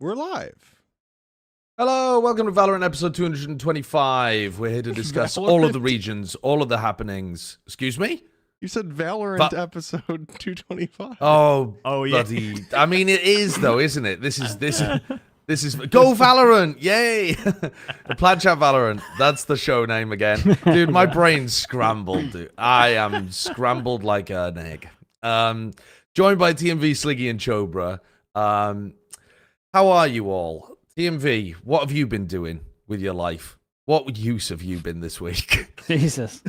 We're live. Hello, welcome to Valorant episode 225. We're here to discuss all of the regions, all of the happenings. Excuse me? You said Valorant episode 225. Oh, yeah. bloody. I mean, it is though, isn't it? This is Go Valorant! Yay! The Plat chat Valorant. That's the show name again. Dude, my brain's scrambled, dude. I am scrambled like an egg. Joined by TMV, Sliggy, and Chobra. How are you all? TMV, what have you been doing with your life? What use have you been this week? Jesus.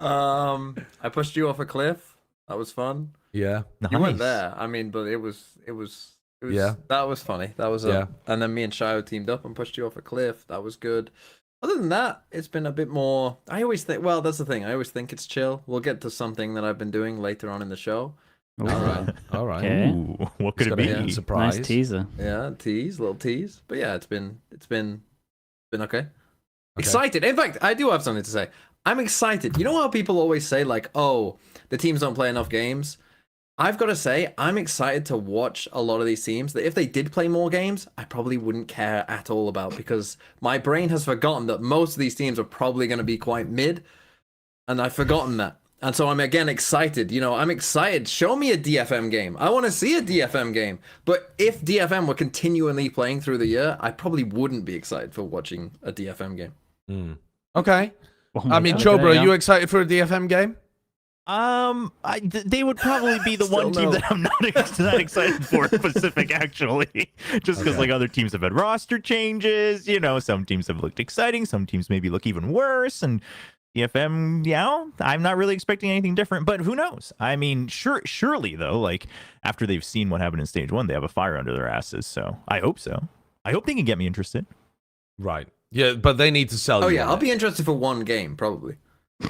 I pushed you off a cliff. That was fun. Yeah. You weren't there. I mean, but it was yeah. That was funny. That was yeah. And then me and Shio teamed up and pushed you off a cliff. That was good. Other than that, it's been a bit more. I always think. Well, that's the thing. I always think it's chill. We'll get to something that I've been doing later on in the show. All right. All right. Okay. Ooh, what could it be? A surprise. Nice teaser. Yeah, little tease. But yeah, it's been okay. Excited. In fact, I do have something to say. I'm excited. You know how people always say like, "Oh, the teams don't play enough games." I've got to say, I'm excited to watch a lot of these teams that if they did play more games, I probably wouldn't care at all about, because my brain has forgotten that most of these teams are probably going to be quite mid, and I've forgotten that. And so I'm again excited. You know, I'm excited. Show me a DFM game. I want to see a DFM game. But if DFM were continually playing through the year, I probably wouldn't be excited for watching a DFM game. Okay. Oh I mean, Chobra, are you excited for a DFM game? They would probably be the one team that I'm not that excited for, Pacific, actually. Just because like other teams have had roster changes. You know, some teams have looked exciting. Some teams maybe look even worse. And DFM, yeah, I'm not really expecting anything different, but who knows? I mean, surely though, like after they've seen what happened in stage 1, they have a fire under their asses. So I hope so. I hope they can get me interested. Right. Yeah, but they need to sell you. Oh yeah, I'll be interested for one game probably.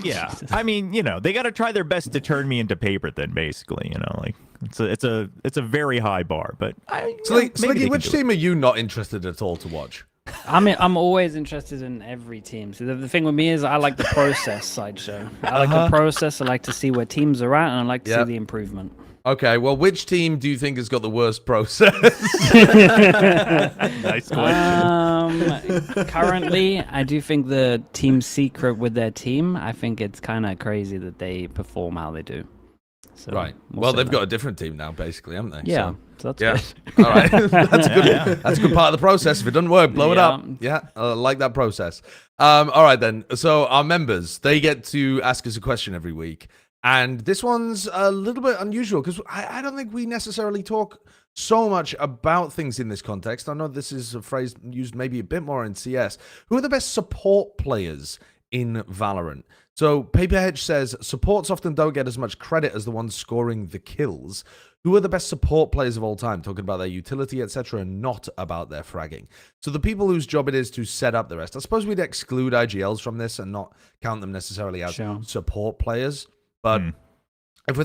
Yeah, I mean, you know, they got to try their best to turn me into paper. Then basically, you know, like it's a very high bar. But Sliggy, which team are you not interested at all to watch? I'm always interested in every team. So the thing with me is I like the process sideshow. I like the process. I like to see where teams are at, and I like to see the improvement. Okay, well, which team do you think has got the worst process? Nice question. Currently, I do think the Team Secret with their team, I think it's kind of crazy that they perform how they do. So right. Well, they've got a different team now, basically, haven't they? Yeah. So that's good. All right. That's a good part of the process. If it doesn't work, blow it up. Yeah. I like that process. All right, then. So our members, they get to ask us a question every week. And this one's a little bit unusual because I don't think we necessarily talk so much about things in this context. I know this is a phrase used maybe a bit more in CS. Who are the best support players in Valorant? So Paperhedge says, supports often don't get as much credit as the ones scoring the kills. Who are the best support players of all time? Talking about their utility, etc., and not about their fragging. So the people whose job it is to set up the rest. I suppose we'd exclude IGLs from this and not count them necessarily as support players. But if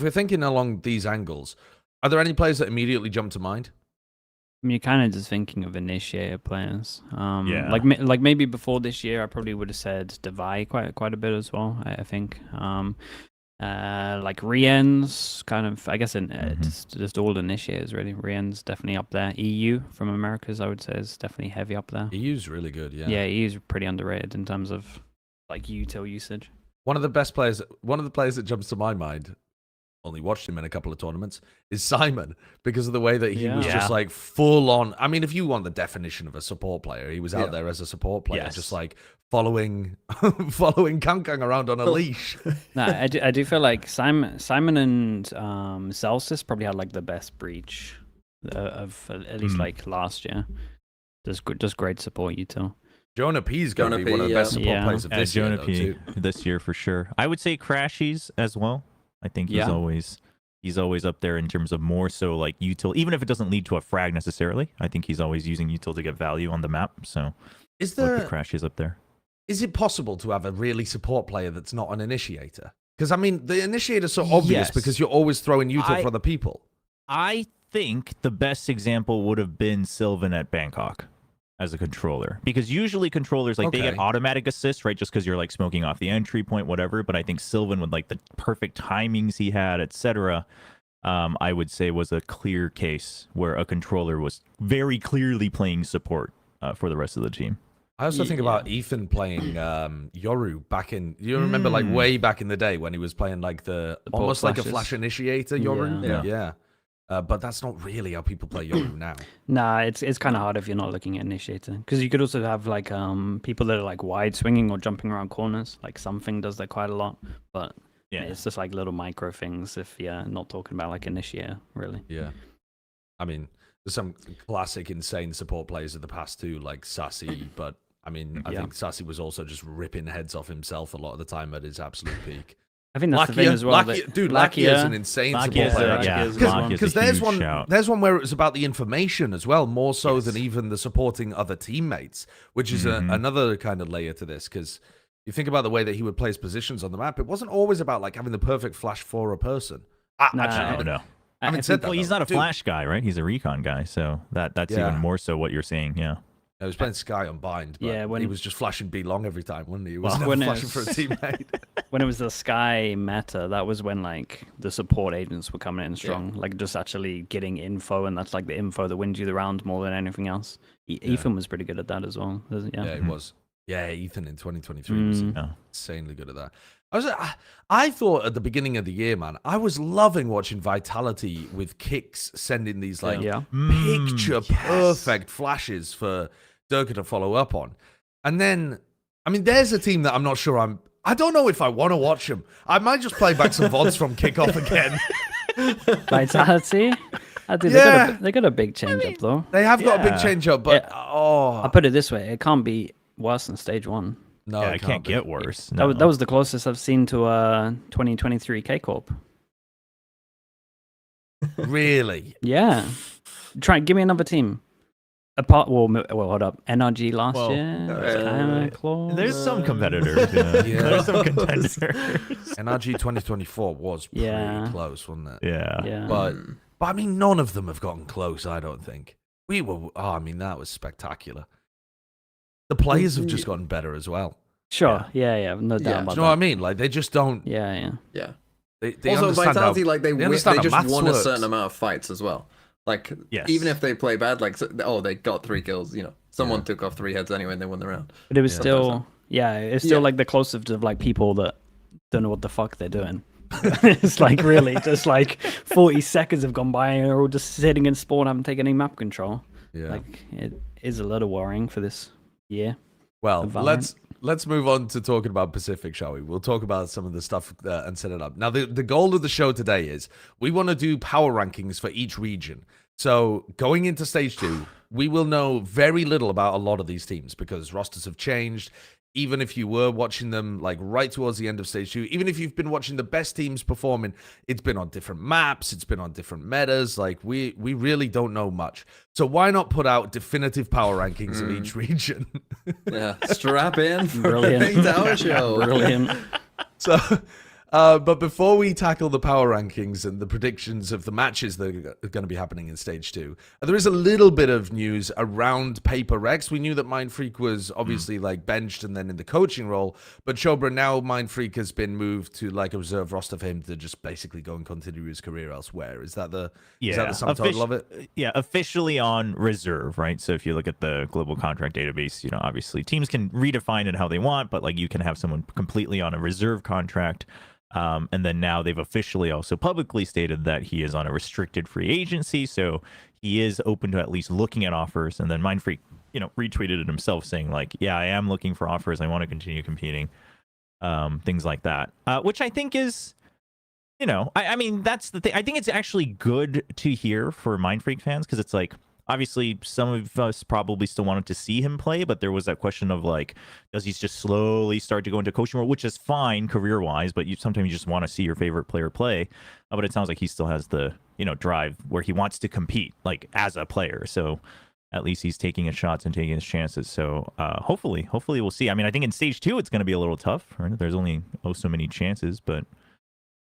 we're thinking along these angles, are there any players that immediately jump to mind? I mean, you're kind of just thinking of initiator players. Yeah. Like maybe before this year, I probably would have said Devi quite a bit as well. I think. Like Rien's kind of, I guess, just all initiators really. Rien's definitely up there. EU from Americas, I would say, is definitely heavy up there. EU's really good, yeah. Yeah, EU's pretty underrated in terms of like util usage. One of the players that jumps to my mind, only watched him in a couple of tournaments, is Simon, because of the way that he was just like full on. I mean, if you want the definition of a support player, he was out there as a support player, just like following Kang around on a leash. No, I do feel like Simon and Celsius probably had like the best breach of at least like last year. Just great support util. Jonah P's going to be one of the best support players of this year, P this year for sure. I would say Crashies as well. I think he's always up there in terms of more so like util, even if it doesn't lead to a frag necessarily. I think he's always using util to get value on the map. So is there Crashies up there? Is it possible to have a really support player that's not an initiator? Because I mean, the initiator's so obvious because you're always throwing util for other people. I think the best example would have been Sylvan at Bangkok as a controller, because usually controllers they get automatic assists, right, just because you're like smoking off the entry point, whatever. But I think Sylvan, with like the perfect timings he had, etc., I would say was a clear case where a controller was very clearly playing support for the rest of the team. I also think about Ethan playing Yoru back in. You remember, like way back in the day when he was playing like the almost like a flash initiator Yoru. Yeah. But that's not really how people play Yoru now. Nah, it's kind of hard if you're not looking at initiator, because you could also have like people that are like wide swinging or jumping around corners. Like something does that quite a lot, but it's just like little micro things if you're not talking about like initiator really. Yeah, I mean, there's some classic insane support players of the past too, like Sassy. But I mean, I think Sassy was also just ripping heads off himself a lot of the time at his absolute peak. I think that's the thing as well. Dude, Lakia is an insane support player. Because there's one where it was about the information as well, more so than even the supporting other teammates, which is another kind of layer to this. Because you think about the way that he would place positions on the map, it wasn't always about like having the perfect flash for a person. No. He's not a flash guy, right? He's a recon guy, so that's even more so what you're saying. Yeah. I was playing Sky on Bind, but he was just flashing B long every time, wasn't he? He was never flashing for a teammate. When it was the Sky meta, that was when like the support agents were coming in strong, like just actually getting info, and that's like the info that wins you the round more than anything else. Ethan was pretty good at that as well. Yeah, he was. Yeah, Ethan in 2023 was insanely good at that. I thought at the beginning of the year, man, I was loving watching Vitality with Kicks sending these like picture perfect flashes for Durka to follow up on. And then, I mean, there's a team that I'm not sure I don't know if I want to watch them. I might just play back some VODs from kickoff again. Vitality? They got a big change up though. They have got a big change up, but I'll put it this way, it can't be worse than stage 1. No, it can't get worse. No. That was the closest I've seen to 2023 K-Corp. Really? Yeah. Give me another team. Hold up. NRG last year. There's some competitors. There's some contenders. NRG 2024 was pretty close, wasn't it? Yeah. But I mean, none of them have gotten close. I don't think we were. Oh, I mean, that was spectacular. The players have just gotten better as well. Sure. Yeah. No doubt about that. Do you know what I mean? Like they just don't. Yeah. They also Vitality, like they just won a certain amount of fights as well. Like even if they play bad, like they got 3 kills. You know, someone took off 3 heads anyway, and they won the round. But it was still like the closest of like people that don't know what the fuck they're doing. It's like really just like 40 seconds have gone by and they're all just sitting in spawn, haven't taken any map control. Yeah, like it is a little worrying for this year. Well, let's move on to talking about Pacific, shall we? We'll talk about some of the stuff and set it up. Now, the goal of the show today is we want to do power rankings for each region. So going into stage 2, we will know very little about a lot of these teams because rosters have changed. Even if you were watching them like right towards the end of stage 2, even if you've been watching the best teams performing, it's been on different maps, it's been on different metas. Like we really don't know much. So why not put out definitive power rankings of each region? Yeah, strap in for Brilliant. a 8-hour show. Brilliant. So, but before we tackle the power rankings and the predictions of the matches that are going to be happening in stage 2, there is a little bit of news around Paper Rex. We knew that mindfreak was obviously like benched and then in the coaching role, but Chobra, now mindfreak has been moved to like a reserve roster for him to just basically go and continue his career elsewhere. Is that the sum total of it? Yeah, officially on reserve, right? So if you look at the global contract database, you know, obviously teams can redefine it how they want, but like you can have someone completely on a reserve contract. And then now they've officially also publicly stated that he is on a restricted free agency, so he is open to at least looking at offers. And then mindfreak, you know, retweeted it himself saying like, yeah, I am looking for offers. I want to continue competing. Things like that, which I think is, you know, I mean, that's the thing. I think it's actually good to hear for mindfreak fans because it's like, obviously, some of us probably still wanted to see him play, but there was that question of like, does he just slowly start to go into coaching role, which is fine career-wise, but sometimes you just want to see your favorite player play. But it sounds like he still has the, you know, drive where he wants to compete, like as a player. So at least he's taking his shots and taking his chances. So hopefully we'll see. I mean, I think in stage 2 it's going to be a little tough. Right? There's only so many chances, but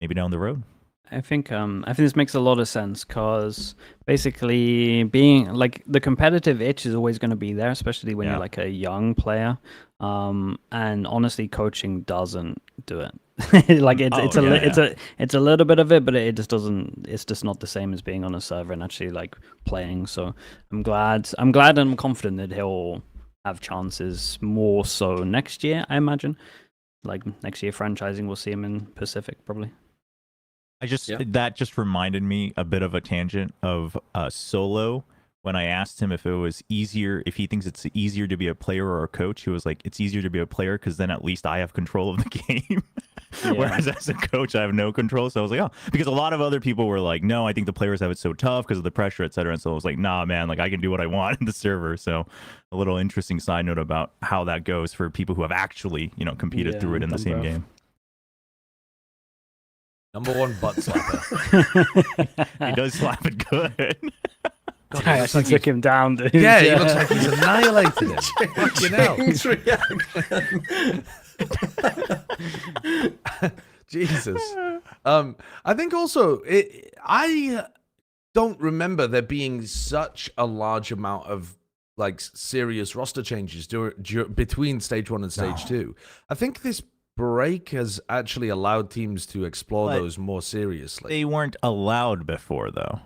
maybe down the road. I think this makes a lot of sense because basically being like the competitive itch is always going to be there, especially when you're like a young player. And honestly, coaching doesn't do it. Like it's a little bit of it, but it just doesn't. It's just not the same as being on a server and actually like playing. So I'm glad and I'm confident that he'll have chances more so next year. I imagine, like next year franchising, we'll see him in Pacific probably. That just reminded me a bit of a tangent of Solo. When I asked him if it was easier, if he thinks it's easier to be a player or a coach, he was like, it's easier to be a player because then at least I have control of the game. Whereas as a coach, I have no control. So I was like, oh, because a lot of other people were like, no, I think the players have it so tough because of the pressure, et cetera. And so I was like, nah, man, like I can do what I want in the server. So a little interesting side note about how that goes for people who have actually, competed through it in the same game. Number one butt slapper. He does slap it good. God, I actually took him down, dude. Yeah, he looks like he's annihilated him. James' reaction. Jesus. I think also I don't remember there being such a large amount of like serious roster changes between stage 1 and stage 2. I think this break has actually allowed teams to explore those more seriously. They weren't allowed before, though.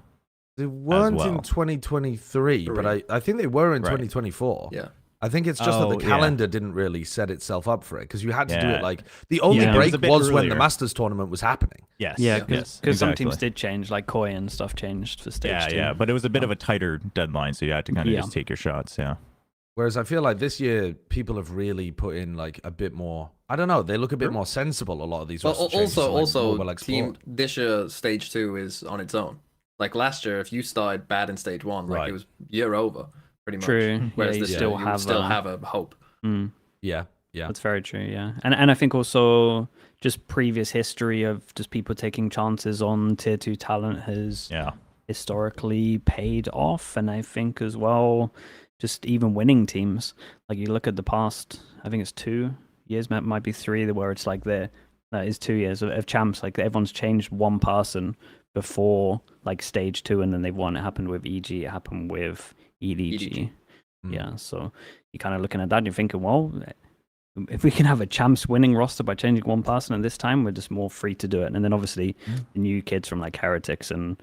They weren't in 2023, but I think they were in 2024. Yeah. I think it's just that the calendar didn't really set itself up for it because you had to do it like the only break was when the Masters tournament was happening. Yes. Yeah, because some teams did change, like Koi and stuff changed for stage 2. Yeah, but it was a bit of a tighter deadline, so you had to kind of just take your shots. Yeah. Whereas I feel like this year people have really put in like a bit more. I don't know. They look a bit more sensible. A lot of these. Well, also, team this year stage 2 is on its own. Like last year, if you started bad in stage 1, like it was year over, pretty much. True. Whereas you this still year, have still have a hope. Yeah. That's very true. Yeah, and I think also just previous history of just people taking chances on tier 2 talent has historically paid off, and I think as well, just even winning teams. Like you look at the past, I think it's 2 years, might be 3, where it's like that is 2 years of champs. Like everyone's changed one person before like stage 2, and then they've won. It happened with EG, it happened with EDG. Yeah, so you're kind of looking at that and you're thinking, well, if we can have a champs winning roster by changing one person, and this time we're just more free to do it. And then obviously the new kids from like Heretics and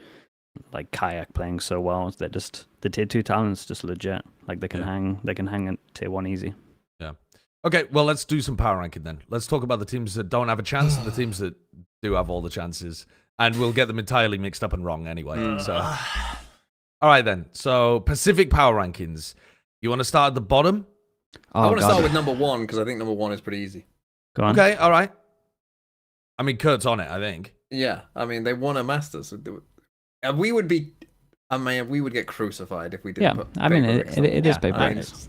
like Kayak playing so well, they're just the tier 2 talents just legit. Like they can hang at tier 1 easy. Yeah. Okay, well let's do some power ranking then. Let's talk about the teams that don't have a chance and the teams that do have all the chances. And we'll get them entirely mixed up and wrong anyway. So, all right then. So Pacific power rankings. You want to start at the bottom? I want to start with number 1 because I think number 1 is pretty easy. Go on. Okay, all right. I mean, Kurt's on it, I think. Yeah, I mean they won a Masters. We would be. I mean, we would get crucified if we didn't. Yeah, I mean it is paper.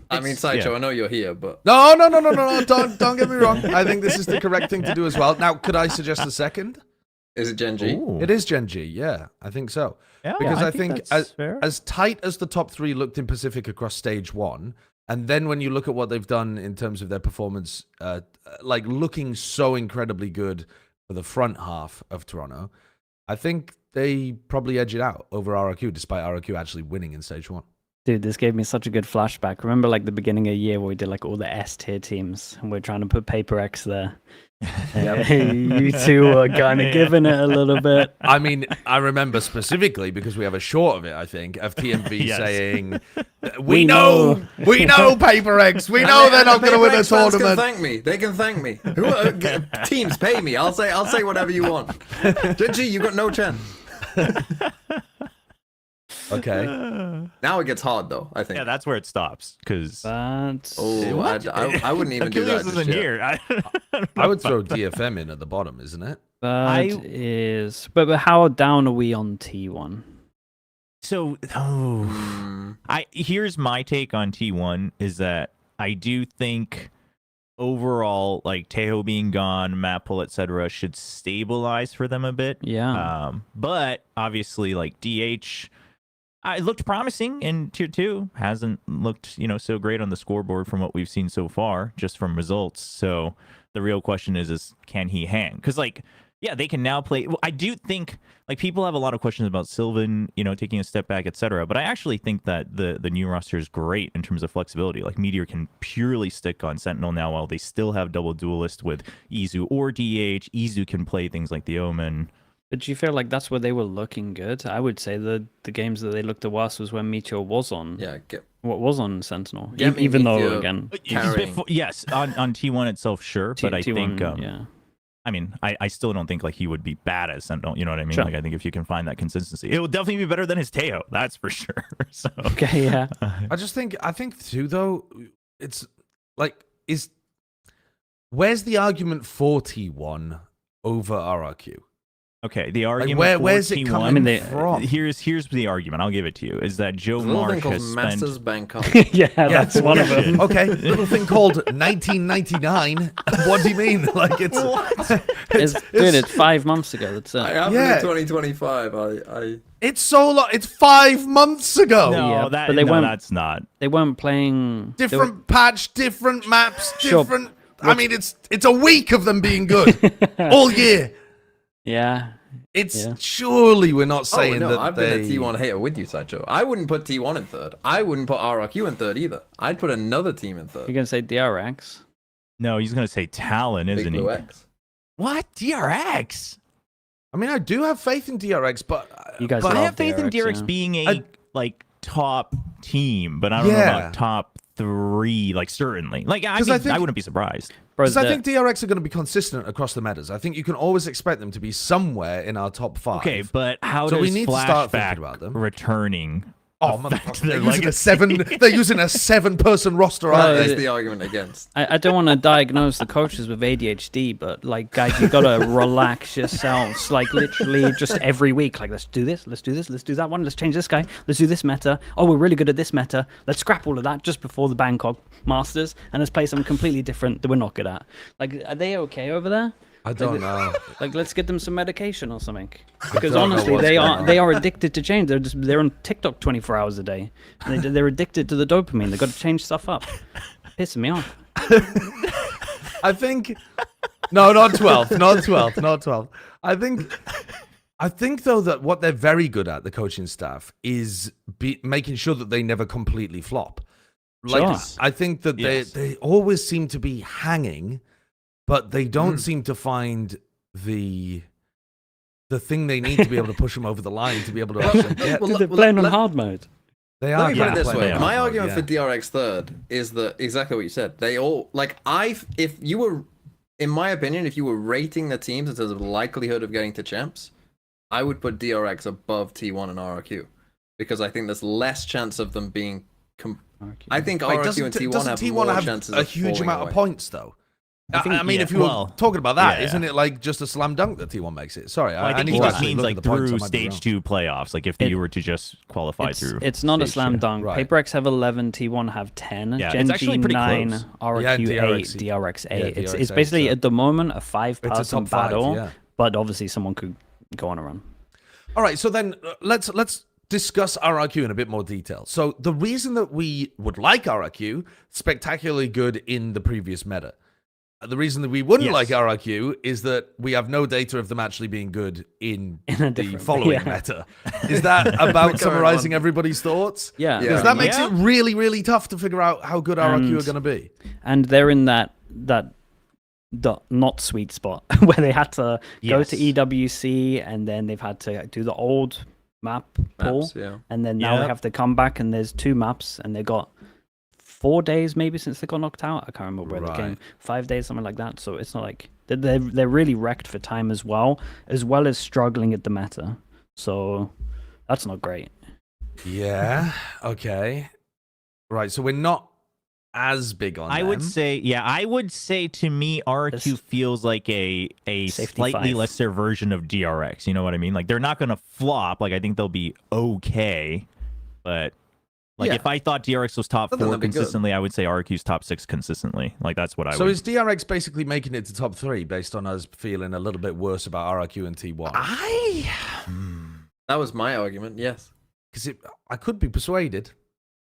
I mean, Sideshow, I know you're here, but no. Don't get me wrong. I think this is the correct thing to do as well. Now, could I suggest a second? Is it Gen.G? Ooh. It is Gen.G, yeah. I think so. Yeah, because I think fair. as tight as the top 3 looked in Pacific across stage 1, and then when you look at what they've done in terms of their performance, like looking so incredibly good for the front half of Toronto, I think they probably edge it out over RRQ, despite RRQ actually winning in stage 1. Dude, this gave me such a good flashback. Remember like the beginning of the year where we did like all the S tier teams and we're trying to put PaperX there. You two are kind of giving it a little bit. I mean, I remember specifically because we have a short of it, I think, of TMV saying, we know PaperX. We know they're not going to win a tournament. They can thank me. Teams, pay me. I'll say whatever you want. Gen.G, you got no chance. Okay. Now it gets hard, though, I think. Yeah, that's where it stops. Because I wouldn't even do that. Isn't here. I would throw DFM in at the bottom, isn't it? But how down are we on T1? So, here's my take on T1 is that I do think overall, like Tejo being gone, map pull, etc., should stabilize for them a bit. Yeah. But obviously, like DH. It looked promising in tier 2. Hasn't looked, so great on the scoreboard from what we've seen so far, just from results. So the real question is can he hang? Because like Yeah, they can now play. Well, I do think like people have a lot of questions about Sylvan, taking a step back, etc. But I actually think that the new roster is great in terms of flexibility. Like Meteor can purely stick on Sentinel now, while they still have double duelist with Izu or DH. Izu can play things like the Omen. But do you feel like that's where they were looking good? I would say the games that they looked the worst was when Meteor was on. Yeah, What was on Sentinel? Get me Even Meteor though again, carrying. Yes, on T1 itself, sure. But I think yeah. I mean, I still don't think like he would be bad as Sentinel. You know what I mean? Sure. Like I think if you can find that consistency, it will definitely be better than his Teo. That's for sure. So Okay, yeah. I think too though, it's like where's the argument for T1 over RRQ? Okay, the argument like for where's it T1, coming from? Here's the argument. I'll give it to you. Is that Joe Marsh has spent Masters Bangkok. Yeah, that's one of them. Okay, little thing called 1999. What do you mean? Like it's It's 5 months ago. That's it. I have Yeah. in 2025. I it's so long. It's 5 months ago. no, Yeah, that but they no, weren't- that's not. They weren't playing Different patch, different maps, Sure. different. I mean, it's a week of them being good all year. Yeah. It's Yeah. surely we're not saying no, that I've they... been a T1 hater with you, Sideshow. I wouldn't put T1 in third. I wouldn't put RRQ in third either. I'd put another team in You're third. gonna say DRX? No, he's gonna say Talon, Big isn't he? Blue X. What DRX? I mean, I do have faith in DRX, but You guys but I love have faith in DRX, DRX yeah. being a like top team, but I don't know Yeah. about top 3. Like certainly, like I 'Cause mean, I think- I wouldn't be surprised. Bro, because I think DRX are going to be consistent across the metas. I think you can always expect them to be somewhere in our top 5. Okay, but how So does we need to start thinking Flashback about them. returning? Oh, affect motherfucker. their They're using a legacy? they're using a 7-person roster, Well, aren't That's they? the argument against. I don't want to diagnose the coaches with ADHD, but like, guys, you gotta relax yourselves. Like, literally, just every week, like, let's do this, let's do this, let's do that one, let's change this guy, let's do this meta. Oh, we're really good at this meta. Let's scrap all of that just before the Bangkok Masters, and let's play something completely different that we're not good at. Like, are they okay over there? I don't know. Like, let's get them some medication or something. Because don't know honestly, what's they going on. are addicted to change. They're on TikTok 24 hours a day. And they're addicted to the dopamine. They've got to change stuff up. Pissing me off. I think no, not 12, not 12, not 12. I think though that what they're very good at, the coaching staff, is making sure that they never completely flop. Like Sure. I think that Yes. they always seem to be hanging, but they don't seem to find the thing they need to be able to push them over the line to be able to actually get. Well, Dude, they're playing on hard mode. They Let are me put it this playing way. on My hard argument mode, for DRX third is that exactly what you said. They all if you were, in my opinion, if you were rating the teams in terms of likelihood of getting to champs, I would put DRX above T1 and RRQ because I think there's less chance of them being. I think Wait, RRQ and T1 doesn't have T1 more have chances a of huge falling amount away. of points though? I think- I mean, yeah, if you were well, talking about that, yeah. not it like just a slam dunk that T1 makes it? Sorry, Well, I I think need he to just actually means look like at the points. I through might be stage wrong. 2 playoffs. Like if you were to just qualify through. It's not a stage slam 2. dunk. Right. PaperX have 11, T1 have 10. Yeah, it's Gen.G actually pretty 9, close. RRQ Yeah, 8, DRX DRX 8. Yeah, It's DRX basically 8, so- at the moment a It's a 5-person top 5, battle, yeah. but obviously someone could go on a run. All right, so then let's discuss RRQ in a bit more detail. So the reason that we would like RRQ, spectacularly good in the previous meta. The reason that we wouldn't Yes. like RRQ is that we have no data of them actually being good in a the different- following yeah. meta. Is that about Current summarizing one. everybody's thoughts? Yeah. Yeah. Because that makes Yeah. it really, really tough to figure out how good RRQ are And- going to be. And they're in that not sweet spot where they had to go to Yes. EWC and then they've had to do the old map pool. Maps, yeah. And then now they Yep. have to come back and there's 2 maps and they got 4 days maybe since they got knocked out. I can't remember where they came. Right. 5 days, something like that. So it's not like they're really wrecked for time as well as struggling at the meta. So that's not great. Yeah. Okay. Right. So we're not as big on I them. would say to me, RRQ This- feels like a Safety slightly 5. lesser version of DRX. You know what I mean? Like they're not going to flop. Like I think they'll be okay, but like Yeah. if I thought DRX was top I think 4 they'll be good. consistently, I would say RRQ's top 6 consistently. Like that's what I So would. is DRX basically making it to top 3 based on us feeling a little bit worse about RRQ and T1? I That was my argument. Yes. Because I could be persuaded.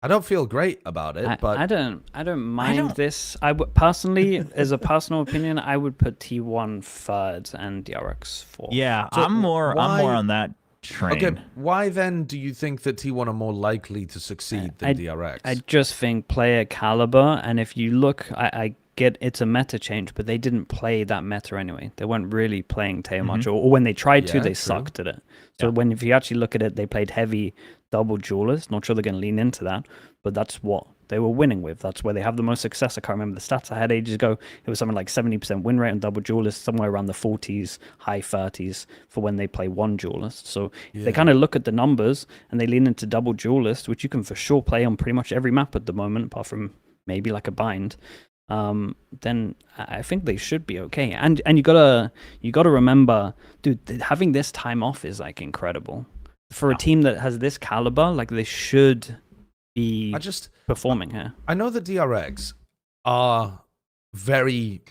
I don't feel great about it, but I don't mind this. I would personally, as a personal opinion, I would put T1 third and DRX fourth. Yeah, So I'm more on that train. Okay, why then do you think that T1 are more likely to succeed than DRX? I just think player caliber, and if you look, I get it's a meta change, but they didn't play that meta anyway. They weren't really playing Tail much, or when they tried to, they sucked at it. So if you actually look at it, they played heavy double duelist. Not sure they're going to lean into that, but that's what they were winning with. That's where they have the most success. I can't remember the stats I had ages ago. It was something like 70% win rate on double duelist, somewhere around the 40s, high 30s for when they play one duelist. So they kind of look at the numbers and they lean into double duelist, which you can for sure play on pretty much every map at the moment, apart from maybe like a bind. Then I think they should be okay. And you gotta remember, dude, having this time off is like incredible for a team that has this caliber. Like they should be performing here. I know the DRX are very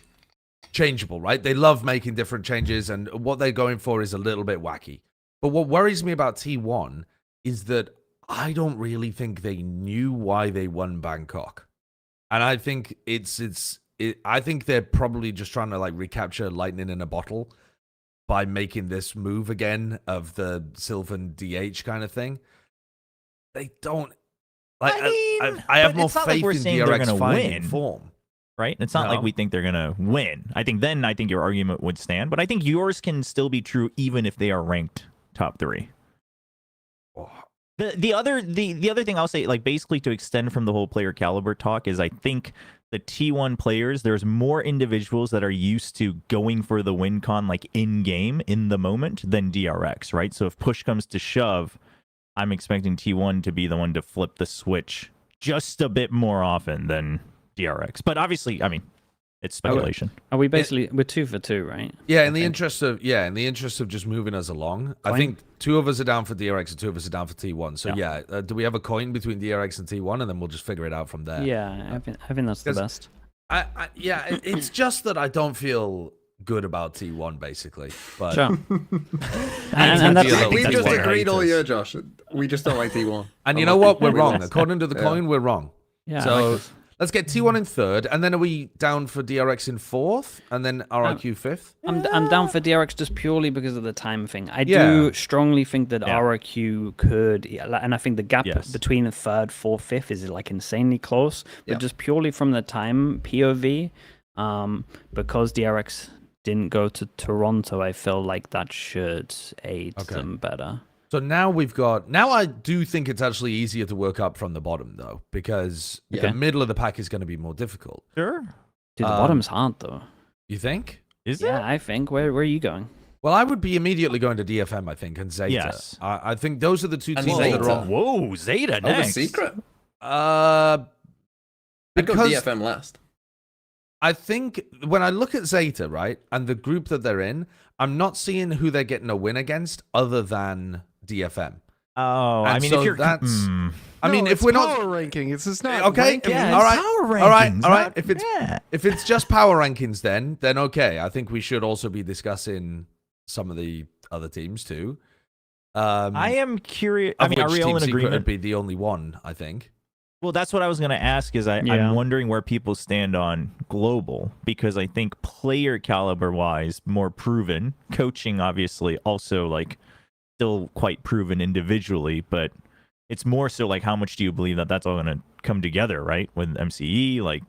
changeable, right? They love making different changes, and what they're going for is a little bit wacky. But what worries me about T1 is that I don't really think they knew why they won Bangkok. And I think I think they're probably just trying to like recapture lightning in a bottle by making this move again of the Sylvan DH kind of thing. They don't like. I have more faith in DRX finding form. Right? It's not like we think they're gonna win. I think your argument would stand, but I think yours can still be true even if they are ranked top 3. The other thing I'll say, like basically to extend from the whole player caliber talk, is I think the T1 players, there's more individuals that are used to going for the win con like in game, in the moment, than DRX, right? So if push comes to shove, I'm expecting T1 to be the one to flip the switch just a bit more often than DRX. But obviously, I mean, it's speculation. Are we basically we're 2 for 2, right? Yeah, in the interest of just moving us along, I think 2 of us are down for DRX and 2 of us are down for T1. So do we have a coin between DRX and T1, and then we'll just figure it out from there? Yeah, I think that's the best. It's just that I don't feel good about T1 basically. But sure. and that's, we've just agreed all year, Josh. We just don't like T1. And you know what? We're wrong. According to the coin, we're wrong. Yeah. So let's get T1 in 3rd, and then are we down for DRX in 4th, and then RRQ 5th? I'm down for DRX just purely because of the time thing. I do strongly think that RRQ could, and I think the gap between 3rd, 4th, 5th is like insanely close, but just purely from the time POV, because DRX didn't go to Toronto, I feel like that should aid them better. So now I do think it's actually easier to work up from the bottom, though, because the middle of the pack is going to be more difficult. Sure. Dude, the bottom's hard, though. You think? Is it? Yeah, I think. Where are you going? Well, I would be immediately going to DFM, I think, and Zeta. Yes. I think those are the 2 teams Zeta. that are on. Whoa, Zeta next. Over Secret? I'd go DFM last. I think when I look at Zeta, right, and the group that they're in, I'm not seeing who they're getting a win against other than DFM. Oh, and I mean, so if you're that's, I mean, if we're power not ranking, it's just not okay. rankings. All right, power rankings, all right. If it's just power rankings, then okay. I think we should also be discussing some of the other teams too. I am curious. I mean, are we all in agreement? Would be the only one, I think. Well, that's what I was going to ask. I'm wondering where people stand on global, because I think player caliber wise, more proven. Coaching, obviously, also like still quite proven individually, but it's more so like how much do you believe that that's all going to come together, right? With MCE like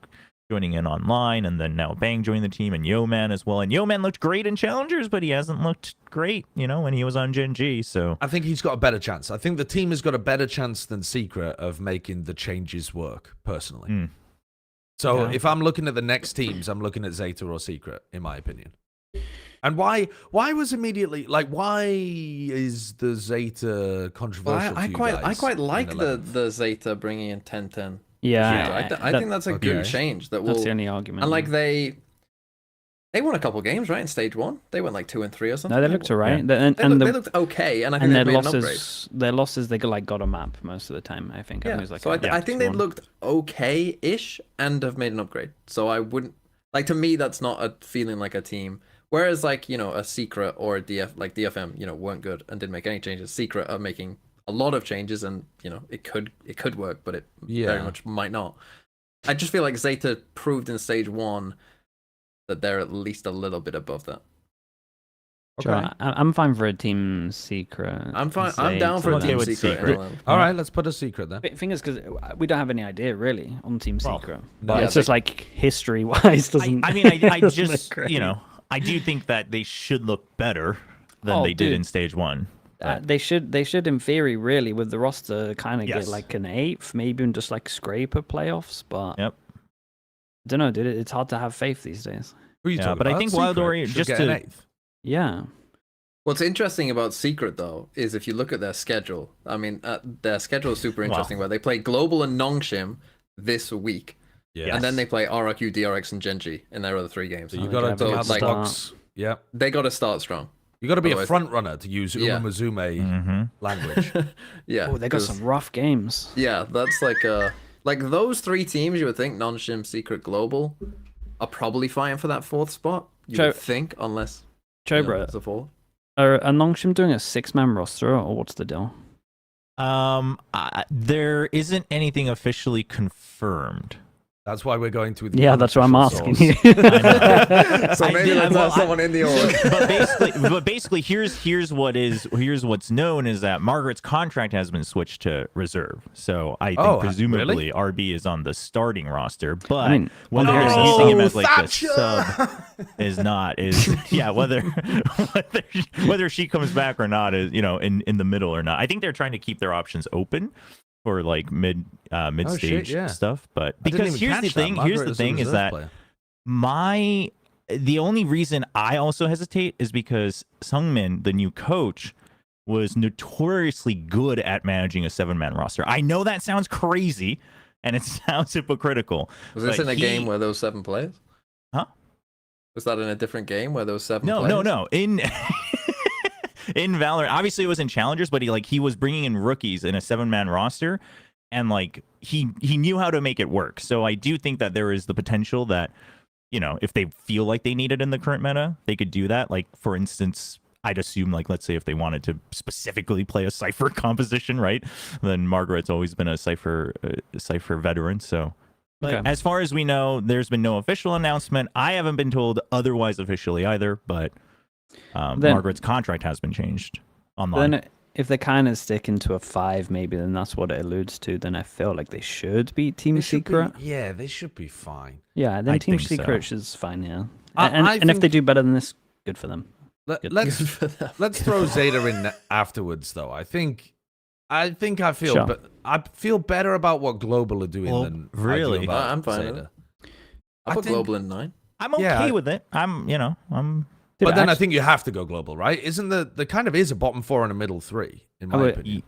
joining in online, and then now Bang joined the team, and Yeoman as well. And Yeoman looked great in Challengers, but he hasn't looked great, when he was on Gen.G. So I think he's got a better chance. I think the team has got a better chance than Secret of making the changes work, personally. So if I'm looking at the next teams, I'm looking at Zeta or Secret, in my opinion. And why was immediately why is the Zeta controversial? I quite like the Zeta bringing in 10-10. Yeah, I think that's a good change. That's the only argument. And like they won a couple games, right? In stage 1, they went like 2 and 3 or something. No, they looked alright. Yeah. They looked okay, and I think they made an upgrade. Their losses, they got a map most of the time. I think. Yeah. I think they looked okay-ish and have made an upgrade. So I wouldn't to me that's not a feeling like a team. Whereas a Secret or a DFM, weren't good and didn't make any changes. Secret are making a lot of changes, and it could work, but it Yeah. very much might not. I just feel like Zeta proved in stage 1 that they're at least a little bit above that. Sure, I'm fine for a team secret. I'm fine. I'm down for a team secret. All right, let's put a secret then. Thing is, because we don't have any idea really on team secret, no. but Yeah, it's just like history-wise doesn't. I mean, I doesn't just, look great. I do think that they should look better than Oh, they did dude. in stage 1. They should in theory really with the roster kind of Yes. get like an 8th, maybe, and just like scrape at playoffs. But Yep. I don't know, dude. It's hard to have faith these days. Who are you Yeah, talking but I about? think Secret Wild Ori, should just get to- an 8th. Yeah. What's interesting about Secret, though, is if you look at their schedule. I mean, their schedule is super interesting. Where they play Global and Nongshim this week, Yeah. and then they play RRQ, DRX, and Gen.G in their other 3 games. So you they got to have come to out the start. box. Yeah. They got to start strong. You got to be a Otherwise- front runner to use Yeah. Umamuzume Mm-hmm. language. Yeah. Oh, they got 'cause- some rough games. Yeah, that's like those 3 teams. You would think Nongshim, Secret, Global are probably fighting for that 4th spot. You would think, unless Chobra, it's a 4th. are Nongshim doing a 6-man roster or what's the deal? There isn't anything officially confirmed. That's why we're going to. The Yeah, that's what I'm unofficial asking source. you. So maybe did- let's well, have someone in the org. but basically, here's what's known is that Margaret's contract has been switched to reserve. So I think Oh, presumably really? RB is on the starting roster, but I mean, whether no, they're using him as like Thatcher! the sub whether she comes back or not is in the middle or not. I think they're trying to keep their options open for like mid stage yeah. stuff, but I didn't because even here's the catch that. thing Margaret is a is reserve that player. the only reason I also hesitate is because Sungmin, the new coach, was notoriously good at managing a 7-man roster. I know that sounds crazy and it sounds hypocritical. Was this but in a game where there was 7 players? Huh? Was that in a different game where there was 7 No, players? no. In in Valorant, obviously it was in challengers, but he was bringing in rookies in a 7-man roster, and like he knew how to make it work. So I do think that there is the potential that if they feel like they need it in the current meta, they could do that. Like for instance, I'd assume like let's say if they wanted to specifically play a Cypher composition, right? Then Margaret's always been a Cypher veteran, so. But Okay. as far as we know, there's been no official announcement. I haven't been told otherwise officially either, but Margaret's contract has been changed online. Then if they're kind of sticking to a 5, maybe then that's what it alludes to. Then I feel like they should beat Team They should be- Secret. yeah, they should be fine. Yeah, then I Team think so. Secret is fine. Yeah, I and if they think- do better than this, good for them. Let's Good. let's throw Zeta in afterwards, though. I feel, Sure. but I feel better about what Global are doing Well, than I do really? about I'm fine with Zeta. I I put think- Global in 9. I'm okay Yeah. with it. I'm Dude, But then I actually- think you have to go Global, right? Isn't there kind of is a bottom 4 and a middle 3 in my opinion?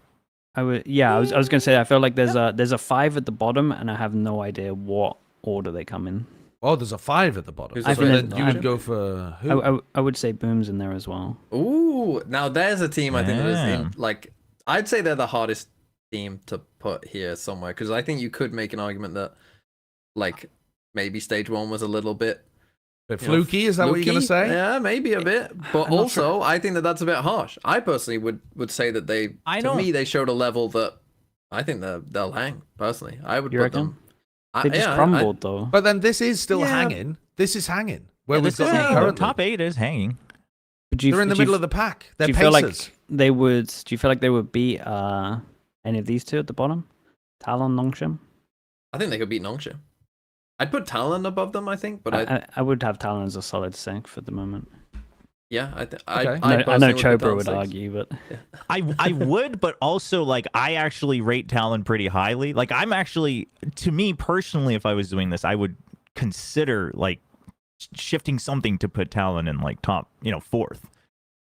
I was gonna say I feel like there's a 5 at the bottom, and I have no idea what order they come in. Oh, there's a 5 at the bottom. Who's So the then fifth? you would go for who? I would say Boom's in there as well. Ooh, now there's a team I think that is in, Damn. like, I'd say they're the hardest team to put here somewhere, because I think you could make an argument that like maybe stage 1 was a little bit Bit you know, fluky, is that what you're going to fluky. say? Yeah, maybe a bit. But I'm not also, I think that that's a bit harsh. I personally would say that to me, they showed a level that I think they'll hang, personally. I would You put reckon? them. They just crumbled though. But then this is still Yeah. hanging. This is hanging. Where Yeah, we've this got is them hanging. currently. Top 8 is hanging. They're in the middle of the pack. They're do you feel pacers. like they would? Do you feel like they would beat any of these two at the bottom? Talon, Nongshim? I think they could beat Nongshim. I'd put Talon above them, I think, but I would have Talon as a solid 6th at the moment. yeah, Okay. I know personally would put Chobra Talon would 6. argue, but I would, but also like I actually rate Talon pretty highly. Like I'm actually, to me personally, if I was doing this, I would consider like shifting something to put Talon in like top, 4th.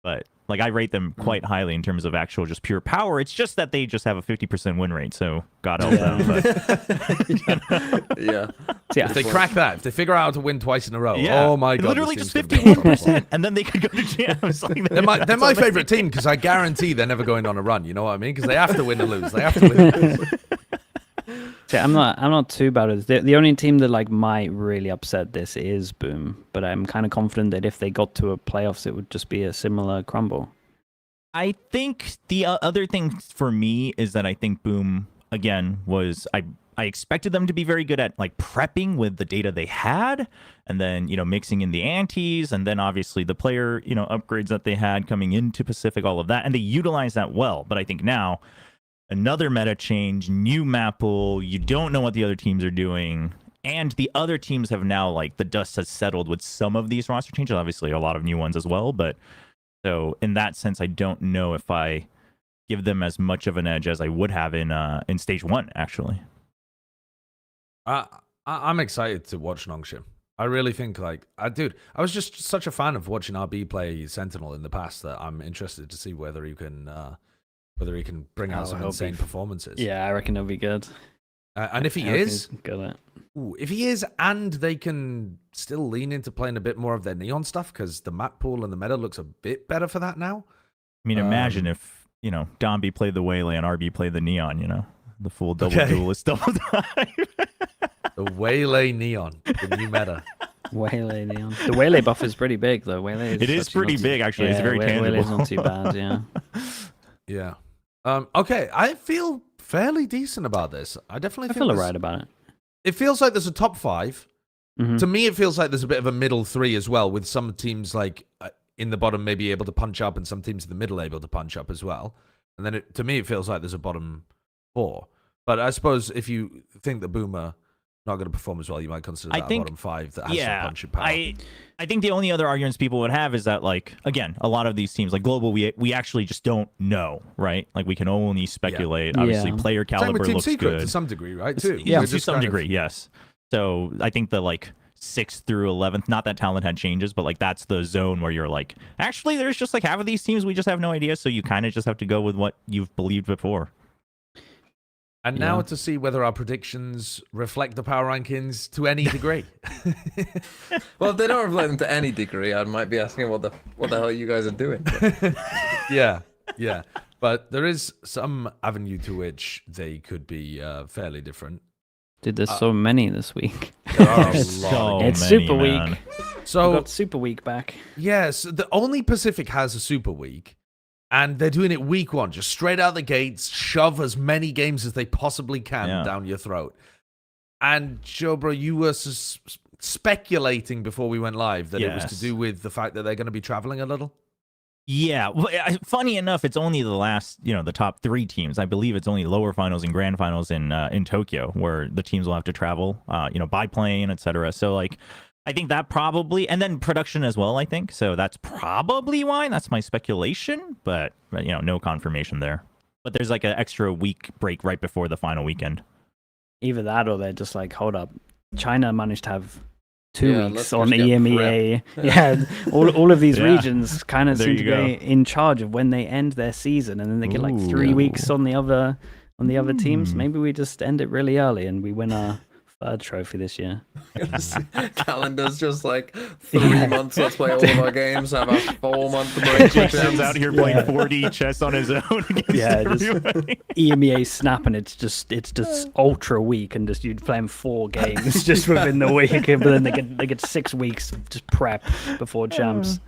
But like I rate them quite highly in terms of actual just pure power. It's just that they just have a 50% win rate, so God help them. But, Yeah. yeah, If they crack that, if they figure out how to win twice in a row, yeah. oh my god, literally this just team's gonna be 51%, and then they could go to jams. Like, They're my favorite team because I guarantee they're never going on a run. You know what I mean? Because they have to win or lose. They have to win or lose. See, I'm not too bad at it. The only team that like might really upset this is Boom, but I'm kind of confident that if they got to a playoffs, it would just be a similar crumble. I think the other thing for me is that I think Boom again was I expected them to be very good at like prepping with the data they had, and then mixing in the antes, and then obviously the player upgrades that they had coming into Pacific, all of that, and they utilized that well. But I think now another meta change, new map pool, you don't know what the other teams are doing. And the other teams have now, like, the dust has settled with some of these roster changes. Obviously, a lot of new ones as well. But so in that sense, I don't know if I give them as much of an edge as I would have in stage 1, actually. I'm excited to watch Nongshim. I really think, like, I was just such a fan of watching RB play Sentinel in the past that I'm interested to see whether he can bring out some insane performances. Yeah, I reckon he'll be good. And if he is, good. If he is, and they can still lean into playing a bit more of their neon stuff, because the map pool and the meta looks a bit better for that now. I mean, imagine if Domby played the Waylay and RB played the neon. The full double duelist double dive. The Waylay neon, the new meta. Waylay neon. The Waylay buff is pretty big though. Waylay is pretty big actually. It's very tangible. Waylay's not too bad. Yeah. Yeah. Okay, I feel fairly decent about this. I feel alright about it. It feels like there's a top 5. Mm-hmm. To me, it feels like there's a bit of a middle 3 as well, with some teams like in the bottom maybe able to punch up, and some teams in the middle able to punch up as well. And then to me, it feels like there's a bottom 4. But I suppose if you think that Boomer not going to perform as well, you might consider that a bottom 5 that has some punching power. I think the only other arguments people would have is that, like, again, a lot of these teams, like Global, we actually just don't know, right? Like, we can only speculate. Obviously, player caliber looks Secret good to some degree, right? Too. Yeah, to some degree, yes. So I think the 6th through 11th, not that talent had changes, but like that's the zone where you're like, actually, there's just like half of these teams we just have no idea, so you kind of just have to go with what you've believed before. And now to see whether our predictions reflect the power rankings to any degree. Well, if they don't reflect them to any degree, I might be asking what the hell you guys are doing. Yeah. But there is some avenue to which they could be fairly different. Dude, there's so many this week. There are a It's lot. Super man. Week. So We got Super Week back. yes, the only Pacific has a Super Week. And they're doing it week 1, just straight out the gates, shove as many games as they possibly can down your throat. And Joe, bro, you were speculating before we went live that it was to do with the fact that they're going to be traveling a little. Yeah, well, funny enough, it's only the last, the top 3 teams. I believe it's only lower finals and grand finals in Tokyo where the teams will have to travel, by plane, etc. So like, I think that probably, and then production as well, I think. So that's probably why. That's my speculation, but no confirmation there. But there's like an extra week break right before the final weekend. Either that or they're just like, hold up. China managed to have 2 weeks on just get EMEA. prep. Yeah, all of these regions kind of There seem to you go. be in charge of when they end their season, and then they get like 3 weeks on the other teams. Maybe we just end it really early and we win our 3rd trophy this year. Calendar's just like 3 months. Let's play all of our games. Have a 4-month break. Jason's out here playing 4D chess on his own against everybody. EMEA snap, and it's just ultra weak, and just you'd play them 4 games just within the week, but then they get 6 weeks just prep before champs.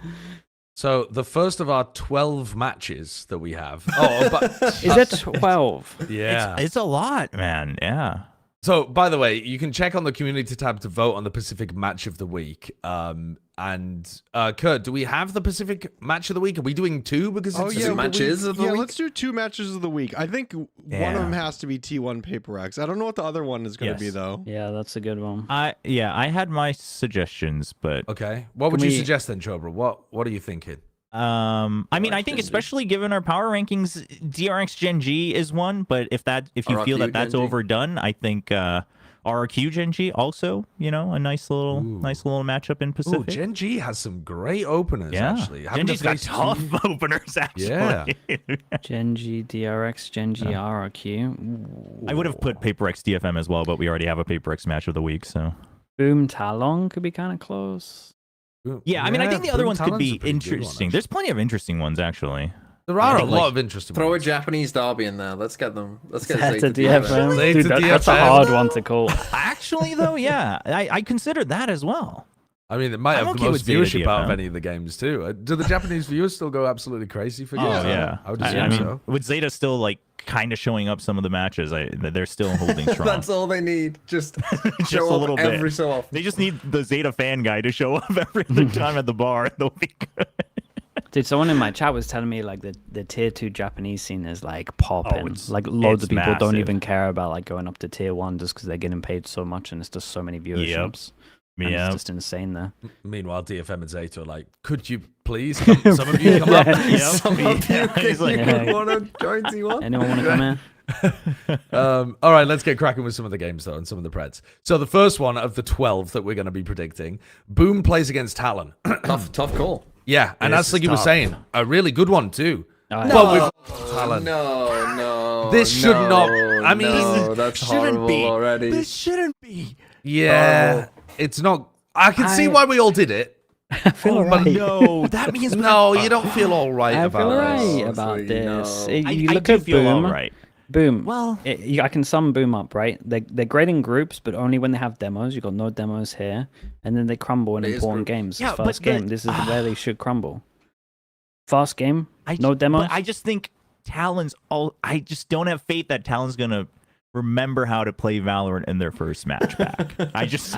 So the first of our 12 matches that we have. Oh, but Is it 12? yeah. It's a lot, man. Yeah. So, by the way, you can check on the community tab to vote on the Pacific Match of the Week. And Kurt, do we have the Pacific Match of the Week? Are we doing 2 because it's matches of the week? Let's do 2 matches of the week. I think one of them has to be T1 Paper X. I don't know what the other one is going to be though. Yeah, that's a good one. I had my suggestions, but Okay. What would you suggest then, Chobra? What are you thinking? I mean, I think especially given our power rankings, DRX Gen.G is one, but if you feel that that's Gen.G. overdone, I think RRQ Gen.G also, a nice little matchup in Pacific. Gen.G has some great openers, actually. Gen.G's got tough openers, actually. Yeah. Gen.G, DRX, Gen.G, RRQ. I would have put Paper X DFM as well, but we already have a Paper X match of the week, so. Boom Talon could be kind of close. Yeah, I mean, I think the other Boom ones could Talon's be a pretty good one, interesting. There's plenty of interesting ones, actually. There are a think, lot of interesting Throw a ones. Japanese derby in there. Let's get them. Let's get That's a Zeta DFM. Zeta Dude, that's a DFM. hard one to call. Actually, though, yeah, I considered that as well. I mean, it might I'm have okay the with most Zeta viewership out of DFM. any of the games too. Do the Japanese viewers still go absolutely crazy for Oh games? yeah, I would assume I mean, so. with Zeta still like kind of showing up some of the matches, they're still holding strong. That's all they need. Just Just show a up little bit. every so often. They just need the Zeta fan guy to show up every other time at the bar. They'll be good. Dude, someone in my chat was telling me like the tier 2 Japanese scene is like popping. it's- Like loads it's of people don't massive. even care about like going up to tier 1 just because they're getting paid so much and it's just so many viewerships. And Yeah. it's just insane there. Meanwhile, DFM and Zeta are like, could you please, some of you come up? Yep. Some of you He's like, Yeah. want to join T1? Anyone want to come in? All right, let's get cracking with some of the games though, and some of the Preds. So the first one of the 12 that we're going to be predicting, Boom plays against Talon. Tough call. Yeah, and This as is Sliggy was tough. saying, a really good one too. Oh, yeah. But we've Talon. No. This should not- I mean, no, that's horrible already. This shouldn't be. Yeah, it's not. I can see I- why we all did it. I feel but alright. No, that means No, you don't feel all right I about feel this. alright Oh, about sweet, this. no. You I look do at feel Boom. all right. Boom. Well- I can sum Boom up, right? They're great in groups, but only when they have demos. You've got no demos here, and then they crumble in It is important group. games. Yeah, but First the- game, this is where they should crumble. Fast game, I no demos. But I just think Talon's all. I just don't have faith that Talon's gonna remember how to play Valorant in their first match back. I just.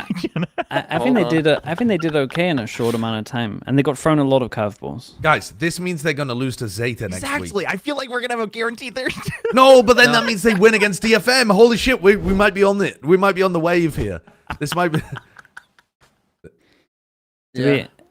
I think they did. I think they did okay in a short amount of time, and they got thrown a lot of curveballs. Guys, this means they're going to lose to Zeta next week. Exactly. I feel like we're gonna have a guaranteed there. No, but then that means they win against DFM. Holy shit, we might be on the wave here. This might be.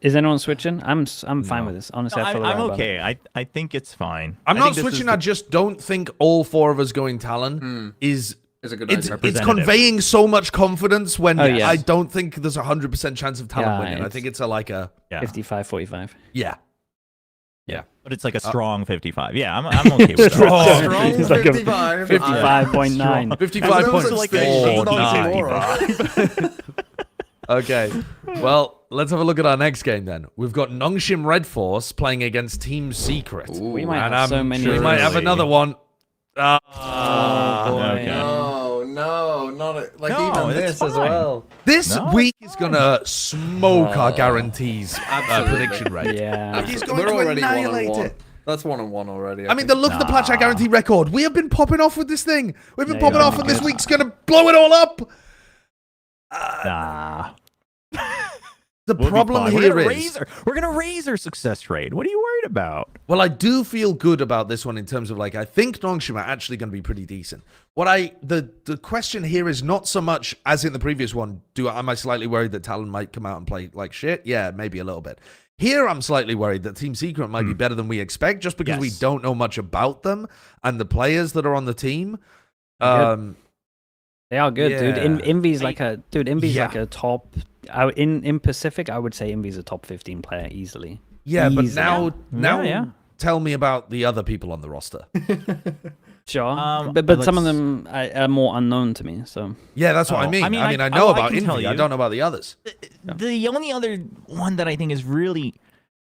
Is anyone switching? I'm fine with this. Honestly, I feel I'm alright about it. okay. I think it's fine. I'm I not think this is switching. the- I just don't think all four of us going Talon is. It's a good It's idea. Representative. conveying so much confidence when Oh, yes. I don't think there's a 100% chance of Talon Yeah, winning. I it's- think it's a Yeah. 55-45. yeah. But it's like a strong 55. Yeah, I'm okay with that. Strong. It's like a 55. 55.9. 55.4. Okay. Well, let's have a look at our next game then. We've got Nongshim Red Force playing against Team Secret. We might And have so I'm many. sure we might have Really? another one. boy. Okay. No, not like No, even it's this as fine. well. This No, week is gonna smoke our guarantees Absolutely. prediction rate. Yeah. He's going We're to already annihilate 1-1. it. That's 1-1 already. I mean, the look at the Plat guarantee record. We have been popping off with this thing. We've been Yeah, popping you're off, not and this good. week's gonna blow it all up. Nah. The We'll be problem fine. here We're gonna raise our success rate. What are you worried about? well, I do feel good about this one in terms of like I think Nongshim are actually going to be pretty decent. The question here is not so much as in the previous one. Am I slightly worried that Talon might come out and play like shit? Yeah, maybe a little bit. Here, I'm slightly worried that Team Secret might be better than we expect, just because we Yes. don't know much about them and the players that are on the team. Good. They are good, dude. Yeah. Envy's like a Envy's Yeah. like a top. In Pacific, I would say Envy's a top 15 player easily. Yeah, but Easily. now Yeah. tell me about the other people on the roster. Sure, Um, but some of let's- them are more unknown to me. So Yeah, that's what I Oh, mean. I mean, I I know about can tell Envy. I you. don't know about the others. The only other one that I think is really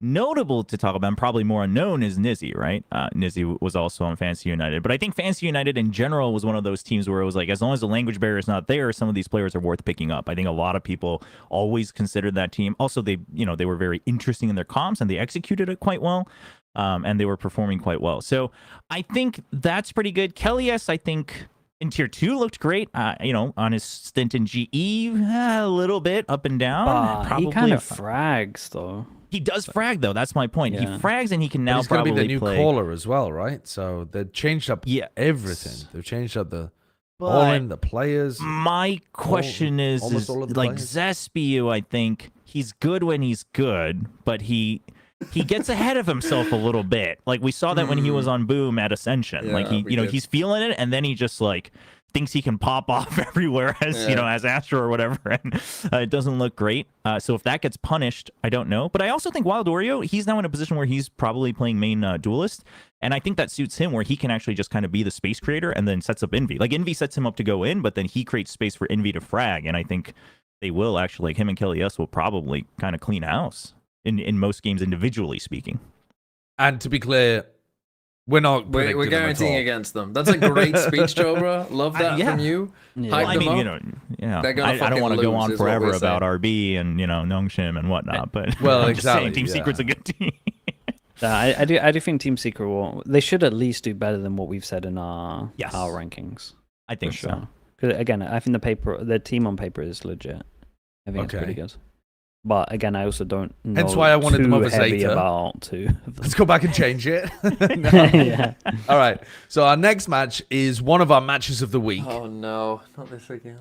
notable to talk about, and probably more unknown, is Nizzy, right? Nizzy was also on Fantasy United. But I think Fantasy United in general was one of those teams where it was like, as long as the language barrier is not there, some of these players are worth picking up. I think a lot of people always considered that team. Also, they were very interesting in their comps, and they executed it quite well. And they were performing quite well. So I think that's pretty good. Kelly S, I think, in Tier 2 looked great. On his stint in GE, a little bit up and down. he kind of frags though. He does frag, though. That's my point. He Yeah. frags, and he can But now he's going to probably be the new play. caller as well, right? So they've changed up everything. They've changed up the calling, the players. My question almost all of the like players. Zespio, I think he's good when he's good, but he gets ahead of himself a little bit. Like we saw that when he was on Boom at Ascension. Like Yeah, we did. he's feeling it, and then he just like thinks he can pop off everywhere as as Astro or whatever, and it doesn't look great. So if that gets punished, I don't know. But I also think Wild Oreo, he's now in a position where he's probably playing main duelist, and I think that suits him, where he can actually just kind of be the space creator and then sets up Envy. Like Envy sets him up to go in, but then he creates space for Envy to frag, and I think they will actually, like him and Kelly S will probably kind of clean house in most games individually speaking. And to be clear, We're not. We're guaranteeing against them. That's a great speech, Jobra. Love that from you. Hype them up. They're gonna I don't want to go on lose, forever about RB and Nongshim and whatnot, but well, I'm just saying exactly, Team Secret's a good team. I do think Team Secret they should at least do better than what we've said in our rankings. I think so. Because again, I think the team on paper is legit. I think it's pretty good. But again, I also don't know. Hence why I wanted them over Zeta. About two. Let's go back and change it. Yeah. All right. So our next match is one of our matches of the week. Oh no, not this again.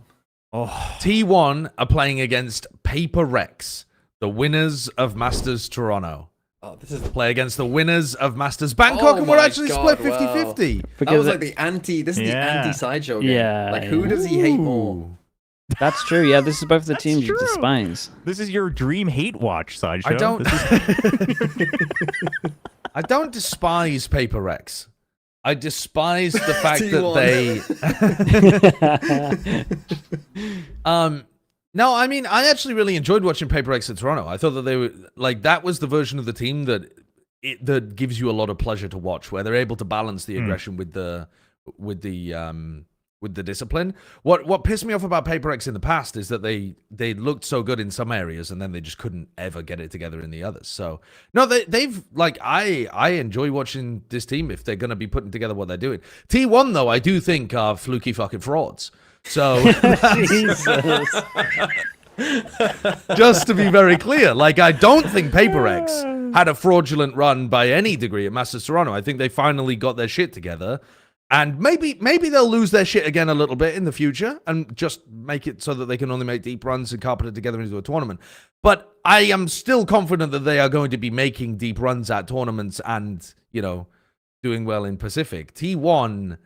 T1 are playing against Paper Rex, the winners of Masters Toronto. Oh, this is play against the winners of Masters Bangkok, and we're actually split 50-50. Wow. That was like the anti-sideshow game. Yeah. Like, who does he hate more? That's true. Yeah, this is both the teams you despise. This is your dream hate watch sideshow. I don't. I don't despise Paper Rex. I despise the fact that they. No, I mean, I actually really enjoyed watching Paper Rex at Toronto. I thought that they were like that was the version of the team that gives you a lot of pleasure to watch, where they're able to balance the aggression with the discipline. What pissed me off about Paper Rex in the past is that they looked so good in some areas and then they just couldn't ever get it together in the others. So no, they've like I enjoy watching this team if they're going to be putting together what they're doing. T1 though, I do think are fluky fucking frauds. So just to be very clear, like I don't think Paper Rex had a fraudulent run by any degree at Masters Toronto. I think they finally got their shit together. And maybe they'll lose their shit again a little bit in the future and just make it so that they can only make deep runs and carpet it together into a tournament. But I am still confident that they are going to be making deep runs at tournaments and, doing well in Pacific. T1,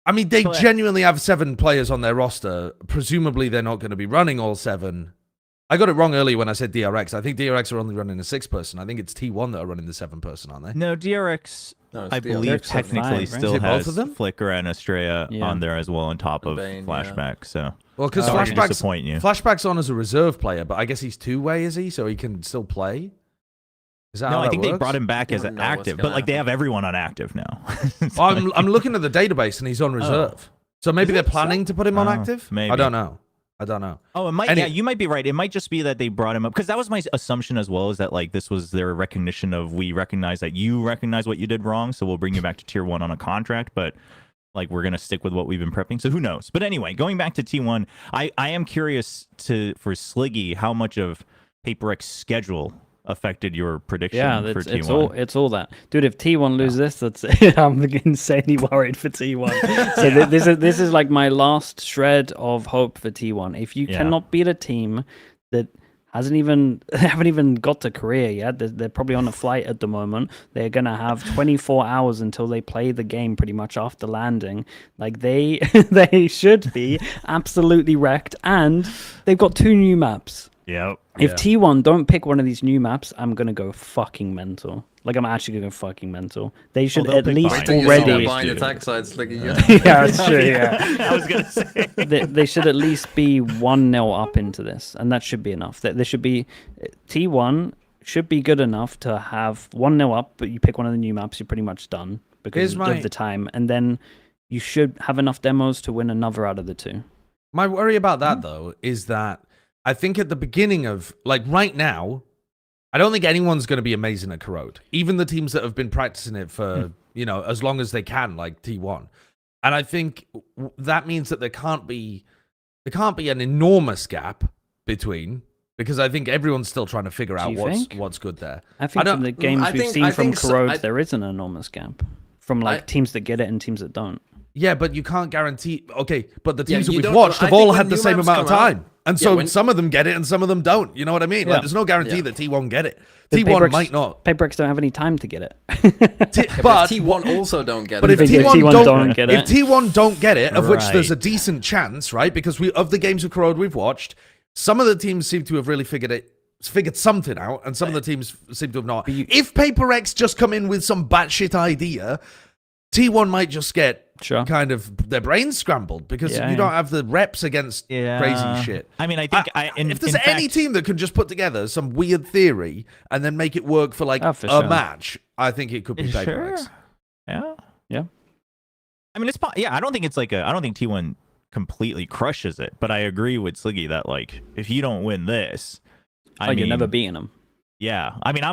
I mean, they genuinely have 7 players on their roster. Presumably, they're not going to be running all 7. I got it wrong earlier when I said DRX. I think DRX are only running a 6-person. I think it's T1 that are running the 7-person, aren't they? No, DRX, I believe, technically still has Flicker and Estrella on there as well, on top of Bane, Flashback. So, well, because Flashback's on as a reserve player, but I guess he's 2-way, is he? So he can still play. Is that how I think works? they brought him back as an active, but like they have everyone on active now. I'm looking at the database and he's on reserve. So maybe they're planning to put him on active. Maybe. I don't know. Oh, it might. Yeah, you might be right. It might just be that they brought him up because that was my assumption as well. Is that like this was their recognition of we recognize that you recognize what you did wrong, so we'll bring you back to tier 1 on a contract, but like we're gonna stick with what we've been prepping. So who knows? But anyway, going back to T1, I am curious for Sliggy how much of Paper X schedule affected your prediction for T1. It's all that, dude. If T1 lose this, that's I'm insanely worried for T1. So this is like my last shred of hope for T1. If you cannot beat a team that haven't even got to Korea yet, they're probably on a flight at the moment. They're gonna have 24 hours until they play the game, pretty much after landing. Like they should be absolutely wrecked, and they've got 2 new maps. Yep. If T1 don't pick one of these new maps, I'm gonna go fucking mental. Like I'm actually gonna go fucking mental. They should at least already. Buying attack sides, yeah, that's true. Yeah, I was gonna say they should at least be 1-0 up into this, and that should be enough. There should be T1 should be good enough to have 1-0 up, but you pick one of the new maps, you're pretty much done because of the time, and then you should have enough demos to win another out of the 2. My worry about that though is that I think at the beginning of, like right now, I don't think anyone's going to be amazing at Corrode. Even the teams that have been practicing it for, as long as they can, like T1. And I think that means that there can't be an enormous gap between, because I think everyone's still trying to figure out what's good there. I think from the games we've seen from Corrode, there is an enormous gap from like teams that get it and teams that don't. Yeah, but you can't guarantee. Okay, but the teams that we've watched have all had the same amount of time. And so some of them get it and some of them don't. You know what I mean? Yeah. Like, there's no guarantee that T1 get it. T1 might not. Paper X don't have any time to get it. But T1 also don't get it. But if T1 don't get it, of which there's a decent chance, right? Because of the games of Corrode we've watched, some of the teams seem to have really figured something out, and some of the teams seem to have not. If Paper X just come in with some batshit idea, T1 might just get kind of their brains scrambled because you don't have the reps against crazy shit. I mean, I think if there's any team that can just put together some weird theory and then make it work for like a match, I think it could be Apeks. Yeah. I mean, I don't think it's like I don't think T1 completely crushes it, but I agree with Sliggy that like if you don't win this, you're never beating them. Yeah, I mean,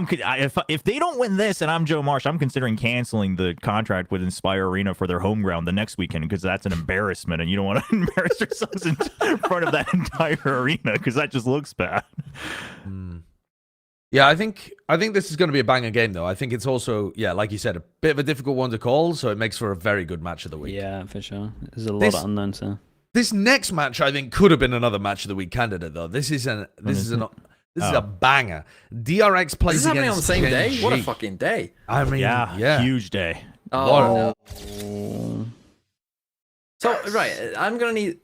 if they don't win this and I'm Joe Marsh, I'm considering canceling the contract with Inspire Arena for their home ground the next weekend because that's an embarrassment, and you don't want to embarrass yourselves in front of that entire arena because that just looks bad. Yeah, I think this is going to be a banger game, though. I think it's also, like you said, a bit of a difficult one to call, so it makes for a very good match of the week. Yeah, for sure. There's a lot of unknowns there. This next match, I think, could have been another match of the week candidate, though. This is a banger. DRX plays against happening on the same day? Gen.G. What a fucking day. I mean, yeah. Huge day. Oh. So, right, I'm going to need...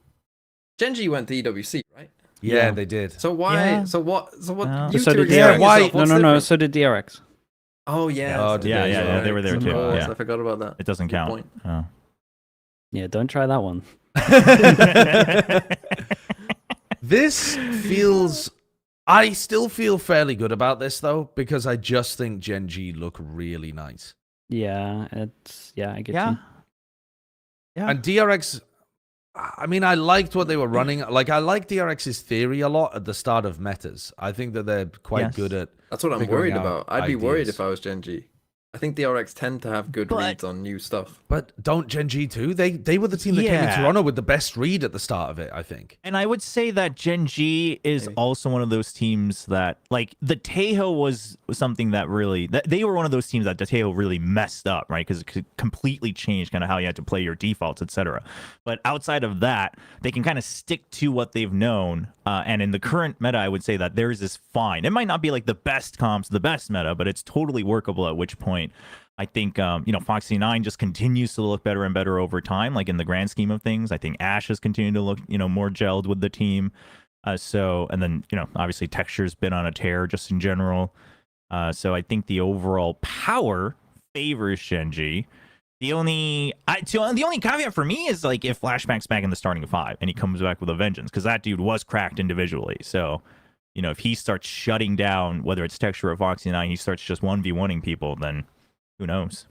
Gen.G went to EWC, right? Yeah, they did. So why? Yeah. So what? So what? No. You So two did are DRX. yourself. No. So did DRX. Oh yeah. Yeah, they were there too. Yeah. I forgot about that. It doesn't Good count. point. Oh. Yeah, don't try that one. This feels... I still feel fairly good about this, though, because I just think Gen.G look really nice. Yeah, I get you. Yeah. And DRX... I mean, I liked what they were running. Like, I like DRX's theory a lot at the start of metas. I think that they're quite good at... That's what I'm worried about. I'd be worried if I was Gen.G. I think DRX tend to have good reads on new stuff. But don't Gen.G too? They were the team that came in Toronto with the best read at the start of it, I think. And I would say that Gen.G is also one of those teams that, like, the Tejo was something that really... They were one of those teams that the Tejo really messed up, right? Because it could completely change kind of how you had to play your defaults, etc. But outside of that, they can kind of stick to what they've known. And in the current meta, I would say that theirs is fine. It might not be like the best comps, the best meta, but it's totally workable, at which point I think, Foxy 9 just continues to look better and better over time, like in the grand scheme of things. I think Ash has continued to look, more gelled with the team. And then, obviously Texture's been on a tear just in general. So I think the overall power favors Gen.G. The only caveat for me is like if Flashback's back in the starting 5 and he comes back with a vengeance, because that dude was cracked individually. So, if he starts shutting down, whether it's Texture or Foxy 9, he starts just 1v1ing people, then who knows?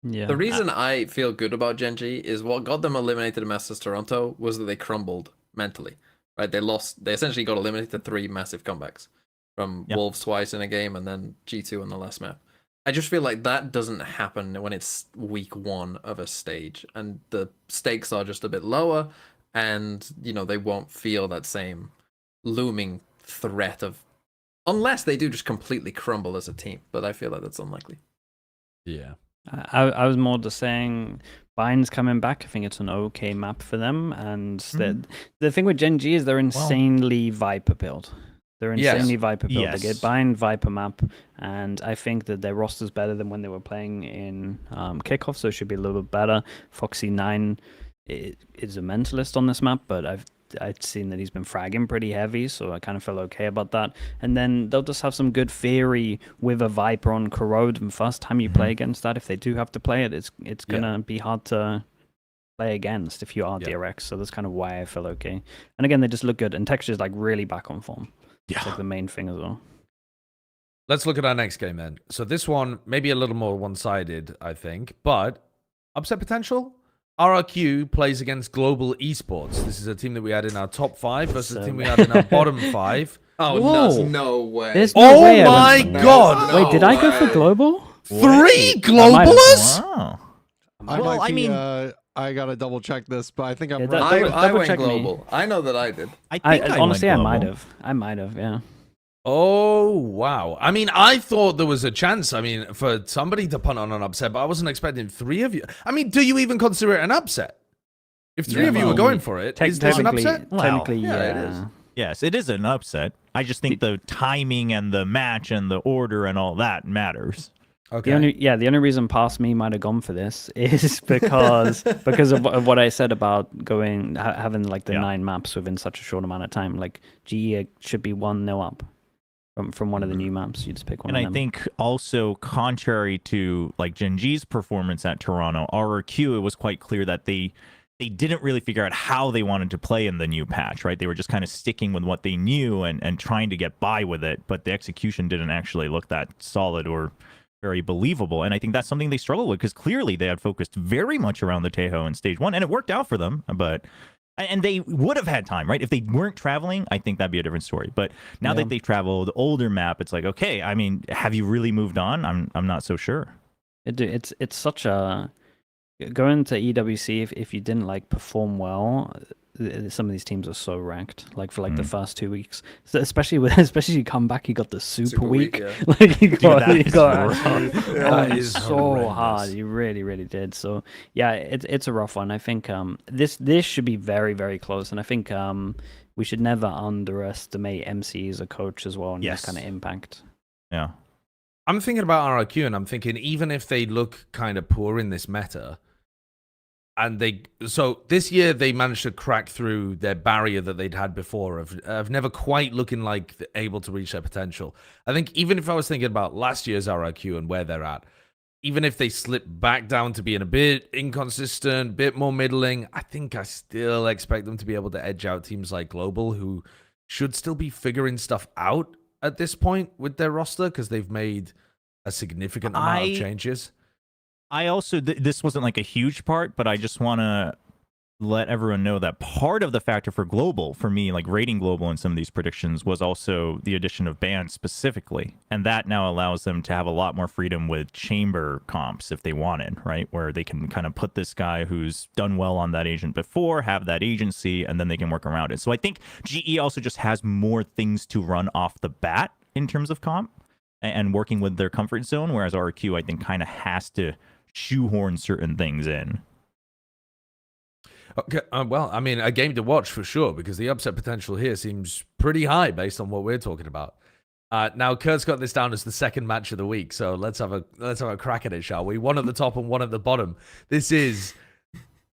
Yeah. The reason I feel good about Gen.G is what got them eliminated in Masters Toronto was that they crumbled mentally. Right? They essentially got eliminated to 3 massive comebacks from Wolves twice in a game and then G2 on the last map. I just feel like that doesn't happen when it's week 1 of a stage and the stakes are just a bit lower and, they won't feel that same looming threat of, unless they do just completely crumble as a team, but I feel like that's unlikely. Yeah. I was more just saying Bind's coming back. I think it's an okay map for them. And the thing with Gen.G is they're insanely Viper build. They're insanely Viper build. Yes. They get Bind Viper map, and I think that their roster's better than when they were playing in Kickoff, so it should be a little bit better. Foxy 9 is a mentalist on this map, but I've seen that he's been fragging pretty heavy, so I kind of feel okay about that. And then they'll just have some good theory with a Viper on Corrode, and first time you play against that, if they do have to play it, it's gonna be hard to play against if you are DRX, so that's kind of why I feel okay. And again, they just look good, and Texture's like really back on form. It's like the main thing as well. Let's look at our next game then. So this one, maybe a little more one-sided, I think, but upset potential? RRQ plays against Global Esports. This is a team that we had in our top 5 versus a team we had in our bottom 5. Oh, no way. There's no way my God. Wait, did I go for Global? 3 Globalers? Wow. I gotta double check this, but I think I'm Yeah, right. I went double-check me. global. I know that I did. Honestly, I went might global. have. I might have, yeah. Oh, wow. I mean, I thought there was a chance, for somebody to punt on an upset, but I wasn't expecting 3 of you. I mean, do you even consider it an upset? If 3 of you were going for it, is this an upset? Technically, yeah, yeah. it is. Yes, it is an upset. I just think the timing and the match and the order and all that matters. Okay. The only reason past me might have gone for this is because of what I said about having like the 9 maps within such a short amount of time. Like GE should be 1-0 up, from one of the new maps. You just pick one And of I them. think also contrary to like Gen.G's performance at Toronto, RRQ, it was quite clear that they didn't really figure out how they wanted to play in the new patch, right? They were just kind of sticking with what they knew and trying to get by with it, but the execution didn't actually look that solid or very believable. And I think that's something they struggled with because clearly they had focused very much around the Tejo in stage 1, and it worked out for them, and they would have had time, right? If they weren't traveling, I think that'd be a different story. But now that they've traveled older map, it's like, okay, I mean, have you really moved on? I'm not so sure. It's such a going to EWC if you didn't like perform well. Some of these teams are so ranked, like for like the first 2 weeks, so especially you come back, you got the super week. Yeah. Like you got That is so horrendous. hard. You really did. So yeah, it's a rough one. I think this should be very, very close, and I think we should never underestimate MC as a coach as well and his kind of impact. Yeah. I'm thinking about RRQ, and I'm thinking even if they look kind of poor in this meta, and so this year they managed to crack through their barrier that they'd had before of never quite looking like able to reach their potential. I think even if I was thinking about last year's RRQ and where they're at, even if they slip back down to being a bit inconsistent, bit more middling, I think I still expect them to be able to edge out teams like Global, who should still be figuring stuff out at this point with their roster because they've made a significant amount of changes. I also, this wasn't like a huge part, but I just want to let everyone know that part of the factor for Global, for me, like rating Global in some of these predictions, was also the addition of bans specifically. And that now allows them to have a lot more freedom with chamber comps if they wanted, right? Where they can kind of put this guy who's done well on that agent before, have that agency, and then they can work around it. So I think GE also just has more things to run off the bat in terms of comp and working with their comfort zone, whereas RQ, I think, kind of has to shoehorn certain things in. Okay, well, I mean, a game to watch for sure because the upset potential here seems pretty high based on what we're talking about. Now, Kurt's got this down as the second match of the week, so let's have a crack at it, shall we? One at the top and one at the bottom. This is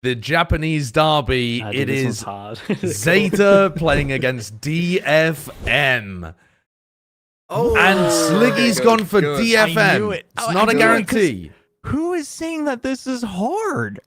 the Japanese derby. It is hard. Zeta playing against DFM. Oh, And Sliggy's gone for DFM. I knew it. It's I not a knew it, 'cause guarantee. Who is saying that this is hard?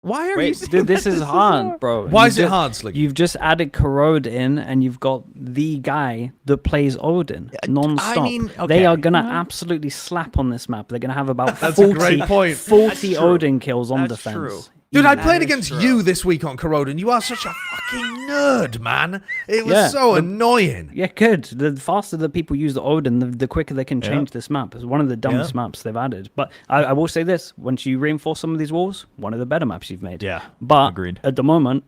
Why are you Wait, saying dude, this that is hard, bro. Why is it hard, Sliggy? You've just added Corrode in, and you've got the guy that plays Odin non-stop. I mean, They okay. are gonna absolutely slap on this map. They're gonna have about That's a 40, great point. 40 That's true. Odin kills on That's defense. true. Dude, I Easy. played against you this week on Corrode, and you are such a fucking nerd, man. It was Yeah, so annoying. Yeah, good. The faster that people use the Odin, the quicker they can change this map. It's one of the dumbest maps they've added. But I will say this: once you reinforce some of these walls, one of the better maps you've made. Yeah, But agreed. at the moment,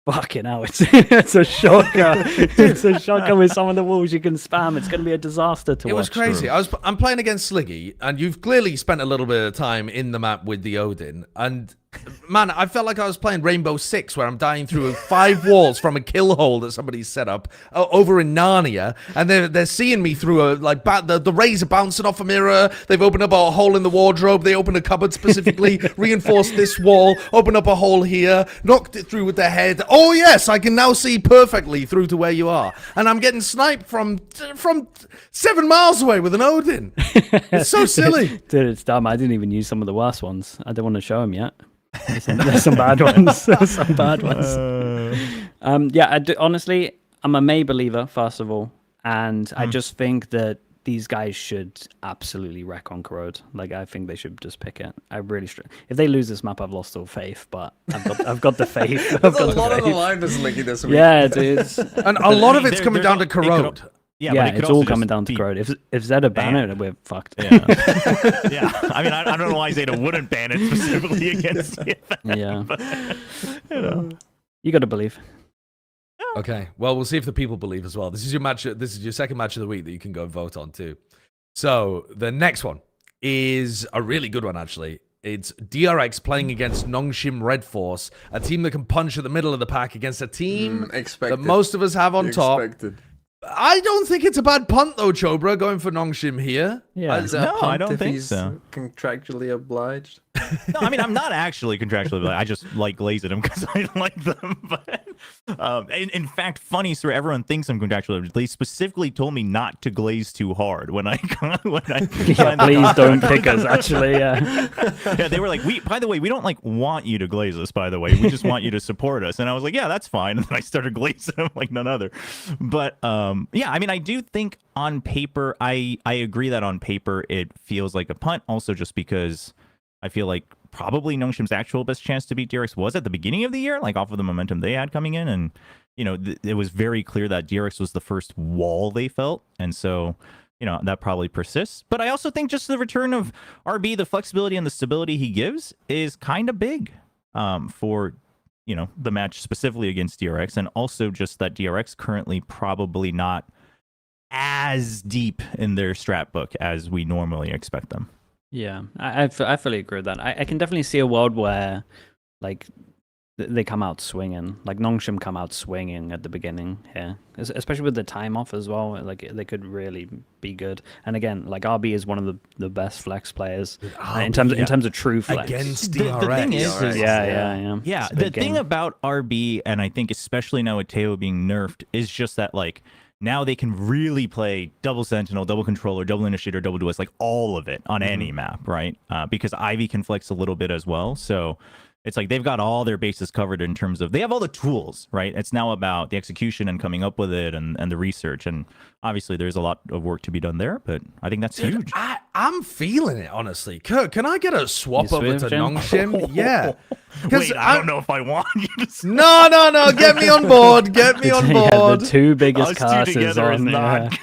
fucking hell, it's a shocker. It's a shocker with some of the walls you can spam. It's going to be a disaster to It watch. was crazy. I'm playing against Sliggy, and you've clearly spent a little bit of time in the map with the Odin, and man, I felt like I was playing Rainbow Six, where I'm dying through 5 walls from a kill hole that somebody's set up over in Narnia, and they're seeing me through the rays are bouncing off a mirror. They've opened up a hole in the wardrobe. They opened a cupboard specifically, reinforced this wall, opened up a hole here, knocked it through with their head. Oh yes, I can now see perfectly through to where you are, and I'm getting sniped from 7 miles away with an Odin. It's so silly. Dude, it's dumb. I didn't even use some of the worst ones. I don't want to show them yet. There's some bad ones. Some bad ones. Yeah, honestly, I'm a May believer, first of all. And I just think that these guys should absolutely wreck on Corrode. Like, I think they should just pick it. I really if they lose this map, I've lost all faith, but I've got the faith. There's a lot on the line for Sliggy this week. Yeah, dude. And a lot of it's coming down to Corrode. Yeah, It's all coming down to Corrode. If Zeta ban it, we're fucked. Yeah. Yeah. I mean, I don't know why Zeta wouldn't ban it specifically against DFM. Yeah. But, you know. You got to believe. Okay, well, we'll see if the people believe as well. This is your match. This is your second match of the week that you can go and vote on too. So the next one is a really good one, actually. It's DRX playing against Nongshim Red Force, a team that can punch at the middle of the pack against a team that most of us have on top. I don't think it's a bad punt though, Chobra, going for Nongshim here. Yeah. Is that No, punt I don't if think he's so. contractually obliged? No, I mean, I'm not actually contractually, but I just like glazing them because I like them. But in fact, funny story, everyone thinks I'm contractually. They specifically told me not to glaze too hard when I Yeah, please don't pick us. Actually, yeah. Yeah, they were like, by the way, we don't like want you to glaze us, by the way. We just want you to support us. And I was like, yeah, that's fine. And then I started glazing them like none other. But yeah, I mean, I do think on paper, I agree that on paper it feels like a punt. Also, just because I feel like probably Nongshim's actual best chance to beat DRX was at the beginning of the year, like off of the momentum they had coming in. And, you know, it was very clear that DRX was the first wall they felt. And so, you know, that probably persists. But I also think just the return of RB, the flexibility and the stability he gives is kind of big for, you know, the match specifically against DRX. And also just that DRX currently probably not as deep in their strat book as we normally expect them. Yeah, I fully agree with that. I can definitely see a world where, like, they come out swinging. Like, Nongshim come out swinging at the beginning here. Especially with the time off as well. Like, they could really be good. And again, like, RB is one of the best flex players in terms of true flex. Against The thing DRX. is yeah. The thing about RB, and I think especially now with Teo being nerfed, is just that, like, now they can really play double Sentinel, double Controller, double Initiator, double Duelist, like all of it on any map, right? Because Ivy can flex a little bit as well. So it's like they've got all their bases covered in terms of they have all the tools, right? It's now about the execution and coming up with it and the research. And obviously there's a lot of work to be done there, but I think that's huge. I'm feeling it, honestly. Kurt, can I get a swap You over switch, to Jim? Nongshim? Yeah. Wait, I don't know if I want you to No. Get me on board. Get me on Yeah, board. the two biggest Us two classes together is on not.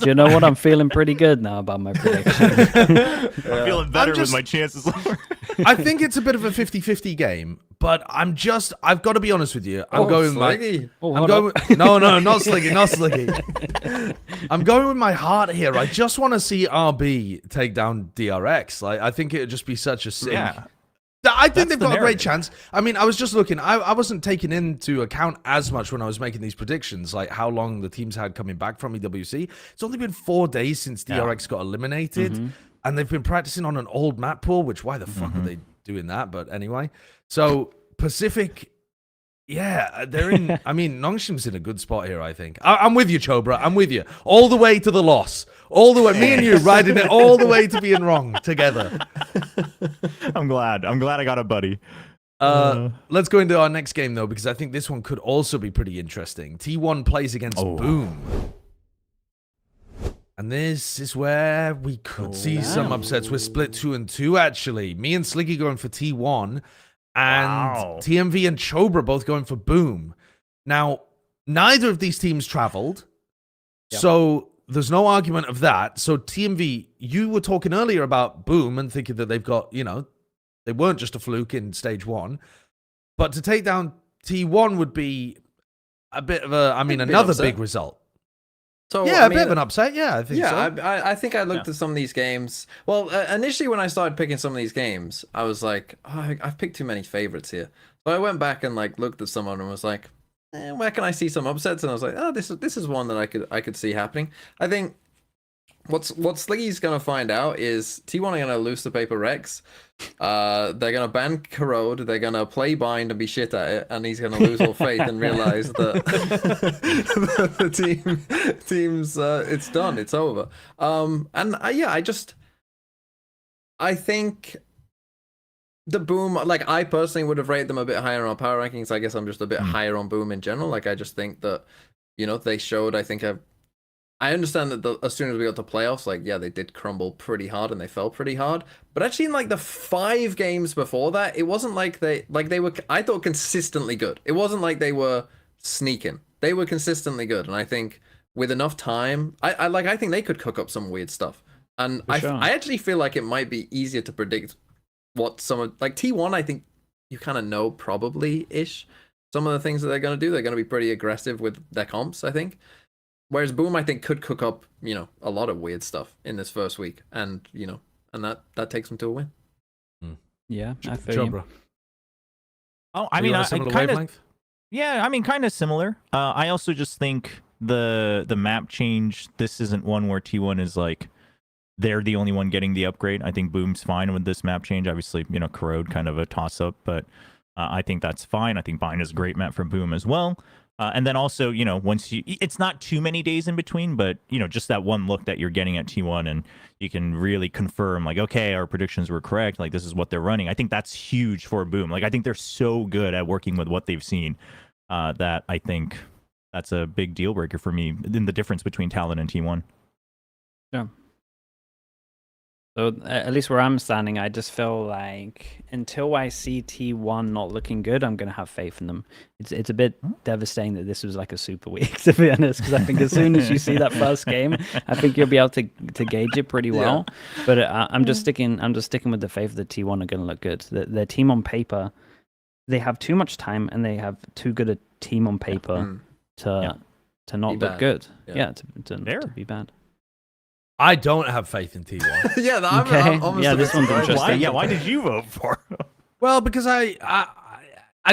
Do you know what? I'm feeling pretty good now about my prediction. I'm feeling better just- with my chances. I think it's a bit of a 50-50 game, but I've got to be honest with you. I'm going Slaggy. I'm going no, not Sliggy. I'm going with my heart here. I just want to see RB take down DRX. Like, I think it would just be such a sick. Yeah. I think That's they've the got a great narrative. chance. I mean, I was just looking. I wasn't taking into account as much when I was making these predictions, like how long the teams had coming back from EWC. It's only been 4 days since DRX got eliminated, and they've been practicing on an old map pool, which why the fuck are they doing that? But anyway, so Pacific, yeah, they're in. I mean, Nongshim's in a good spot here, I think. I'm with you, Chobra. I'm with you. All the way to the loss. All the way. Me and you riding it all the way to being wrong together. I'm glad I got a buddy. Let's go into our next game, though, because I think this one could also be pretty interesting. T1 plays against Boom. And this is where we could see some upsets. We're split 2-2, actually. Me and Sliggy going for T1, and TMV and Chobra both going for Boom. Now, neither of these teams traveled, so there's no argument of that. So TMV, you were talking earlier about Boom and thinking that they've got, you know, they weren't just a fluke in stage 1. But to take down T1 would be a bit of a, I mean, another big result. So, yeah, I a mean, bit of an upset. Yeah, I think so. I think I looked at some of these games. Well, initially when I started picking some of these games, I was like, oh, I've picked too many favorites here. So I went back and like looked at some of them and was like, where can I see some upsets? And I was like, oh, this is one that I could see happening. I think what Sliggy's gonna find out is T1 are gonna lose the paper Rex. They're gonna ban Corrode. They're gonna play bind and be shit at it, and he's gonna lose all faith and realize that the team's it's done, it's over. I think the Boom, like I personally would have rated them a bit higher on power rankings. I guess I'm just a bit higher on Boom in general. Like I just think that, you know, they showed. I understand that as soon as we got to playoffs, like, yeah, they did crumble pretty hard and they fell pretty hard. But actually, in like the 5 games before that, it wasn't like they were, I thought, consistently good. It wasn't like they were sneaking. They were consistently good. And I think with enough time, I think they could cook up some weird stuff. And I actually feel like it might be easier to predict what some of, like T1, I think you kind of know probably-ish some of the things that they're going to do. They're going to be pretty aggressive with their comps, I think. Whereas Boom, I think, could cook up, you know, a lot of weird stuff in this first week, and you know, and that takes them to a win. Yeah, I feel you. Oh, I mean, I kind of, yeah, I mean, kind of similar. I also just think the map change. This isn't one where T1 is like they're the only one getting the upgrade. I think Boom's fine with this map change. Obviously, Corrode kind of a toss-up, but I think that's fine. I think Vine is a great map for Boom as well. And then also, once it's not too many days in between, but, just that one look that you're getting at T1 and you can really confirm, like, okay, our predictions were correct. Like, this is what they're running. I think that's huge for Boom. Like, I think they're so good at working with what they've seen that I think that's a big deal breaker for me in the difference between Talon and T1. Yeah. So at least where I'm standing, I just feel like until I see T1 not looking good, I'm going to have faith in them. It's a bit devastating that this was like a super week, to be honest, because I think as soon as you see that first game, I think you'll be able to gauge it pretty well. Yeah. But I'm just sticking with the faith that T1 are going to look good. Their team on paper, they have too much time and they have too good a team on paper to not look good. Yeah, to be bad. I don't have faith in T1. This one's interesting. Why did you vote for? Well, because I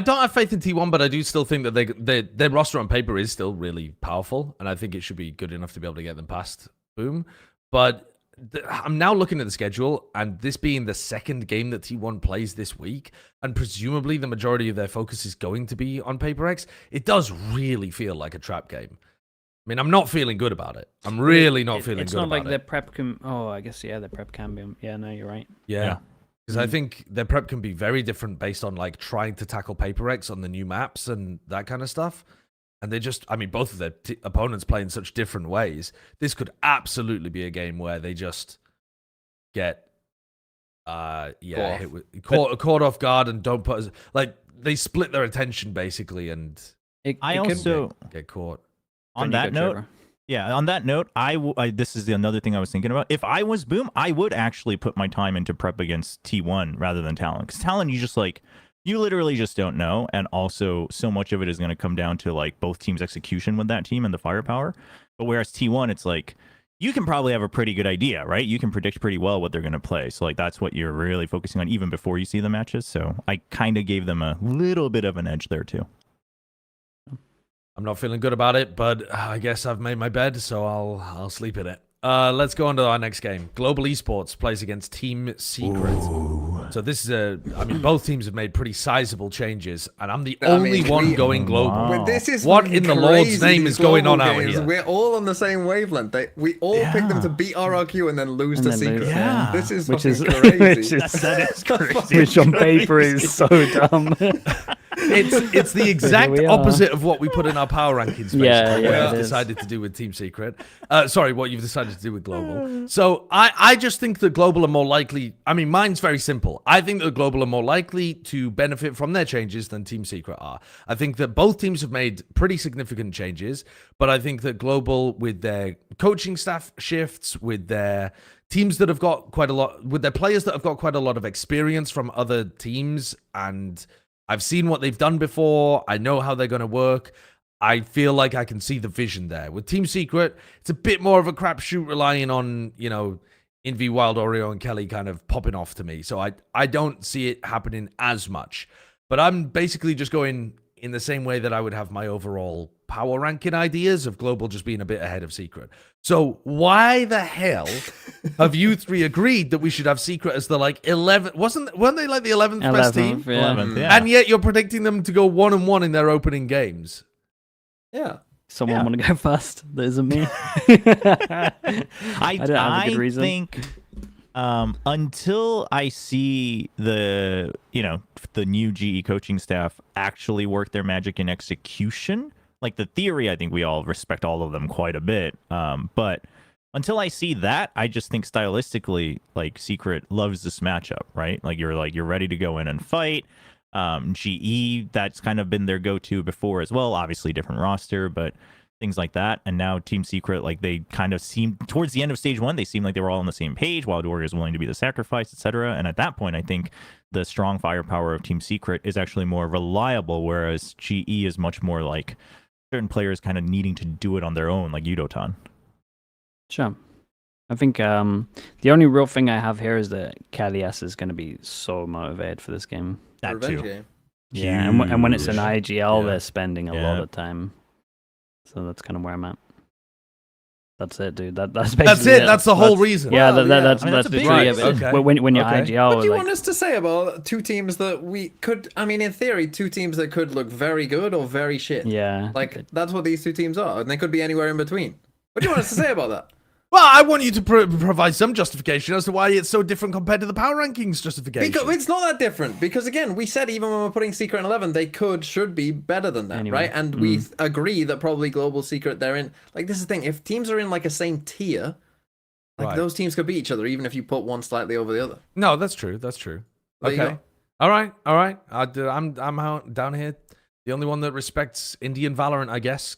don't have faith in T1, but I do still think that their roster on paper is still really powerful, and I think it should be good enough to be able to get them past Boom. But I'm now looking at the schedule, and this being the second game that T1 plays this week, and presumably the majority of their focus is going to be on PaperX, it does really feel like a trap game. I mean, I'm not feeling good about it. I'm really not feeling good about it. It's not like their prep can... Oh, I guess, their prep can be... Yeah, no, you're right. Yeah. Because I think their prep can be very different based on, like, trying to tackle PaperX on the new maps and that kind of stuff. And they just... I mean, both of their opponents play in such different ways. This could absolutely be a game where they just get... caught off guard and don't put... Like, they split their attention, basically, and... It also... Get caught. On that note, this is another thing I was thinking about. If I was Boom, I would actually put my time into prep against T1 rather than Talon. Because Talon, you literally just don't know. And also, so much of it is going to come down to like both teams' execution with that team and the firepower. But whereas T1, it's like, you can probably have a pretty good idea, right? You can predict pretty well what they're going to play. So like that's what you're really focusing on even before you see the matches. So I kind of gave them a little bit of an edge there too. I'm not feeling good about it, but I guess I've made my bed, so I'll sleep in it. Let's go on to our next game. Global Esports plays against Team Secret. Ooh. So this is both teams have made pretty sizable changes, and I'm the only one going global. Wow. This is what in the Lord's name is going on out here? We're all on the same wavelength. We all picked them to beat RRQ and then lose to Secret. Yeah. This is crazy. That is crazy. Which on paper is so dumb. It's the exact opposite of what we put in our power rankings. What you've decided to do with Team Secret. Sorry, what you've decided to do with Global. So I just think that Global are more likely. I mean, mine's very simple. I think that Global are more likely to benefit from their changes than Team Secret are. I think that both teams have made pretty significant changes, but I think that Global, with their coaching staff shifts, with their teams that have got quite a lot, with their players that have got quite a lot of experience from other teams, and I've seen what they've done before. I know how they're going to work. I feel like I can see the vision there. With Team Secret, it's a bit more of a crapshoot relying on, Envy, Wild, Oreo, and Kelly kind of popping off to me. So I don't see it happening as much. But I'm basically just going in the same way that I would have my overall power ranking ideas of Global just being a bit ahead of Secret. So why the hell have you three agreed that we should have Secret as the 11th? Weren't they like the 11th best team? Yeah. 11th, yeah. And yet you're predicting them to go 1-1 in their opening games. Yeah. Someone want to go first? That isn't me. I don't have a good reason. Think until I see the new GE coaching staff actually work their magic in execution, like the theory, I think we all respect all of them quite a bit. But until I see that, I just think stylistically, like Secret loves this matchup, right? You're ready to go in and fight. GE, that's kind of been their go-to before as well. Obviously, different roster, but things like that. And now Team Secret, like they kind of seem towards the end of stage 1, they seem like they were all on the same page. Wild Warrior is willing to be the sacrifice, etc. And at that point, I think the strong firepower of Team Secret is actually more reliable, whereas GE is much more like certain players kind of needing to do it on their own, like Yudotan. Sure. I think the only real thing I have here is that Kalias is going to be so motivated for this game. That Revenge too. game. Yeah, and when it's an IGL, they're spending a lot of time. So that's kind of where I'm at. That's it, dude. That's basically That's it. That's the whole reason. Yeah, Well, that's I mean, that's the a big beauty reason. of it. Okay. When you're Okay. IGL, What do you like, want us to say about two teams that we could? I mean, in theory, two teams that could look very good or very shit. yeah, Like that's what these two teams are, and they could be anywhere in between. What do you want us to say about that? Well, I want you to provide some justification as to why it's so different compared to the power rankings justification. Because it's not that different. Because again, we said even when we're putting Secret in 11, they should be better than that, Anyway. right? And we agree that probably Global Secret, they're in. Like this is the thing: if teams are in like a same tier, like Right. those teams could beat each other, even if you put one slightly over the other. No, that's true. That's true. There you Okay. go. All right. All right. I'm out down here. The only one that respects Indian Valorant, I guess.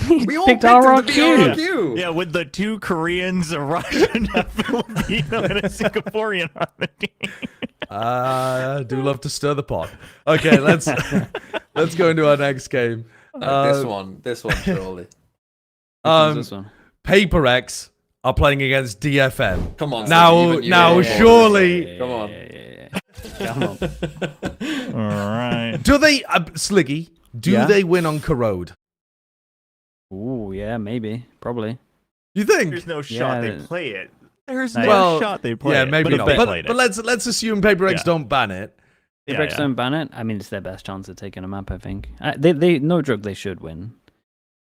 We all picked picked him to be RRQ. RRQ. Yeah, with the 2 Koreans, a Russian, a Filipino, and a Singaporean on the team. I do love to stir the pot. Okay, let's go into our next game. This one, surely. this one. PaperX are playing against DFM. Come on. Now, Steve, even now, you- surely, Come on. Come on. All right. do they, Sliggy? Do Yeah? they win on Corrode? Ooh, yeah, maybe, probably. You think? There's no shot they Yeah. play it. There's Well, no shot they play yeah, it. maybe but not. if they But, played but it. let's assume PaperX Yeah. don't ban it. If Yeah, Rex don't ban it, I mean, it's their best chance of taking a map, I think. They no joke, they should win.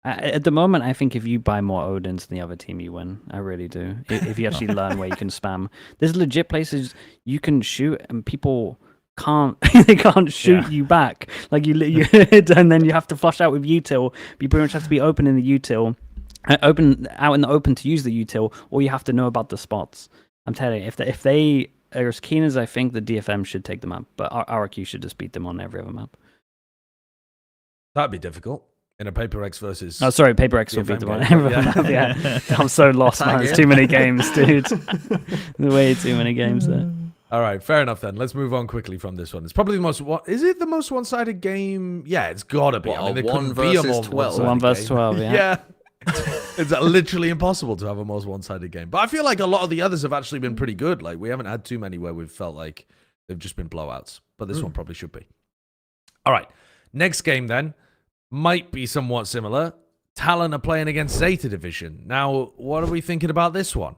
At the moment, I think if you buy more Odins than the other team, you win. I really do. If you actually learn where you can spam. There's legit places you can shoot and people can't they can't shoot you back. Like you and then you have to flush out with util. You pretty much have to be open in the util. Open out in the open to use the util, or you have to know about the spots. I'm telling you, if they are as keen as I think, the DFM should take the map, but RRQ should just beat them on every other map. That'd be difficult in a PaperX versus. Oh, sorry, PaperX will beat them on every other map. Yeah, I'm so lost, man. There's too many games, dude. Way too many games there. All right, fair enough then. Let's move on quickly from this one. It's probably the most. What is it? The most one-sided game? Yeah, it's gotta be. What, I mean, there one couldn't be a versus more 12? one-sided 1 versus game. 12, yeah. Yeah. It's literally impossible to have a most one-sided game. But I feel like a lot of the others have actually been pretty good. Like we haven't had too many where we've felt like they've just been blowouts. But this one probably should be. All right, next game then might be somewhat similar. Talon are playing against Zeta Division. Now, what are we thinking about this one?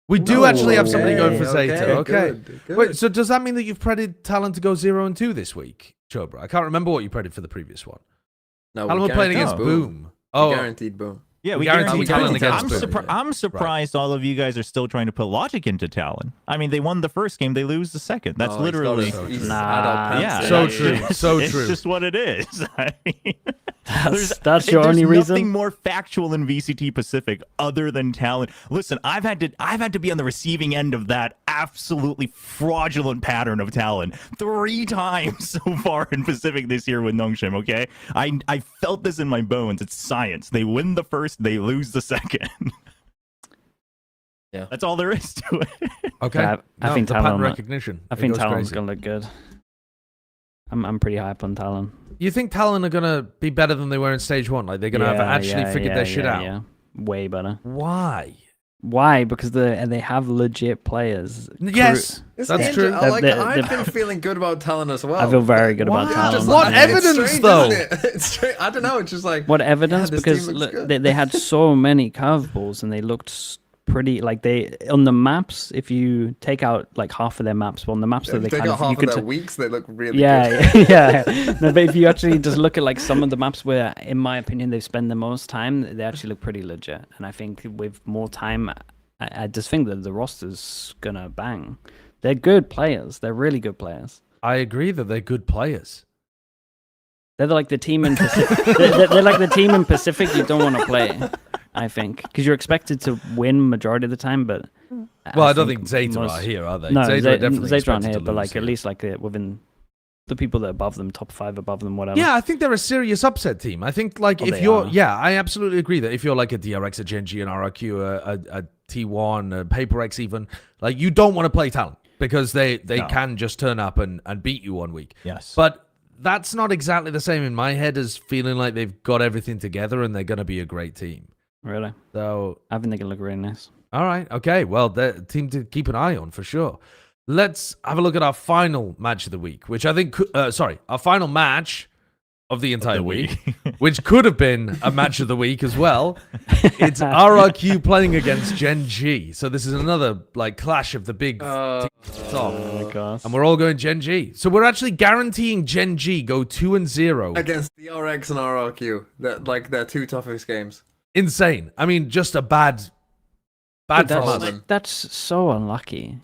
We do actually have somebody going for Zeta. Okay. Good. Wait, so does that mean that you've predicted Talon to go 0-2 this week, Chobra? I can't remember what you predicted for the previous one. No, Talon were playing against Boom. Oh, Oh, guaranteed Boom. Yeah, We we guaranteed guarantee Talon Talon. against Boom. I'm surprised all of you guys are still trying to put logic into Talon. I mean, they won the first game, they lose the second. That's Oh, he's got literally. his- he's Nah. adult pants Yeah, in. So it's true, just- so it's true. just what it is. I mean, That's your only there's nothing reason. more factual in VCT Pacific other than Talon. Listen, I've had to be on the receiving end of that absolutely fraudulent pattern of Talon 3 times so far in Pacific this year with Nongshim. Okay, I felt this in my bones. It's science. They win the first, they lose the second. Yeah. That's all there is to it. okay. I think the pattern Talon. recognition. I It think goes Talon's crazy. gonna look good. I'm pretty hype on Talon. You think Talon are gonna be better than they were in stage 1? Like they're gonna have actually figured their shit out? Yeah, way better. Why? Why? Because they have legit players. Yes, It's that's the true. engine- Like, The- I've the- been feeling good about Talon as well. I feel very good Why? about Talon. Just What like- it's evidence, strange, though? isn't it? It's strange. I don't know. It's just like What evidence? this team Because looks good. they had so many curveballs and they looked pretty. Like they on the maps. If you take out like half of their maps, well, on the maps that they they kind got of half you of could. their weeks. They look really good. Yeah. No, but if you actually just look at like some of the maps where, in my opinion, they've spent the most time, they actually look pretty legit. And I think with more time, I just think that the roster's gonna bang. They're good players. They're really good players. I agree that they're good players. They're like the team in Pacific. they're like the team in Pacific you don't want to play. I think because you're expected to win majority of the time, but Well, I don't think Zeta most- are here, are they? No, Zeta are definitely Zeta aren't expected here, to but lose like here. at least like within the people that are above them, top 5 above them, whatever. Yeah, I think they're a serious upset team. I think, like, Oh, if they you're, are. yeah, I absolutely agree that if you're like a DRX, a Gen.G, an RRQ, a T1, a PaperX, even, like, you don't want to play Talon because they No. can just turn up and beat you one week. Yes. But that's not exactly the same in my head as feeling like they've got everything together and they're going to be a great team. Really, So, I think they can look really nice. all right, okay, well, they're a team to keep an eye on for sure. Let's have a look at our final match of the week, which I think, our final match, of the entire week, which could have been a match of the week as well. It's RRQ playing against Gen.G. So this is another like clash of the big teams at the top. Oh my gosh. And we're all going Gen.G. So we're actually guaranteeing Gen.G go 2-0 against the RX and RRQ. That like their 2 toughest games. Insane. I mean, just a bad from us. That's so unlucky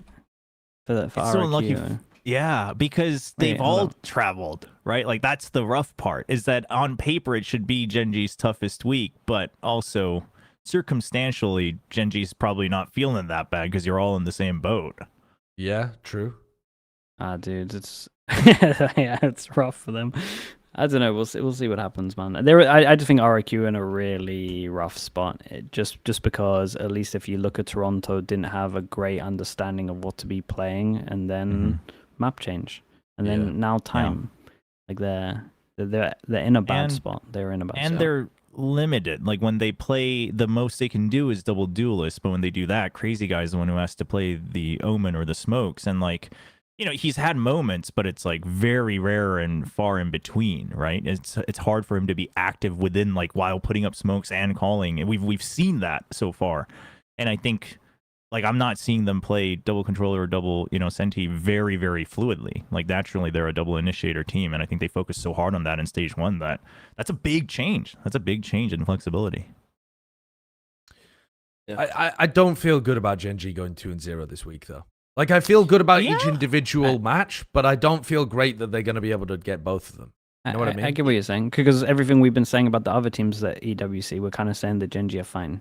for It's so RRQ. unlucky. Yeah, because they've all traveled, right? Like that's the rough part, is that on paper it should be Gen.G's toughest week, but also circumstantially Gen.G's probably not feeling that bad because you're all in the same boat. Yeah, true. Dude, it's yeah, it's rough for them. I don't know. We'll see what happens, man. I just think RRQ in a really rough spot. Just because at least if you look at Toronto, didn't have a great understanding of what to be playing, and then map change, and then now time, like they're in a bad spot. They're in a bad spot. And they're limited. Like when they play, the most they can do is double duelist, but when they do that, Crazy Guy's the one who has to play the Omen or the Smokes, and like, you know, he's had moments, but it's like very rare and far in between, right? It's hard for him to be active within, like, while putting up smokes and calling, and we've seen that so far. And I think, like, I'm not seeing them play double controller or double, you know, Senti very, very fluidly. Like, naturally, they're a double initiator team, and I think they focus so hard on that in stage 1 that that's a big change. That's a big change in flexibility. Yeah. I don't feel good about Gen.G going 2-0 this week, though. Like, I feel good about each individual match, but I don't feel great that they're going to be able to get both of them. You know what I mean? I get what you're saying, because everything we've been saying about the other teams at EWC, we're kind of saying that Gen.G are fine.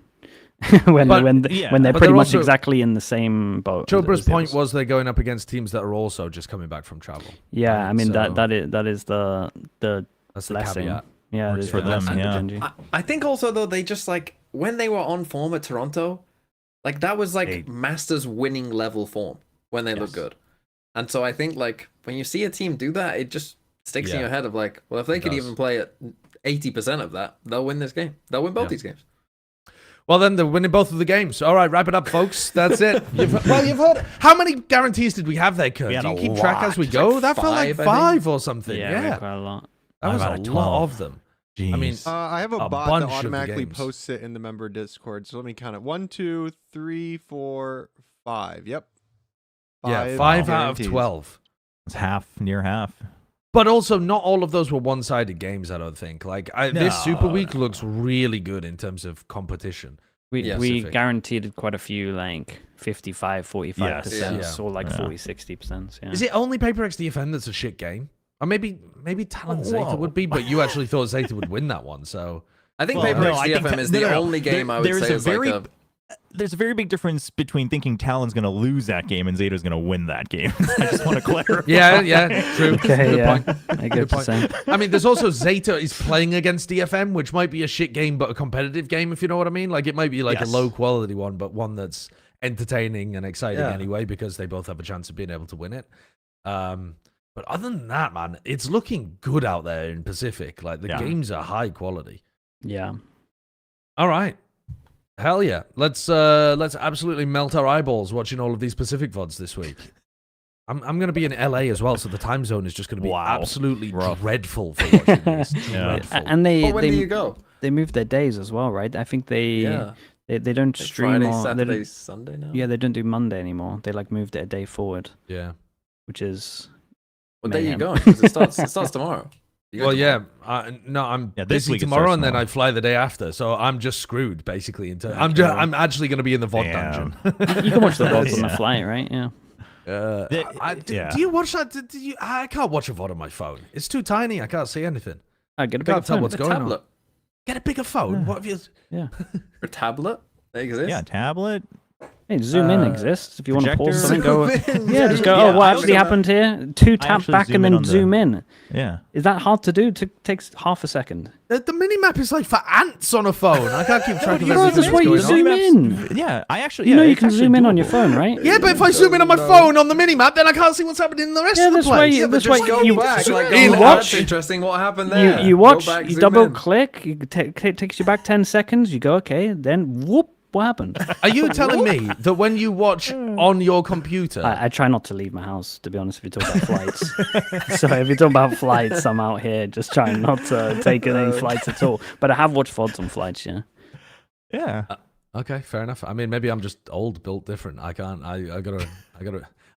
when they're pretty much exactly in the same boat. Chobra's point was they're going up against teams that are also just coming back from travel. Yeah, I mean, that is the that's the blessing. caveat. Yeah, for them. Yeah. I think also though they just like when they were on form at Toronto, like that was like Masters winning level form when they look good. And so I think like when you see a team do that, it just sticks in your head of like, well, if they could even play at 80% of that, they'll win this game. They'll win both these games. Well, then they're winning both of the games. All right, wrap it up, folks. That's it. You've heard. How many guarantees did we have there, Kurt? Do you keep track as we go? Like that felt like 5 or something. Yeah, quite a lot. That was a lot of them. Jeez. I mean, I have a bot bunch that of automatically games. posts it in the member Discord. So let me count it. 1, 2, 3, 4, 5. Yep. 5 out guarantees. of 12. It's near half. But also, not all of those were one-sided games, I don't think. Like, this Super Week looks really good in terms of competition. We guaranteed quite a few, like 55, 45%, or like 40, 60%. Yeah. Is it only PaperX DFM that's a shit game? Or maybe Talon Zeta would be, but you actually thought Zeta would win that one, so... I think PaperX DFM is the only game I would say is like a... There's a very big difference between thinking Talon's going to lose that game and Zeta's going to win that game. I just want to clarify. Yeah, true. Okay, Good point. I get what you're saying. I mean, there's also Zeta is playing against DFM, which might be a shit game, but a competitive game, if you know what I mean. Like, it might be like a low-quality one, but one that's entertaining and exciting anyway, because they both have a chance of being able to win it. But other than that, man, it's looking good out there in Pacific. Like, the games are high quality. Yeah. All right. Hell yeah. Let's absolutely melt our eyeballs watching all of these Pacific VODs this week. I'm going to be in LA as well, so the time zone is just going to be absolutely dreadful for watching this. Dreadful. And when do you go? They moved their days as well, right? I think they don't stream Friday, Saturday, Sunday now. Yeah, they don't do Monday anymore. They like moved it a day forward. Yeah. Which is what day are you going? 'Cause it starts tomorrow. Well, I'm busy tomorrow, and then I fly the day after, so I'm just screwed basically. I'm actually going to be in the VOD dungeon. You can watch the VODs on the flight, right? Yeah. Do you watch that? I can't watch a VOD on my phone. It's too tiny. I can't see anything. I get a Can't bigger tell phone. what's going on. Get a bigger phone. Yeah. What have you? Yeah. A tablet? They exist? Yeah, tablet. Hey, zoom in exists. If you want to pause something, go. Yeah, just go. Oh, what actually happened here? Tap back and then zoom in. Yeah. Is that hard to do? It takes half a second. The minimap is like for ants on a phone. I can't keep track of everything that's why you zoom in. Yeah, I actually. You know you can zoom in on your phone, right? Yeah, but if I zoom in on my phone on the minimap, then I can't see what's happening in the rest of the place. That's why you back. Like, you oh, watch. That's interesting. What happened there? You watch. Go back, You zoom double in. click. It takes you back 10 seconds. You go okay. Then whoop. What happened? Are you telling me that when you watch on your computer, I try not to leave my house, to be honest, if you talk about flights. So if you talk about flights, I'm out here just trying not to take any flights at all. But I have watched VODs on flights, yeah. Yeah. okay, fair enough. I mean, maybe I'm just old, built different. I can't. I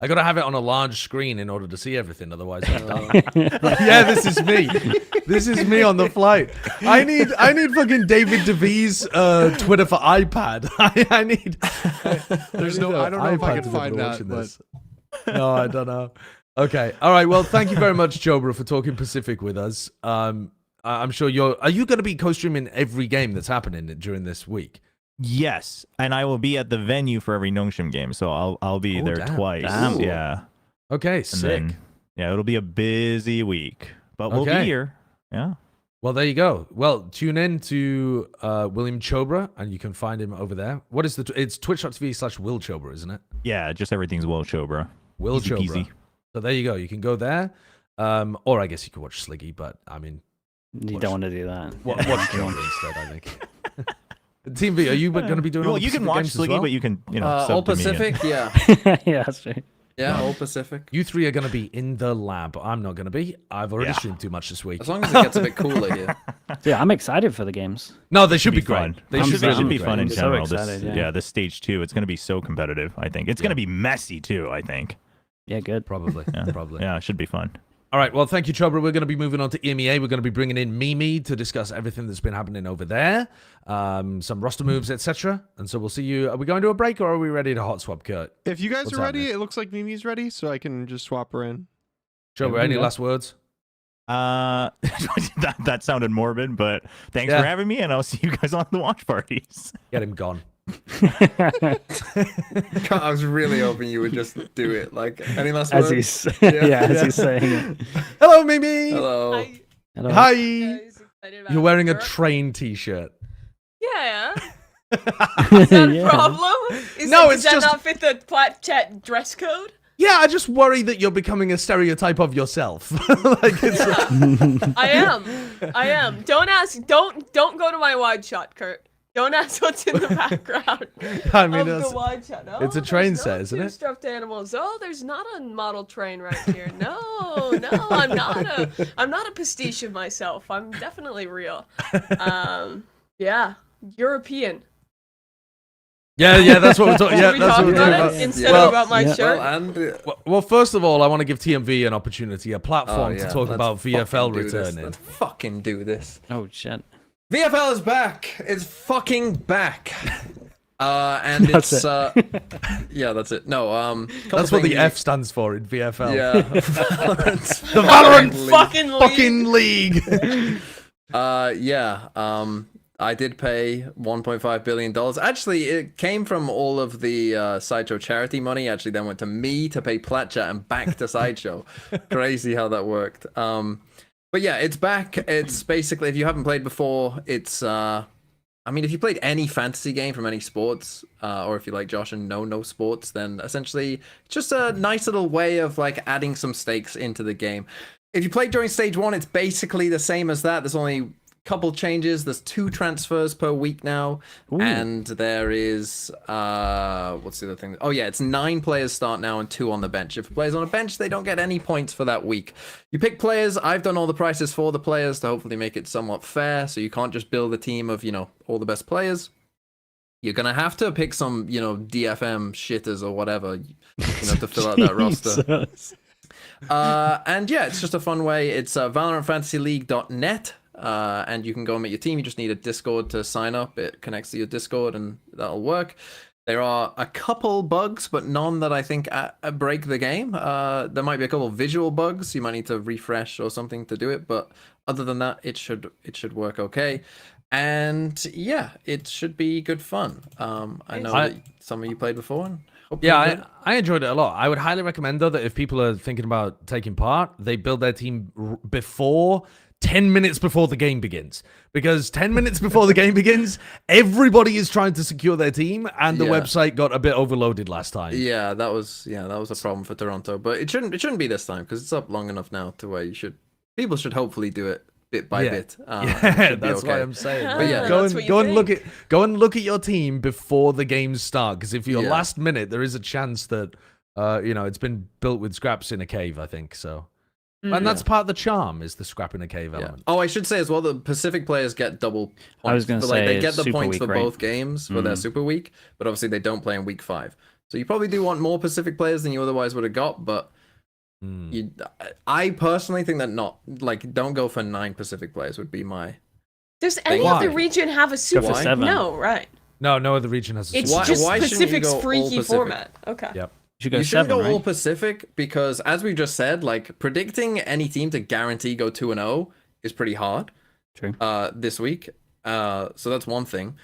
gotta have it on a large screen in order to see everything. Otherwise, I'm done. Yeah, this is me. This is me on the flight. I need fucking David DeVee's Twitter for iPad. I need. There's no. I don't know if I can find that. But... No, I don't know. Okay. All right. Well, thank you very much, Jobra, for talking Pacific with us. I'm sure you're. Are you going to be co-streaming every game that's happening during this week? Yes, and I will be at the venue for every Nongshim game, so I'll be there twice. Damn. Yeah. Okay. And Sick. then, yeah, it'll be a busy week, but we'll be here. Yeah. Well, there you go. Well, tune in to William Chobra, and you can find him over there. What is it's twitch.tv/Will Chobra, isn't it? Yeah, just everything's Will Chobra. Will Easy Chobra. peasy. So there you go. You can go there. Or I guess you could watch Sliggy, but I mean, You don't want to do that. watch Chobra instead, I think. Team V, are you going to be doing all Well, the you can Pacific watch games as Sliggy, well? but you can, All sub to me and- Pacific, yeah. Yeah, that's true. Yeah, all Pacific. You three are going to be in the lab. I'm not going to be. I've already Yeah. streamed too much this week. As long as it gets a bit cooler here. Yeah, I'm excited for the games. No, they should be fun. great. They I'm should so- It should be great. fun in I'm so general. excited, this, yeah. this stage 2, it's going to be so competitive, I think. It's going to be messy, too, I think. Yeah, good. Probably. Yeah. Probably. Yeah, it should be fun. All right. Well, thank you, Chobra. We're going to be moving on to EMEA. We're going to be bringing in Mimi to discuss everything that's been happening over there, some roster moves, etc. And so we'll see you. Are we going to a break or are we ready to hot swap, Kurt? If you guys What's are ready, happening? it looks like Mimi's ready, so I can just swap her in. Chobra, any last words? That sounded morbid, but thanks Yeah. for having me, and I'll see you guys on the watch parties. Get him gone. I was really hoping you would just do it. Like, any last As words? he's, as he's saying it. Hello, Mimi. Hello. Hi, Hello. Hi. guys. Excited about You're wearing a Europe. train t-shirt. Yeah. Is that Yeah. a problem? No, does it's that just- not fit the Plat chat dress code? Yeah, I just worry that you're becoming a stereotype of yourself. Like it's I am. Don't ask. Don't go to my wide shot, Kurt. Don't ask what's in the background I mean, of it's, the wide shot. No, it's a train there's set, no isn't two it? Stuffed animals. Oh, there's not a model train right here. No, I'm not a pastiche of myself. I'm definitely real. Yeah, European. yeah, that's what we're talking. Yeah, Should we that's talk what we're about talking it about. instead Well, of about my yeah. shirt? Well, and Well, first of all, I want to give TMV an opportunity, a platform to talk let's about VFL fucking do this. returning. Let's fucking do this. Oh, shit. VFL is back. It's fucking back. And That's it's yeah, that's it. No, couple That's what the things- F stands for in VFL. Yeah. Valorant. The Valorant Fucking league. fucking league. Yeah. I did pay $1.5 billion. Actually, it came from all of the Sideshow charity money. Actually, then went to me to pay Plat Chat and back to Sideshow. Crazy how that worked. But yeah, it's back. It's basically, if you haven't played before, it's I mean, if you played any fantasy game from any sports, or if you like Josh and no sports, then essentially it's just a nice little way of like adding some stakes into the game. If you played during stage 1, it's basically the same as that. There's only a couple changes. There's 2 transfers per week now. Ooh. And there is what's the other thing? Oh yeah, it's 9 players start now and 2 on the bench. If a player's on a bench, they don't get any points for that week. You pick players. I've done all the prices for the players to hopefully make it somewhat fair, so you can't just build a team of, all the best players. You're gonna have to pick some, DFM shitters or whatever, to fill out that roster. Jesus. And yeah, it's just a fun way. It's VALORANTFantasyLeague.net, and you can go and make your team. You just need a Discord to sign up. It connects to your Discord, and that'll work. There are a couple bugs, but none that I think break the game. There might be a couple visual bugs. You might need to refresh or something to do it, but other than that, it should work okay. And yeah, it should be good fun. I know that some of you played before. And hope you enjoyed it. I enjoyed it a lot. I would highly recommend, though, that if people are thinking about taking part, they build their team before 10 minutes before the game begins. Because 10 minutes before the game begins, everybody is trying to secure their team, and the Yeah. website got a bit overloaded last time. Yeah, that was a problem for Toronto, but it shouldn't be this time because it's up long enough now to where people should hopefully do it bit by Yeah. bit. Yeah, should be that's okay. what I'm saying. Ah, But yeah, go that's and what you go and look think. at look at your team before the games start, because if you're Yeah. last minute, there is a chance that it's been built with scraps in a cave. I think so, and that's part of the charm is the scrap in a cave Yeah. element. Oh, I should say as well, the Pacific players get double points. I was gonna But, like, say they get it's the super points week, for right? both games for their super week, but obviously they don't play in week 5. So you probably do want more Pacific players than you otherwise would have got, but I personally think that don't go for 9 Pacific players would be my. Does any Why? other region have a super? for 7. No, right. No other region has a It's super. just why shouldn't you Pacific's go all freaky Pacific? format. Okay. Yep. You should go You shouldn't 7, go all right? Pacific because, as we just said, like predicting any team to guarantee go 2-0 is pretty hard. True. This week. So that's one thing.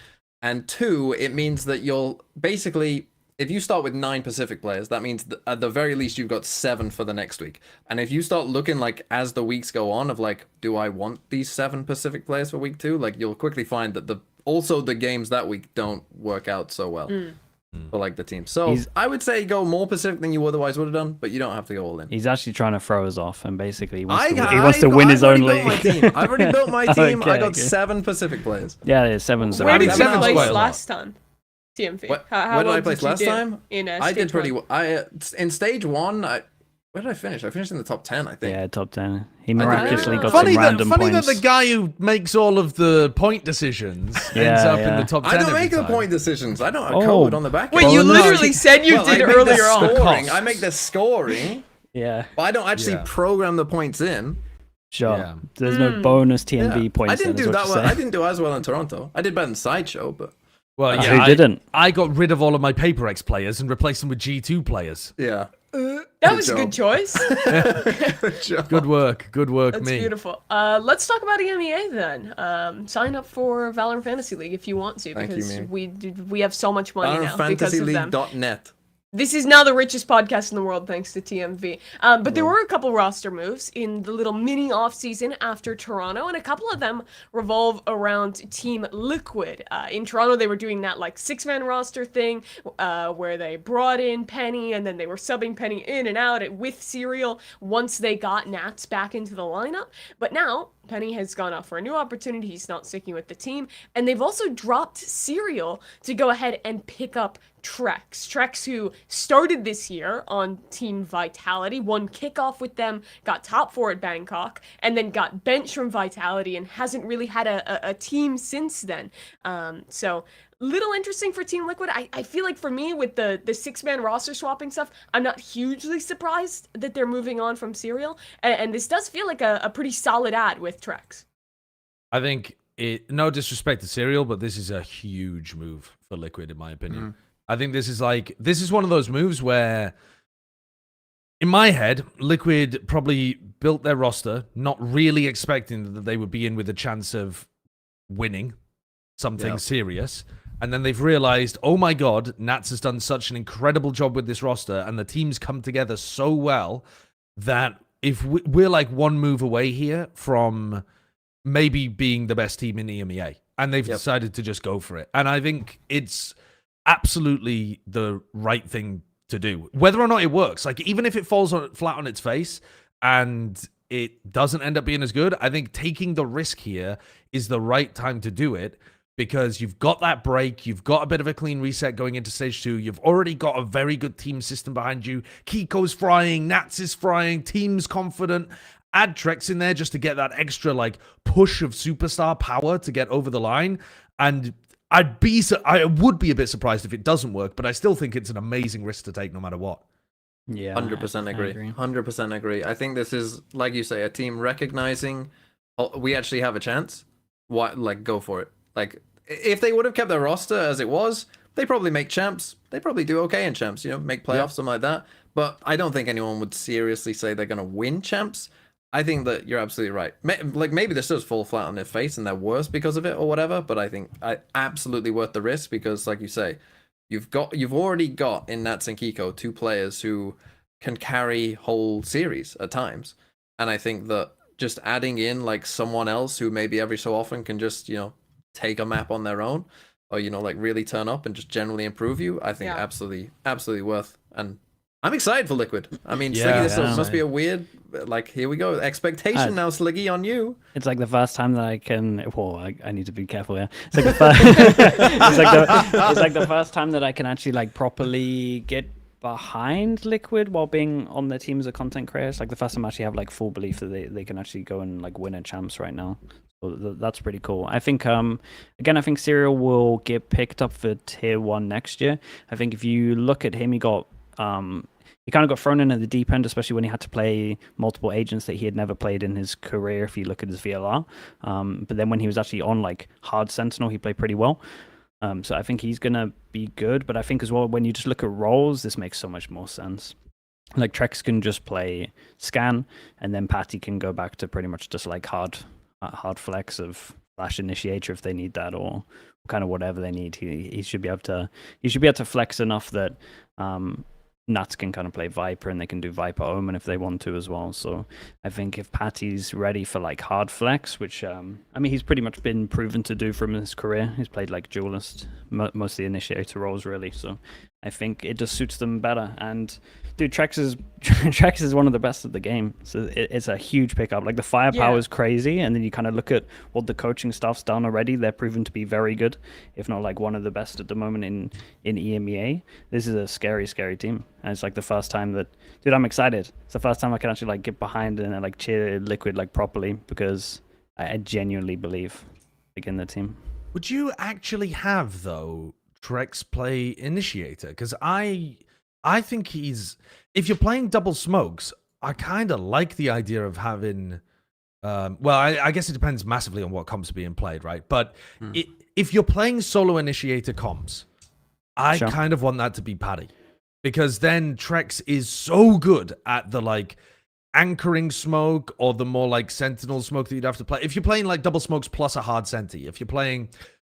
And 2, it means that you'll basically, if you start with 9 Pacific players, that means that at the very least you've got 7 for the next week. And if you start looking like as the weeks go on of like, do I want these 7 Pacific players for week 2? Like you'll quickly find that the games that week don't work out so well for like the team. So I would say go more Pacific than you otherwise would have done, but you don't have to go all in. He's actually trying to throw us off, and basically he wants to win his I've own already built my league. team. I've already built my team. I Okay, got okay. 7 Pacific players. Yeah, 7's Where did mean, you seven's place quite a lot. last time? TMV. What- How where did well I place you last do time? In I did stage pretty one? well. In stage 1, where did I finish? I finished in the top 10, I think. Yeah, top 10. He did miraculously really got well. some random funny points. that the guy who makes all of the point decisions ends up in the top 10 I don't every make the time. point decisions. I don't Oh. code on the back Wait, end. you Well, no, literally said you Well, I did make earlier the on. scoring. Costs. I make the scoring, Yeah, but I don't actually Yeah. program the points in. sure. Yeah. There's no bonus TNV Yeah. points. I didn't then, do is what that you're well. I saying. didn't do as well in Toronto. I did better than Sideshow, but Well, Who yeah, didn't? I got rid of all of my Paper X players and replaced them with G2 players. yeah. That was a good choice. Good job. Good work, That's me. beautiful. Let's talk about EMEA then. Sign up for VALORANT Fantasy League if you want to, Thank you, because Mimi. we have so much money now because of them. FantasyLeague.net. This is now the richest podcast in the world thanks to TMV. But there were a couple roster moves in the little mini off season after Toronto, and a couple of them revolve around Team Liquid. In Toronto, they were doing that like 6-man roster thing where they brought in Penny and then they were subbing Penny in and out with Serial once they got Nats back into the lineup. But now Penny has gone off for a new opportunity. He's not sticking with the team. And they've also dropped Serial to go ahead and pick up trexx. Trexx, who started this year on Team Vitality, won kickoff with them, got top 4 at Bangkok, and then got benched from Vitality and hasn't really had a team since then. So little interesting for Team Liquid. I feel like for me, with the 6-man roster swapping stuff, I'm not hugely surprised that they're moving on from Serial. And this does feel like a pretty solid ad with trexx. I think no disrespect to Serial, but this is a huge move for Liquid, in my opinion. I think this is one of those moves where, in my head, Liquid probably built their roster not really expecting that they would be in with a chance of winning something serious. And then they've realized, oh my God, Nats has done such an incredible job with this roster, and the team's come together so well that if we're like one move away here from maybe being the best team in EMEA, and they've decided to just go for it. And I think it's absolutely the right thing to do, whether or not it works. Like, even if it falls flat on its face and it doesn't end up being as good, I think taking the risk here is the right time to do it, because you've got that break, you've got a bit of a clean reset going into stage 2, you've already got a very good team system behind you, Kiko's frying, Nats is frying, team's confident. Add trexx in there just to get that extra like push of superstar power to get over the line, and I would be a bit surprised if it doesn't work, but I still think it's an amazing risk to take no matter what. Yeah, 100% I agree. 100% agree. I think this is, like you say, a team recognizing we actually have a chance. Why, like, go for it. Like, if they would have kept their roster as it was, they probably make champs. They probably do okay in champs, make playoffs, something like that. But I don't think anyone would seriously say they're going to win champs. I think that you're absolutely right. Like, maybe this does fall flat on their face and they're worse because of it or whatever, but I think absolutely worth the risk, because, like you say, you've already got in Nats and Kiko 2 players who can carry whole series at times. And I think that just adding in like someone else who maybe every so often can just, take a map on their own, or, like really turn up and just generally improve you, I think absolutely worth. And I'm excited for Liquid. I mean, Yeah, Sliggy, this yeah, must be a weird, like, here we go. Expectation now, Sliggy, on you. It's like the first time that I can. Well, I need to be careful here. It's like the it's like the first time that I can actually like properly get behind Liquid while being on their team as a content creator. It's like the first time I actually have like full belief that they can actually go and like win a champs right now. So that's pretty cool. I think again, I think Serial will get picked up for tier 1 next year. I think if you look at him, he kind of got thrown in at the deep end, especially when he had to play multiple agents that he had never played in his career. If you look at his VLR, but then when he was actually on like hard Sentinel, he played pretty well. So I think he's gonna be good. But I think as well, when you just look at roles, this makes so much more sense. Like trexx can just play scan, and then Patty can go back to pretty much just like hard flex of flash initiator if they need that, or kind of whatever they need. He should be able to flex enough that Nuts can kind of play Viper, and they can do Viper Omen if they want to as well. So I think if Patty's ready for like hard flex, which I mean he's pretty much been proven to do from his career. He's played like duelist, most of the initiator roles really. So I think it just suits them better. And dude, trexx is one of the best at the game. So it's a huge pickup. Like the firepower is crazy, and then you kind of look at what the coaching staff's done already. They're proven to be very good, if not like one of the best at the moment in EMEA. This is a scary team, and it's like the first time that, dude, I'm excited. It's the first time I can actually like get behind and like cheer Liquid like properly, because I genuinely believe like in the team. Would you actually have though trexx play initiator? Because I think he's, if you're playing double smokes, I kind of like the idea of having well, I guess it depends massively on what comps are being played, right? But if you're playing solo initiator comps, I kind of want that to be Paddy, because then trexx is so good at the like anchoring smoke or the more like sentinel smoke that you'd have to play. If you're playing like double smokes plus a hard senti, if you're playing,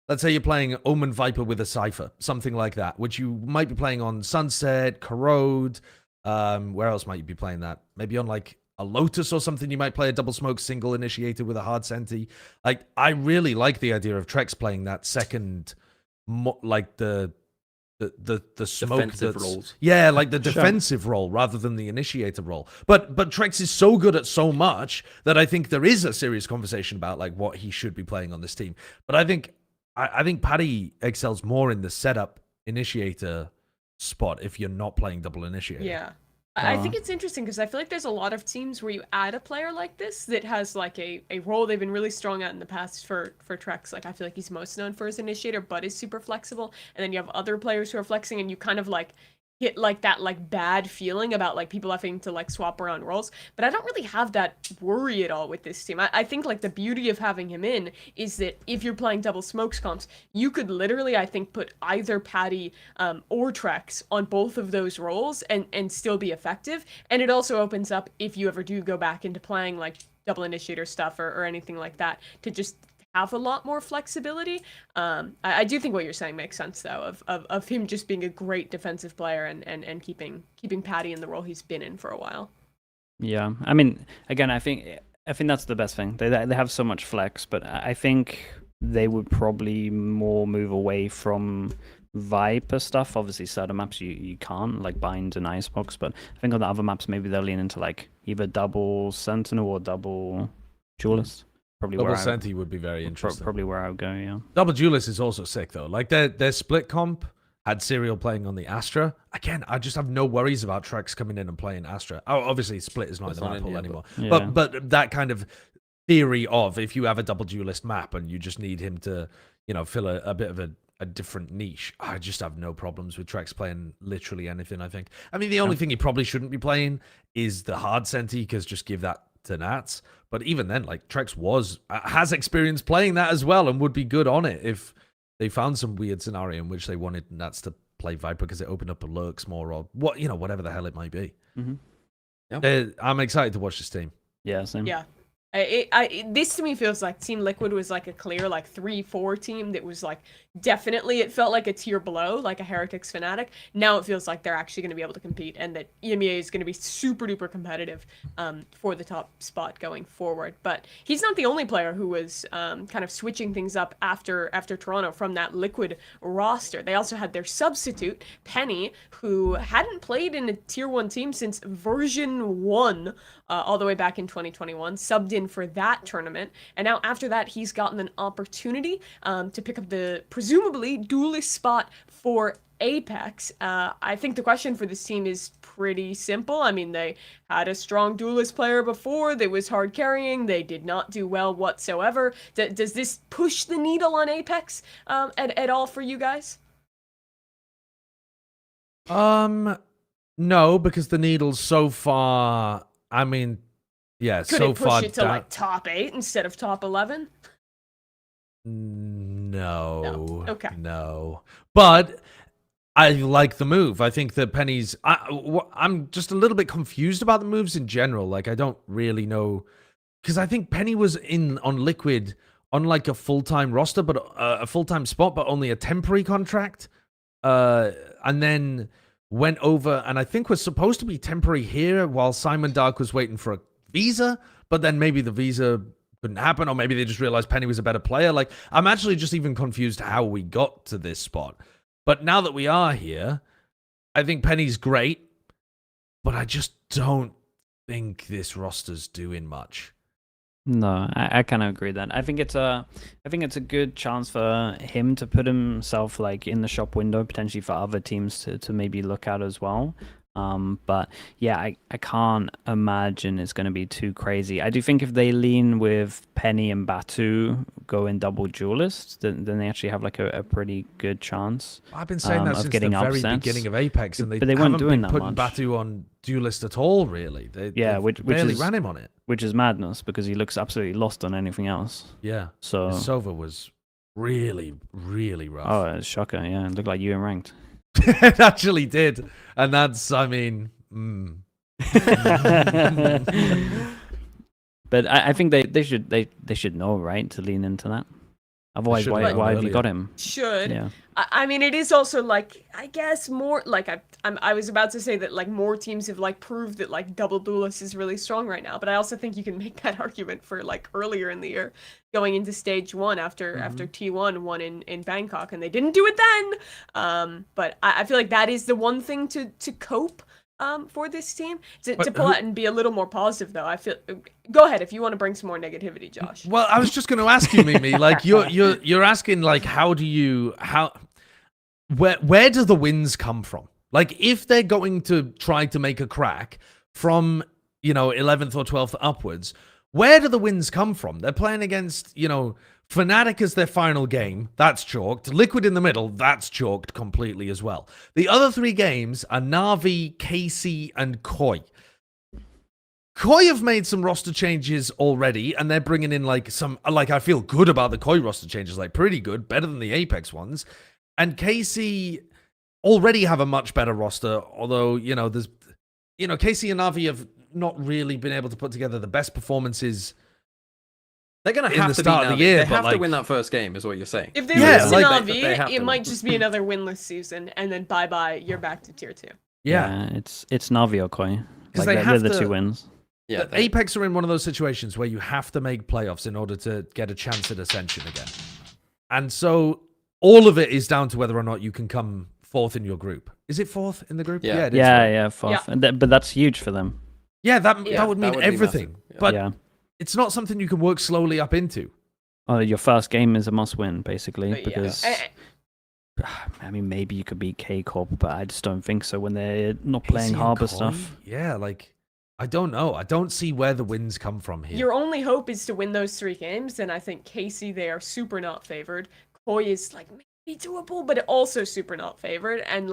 let's say you're playing Omen Viper with a Cypher, something like that, which you might be playing on Sunset, Corrode. Where else might you be playing that? Maybe on like a Lotus or something, you might play a double smoke single initiator with a hard senti. Like, I really like the idea of trexx playing that second, like the smoke defensive roles. Yeah, like the defensive role rather than the initiator role. But trexx is so good at so much that I think there is a serious conversation about like what he should be playing on this team. But I think Paddy excels more in the setup initiator spot if you're not playing double initiator. Yeah. I think it's interesting because I feel like there's a lot of teams where you add a player like this that has like a role they've been really strong at in the past for trexx. Like I feel like he's most known for his initiator, but is super flexible. And then you have other players who are flexing, and you kind of like hit like that like bad feeling about like people having to like swap around roles. But I don't really have that worry at all with this team. I think like the beauty of having him in is that if you're playing double smokes comps, you could literally, I think, put either Paddy or trexx on both of those roles and still be effective. And it also opens up, if you ever do go back into playing like double initiator stuff or anything like that, to just have a lot more flexibility. I do think what you're saying makes sense though, of him just being a great defensive player and keeping Paddy in the role he's been in for a while. Yeah, I mean, again, I think that's the best thing. They have so much flex, but I think they would probably more move away from Viper stuff. Obviously, certain maps you can't, like Bind and Icebox, but I think on the other maps maybe they'll lean into like either double Sentinel or double Duelist. Probably double Senti would be very interesting. Probably where I would go, yeah. Double Duelist is also sick though. Like their split comp had Serial playing on the Astra. Again, I just have no worries about trexx coming in and playing Astra. Oh, obviously Split is not in the map pool anymore. Yeah. But that kind of theory of if you have a double Duelist map and you just need him to, you know, fill a bit of a different niche, I just have no problems with trexx playing literally anything, I think. I mean, the only thing he probably shouldn't be playing is the hard Senti, because just give that to Nats. But even then, like trexx has experience playing that as well and would be good on it if they found some weird scenario in which they wanted Nats to play Viper because it opened up a lurks more or what, you know, whatever the hell it might be. Mm-hmm. Yep. I'm excited to watch this team. Yeah, same. Yeah. This to me feels like Team Liquid was like a clear like 3-4 team that was like definitely it felt like a tier below, like a Heretics Fnatic. Now it feels like they're actually going to be able to compete, and that EMEA is going to be super duper competitive for the top spot going forward. But he's not the only player who was kind of switching things up after Toronto from that Liquid roster. They also had their substitute Penny, who hadn't played in a tier 1 team since version 1. All the way back in 2021, subbed in for that tournament, and now after that he's gotten an opportunity to pick up the presumably duelist spot for Apeks. I think the question for this team is pretty simple. I mean, they had a strong duelist player before that was hard carrying. They did not do well whatsoever. Does this push the needle on Apeks at all for you guys? No, because the needle's so far. I mean, yeah, Could so it push far it to like top 8 instead of top 11? No. Okay. No. But I like the move. I think that Penny's. I'm just a little bit confused about the moves in general. Like, I don't really know, because I think Penny was on Liquid on like a full-time roster, but a full-time spot, but only a temporary contract, and then went over, and I think was supposed to be temporary here while Simon Dark was waiting for a visa, but then maybe the visa couldn't happen, or maybe they just realized Penny was a better player. Like, I'm actually just even confused how we got to this spot. But now that we are here, I think Penny's great, but I just don't think this roster's doing much. No, I kind of agree that. I think it's a good chance for him to put himself like in the shop window potentially for other teams to maybe look at as well. But yeah, I can't imagine it's going to be too crazy. I do think if they lean with Penny and Batu going double duelist, then they actually have like a pretty good chance. I've been saying that of since getting the very upsets. beginning of Apeks, and But they weren't haven't doing been that putting much. Batu on duelist at all, really. They which barely is ran him on it. which is madness because he looks absolutely lost on anything else. Yeah. So Sova was really, really rough. oh, it's a shocker. Yeah, it looked like you in ranked. It actually did. And that's, I mean... But I think they should know, right, to lean into that. Otherwise, should why know have you earlier. got him? Should. Yeah. I mean, it is also like, I guess more like I was about to say that like more teams have like proved that like double duelist is really strong right now, but I also think you can make that argument for like earlier in the year going into stage 1 after T1 won in Bangkok, and they didn't do it then. But I feel like that is the one thing to cope for this team to pull out and be a little more positive, though. I feel. Go ahead if you want to bring some more negativity, Josh. Well, I was just going to ask you, Mimi. Like, you're asking, like, where do the wins come from? Like, if they're going to try to make a crack from 11th or 12th upwards, where do the wins come from? They're playing against Fnatic as their final game. That's chalked. Liquid in the middle. That's chalked completely as well. The other 3 games are Na'Vi, KC, and Koi. Koi have made some roster changes already, and they're bringing in I feel good about the Koi roster changes, like pretty good, better than the Apeks ones. And KC already have a much better roster, although, there's, KC and Na'Vi have not really been able to put together the best performances. They're going to in have the to start beat of the Navi. year, They but, have to like- win that first game, is what you're saying. If they Yeah, lose like- to they Na'Vi, have it to might win. just be another winless season, and then bye-bye, you're back to tier 2. Yeah. It's Navi or Koi. 'Cause Like, they they're have the to- 2 wins. Yeah, The Apeks are in one of those situations where you have to make playoffs in order to get a chance at Ascension again. And so all of it is down to whether or not you can come 4th in your group. Is it 4th in the group? Yeah. It is, Yeah, right? yeah, fourth. But that's huge for them. Yeah, that Yeah, would mean that would be everything. massive. Yeah. But yeah. it's not something you can work slowly up into. Oh, your first game is a must-win, basically, But yeah. because I mean, maybe you could beat K Corp, but I just don't think so when they're not playing AC and Harbor Koi? stuff. Yeah, I don't know. I don't see where the wins come from here. Your only hope is to win those 3 games, and I think Casey, they are super not favored. Koi is like maybe doable, but also super not favored. And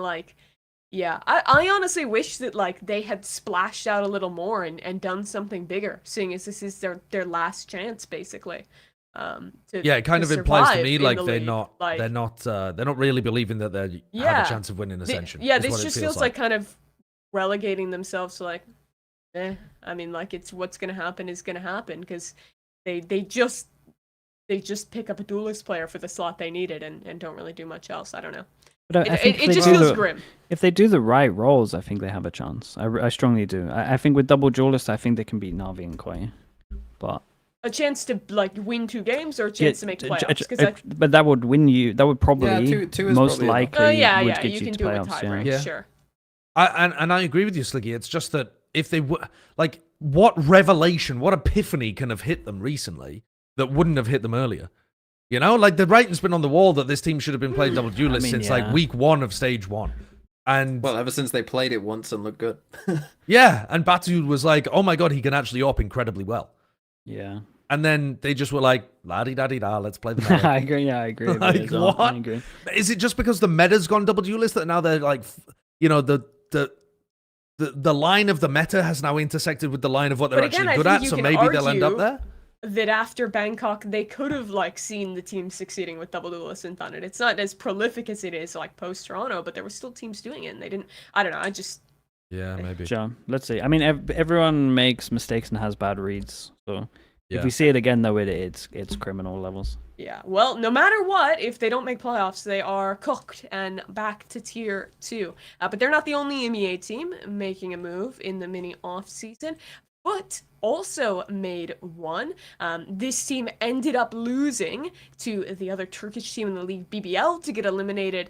yeah, I honestly wish that they had splashed out a little more and done something bigger, seeing as this is their last chance basically. Yeah, it kind to of implies to survive me in like the they're league. not Like, they're not really believing that they have Yeah. a chance of winning Ascension. yeah, is this what it just feels like kind of relegating themselves to I mean, like, it's what's gonna happen is gonna happen because they just pick up a duelist player for the slot they needed and don't really do much else. I don't know. But I think It just feels grim. If they do the right roles, I think they have a chance. I strongly do. I think with double duelist, I think they can beat Na'Vi and Koi. But A chance to like win 2 games or a chance to make playoffs? 'Cause but that would win you. That would probably two is most probably enough. likely yeah, would yeah, get you you can to do it with playoffs. tiebreak, Yeah. sure. And I agree with you, Sliggy. It's just that if they were like, what revelation, what epiphany can have hit them recently that wouldn't have hit them earlier? You know, like the writing's been on the wall that this team should have been playing double duelist since like week 1 of stage 1. And Well, ever since they played it once and looked good. yeah, and Batu was like, oh my god, he can actually op incredibly well. Yeah. And then they just were like, la-di-da-di-da, let's play the meta. I agree. Yeah, I agree. with Like, it as well. what? I agree. Is it just because the meta's gone double duelist that now they're like, you know, the line of the meta has now intersected with the line of what they're But again, actually good I at, think so you can maybe they'll end up argue there? that after Bangkok, they could have like seen the team succeeding with double duelist and Thunder. It's not as prolific as it is like post Toronto, but there were still teams doing it, and they didn't. I don't know. I just Yeah, maybe. Sure. Let's see. I mean, everyone makes mistakes and has bad reads. So Yeah. if we see it again, though, it's criminal levels. yeah. Well, no matter what, if they don't make playoffs, they are cooked and back to tier 2. But they're not the only EMEA team making a move in the mini off season. But also made one. This team ended up losing to the other Turkish team in the league, BBL, to get eliminated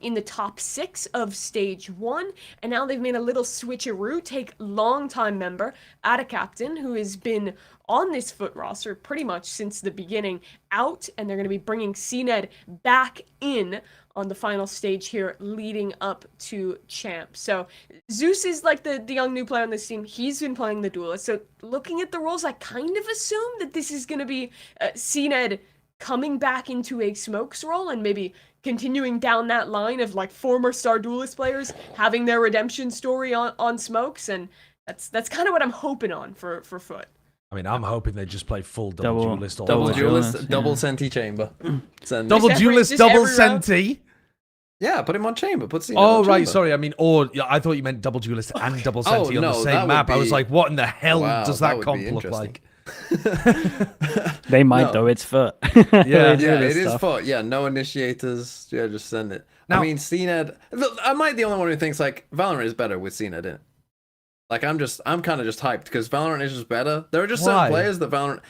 in the top 6 of stage 1. And now they've made a little switcheroo, take longtime member ATAKAPTAIN, who has been on this foot roster pretty much since the beginning, out, and they're going to be bringing cNed back in on the final stage here leading up to champ. So Zeus is like the young new player on this team. He's been playing the duelist. So looking at the roles, I kind of assume that this is going to be cNed coming back into a smokes role and maybe continuing down that line of like former star duelist players having their redemption story on smokes. And that's kind of what I'm hoping on for foot. I mean, I'm hoping they just play full double duelist all Double the time. duelist, yeah. double senti chamber. Send- Double Just duelist, just double every round. senti. Yeah, put him on chamber. Put cNed Oh, on right. chamber. Sorry. I mean, or yeah, I thought you meant double duelist and double senti on no, the that same would map. I was be- like, what in the hell Wow, does that that would comp be look interesting. like? They might, No. though. It's foot. Yeah, Yeah, do it this is stuff. for no initiators. Yeah, just send it. Now- I mean, cNed. Look, am I the only one who thinks like Valorant is better with cNed in it? Like I'm kind of just hyped because Valorant is just better. There are just Why? certain players that Valorant.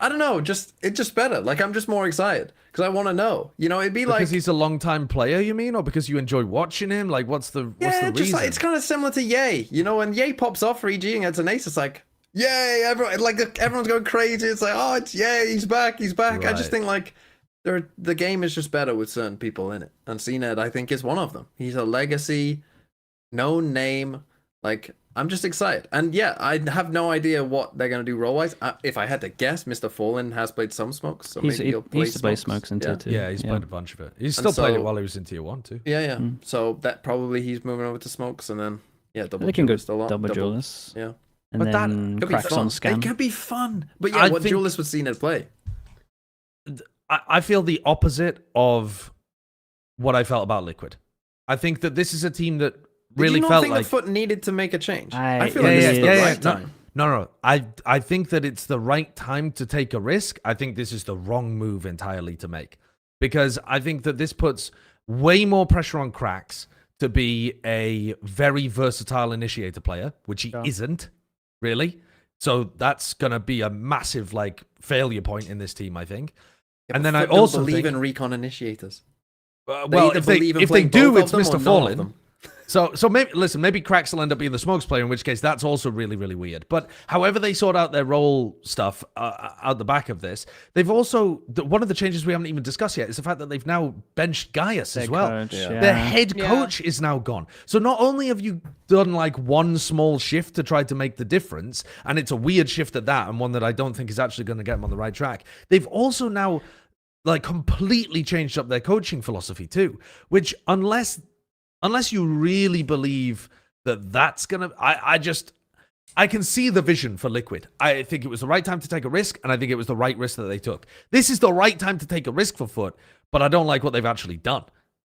I don't know. It's just better. Like I'm just more excited because I want to know. You know, it'd be Because like he's a long time player, you mean, or because you enjoy watching him? Like, what's the just reason? like, it's kind of similar to Yay. You know, when Yay pops off for EG and gets an ace, it's like yay! Everyone's going crazy. It's like oh, it's Yay! He's back! He's back! I just Right. think like the game is just better with certain people in it, and cNed I think is one of them. He's a legacy, known name. Like I'm just excited, and yeah, I have no idea what they're gonna do role wise. If I had to guess, Mr. Fallen has played some smokes, so maybe he'll play He used to play smokes in yeah. tier 2. Yeah, he's played a bunch of it. He's still played it so- while he was in tier 1 too. Yeah, yeah. Mm. So that probably he's moving over to smokes, and then yeah, double They can go duelist a lot. double duelists. Yeah, And But that then could be cracks fun. on scan. It could be fun, but yeah, I what think- duelist would cNed play? I feel the opposite of what I felt about Liquid. I think that this is a team that really Did you not felt think like the foot needed to make a change? I- I feel yeah, like this yeah, is the yeah, right No, time. No. I think that it's the right time to take a risk. I think this is the wrong move entirely to make. Because I think that this puts way more pressure on cracks to be a very versatile initiator player, which he isn't, really. So that's going to be a massive like failure point in this team, I think. Yeah, and but then I Foot don't also believe think, in recon initiators. well, either if they believe in if they playing do, both it's of them or Mr. none of Fallen. them. So maybe listen, maybe Cracks will end up being the smokes player, in which case that's also really, really weird. But however they sort out their role stuff out the back of this, they've also one of the changes we haven't even discussed yet is the fact that they've now benched Gaius as Their well. coach, yeah. Their head Yeah. coach is now gone. So not only have you done like one small shift to try to make the difference, and it's a weird shift at that, and one that I don't think is actually going to get them on the right track. They've also now like completely changed up their coaching philosophy too, which unless you really believe that that's gonna, I can see the vision for Liquid. I think it was the right time to take a risk, and I think it was the right risk that they took. This is the right time to take a risk for Foot, but I don't like what they've actually done.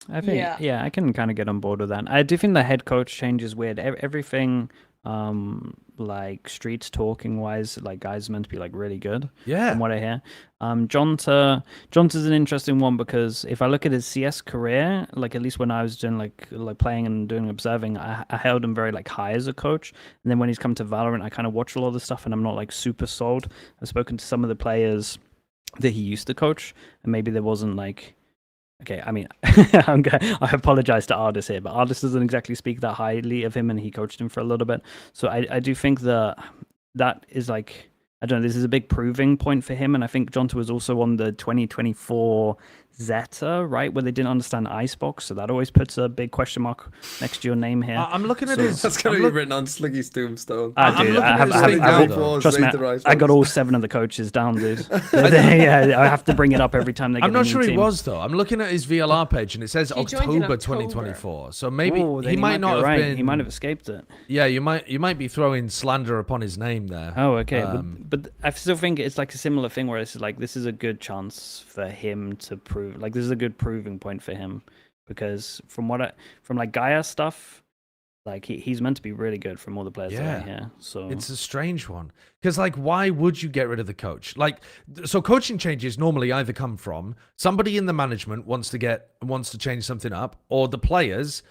I think, Yeah. yeah, I can kind of get on board with that. I do think the head coach change is weird. Everything like streets talking wise, like guys meant to be like really good. Yeah. From what I hear. Jonta's an interesting one because if I look at his CS career, like at least when I was doing like playing and doing observing, I held him very like high as a coach. And then when he's come to Valorant, I kind of watch a lot of the stuff and I'm not like super sold. I've spoken to some of the players that he used to coach, and maybe there wasn't like. Okay, I mean, I apologize to Ardis here, but Ardis doesn't exactly speak that highly of him, and he coached him for a little bit. So I do think that is like, I don't know, this is a big proving point for him, and I think Jonta was also on the 2024 Zeta, right, where they didn't understand Icebox, so that always puts a big question mark next to your name here. I'm looking at his. That's going to be written on Sliggy's tombstone. Dude, trust me, I got all 7 of the coaches down, dude. Yeah, I have to bring it up every time they get I'm not a new sure team. he was though. I'm looking at his VLR page and it says He joined in October October. 2024. So maybe Ooh, then he might not be have right. been. He might have escaped it. Yeah, you might be throwing slander upon his name there. Oh, okay. But I still think it's like a similar thing where it's like this is a good chance for him to prove. Like this is a good proving point for him because from like Gaia stuff, like he's meant to be really good from all the players that I hear. So it's a strange one because like why would you get rid of the coach? Like so coaching changes normally either come from somebody in the management wants to change something up, or the players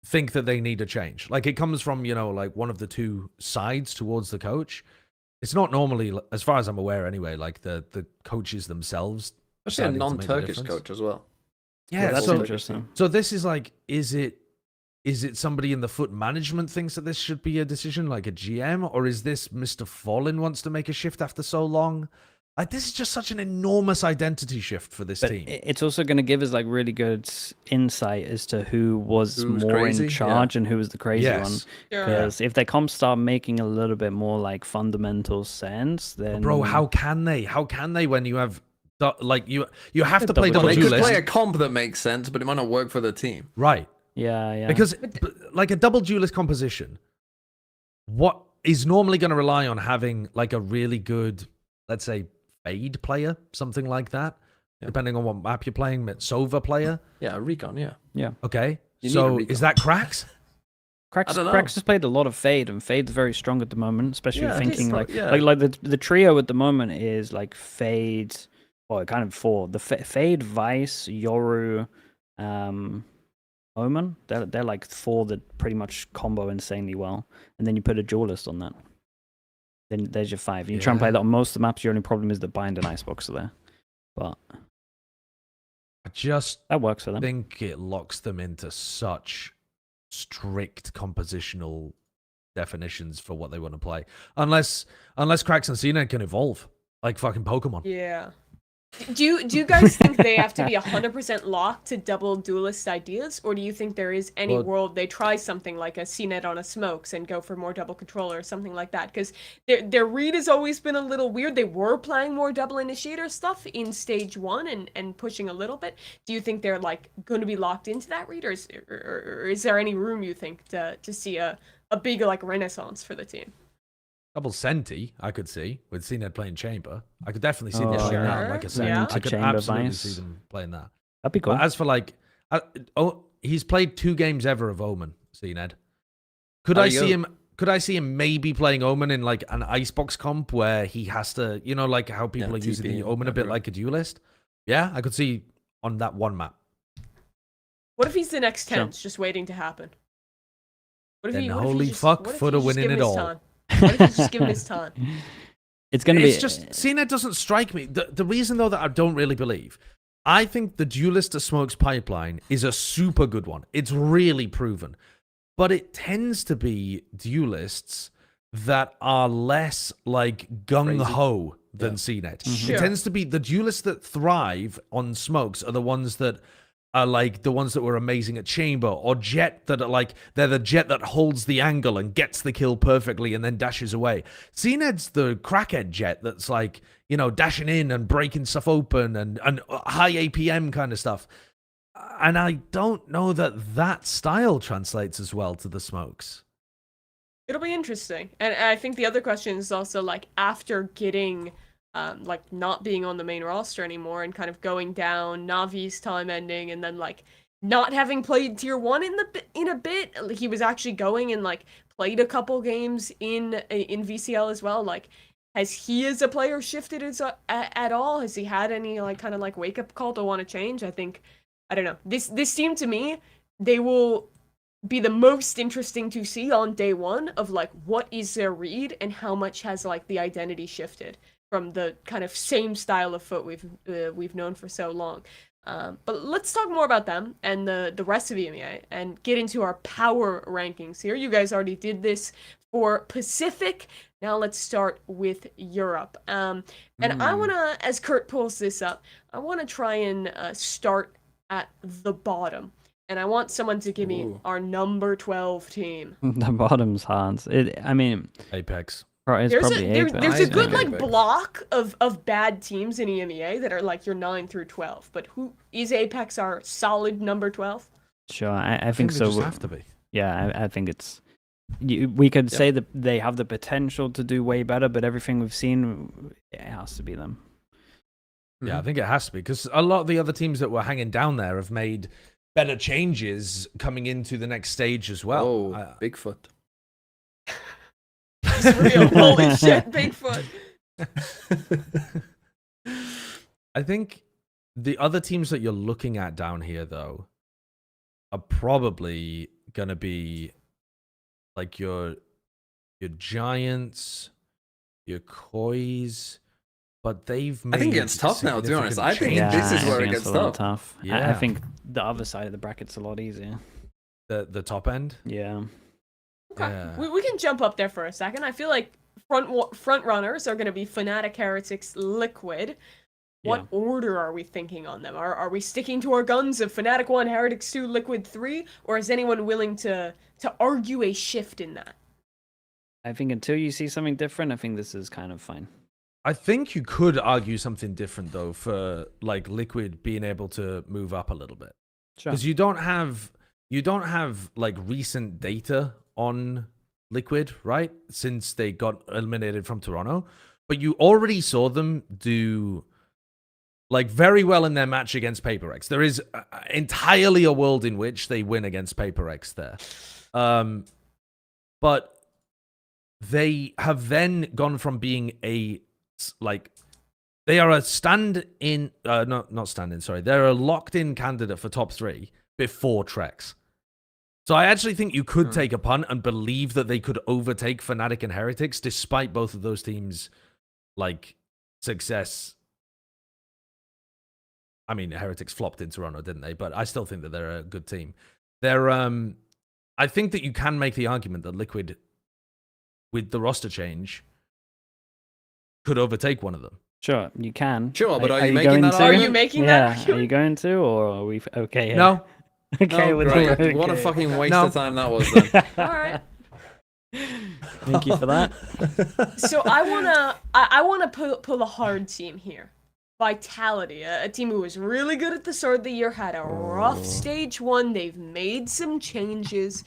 think that they need a change. Like it comes from, you know, like one of the two sides towards the coach. It's not normally, as far as I'm aware anyway, like the coaches themselves. Especially a deciding to make a non-Turkish difference. coach as well. Yeah, that's so, interesting. So this is like, is it somebody in the foot management thinks that this should be a decision, like a GM, or is this Mr. Fallen wants to make a shift after so long? Like this is just such an enormous identity shift for this But team. it's also going to give us like really good insight as to who was Who's more crazy, in charge and who was the crazy one. Sure. Because if they can't start making a little bit more like fundamental sense, then Bro, how can they? How can they when you have like you have to play double double They could duelist, play a comp that makes sense, but it might not work for the team. right? yeah. Because like a double duelist composition, what is normally going to rely on having like a really good, let's say, fade player, something like that, depending on what map you're playing, Sova player. Yeah, Recon, yeah. Okay, You need a so recon. is that cracks? I don't know. Cracks has played a lot of Fade, and Fade's very strong at the moment, especially Yeah, thinking it's like not- like the trio at the moment is like Fade, well, kind of 4. The Fade, Vice, Yoru, Omen. They're like 4 that pretty much combo insanely well, and then you put a duelist on that. Then there's your 5. You try and play that on most of the maps. Your only problem is that Bind and Icebox are there, but I just that works for them. think it locks them into such strict compositional definitions for what they want to play, unless Cracks and cNed can evolve like fucking Pokemon. Yeah. Do you guys think they have to be 100% locked to double duelist ideas, or do you think there is any Well- world they try something like a cNed on a smokes and go for more double controller or something like that? Because their read has always been a little weird. They were playing more double initiator stuff in stage 1 and pushing a little bit. Do you think they're like going to be locked into that read, or is there any room you think to see a big like renaissance for the team? Double Senti, I could see with cNed playing Chamber. I could definitely see them Oh, playing yeah. that like a Senti. Yeah. I could Chamber absolutely Vice. see them playing that. That'd be cool. But as for like, he's played 2 games ever of Omen, cNed. Could There I you see go. him? Could I see him maybe playing Omen in like an Icebox comp where he has to, you know, like how people are using TP the Omen a bit everywhere. like a duelist? Yeah, I could see on that one map. What if he's the next Sure. Tense just waiting to happen? What Then what holy just- fuck, what if Footer he's just winning given it his all. time? What if he's just given his time? It's going to be It's just cNed doesn't strike me. The reason though that I don't really believe, I think the duelist to smokes pipeline is a super good one. It's really proven, but it tends to be duelists that are less like gung ho than cNed. Sure. It tends to be the duelists that thrive on smokes are the ones that are like the ones that were amazing at Chamber, or Jet that are like, they're the Jet that holds the angle and gets the kill perfectly and then dashes away. cNed's the crackhead Jet that's like, you know, dashing in and breaking stuff open and high APM kind of stuff. And I don't know that style translates as well to the smokes. It'll be interesting. And I think the other question is also like after getting like not being on the main roster anymore and kind of going down, Navi's time ending, and then like not having played tier 1 in a bit, like, he was actually going and like played a couple games in VCL as well. Like, has he as a player shifted at all? Has he had any like kind of like wake up call to want to change? I think, I don't know. This team to me, they will be the most interesting to see on day one of like what is their read and how much has like the identity shifted from the kind of same style of foot we've known for so long. But let's talk more about them and the rest of EMEA and get into our power rankings here. You guys already did this for Pacific. Now let's start with Europe. And I want to, as Kurt pulls this up, I want to try and start at the bottom. And I want someone to give me our number 12 team. The bottom's hard. I mean, Apeks. It's There's probably a Apeks. good like Apeks. block of bad teams in EMEA that are like your 9 through 12. But who is Apeks our solid number 12? Sure, I think they so. just have to be. Yeah, I think it's. We could say that they have the potential to do way better, but everything we've seen, it has to be them. Yeah, I think it has to be because a lot of the other teams that were hanging down there have made better changes coming into the next stage as well. Oh, Bigfoot. It's real. Holy shit, Bigfoot. I think the other teams that you're looking at down here, though, are probably going to be like your Giants, your Kois, but they've made I think it's tough now, to be honest. I think significant this is where I it think gets it's a little tough. tough. Yeah. I think the other side of the bracket's a lot easier. the top end. Yeah. Okay. Yeah. We can jump up there for a second. I feel like front runners are going to be Fnatic, Heretics, Liquid. What order are we thinking on them? Are we sticking to our guns of Fnatic 1, Heretics 2, Liquid 3? Or is anyone willing to argue a shift in that? I think until you see something different, I think this is kind of fine. I think you could argue something different though for like Liquid being able to move up a little bit Sure. because you don't have like recent data on Liquid, right? Since they got eliminated from Toronto, but you already saw them do like very well in their match against PaperX. There is entirely a world in which they win against PaperX there. But they have then gone from being they are a they're a locked in candidate for top 3 before trexx. So I actually think you could take a punt and believe that they could overtake Fnatic and Heretics despite both of those teams like success. I mean, Heretics flopped in Toronto, didn't they? But I still think that they're a good team. I think that you can make the argument that Liquid, with the roster change, could overtake one of them. Sure, you can. Sure, but are you going making that to? Are argument? you making Yeah, that are argument? you going to, or are we okay? Here? No, Okay, No, with great. the- What a okay. fucking waste No. of time that was then. All right. Thank you for that. So I wanna pull a hard team here. Vitality, a team who was really good at the start of the year, had a rough stage 1. They've made some changes.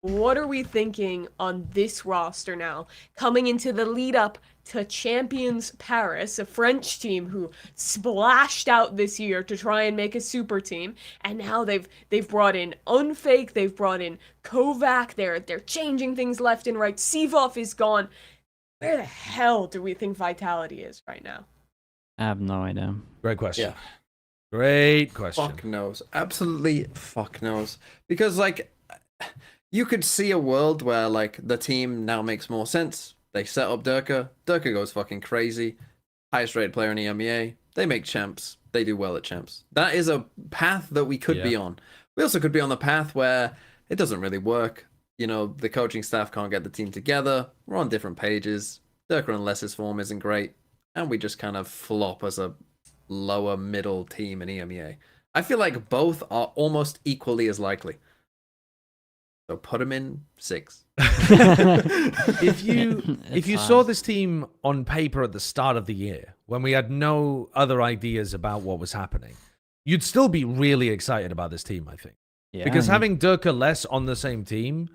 What are we thinking on this roster now, coming into the lead up to Champions Paris, a French team who splashed out this year to try and make a super team, and now they've brought in Unfake, they've brought in Kovac, they're changing things left and right. Sivov is gone. Where the hell do we think Vitality is right now? I have no idea. great question. Yeah. Great question. Fuck knows. Absolutely fuck knows. Because, like, you could see a world where, like, the team now makes more sense. They set up Durka. Durka goes fucking crazy. Highest rated player in EMEA. They make champs. They do well at champs. That is a path that we could be on. We also could be on the path where it doesn't really work. You know, the coaching staff can't get the team together. We're on different pages. Durka, unless his form isn't great. And we just kind of flop as a lower middle team in EMEA. I feel like both are almost equally as likely. So put them in 6. If you It's saw hard. this team on paper at the start of the year, when we had no other ideas about what was happening, you'd still be really excited about this team, I think. Yeah. Because having Durka less on the same team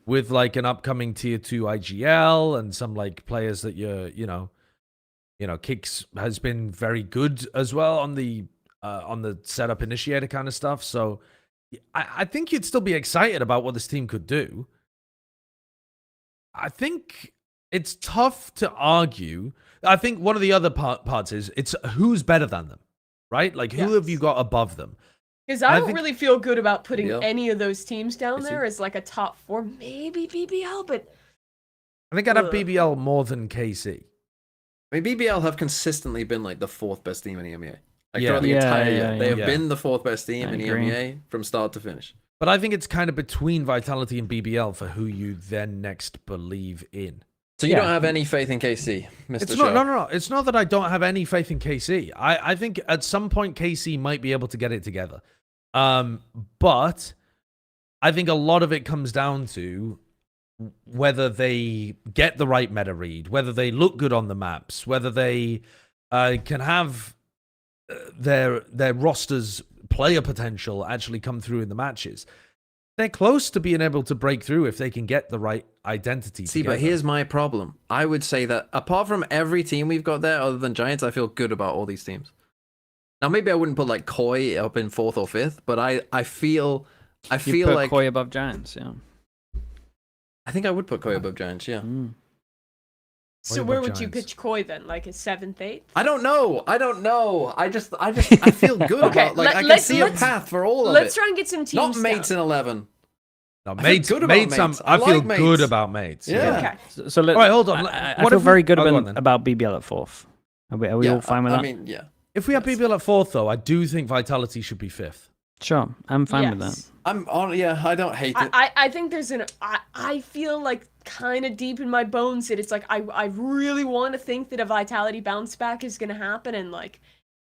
with like an upcoming tier 2 IGL and some like players that you know, Kicks has been very good as well on the setup initiator kind of stuff. So I think you'd still be excited about what this team could do. I think it's tough to argue. I think one of the other parts is it's who's better than them, right? Like, who have you got above them? Because I don't think- really feel good about putting BBL. any of those teams down I see. there as like a top 4, maybe BBL, but I think I'd have BBL more than KC. I mean, BBL have consistently been like the 4th best team in EMEA. Like Yeah. throughout the Yeah, entire yeah, year, they have yeah. been the 4th best team I in agree. EMEA from start to finish. But I think it's kind of between Vitality and BBL for who you then next believe in. So you Yeah. don't have any faith in KC, Mr. It's Shaw? not, no. It's not that I don't have any faith in KC. I think at some point KC might be able to get it together. But I think a lot of it comes down to whether they get the right meta read, whether they look good on the maps, whether they can have their roster's player potential actually come through in the matches. They're close to being able to break through if they can get the right identity. See, together. but here's my problem. I would say that apart from every team we've got there, other than Giants, I feel good about all these teams. Now, maybe I wouldn't put like Koi up in 4th or 5th, but I feel You put like Koi above Giants, yeah. I think I would put Koi above Giants. Yeah. Mm. so about where would you Giants? pitch Koi then? Like a 7th, 8th? I don't know. I feel good Okay, about like I can let's- see a let's- path for all of Let's it. try and get some teams Not down. mates in 11. No, I feel mates, good about mates, mates. I I feel like good mates. about mates. Yeah. Okay. So let, All right, hold on. I What feel if very we- good oh, go on then. about BBL at 4th. Are we all fine with that? I mean, yeah. If we have BBL at 4th, though, I do think Vitality should be 5th. Sure, I'm fine with that. Yes. I'm on. Yeah, I don't hate it. I think there's I feel like kind of deep in my bones that it's like I really want to think that a Vitality bounce back is going to happen, and like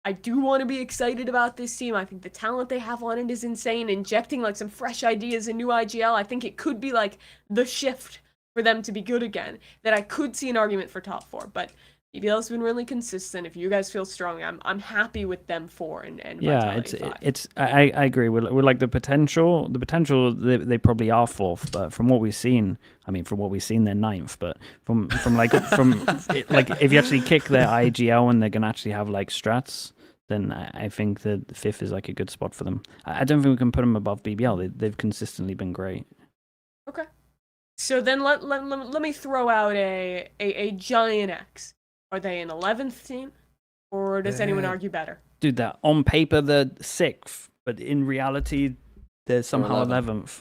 I do want to be excited about this team. I think the talent they have on it is insane. Injecting like some fresh ideas and new IGL, I think it could be like the shift for them to be good again. That I could see an argument for top 4, but BBL's been really consistent. If you guys feel strong, I'm happy with them 4 and Yeah, Vitality 5. it's I agree. We're like the potential they probably are 4th, but from what we've seen, they're 9th. But from like if you actually kick their IGL and they're gonna actually have like strats, then I think that 5th is like a good spot for them. I don't think we can put them above BBL. They've consistently been great. Okay. So then let me throw out a Giant X. Are they an 11th team? Or does anyone argue better? Dude, that on paper they're 6th, but in reality they're somehow 11th.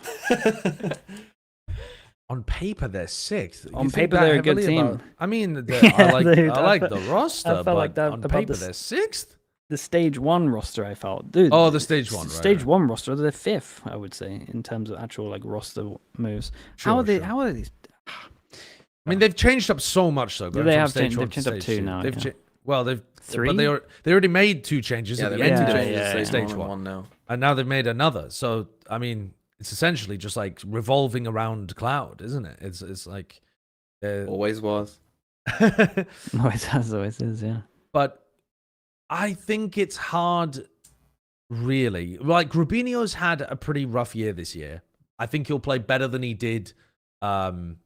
On paper, they're 6th. On You think paper, that they're a good heavily team. about- I mean, Yeah, I like dude, I I like felt- the roster, I felt but like that on about paper, the they're 6th. The stage 1 roster, I felt, dude. Oh, the stage 1, right, Stage right. 1 roster, they're 5th, I would say, in terms of actual like roster moves. Sure, how are they? sure. How are these? I mean, they've changed up so much, though. going They from have stage changed- 1 they've to changed up stage 2 now, They've yeah. well, they've 3? but they already made 2 changes Yeah, at they've the made end two of changes yeah, to yeah. stage stage 1, one now. and now they've made another. So, I mean, it's essentially just like revolving around Cloud, isn't it? It's like, Always was. Always is, yeah. but I think it's hard, really. Like, Rubinho's had a pretty rough year this year. I think he'll play better than he did on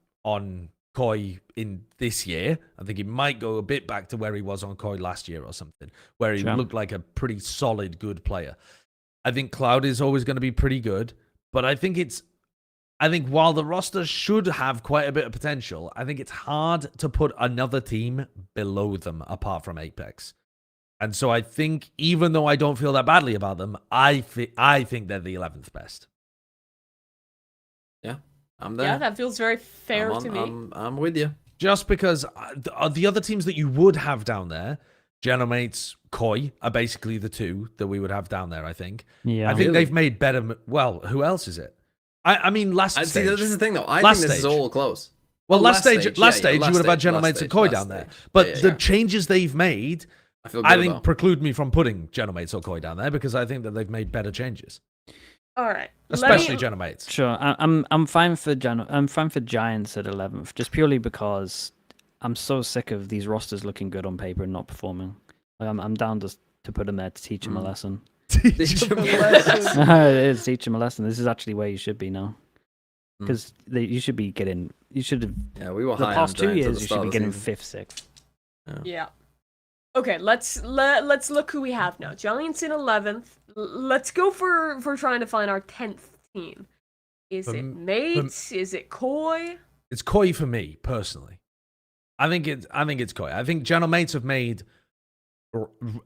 Koi in this year. I think he might go a bit back to where he was on Koi last year or something, where he Sure. looked like a pretty solid, good player. I think Cloud is always going to be pretty good, but I think while the roster should have quite a bit of potential, I think it's hard to put another team below them apart from Apeks. And so I think, even though I don't feel that badly about them, I think they're the 11th best. Yeah, I'm there. Yeah, that feels very fair to me. I'm with you. Just because the other teams that you would have down there, Genomates, Koi, are basically the 2 that we would have down there, I think. Yeah. I think Really? they've made better. Well, who else is it? I mean, last See, stage. this is the thing, though. I Last think this is stage. all close. Well, Oh, last stage, you would have had last Genomates stage, and Koi last down there. stage. But Yeah, the yeah. changes they've made, I feel good I think, about. preclude me from putting Genomates or Koi down there because I think that they've made better changes, All right. especially let me, Genomates. Sure, I'm fine for I'm fine for Giants at 11th, just purely because I'm so sick of these rosters looking good on paper and not performing. Like, I'm down to put them there to teach them a lesson. Mm. It is teach them a lesson. This is actually where you should be now, Mm. because you should be getting. You should have Yeah, we were the high past on 2 Giants at years. the You start should be of the getting season. 5th, 6th. Yeah. Okay, let's look who we have now. Giants in 11th. Let's go for trying to find our 10th team. Is it Um, Mates? Is it Koi? It's Koi for me personally. I think it's Koi. I think General Mates have made.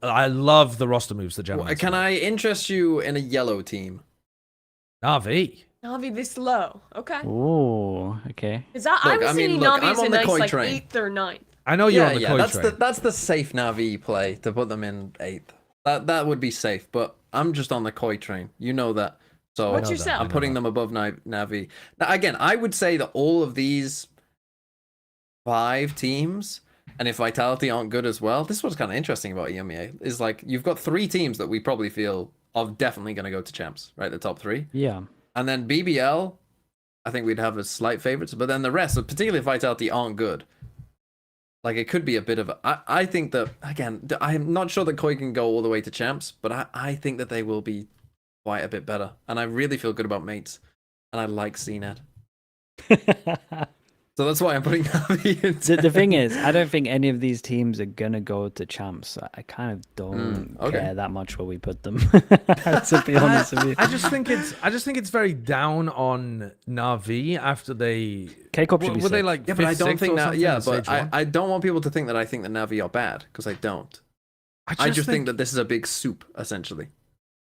I love the roster moves that General Mates. Can have made. I interest you in a yellow team? Na'Vi. Na'Vi this low. Okay. Ooh, okay. Because I was seeing look, Na'Vi I'm as a on the nice Koi like train. 8th or 9th. I know you're on the Koi that's train. that's the safe Na'Vi play to put them in 8th. That would be safe, but I'm just on the Koi train. You know that. So What's yourself? I'm putting them above Na'Vi. Now, again, I would say that all of these 5 teams, and if Vitality aren't good as well, this is what's kind of interesting about EMEA, is like you've got 3 teams that we probably feel are definitely going to go to champs, right? The top 3. Yeah. And then BBL, I think we'd have as slight favorites, but then the rest, particularly if Vitality aren't good, like it could be a bit of I think that, again, I'm not sure that Koi can go all the way to champs, but I think that they will be quite a bit better. And I really feel good about Mates. And I like cNed. So that's why I'm putting Na'Vi in. The thing is, I don't think any of these teams are gonna go to champs. I kind of don't care that much where we put them. To be honest with you, I just think it's very down on Na'Vi after they. K-Cup should be were they sixth. like Yeah, but I fifth, don't sixth think or that. something Yeah, in but stage 1? I don't want people to think that I think that Na'Vi are bad, because I don't. I just think that this is a big soup, essentially.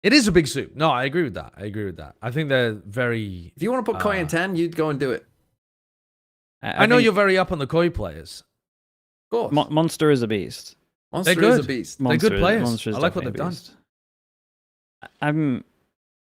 It is a big soup. No, I agree with that. I think they're very. If you want to put Koi in 10, you'd go and do it. I know think you're very up on the Koi players. Of course. Monster is a beast. Monster They're is a good. beast. They're good Monster- players. Monster is I like what definitely they've a done. beast.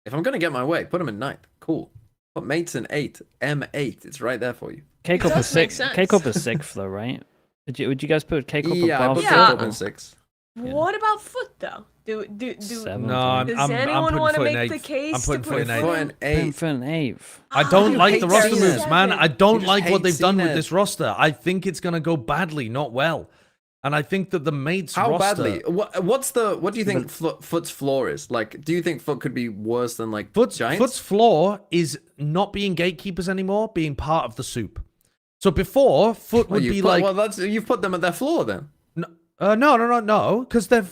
If I'm going to get my way, put them in 9th. Cool. Put Mates in 8th. M8. It's right there for you. K-Cup is does make 6th. sense. K-Cup is 6th though, right? Would you guys put K-Cup Yeah, I above? put Yeah. K-Cup in 6th. Yeah. What about Foot though? Do Seventh, No, I does think. anyone putting want to Foot in make the 8th. case I'm putting to Foot put in Foot 8th. Foot in? in 8th. For an 8th. I don't you like hate the roster cNed. moves, man. I don't just like what hate they've done with cNed. this roster. I think it's gonna go badly, not well. And I think that the Mates How roster, badly? What do you think Foot's floor is? Like, do you think Foot could be worse than like Foot's Giants? flaw is not being gatekeepers anymore, being part of the soup. So before, Foot would be like, you've put them at their floor then. no, because their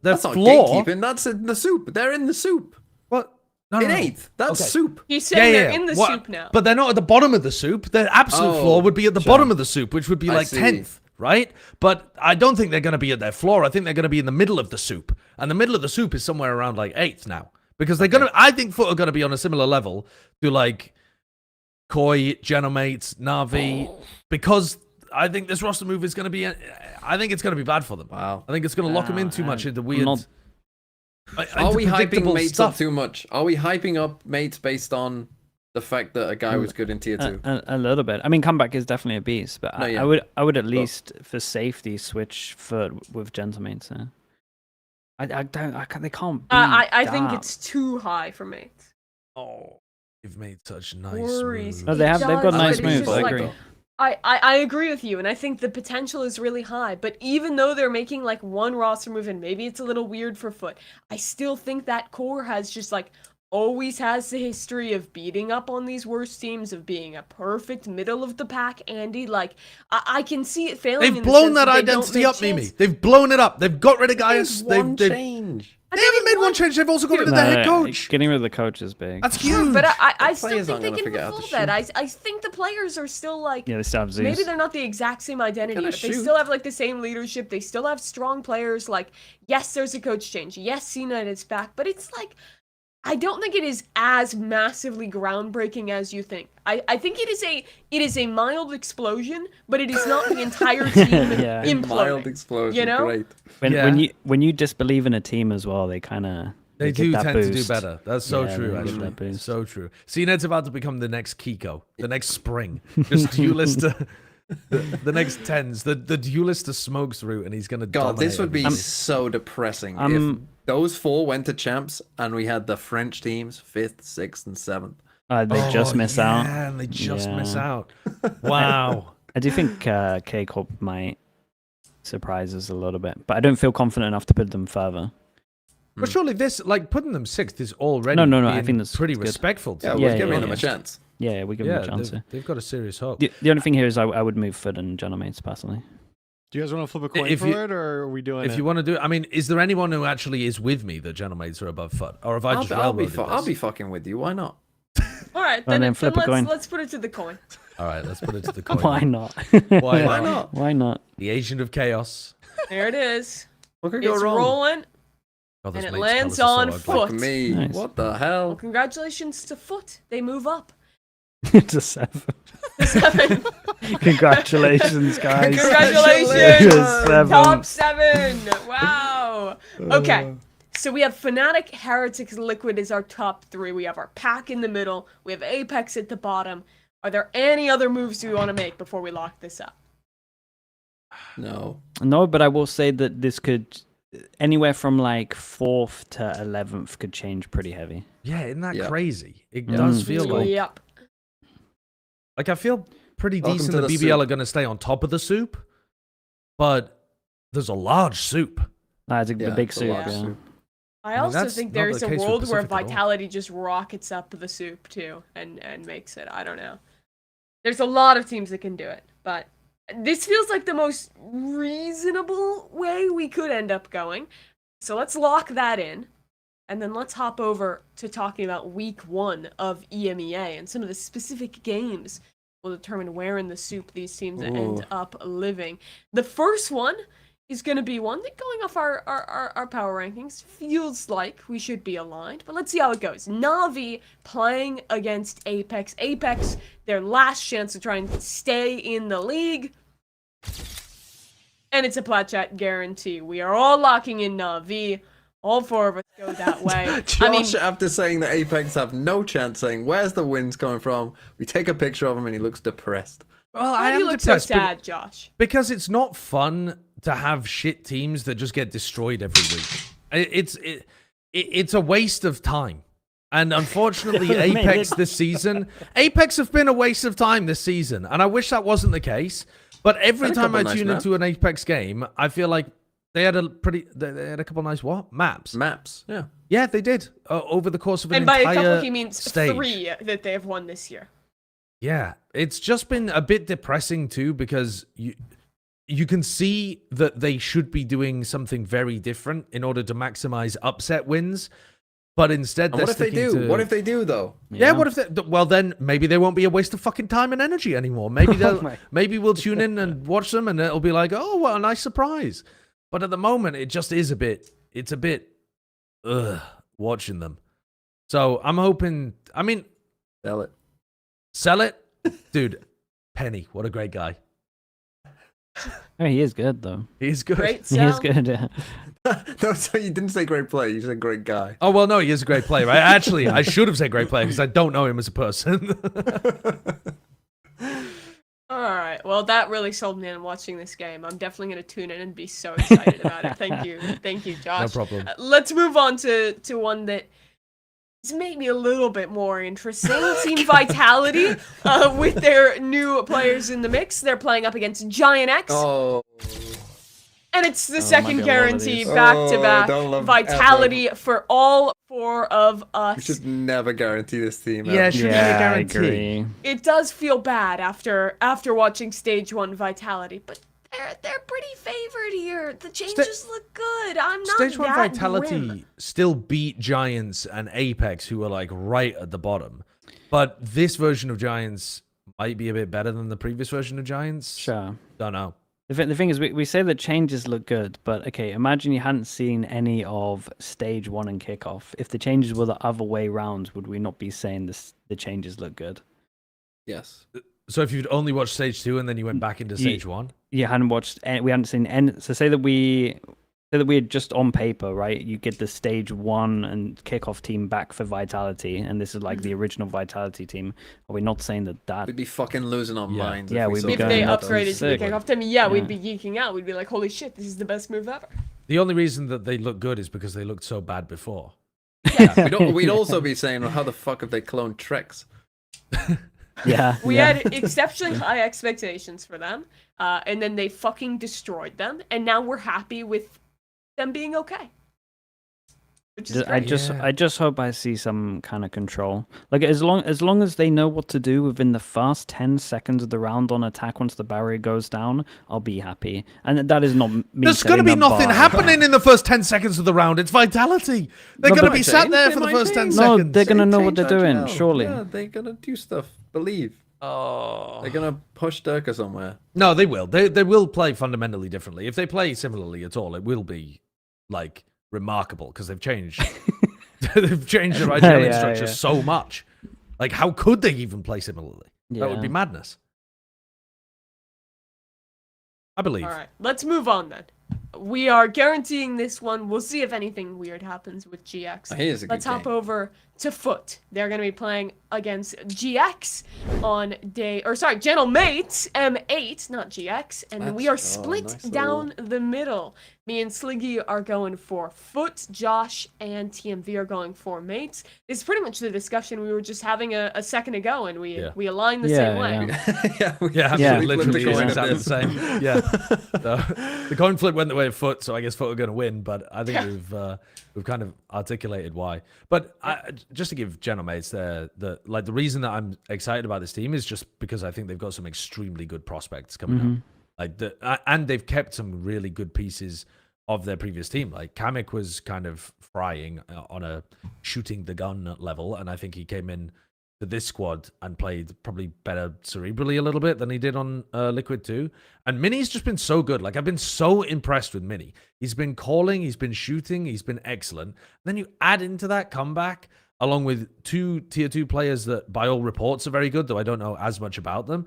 That's not floor. gatekeeping. That's in the soup. They're in the soup. What? No, In no, no. 8th. That's Okay. soup. You said they're in the What? soup now. But they're not at the bottom of the soup. Their absolute Oh, floor would be at the bottom of the soup, which would be I like see. 10th, right? But I don't think they're going to be at their floor. I think they're going to be in the middle of the soup. And the middle of the soup is somewhere around like 8th now. Because they're going to, I think Foot are going to be on a similar level to like Koi, Genomates, Na'Vi, because I think this roster move is going to be, I think it's going to be bad for them. Wow. I think it's going to lock them in too much into weird. not- Are we hyping predictable Mates stuff. up too much? Are we hyping up Mates based on the fact that a guy was good in tier 2? A little bit. I mean, Comeback is definitely a beast, but No, yeah. I would at least for safety switch Foot with Gentleman's. They can't be I think that. it's too high for Mates. Oh, you've made such nice Worries. moves. No, they've got does, nice but it's moves. just I like- agree. I agree with you, and I think the potential is really high. But even though they're making like one roster move, and maybe it's a little weird for Foot, I still think that core has just like always has the history of beating up on these worst teams, of being a perfect middle of the pack. Andy, like I can see it failing. They've in the blown sense that they don't identity make up, Mimi. chance. They've blown it up. They've got rid of guys. There's one They've change. They haven't made one change. They've also got rid of their head coach. Getting rid of the coach is big. That's huge. But I The still players think aren't they gonna can figure out how to fulfill that. I think the players are still like Yeah, they still have Zeus. maybe they're not the exact same identity, gonna but they shoot. still have like the same leadership. They still have strong players. Like, yes, there's a coach change. Yes, cNed is back, but it's like I don't think it is as massively groundbreaking as you think. I think it is a mild explosion, but it is not the entire team Yeah. imploding. Mild explosion. You know? Great. When you disbelieve in a team as well, they kind of They get do that tend to do boost. better. That's so Yeah, true, they get actually. that boost. So true. cNed's about to become the next Kiko, the next Spring. Just duelist to the next Tens. The duelist to Smokes route, and he's going to God, this would be everything. so depressing if I'm- those 4 went to champs and we had the French teams 5th, 6th, and 7th. They just miss out. Yeah, and they just miss Yeah. out. Wow. I do think K-Corp might surprise us a little bit, but I don't feel confident enough to put them further. But surely this, like, putting them 6th is already No, I being think that's pretty good. respectful to Yeah, them. we're Yeah, giving yeah, them yeah. a chance. Yeah, we give them a chance. they've got a serious hope. The only thing here is I would move Foot and Genomates personally. Do you guys want to flip a coin If for you- it, or are we doing If it? you want to do, I mean, is there anyone who actually is with me that Gentlemates are above Foot, or have I just I'll be railroaded I'll this? be fucking with you. Why not? All right, Well, then, then flip a coin. let's put it to the coin. All right, let's put it to the coin. Why not? Why Why not? not? Why not? The agent of chaos. There it is. What could go It's wrong? rolling. God, those And it mates lands colours are on so ugly. foot. Fuck me. Nice. What the Well, hell? congratulations to Foot. They move up. It's a 7. 7. Congratulations, guys. Congratulations. Seven. Top 7. Wow. Okay. So we have Fnatic, Heretics, Liquid is our top 3. We have our pack in the middle. We have Apeks at the bottom. Are there any other moves we want to make before we lock this up? No. No, but I will say that this could anywhere from like 4th to 11th could change pretty heavy. Yeah, isn't that Yeah. crazy? It Yeah. does feel like Yep. I feel pretty Welcome decent to that the BBL soup. are going to stay on top of the soup, but there's a large soup. That's the Yeah, big it's a soup. lot of Yeah. soup. I mean, also that's think not there's the a case with world where Pacific at all. Vitality just rockets up the soup too and makes it. I don't know. There's a lot of teams that can do it, but this feels like the most reasonable way we could end up going. So let's lock that in. And then let's hop over to talking about week 1 of EMEA and some of the specific games will determine where in the soup these teams end up living. The first one is going to be one that, going off our power rankings, feels like we should be aligned. But let's see how it goes. Na'Vi playing against Apeks. Apeks, their last chance to try and stay in the league. And it's a Plat chat guarantee. We are all locking in Na'Vi. All 4 of us go that way. Josh, after saying that Apeks have no chance, saying, where's the wins coming from? We take a picture of him and he looks depressed. Well, Why I do am you look so depressed sad, Josh? because it's not fun to have shit teams that just get destroyed every week. It's a waste of time. And unfortunately, Apeks this season, Apeks have been a waste of time this season. And I wish that wasn't the case. But every Had a time I couple nice tune into an Apeks game, I feel like they had a couple nice maps. Maps, yeah. Yeah, they did over the course of an And by entire a couple, he means stage. 3 that they have won this year. Yeah, it's just been a bit depressing too because you can see that they should be doing something very different in order to maximize upset wins, but instead And they're what if they sticking do? to- What if they do, though? Yeah, what if they? Well, then maybe they won't be a waste of fucking time and energy anymore. Maybe maybe we'll tune in and watch them, and it'll be like, oh, what a nice surprise. But at the moment, it just is a bit. It's a bit, watching them. So I'm hoping. I mean, Sell it. dude. Penny, what a great guy. Oh, he is good though. He's good. Great He is sell. good. Yeah. No, so you didn't say great play. You said great guy. Oh well, no, he is a great player. Right? Actually, I should have said great player because I don't know him as a person. All right. Well, that really sold me on watching this game. I'm definitely going to tune in and be so excited about it. Thank you, Josh. No problem. Let's move on to one that has made me a little bit more interesting. Team Vitality, with their new players in the mix. They're playing up against Giant X. Oh. And it's the might second be a lot of guarantee these. back-to-back don't love Vitality for all 4 of We us. should never guarantee this team. Yeah, ever. should be a Yeah, I guarantee. agree. It does feel bad after watching Stage 1 Vitality, but they're pretty favored here. The changes look good. I'm not Stage 1 that Vitality grim. still beat Giants and Apeks, who are like right at the bottom. But this version of Giants might be a bit better than the previous version of Giants. Sure. Don't know. The thing is, we say the changes look good, but okay, imagine you hadn't seen any of Stage 1 and Kickoff. If the changes were the other way round, would we not be saying the changes look good? Yes. So if you'd only watched Stage 2 and then you went back into Stage 1? You hadn't watched, we hadn't seen any. So say that we had just on paper, right? You get the Stage 1 and Kickoff team back for Vitality, and this is like the original Vitality team. Are we not saying that? We'd be fucking losing our minds. Yeah, if we we'd saw be If that. they going nuts. upgraded to the Sick. kickoff team, yeah, Yeah. we'd be geeking out. We'd be like, holy shit, this is the best move ever. The only reason that they look good is because they looked so bad before. We'd also be saying, well, how the fuck have they cloned trexx? Yeah. We yeah. had exceptionally high expectations for them, and then they fucking destroyed them, and now we're happy with them being okay. Which is I great. just hope I see some kind of control. Like as long as they know what to do within the first 10 seconds of the round on attack once the barrier goes down, I'll be happy. And that is not me. There's going to be nothing happening in the first 10 seconds of the round. It's Vitality. They're No, going to but- be sat there for the first 10 No, seconds. they're gonna know what Change they're doing, that, surely. Yeah, they're gonna do stuff. Believe. Oh. They're gonna push Durka somewhere. No, they will. They will play fundamentally differently. If they play similarly at all, it will be like remarkable because they've changed. They've changed their IGL structure so much. Like, how could they even play similarly? That would be madness. I believe. All right, let's move on then. We are guaranteeing this one. We'll see if anything weird happens with GX. Let's hop over to Foot. They're going to be playing against GX on Gentle Mates, M8, not GX. And we are split down the middle. Me and Sliggy are going for Foot, Josh and TMV are going for Mates. It's pretty much the discussion we were just having a second ago, and we aligned the same way. Literally exactly the same. Yeah. The coin flip went the way of Foot, so I guess Foot are going to win, but I think we've kind of articulated why. But just to give Gentle Mates the reason that I'm excited about this team is just because I think they've got some extremely good prospects coming up. And they've kept some really good pieces of their previous team. Like Kamek was kind of frying on a shooting the gun level, and I think he came in to this squad and played probably better cerebrally a little bit than he did on Liquid 2. And Mini's just been so good. Like, I've been so impressed with Mini. He's been calling, he's been shooting, he's been excellent. Then you add into that comeback along with 2 tier 2 players that by all reports are very good, though I don't know as much about them.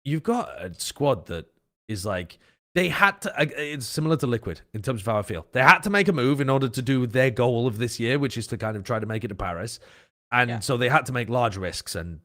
You've got a squad that is like, they had to, it's similar to Liquid in terms of how I feel. They had to make a move in order to do their goal of this year, which is to kind of try to make it to Paris. And so they had to make large risks, and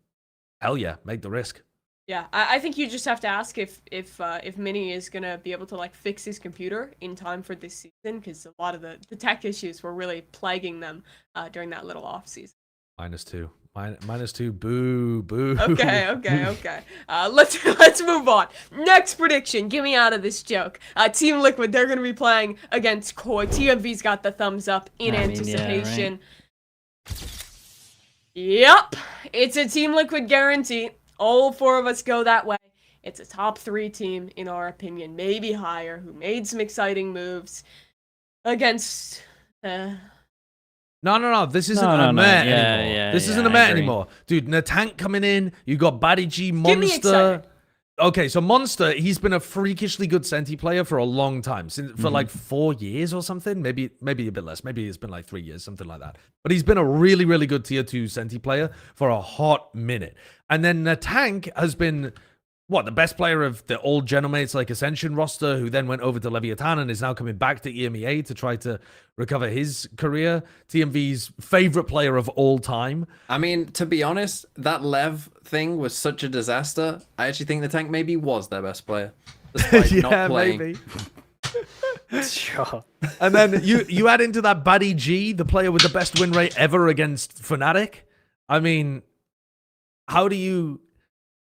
hell yeah, make the risk. Yeah, I think you just have to ask if Mini is gonna be able to like fix his computer in time for this season, because a lot of the tech issues were really plaguing them during that little off season. -2. -2. Boo, boo. Okay. Let's move on. Next prediction. Get me out of this joke. Team Liquid. They're gonna be playing against Koi. TMV's got the thumbs up in anticipation. Yep, it's a Team Liquid guarantee. All 4 of us go that way. It's a top 3 team, in our opinion, maybe higher, who made some exciting moves against... No. This isn't a Met anymore. This isn't a Met anymore. Dude, Natank coming in. You got Baddie G, Monster. Get me excited. Okay, so Monster, he's been a freakishly good Senti player for a long time, for like 4 years or something, maybe a bit less. Maybe it's been like 3 years, something like that. But he's been a really, really good tier 2 Senti player for a hot minute. And then Natank has been, the best player of the old Genomates like Ascension roster, who then went over to Leviathan and is now coming back to EMEA to try to recover his career. TMV's favorite player of all time. I mean, to be honest, that Lev thing was such a disaster. I actually think the tank maybe was their best player, despite not playing. Maybe. Sure. And then you add into that Baddie G, the player with the best win rate ever against Fnatic. I mean, how do you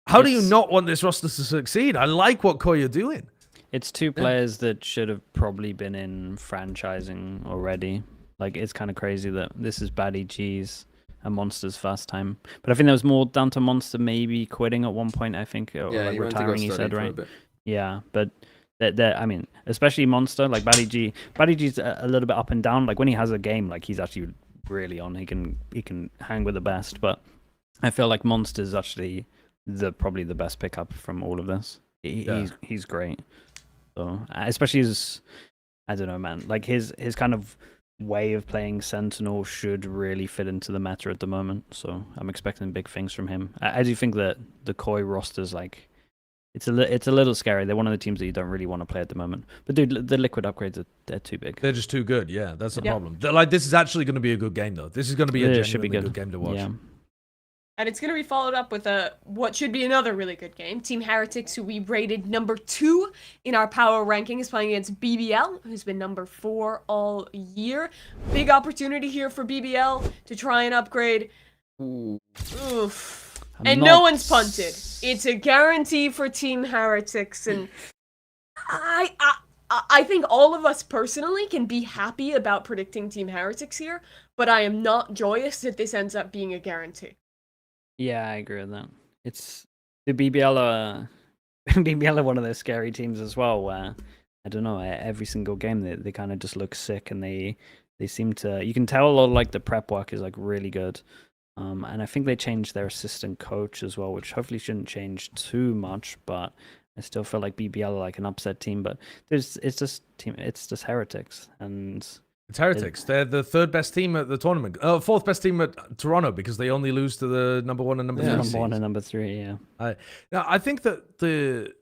not want this roster to succeed? I like what Koi are doing. It's 2 players that should have probably been in franchising already. Like, it's kind of crazy that this is Baddie G's and Monster's first time. But I think there was more down to Monster maybe quitting at one point, I think, or like retiring, he said, right? Yeah, but I mean, especially Monster, like Baddie G's a little bit up and down. Like, when he has a game, like, he's actually really on. He can hang with the best, but I feel like Monster's actually probably the best pickup from all of this. He's great. So especially his, I don't know, man. Like his kind of way of playing Sentinel should really fit into the meta at the moment. So I'm expecting big things from him. I do think that the Koi roster's like, it's a little scary. They're one of the teams that you don't really want to play at the moment. But dude, the Liquid upgrades they're too big. They're just too good. Yeah, that's the problem. Like, this is actually going to be a good game though. This is going to be a genuinely good game to watch. Yeah. And it's going to be followed up with what should be another really good game. Team Heretics, who we rated number 2 in our power ranking, is playing against BBL, who's been number 4 all year. Big opportunity here for BBL to try and upgrade. Oof. And no one's punted. It's a guarantee for Team Heretics. And I think all of us personally can be happy about predicting Team Heretics here, but I am not joyous that this ends up being a guarantee. Yeah, I agree with that. It's the BBL are one of those scary teams as well, where I don't know, every single game they kind of just look sick, and they seem to, you can tell a lot of like the prep work is like really good. And I think they changed their assistant coach as well, which hopefully shouldn't change too much. But I still feel like BBL are like an upset team. But it's just Heretics, and It's Heretics. They're the third best team at the tournament. Fourth best team at Toronto because they only lose to the number 1 and number 3 number seeds. 1 and number 3. Yeah. Now I think that the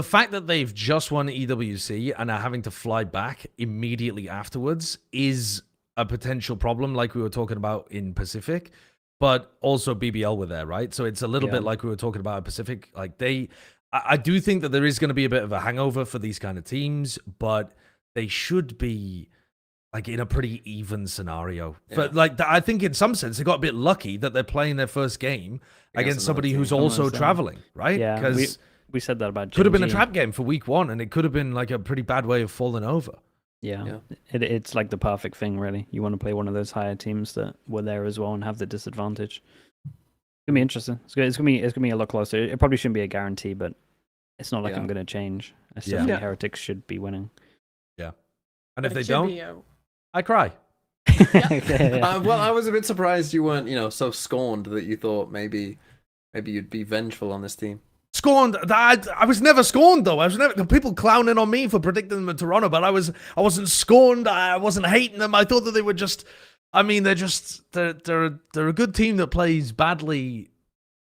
fact that they've just won EWC and are having to fly back immediately afterwards is a potential problem, like we were talking about in Pacific, but also BBL were there, right? So it's a little bit like we were talking about in Pacific. Like I do think that there is going to be a bit of a hangover for these kind of teams, but they should be like in a pretty even scenario. But like, I think in some sense they got a bit lucky that they're playing their first game against somebody who's also traveling, right? Yeah, because we said that about could have been a Gen.G. trap game for week 1, and it could have been like a pretty bad way of falling over. Yeah. It's like the perfect thing, really. You want to play one of those higher teams that were there as well and have the disadvantage. It's gonna be interesting. It's gonna be a lot closer. It probably shouldn't be a guarantee, but it's not like I'm gonna change. I still think Heretics should be winning. Yeah, and if they don't, I cry. Well, I was a bit surprised you weren't, so scorned that you thought maybe you'd be vengeful on this team. Scorned. I was never scorned though. I was never people clowning on me for predicting them in Toronto, but I wasn't scorned. I wasn't hating them. I thought that they were just. I mean, they're a good team that plays badly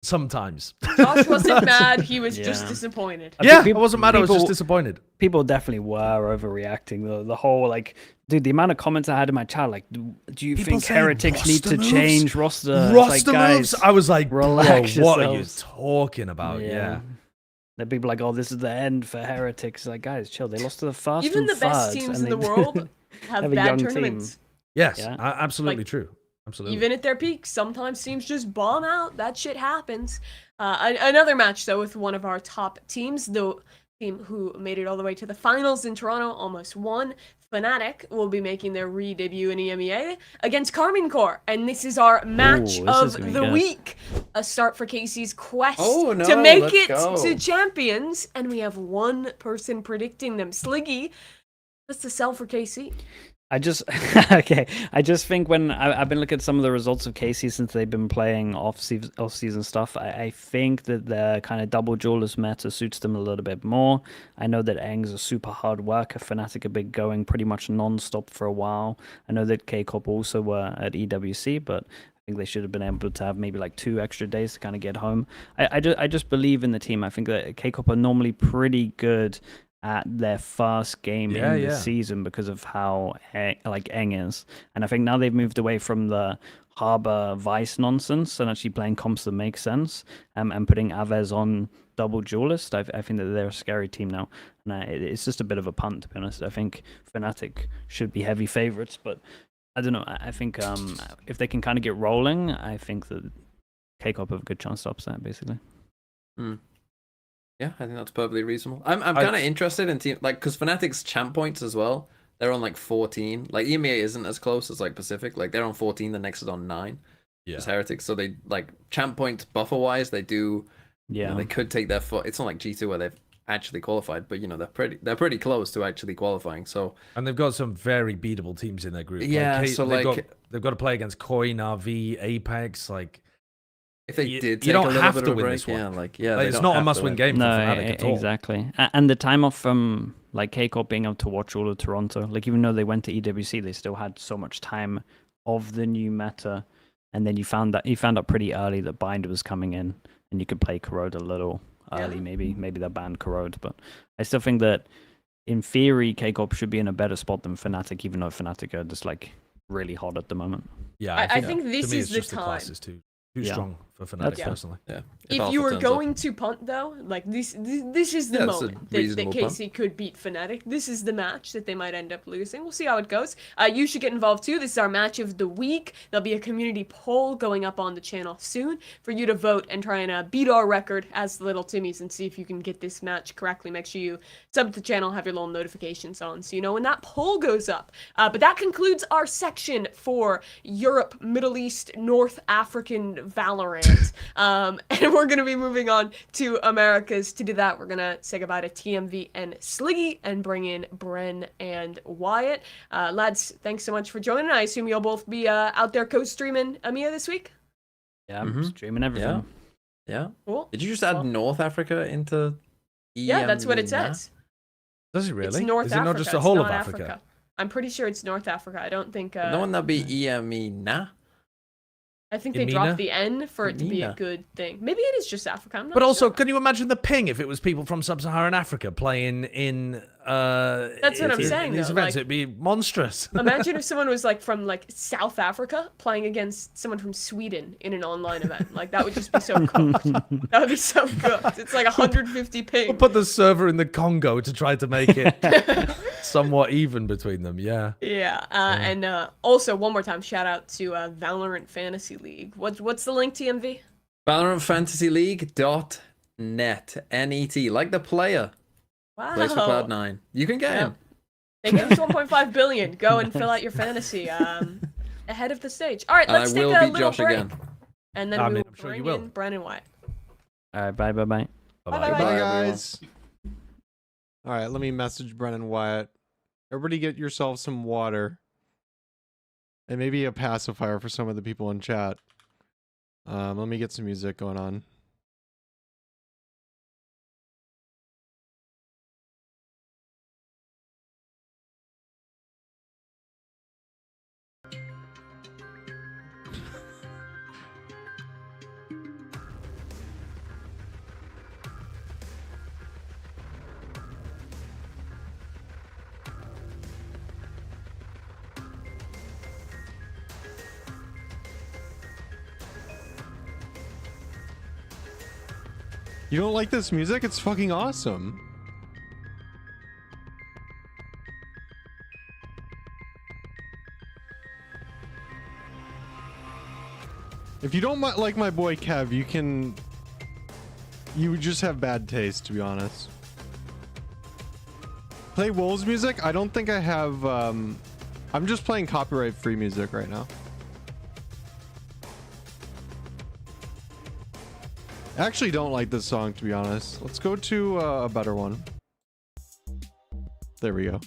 sometimes. Josh wasn't mad. He was just disappointed. I wasn't mad. I was just disappointed. People definitely were overreacting. The whole like, dude, the amount of comments I had in my chat, like, do you think Heretics need to change roster? Roster like, moves. I was like, relax bro, what are you yourselves. talking about? Yeah. The people like, oh, this is the end for Heretics. Like, guys, chill. They lost to the first. Even and the best third, teams and in the they world have a bad young tournaments. team. Yes, Yeah. absolutely Like, true. Absolutely. Even at their peak, sometimes teams just bomb out. That shit happens. Another match, though, with one of our top teams, the team who made it all the way to the finals in Toronto, almost won. Fnatic will be making their re-debut in EMEA against Karmine Corp. And this is our match of the week. A start for Casey's quest to make it to champions. And we have one person predicting them. Sliggy, what's the sell for KC? I just think when I've been looking at some of the results of KC since they've been playing off-season stuff, I think that the kind of double duelist meta suits them a little bit more. I know that Eng's a super hard worker. Fnatic have been going pretty much non-stop for a while. I know that K-Corp also were at EWC, but I think they should have been able to have maybe like 2 extra days to kind of get home. I just believe in the team. I think that K-Corp are normally pretty good at their first game in the season because of how Eng is. And I think now they've moved away from the Harbor Vice nonsense and actually playing comps that make sense and putting Aves on double duelist. I think that they're a scary team now. And it's just a bit of a punt, to be honest. I think Fnatic should be heavy favorites, but I don't know. I think if they can kind of get rolling, I think that K-Corp have a good chance to upset, basically. Yeah, I think that's perfectly reasonable. I'm kind of interested in team because Fnatic's champ points as well. They're on like 14. Like EMEA isn't as close as like Pacific. Like they're on 14. The next is on 9. Yeah, as Heretics. So they like champ points buffer wise. They do. Yeah, they could take their foot. It's not like G2 where they've actually qualified, but they're pretty close to actually qualifying. So and they've got some very beatable teams in their group. Yeah, so they've got to play against Koi, Na'Vi, Apeks, like. If they did, you don't have to win this one. It's not a must-win game for Fnatic at all. Exactly. And the time off from like K-Corp being able to watch all of Toronto, like even though they went to EWC, they still had so much time of the new meta. And then you found out pretty early that Bind was coming in, and you could play Corrode a little early. Maybe they banned Corrode, but I still think that in theory K-Corp should be in a better spot than Fnatic, even though Fnatic are just like really hot at the moment. Yeah, I think this is the time. Too strong for Fnatic personally. Yeah. If you were going to punt though, like this is the moment that KC could beat Fnatic. This is the match that they might end up losing. We'll see how it goes. You should get involved too. This is our match of the week. There'll be a community poll going up on the channel soon for you to vote and try and beat our record as the Little Timmies and see if you can get this match correctly. Make sure you sub to the channel, have your little notifications on so you know when that poll goes up. But that concludes our section for Europe, Middle East, North African Valorant. continents. And we're going to be moving on to Americas. To do that, we're going to say goodbye to TMV and Sliggy and bring in Bren and Wyatt. Lads, thanks so much for joining. I assume you'll both be out there co-streaming EMEA this week? Yeah, I'm streaming everything. Yeah. Cool. Did you just add North Africa into Yeah, that's what it says. Does it really? It's North Is it Africa. not just the It's whole of not Africa? I'm pretty sure it's North Africa. I don't think... No one that be EMEA? I think they EMEA? dropped the N for it to be a EMEA. good thing. Maybe it is just Africa. I'm not But also, sure. can you imagine the ping if it was people from sub-Saharan Africa playing in? That's what I'm saying, These though, events, like- it'd be monstrous. Imagine if someone was like from like South Africa playing against someone from Sweden in an online event. Like that would just be so cooked. That would be so cooked. It's like 150 ping. We'll put the server in the Congo to try to make it somewhat even between them. Yeah. Yeah, and also one more time, shout out to VALORANT Fantasy League. What's the link, TMV? VALORANT Fantasy League.net. N-E-T. Like the player. Wow. Plays for Cloud9. You can get him. They gave us 1.5 billion. Go and fill out your fantasy ahead of the stage. All right, And let's I take will a beat little Josh break, again. and then I we mean, will I'm sure bring you will. in Brennan White. All right, bye. Bye-bye. Bye, Bye, guys. All right, let me message Brennan Wyatt. Everybody get yourself some water. And maybe a pacifier for some of the people in chat. Let me get some music going on. You don't like this music? It's fucking awesome. If you don't like my boy Kev, you just have bad taste, to be honest. Play Wolves music? I don't think I have, I'm just playing copyright-free music right now. I actually don't like this song, to be honest. Let's go to a better one. There we go.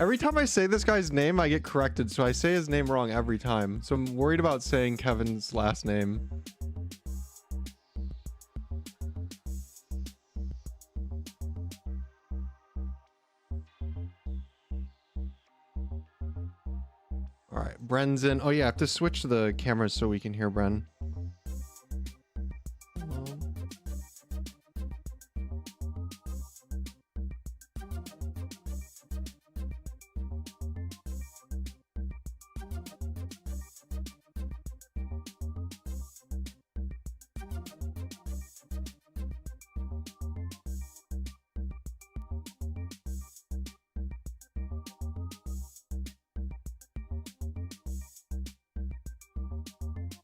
Every time I say this guy's name, I get corrected, so I say his name wrong every time. So I'm worried about saying Kevin's last name. All right, Bren's in. Oh yeah, I have to switch the cameras so we can hear Bren.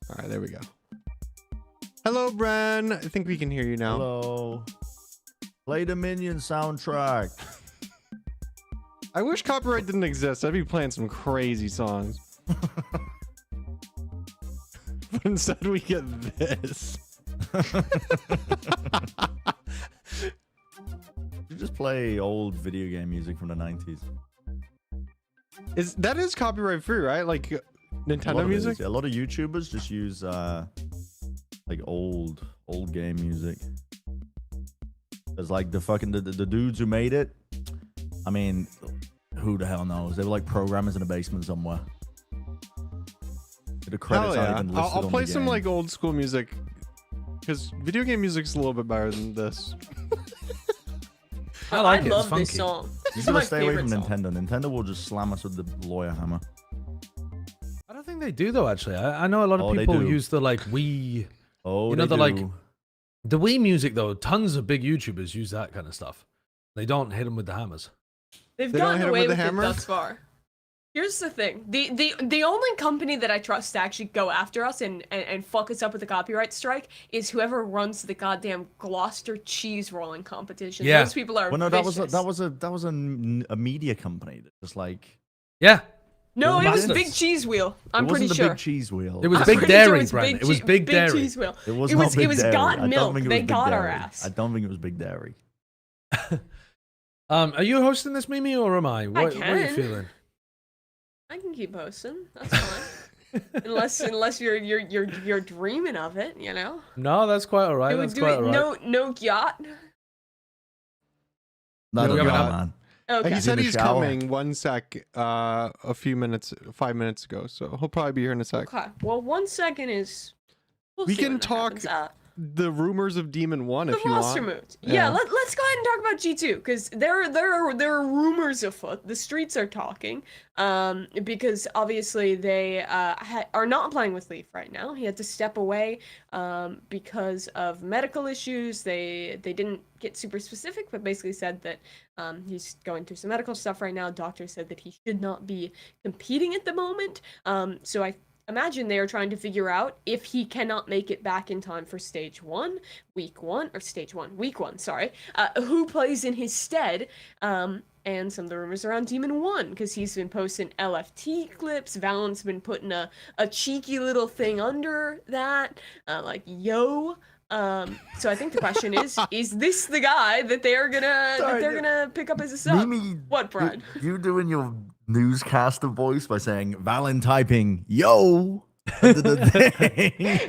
All right, there we go. Hello, Bren. I think we can hear you now. Hello. Play the Minion soundtrack. I wish copyright didn't exist. I'd be playing some crazy songs. But instead we get this. You just play old video game music from the 90s. That is copyright free, right? Like Nintendo music? A lot of YouTubers just use like old game music. There's like the dudes who made it. I mean, who the hell knows? They were like programmers in a basement somewhere. The credits Hell aren't yeah. even listed I'll on play the some game. like old school music because video game music's a little bit better than this. I like it. It's love funky. this song. You This is gotta my stay away from favorite song. Nintendo. Nintendo will just slam us with the lawyer hammer. I don't think they do though. Actually, I know a lot of Oh, they people do. use the like Wii. Oh, You know, they the, like, do. The Wii music though. Tons of big YouTubers use that kind of stuff. They don't hit them with the hammers. They've They don't gotten hit 'em away with with the it hammer? thus far. Here's the thing: the only company that I trust to actually go after us and fuck us up with a copyright strike is whoever runs the goddamn Gloucester cheese rolling competition. Yeah. Those people are Well, no, vicious. that was a media company that just like Yeah. No, it was Bastards. Big Cheese Wheel. I'm it pretty wasn't sure. the big cheese wheel. It was I'm Big pretty sure Dairy, it's Brent. Big It was Che- Big Dairy. Cheese Wheel. It was It not was- Big it was Dairy. Got I don't Milk. think it They was Big got our Dairy. ass. I don't think it was Big Dairy. Are you hosting this, Mimi, or am I? What are you can. feeling? I can keep hosting. That's fine. unless you're dreaming of it, you know. No, that's quite all right. Do, That's do quite it. all right. No yacht. No, we no, have an man. Okay. He said the he's shower. coming 1 sec, a few minutes, 5 minutes ago. So he'll probably be here in a sec. Okay. Well, 1 second is. We'll We see can when that talk happens. The rumors of Demon 1 The if you roster want. moves. Yeah, let's go ahead and talk about G2 because there are rumors afoot. The streets are talking. Because obviously they are not playing with Leaf right now. He had to step away because of medical issues. They didn't get super specific, but basically said that he's going through some medical stuff right now. Doctors said that he should not be competing at the moment. So I imagine they are trying to figure out if he cannot make it back in time for stage 1, week 1, or stage 1, week 1, sorry. Who plays in his stead? And some of the rumors around Demon 1, because he's been posting LFT clips. Valorant's been putting a cheeky little thing under that, like, yo. So I think the question is this the guy that they're gonna pick up as a sub? Mimi, What, Brad? You doing your newscaster voice by saying Valen typing yo under the thing.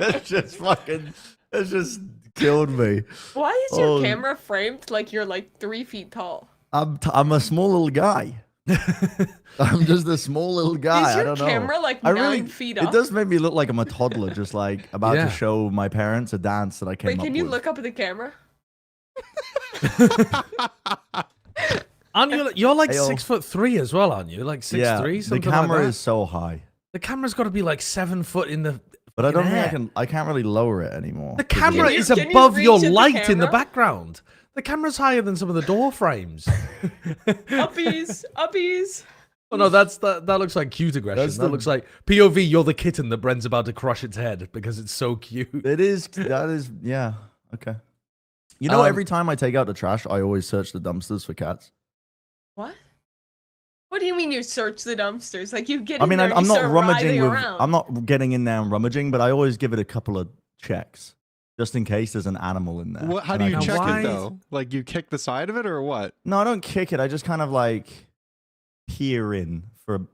That's just killed me. Why is your Oh. camera framed like you're like 3 feet tall? I'm a small little guy. I'm just a small little guy. Is your I don't know. camera like I 9 feet up? It does make me look like I'm a toddler, just like about Yeah. to show my parents a dance that I came Wait, up can you with. look up at the camera? Aren't you're like Ayo. 6'3" as well, aren't you? Like 6'3", Yeah, the something camera like that? is so high, The camera's got to be like 7 foot in the. but I don't fucking think air. I can't really lower it anymore. The 'cause of camera it. is Can you above your reach at the light in the camera? background. The camera's higher than some of the door frames. Uppies. Oh no, that looks like cute aggression. That's That the- looks like POV. You're the kitten that Bren's about to crush its head because it's so cute. It is. That is. Yeah. Okay. You know, Um, every time I take out the trash, I always search the dumpsters for cats. What? What do you mean you search the dumpsters? Like you get I in mean, there and I'm you not start rummaging writhing with. around. I'm not getting in there and rummaging, but I always give it a couple of checks just in case there's an animal in there. What, how And do I you can check just- why- it though? Like you kick the side of it or what? No, I don't kick it. I just kind of like peer in for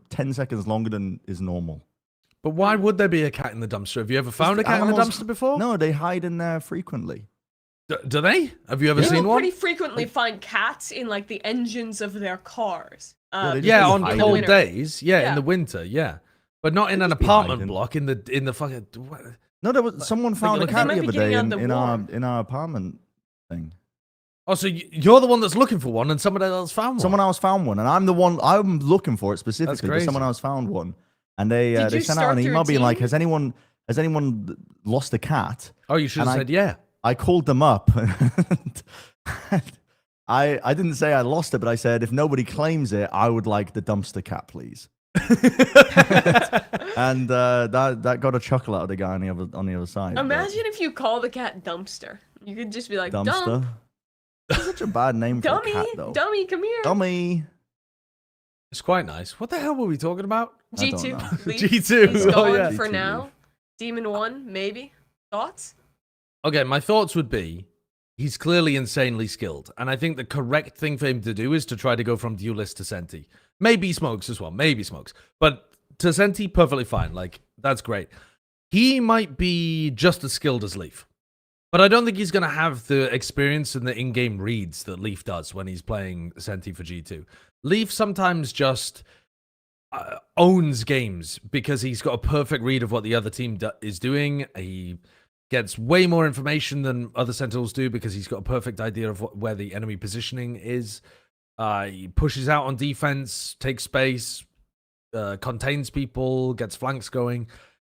10 seconds longer than is normal. But why would there be a cat in the dumpster? Have you ever found a cat in the animals- dumpster before? No, they hide in there frequently. Do they? Have you ever You seen will one? pretty frequently find cats in like the engines of their cars. Yeah, they just Yeah, be on hiding. cold winter. days. Yeah, in Yeah. the winter. Yeah, but not in an just be apartment hiding. block. In the fucking. What? No, there was someone found a they cat might the be other getting day out the warm. in our apartment thing. Oh, so you're the one that's looking for one, and somebody else found one. Someone else found one, and I'm the one. I'm looking for it specifically. But crazy. someone else found one, and they Did they you sent out start an through email a being like, team? "Has anyone lost a cat?" Oh, you should have and I- said yeah. I called them up. I didn't say I lost it, but I said if nobody claims it, I would like the dumpster cat, please. And that got a chuckle out of the guy on the other side. but- Imagine if you call the cat Dumpster. You could just be like, dumpster. Dump, That's such a bad name for dummy, a cat, though. dummy, come here. Dummy. It's quite nice. What the hell were we talking about? I don't G2. know. Leaf. G2. He's Oh, gone yeah. for G2 now. Leaf. Demon 1, maybe. Thoughts? Okay, my thoughts would be he's clearly insanely skilled, and I think the correct thing for him to do is to try to go from duelist to Senti. Maybe smokes as well, maybe smokes, but to Senti, perfectly fine. Like that's great. He might be just as skilled as Leaf, but I don't think he's going to have the experience and the in-game reads that Leaf does when he's playing Senti for G2. Leaf sometimes just owns games because he's got a perfect read of what the other team is doing. He gets way more information than other Sentinels do because he's got a perfect idea of where the enemy positioning is. He pushes out on defense, takes space, contains people, gets flanks going.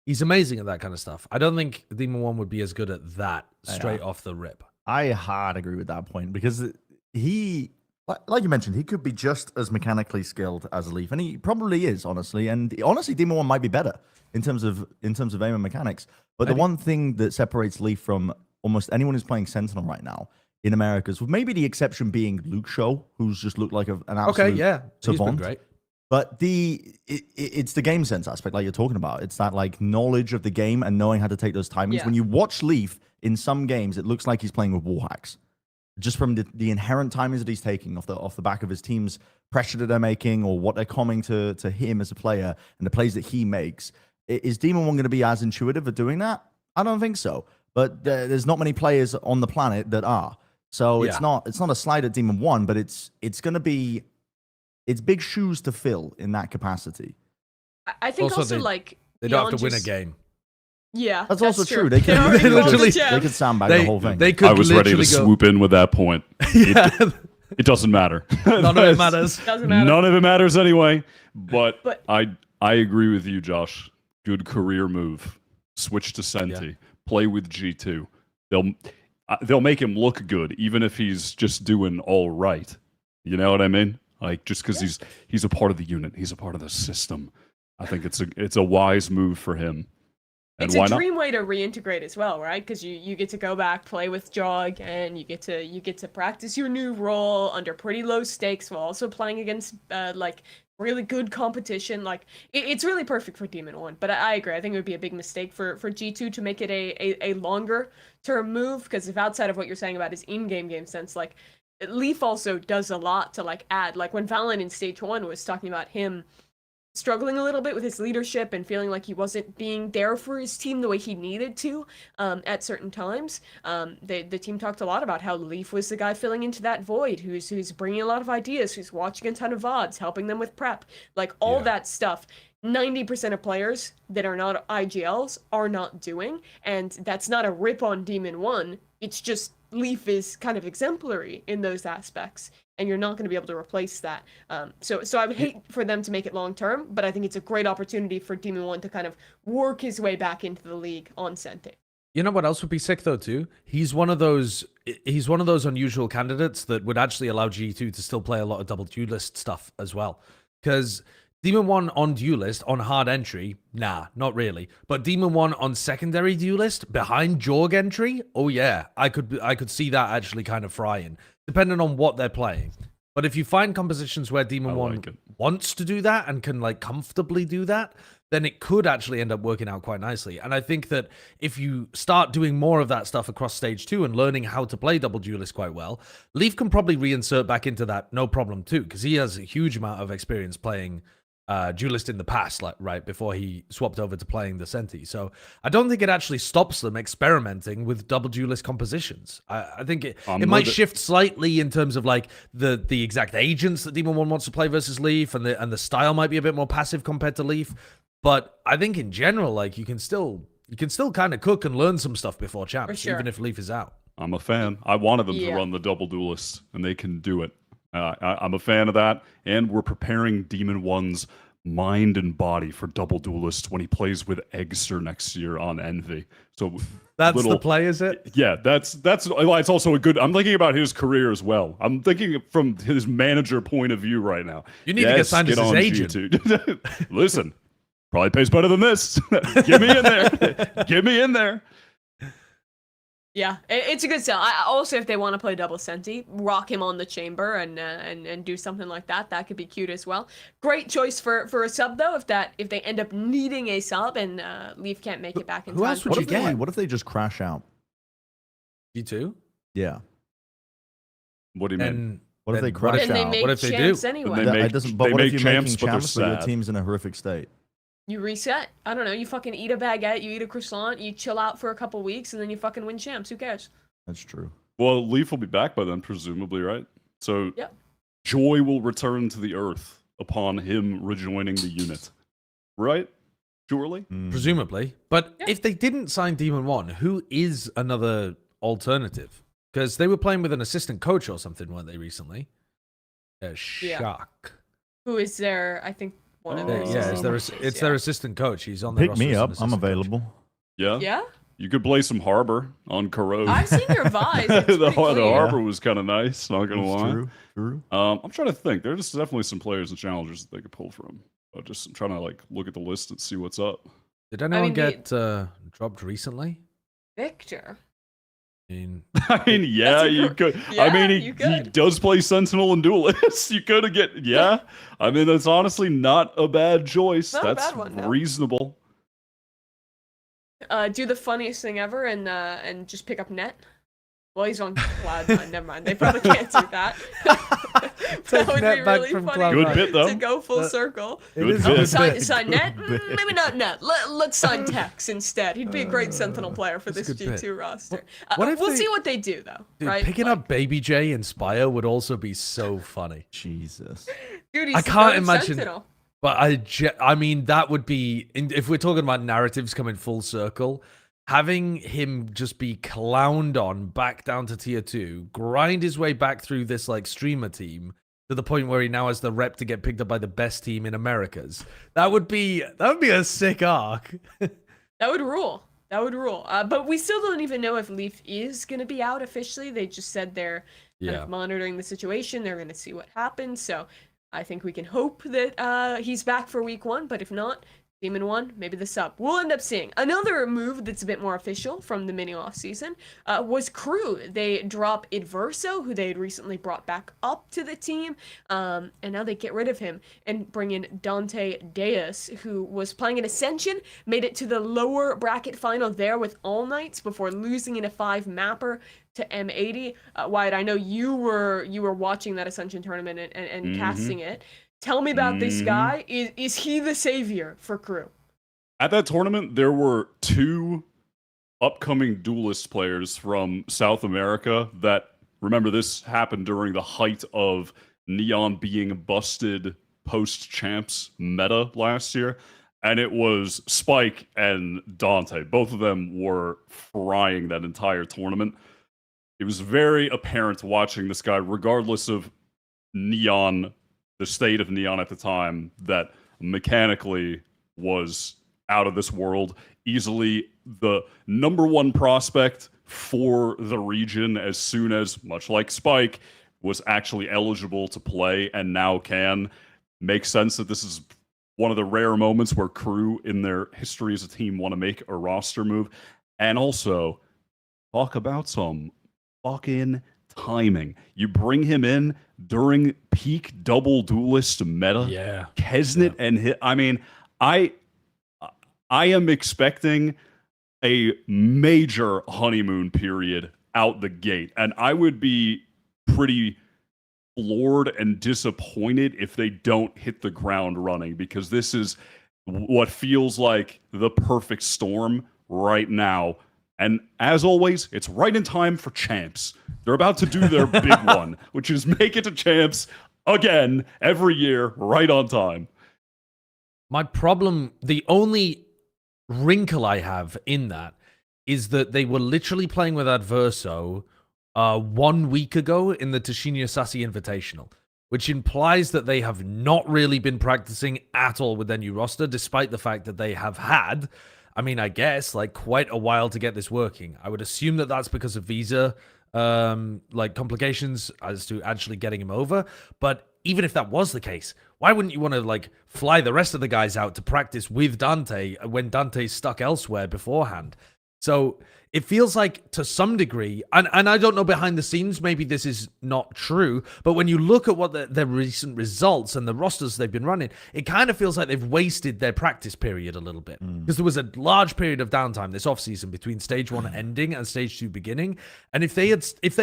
He's amazing at that kind of stuff. I don't think Demon 1 would be as good at that straight off the rip. I hard agree with that point because he, like you mentioned, he could be just as mechanically skilled as Leaf, and he probably is, honestly. And honestly, Demon 1 might be better in terms of aim and mechanics. But the one thing that separates Leaf from almost anyone who's playing Sentinel right now in Americas, with maybe the exception being Luke Show, who's just looked like an absolute Okay, yeah. He's been savant. great. But it's the game sense aspect, like you're talking about. It's that like knowledge of the game and knowing how to take those timings. Yeah. When you watch Leaf in some games, it looks like he's playing with wall hacks, just from the inherent timings that he's taking off the back of his team's pressure that they're making or what they're coming to him as a player and the plays that he makes. Is Demon 1 going to be as intuitive at doing that? I don't think so. But there's not many players on the planet that are. So it's not a slide at Demon 1, but it's going to be. It's big shoes to fill in that capacity. I think also like they don't have to beyond win a just- game. Yeah, That's also true. They They already could rolled the literally- gem. they could sandbag the whole thing. They could I was ready to literally go- swoop in with that point. Yeah, It doesn't matter. none of it matters. Doesn't matter. None of it matters anyway. But, But- I agree with you, Josh. Good career move. Switch to Senti. Play with G2. They'll make him look good, even if he's just doing all right. You know what I mean? Like just because he's a part of the unit, he's a part of the system. I think it's a wise move for him. And It's why a not? dream way to reintegrate as well, right? Because you get to go back, play with Jog, and you get to practice your new role under pretty low stakes while also playing against like really good competition. Like it's really perfect for Demon 1. But I agree. I think it would be a big mistake for G2 to make it a longer term move, because if outside of what you're saying about his in-game game sense, like Leaf also does a lot to like add. Like when Valorant in stage 1 was talking about him struggling a little bit with his leadership and feeling like he wasn't being there for his team the way he needed to at certain times. The team talked a lot about how Leaf was the guy filling into that void, who's bringing a lot of ideas, who's watching a ton of VODs, helping them with prep, like all that stuff. 90% of players that are not IGLs are not doing, and that's not a rip on Demon 1. It's just Leaf is kind of exemplary in those aspects, and you're not going to be able to replace that. So I would hate for them to make it long term, but I think it's a great opportunity for Demon 1 to kind of work his way back into the league on Senti. You know what else would be sick though too? He's one of those unusual candidates that would actually allow G2 to still play a lot of double duelist stuff as well. Because Demon 1 on duelist on hard entry, nah, not really. But Demon 1 on secondary duelist behind Jorg entry, oh yeah, I could see that actually kind of frying, depending on what they're playing. But if you find compositions where Demon 1 wants to do that and can like comfortably do that, then it could actually end up working out quite nicely. And I think that if you start doing more of that stuff across stage 2 and learning how to play double duelist quite well, Leaf can probably reinsert back into that no problem too, because he has a huge amount of experience playing duelist in the past, like right before he swapped over to playing the Senti. So I don't think it actually stops them experimenting with double duelist compositions. I think it might shift slightly in terms of like the exact agents that Demon 1 wants to play versus Leaf, and the style might be a bit more passive compared to Leaf. But I think in general, like you can still kind of cook and learn some stuff before champs, even if Leaf is out. I'm a fan. I wanted them to run the double duelist, and they can do it. I'm a fan of that, and we're preparing Demon 1's mind and body for double duelist when he plays with Eggster next year on Envy. So that's the play, is it? Yeah, it's also a good. I'm thinking about his career as well. I'm thinking from his manager point of view right now. You need to get signed as his agent. G2. Listen, probably pays better than this. Get me in there. Get me in there. Yeah, it's a good sell. Also, if they want to play double Senti, rock him on the chamber and do something like that. That could be cute as well. Great choice for a sub though. If they end up needing a sub and Leaf can't make it back in time. Who else would you get? What if they just crash out? G2? Yeah. What do you mean? What if they crash Then they out? make What if they champs do? anyway. But what if you're making champs, but your sad. team's in a horrific state? You reset. I don't know. You fucking eat a baguette, you eat a croissant, you chill out for a couple weeks, and then you fucking win champs. Who cares? That's true. Well, Leaf will be back by then, presumably, right? So Yep. joy will return to the earth upon him rejoining the unit, right? Surely. Presumably. But if they didn't sign Demon 1, who is another alternative? Because they were playing with an assistant coach or something, weren't they, recently? Shock. Who is their, I think, one of their it's their assistant coach. He's on the Pick me up. I'm available. Yeah. Yeah? You could play some Harbor on Corrode. I've seen your vibes. It's the pretty clean. Harbor was kind of nice, not going to lie. True. I'm trying to think. There's definitely some players and challengers that they could pull from. I'm trying to like look at the list and see what's up. Did anyone get dropped recently? Victor. I mean, yeah, you could. I mean, he could. does play Sentinel and Duelist. You could get, yeah. I mean, that's honestly not a bad choice. Not a That's bad one, no. reasonable. Do the funniest thing ever and just pick up net. Well, he's on Cloud9. Never mind. They probably can't do that. That would net be back really from funny. Cloud9. Good bit, though. To go full circle. It is Good a bit. bit. Sign net? Maybe not net. Let's sign Tex instead. He'd be a great Sentinel player for this that's a good G2 roster. What if we'll they- see what they do, though. Dude, right? picking Like, up Baby J in Spire would also be so funny. Jesus. dude, he's I the can't third imagine- Sentinel. But I mean, that would be, if we're talking about narratives coming full circle, having him just be clowned on back down to tier 2, grind his way back through this like streamer team to the point where he now has the rep to get picked up by the best team in Americas. That would be a sick arc. That would rule. That would rule. But we still don't even know if Leaf is going to be out officially. They just said they're kind of monitoring the situation. They're going to see what happens. So I think we can hope that he's back for week 1. But if not, Demon 1, maybe the sub. We'll end up seeing. Another move that's a bit more official from the mini offseason was Crew. They drop Idverso, who they had recently brought back up to the team, and now they get rid of him and bring in Dante Deus, who was playing in Ascension, made it to the lower bracket final there with All Knights before losing in a 5-mapper to M80. Wyatt, I know you were watching that Ascension tournament and casting it. Tell me about this guy. Is he the savior for Crew? At that tournament, there were 2 upcoming Duelist players from South America that, remember, this happened during the height of Neon being busted post-champs meta last year, and it was Spike and Dante. Both of them were frying that entire tournament. It was very apparent watching this guy, regardless of Neon, the state of Neon at the time, that mechanically was out of this world. Easily the #1 prospect for the region as soon as, much like Spike, was actually eligible to play and now can. Makes sense that this is one of the rare moments where Crew in their history as a team want to make a roster move. And also, talk about some fucking timing. You bring him in during peak double Duelist meta. Yeah. cNed and hit. I mean, I am expecting a major honeymoon period out the gate, and I would be pretty floored and disappointed if they don't hit the ground running, because this is what feels like the perfect storm right now. And as always, it's right in time for champs. They're about to do their big one, which is make it to champs again every year, right on time. My problem, the only wrinkle I have in that is that they were literally playing with Adverso 1 week ago in the Tashinya Sassy Invitational, which implies that they have not really been practicing at all with their new roster, despite the fact that they have had, I mean, I guess, like, quite a while to get this working. I would assume that that's because of visa, like, complications as to actually getting him over. But even if that was the case, why wouldn't you want to, like, fly the rest of the guys out to practice with Dante when Dante's stuck elsewhere beforehand? So it feels like, to some degree, and I don't know behind the scenes, maybe this is not true, but when you look at what their recent results and the rosters they've been running, it kind of feels like they've wasted their practice period a little bit. Because there was a large period of downtime this offseason between Stage 1 ending and Stage 2 beginning. And if they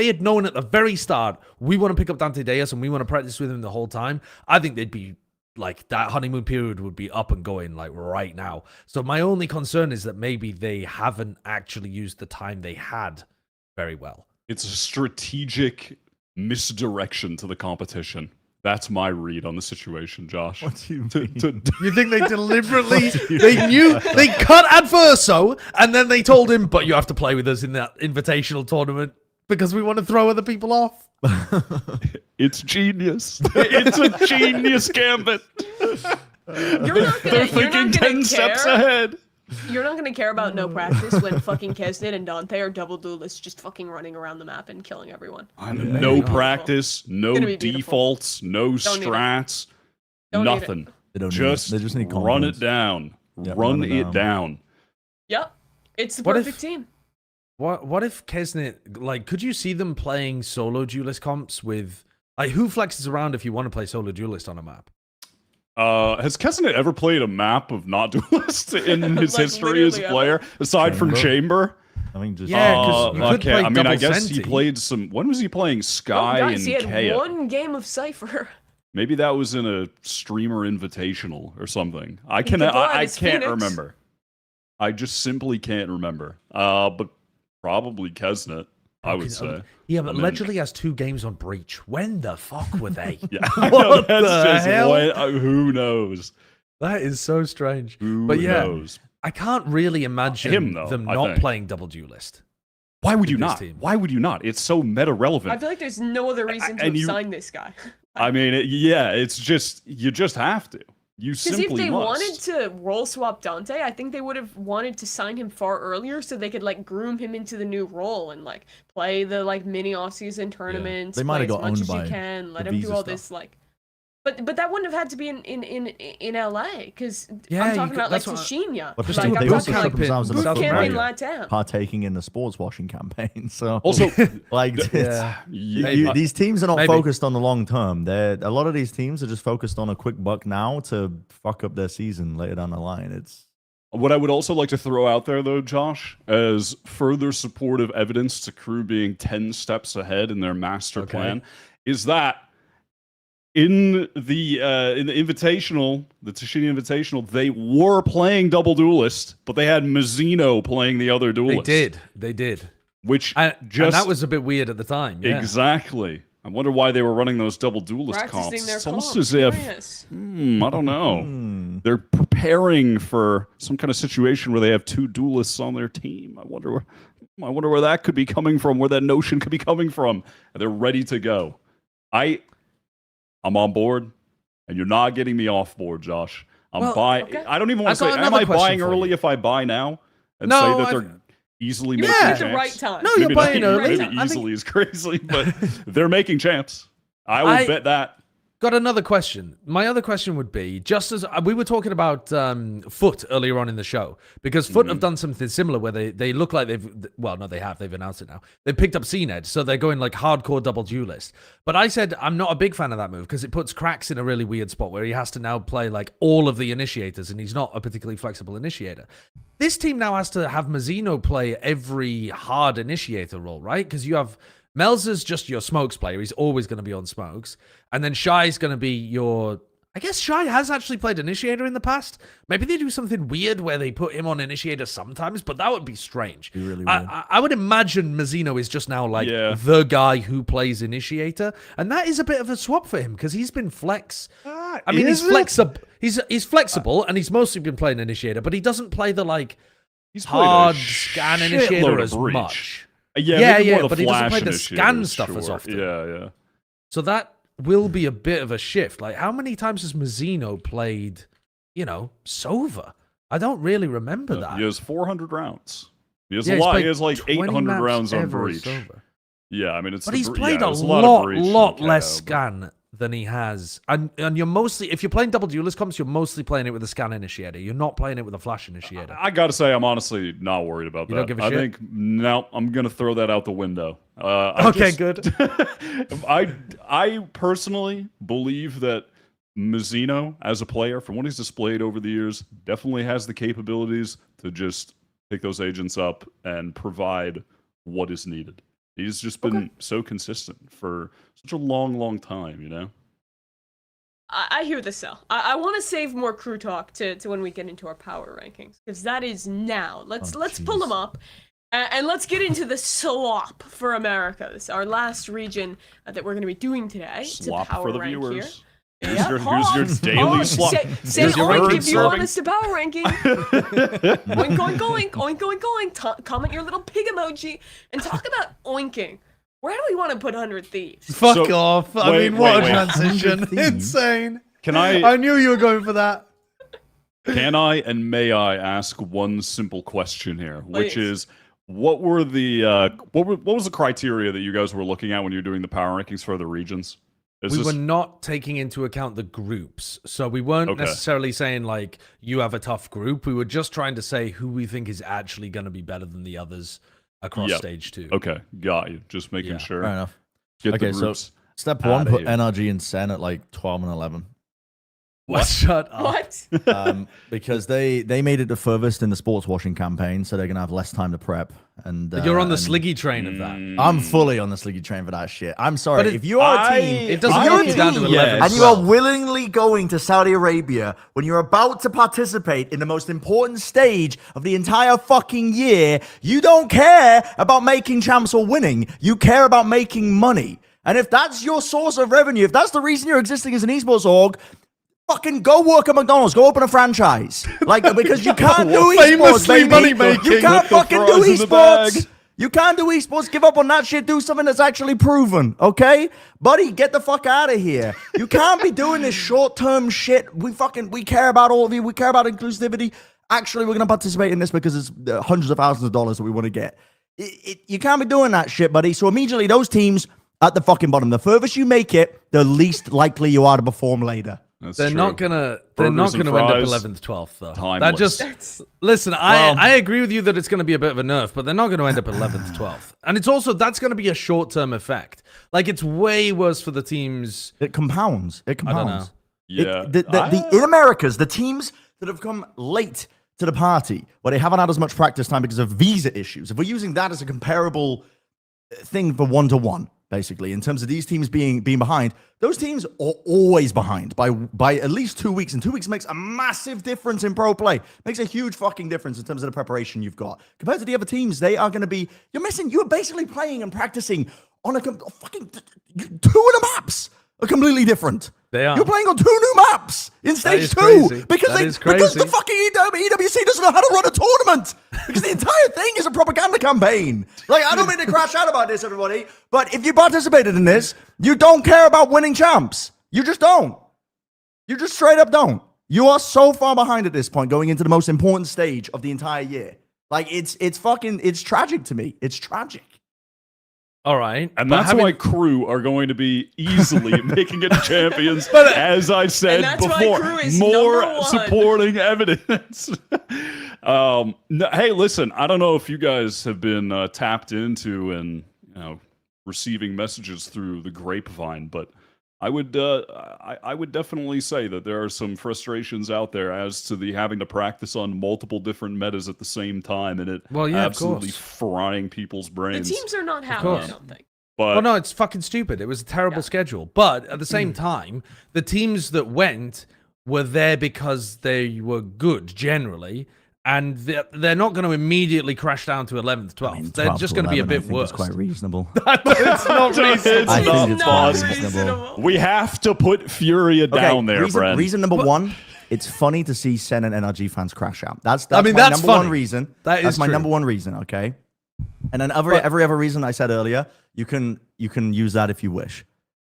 had known at the very start, we want to pick up Dante Deus and we want to practice with him the whole time, I think they'd be, like, that honeymoon period would be up and going, like, right now. So my only concern is that maybe they haven't actually used the time they had very well. It's a strategic misdirection to the competition. That's my read on the situation, Josh. What do you mean? You think they deliberately, they cut Adverso, and then they told him, but you have to play with us in that invitational tournament because we want to throw other people off? It's genius. It's a genius gambit. They're thinking 10 steps ahead. You're not gonna care about no practice when fucking cNed and Dante are double duelists just fucking running around the map and killing everyone. No practice, no Gonna be beautiful. defaults, no Don't need it. strats, Don't need it. nothing. They don't Just, need it. They just need run confidence. it down. Yep, run it down. Yep. It's the What perfect if- team. What if cNed, like, could you see them playing solo duelist comps with, like, who flexes around if you want to play solo duelist on a map? Has cNed ever played a map of not duelist in his Like, history as a literally player, aside from Chamber? I mean, just Yeah, 'cause you could okay. play I mean, I double guess he Senti. played some. When was he playing Oh, Sky guys, he and had Kea? one game of Cypher. Maybe that was in a streamer invitational or something. I could go out I as can't Phoenix. remember. I just simply can't remember. But probably cNed, I would say. Yeah, but I mean- allegedly has 2 games on Breach. When the fuck were they? Yeah, I know, What that's the just hell? who knows? That is so strange. Who But yeah, knows? I can't really imagine Him, though, them I not think. playing double duelist. Why would you with this not? team. Why would you not? It's so meta relevant. I feel like there's no other reason to and have you- signed this guy. I mean, it's just you just have to. You Because simply if they must. wanted to role swap Dante, I think they would have wanted to sign him far earlier so they could like groom him into the new role and like play the like mini off-season tournaments. They might have play as got much owned as you by can. Let the him do visa all stuff. this like. But that wouldn't have had to be in LA because Yeah, I'm you talking could- about like that's what Tashinya. But Like, still, I'm they also talking like shut themselves in boot the South foot camp in America. Latam. partaking in the sports washing campaign. So Also, like, it's, Yeah. yeah, these teams are not Maybe. focused on the long term. A lot of these teams are just focused on a quick buck now to fuck up their season later down the line. It's what I would also like to throw out there, though, Josh, as further supportive evidence to Crew being 10 steps ahead in their master plan, is that in the invitational, the Tashinya Invitational, they were playing double duelist, but they had Mizzino playing the other duelist. They did. Which And just that was a bit weird at the time. Yeah. exactly. I wonder why they were running those double duelist Practicing comps. their It's almost comps, as if yes. I don't know. They're preparing for some kind of situation where they have 2 duelists on their team. I wonder where that could be coming from, where that notion could be coming from. And they're ready to go. I'm on board, and you're not getting me off board, Josh. I'm buying. okay. I don't even want I've to got say, am another I question buying for early you. if I buy now and No, say that I- they're easily You making bought champs? at the right time. No, you're Maybe buying not, early. maybe I think- easily is crazy, but they're making champs. I will bet that. Got another question. My other question would be, just as we were talking about Foot earlier on in the show, because Foot have done something similar where they look like they've announced it now. They picked up cNed, so they're going like hardcore double duelist. But I said I'm not a big fan of that move because it puts Cracks in a really weird spot where he has to now play like all of the initiators, and he's not a particularly flexible initiator. This team now has to have Mizzino play every hard initiator role, right? Because you have Melzer's just your smokes player. He's always going to be on smokes. And then Shy's going to be your... I guess Shy has actually played Initiator in the past. Maybe they do something weird where they put him on Initiator sometimes, but that would be strange. Be really weird. I would imagine Mizzino is just now like Yeah. the guy who plays Initiator. And that is a bit of a swap for him because he's been flex... I mean, he's flexible. He's flexible, and he's mostly been playing Initiator, but he doesn't play the like He's played a hard scan shitload Initiator of as Breach. much. Yeah, maybe more the but he doesn't flash play the scan initiators, stuff as sure. often. Yeah. So that will be a bit of a shift. Like, how many times has Mizzino played, Sova? I don't really remember that. He has 400 rounds. He has Yeah, a he's lot. played He has like 20 800 maps rounds on ever as Breach. Sova. Yeah, I mean, it's But the he's Bre- played yeah, a there's a lot of Breach in lot KO, less but- scan than he has. And you're mostly, if you're playing double duelist comps, you're mostly playing it with a scan initiator. You're not playing it with a flash initiator. I gotta say, I'm honestly not worried about You that. don't give a I shit? think no, I'm gonna throw that out the window. Good. I personally believe that Mizzino, as a player, from what he's displayed over the years, definitely has the capabilities to just pick those agents up and provide what is needed. He's just been so consistent for such a long time, I hear the sell. I want to save more crew talk to when we get into our power rankings because that is now. Let's pull them up and let's get into the slop for Americas, our last region that we're going to be doing today. Slop to power for the rank viewers. Here. Here's Yep, your pause, daily pause. slop. Say Here's your oink bird if you want serving. us to power ranking. Oink, oink, oink, oink, oink, oink. Comment your little pig emoji and talk about oinking. Where do we want to put 100 Thieves? Fuck So- off. I wait, mean, what wait, a wait. transition. Theme. Insane. Can I knew you were going for that. Can I and may I ask one simple question here, which Please. is, what were the what was the criteria that you guys were looking at when you were doing the power rankings for the regions? Is We this were not taking into account the groups. So we weren't Okay. necessarily saying, like, you have a tough group. We were just trying to say who we think is actually going to be better than the others. across Yep. stage 2. Okay, got you. Just making Yeah. sure. Fair enough. Get Okay, the so groups. step one, outta put here. NRG and Sen at like 12 and 11. What? Shut up. What? Because they made it the furthest in the sports washing campaign, so they're gonna have less time to prep. And You're on the and Sliggy train of that. I'm fully on the Sliggy train for that shit. I'm sorry. But If you are a team, It doesn't if you're get a you down to team 11. and you are willingly going to Saudi Arabia when you're about to participate in the most important stage of the entire fucking year, you don't care about making champs or winning. You care about making money. And if that's your source of revenue, if that's the reason you're existing as an esports org, fucking go work at McDonald's. Go open a franchise. Like, because you can't do esports, Famously baby. money-making. You can't With the fucking do fries in the bag. esports. You can't do esports. Give up on that shit. Do something that's actually proven, okay? Buddy, get the fuck out of here. You can't be doing this short-term shit. We care about all of you. We care about inclusivity. Actually, we're going to participate in this because it's hundreds of thousands of dollars that we want to get. You can't be doing that shit, buddy. So immediately, those teams at the fucking bottom. The furthest you make it, the least likely you are to perform later. They're not gonna end up 11th, 12th though. That Timeless. listen. I agree with you that it's gonna be a bit of a nerf, but they're not gonna end up 11th, 12th, and it's also that's gonna be a short term effect. Like it's way worse for the teams. It compounds. It compounds. know. Yeah. In Americas, the teams that have come late to the party, where they haven't had as much practice time because of visa issues, if we're using that as a comparable thing for 1-to-1, basically, in terms of these teams being behind, those teams are always behind by at least 2 weeks, and 2 weeks makes a massive difference in pro play. Makes a huge fucking difference in terms of the preparation you've got. Compared to the other teams, they are going to be, you're basically playing and practicing on a fucking 2 of the maps are completely different. They are. You're playing on 2 new maps in stage 2 crazy. because because the fucking EWC doesn't know how to run a tournament because the entire thing is a propaganda campaign. Like, I don't mean to crash out about this, everybody, but if you participated in this, you don't care about winning champs. You just don't. You just straight up don't. You are so far behind at this point, going into the most important stage of the entire year. Like, it's tragic to me. It's tragic. All right, And but that's why crew are going to be easily making it champions, as I said And that's why before. crew is More number 1. supporting evidence. No, hey, listen, I don't know if you guys have been tapped into and receiving messages through the grapevine, but I would definitely say that there are some frustrations out there as to the having to practice on multiple different metas at the same time, and it absolutely frying people's The brains. teams are not happy, I don't think. But well, no, it's fucking stupid. It was a terrible schedule. But at the same time, the teams that went were there because they were good generally, and they're not going to immediately crash down to 11th, 12th. They're just going to be a bit worse. It's quite reasonable. It's not reasonable. I think it's Not quite reasonable. we have to put Furia down there, Brent. Reason number one, it's funny to see Sen and NRG fans crash out. That's I mean, my that's number funny. one reason. That's my true. number one reason, okay? And then every other reason I said earlier, you can use that if you wish.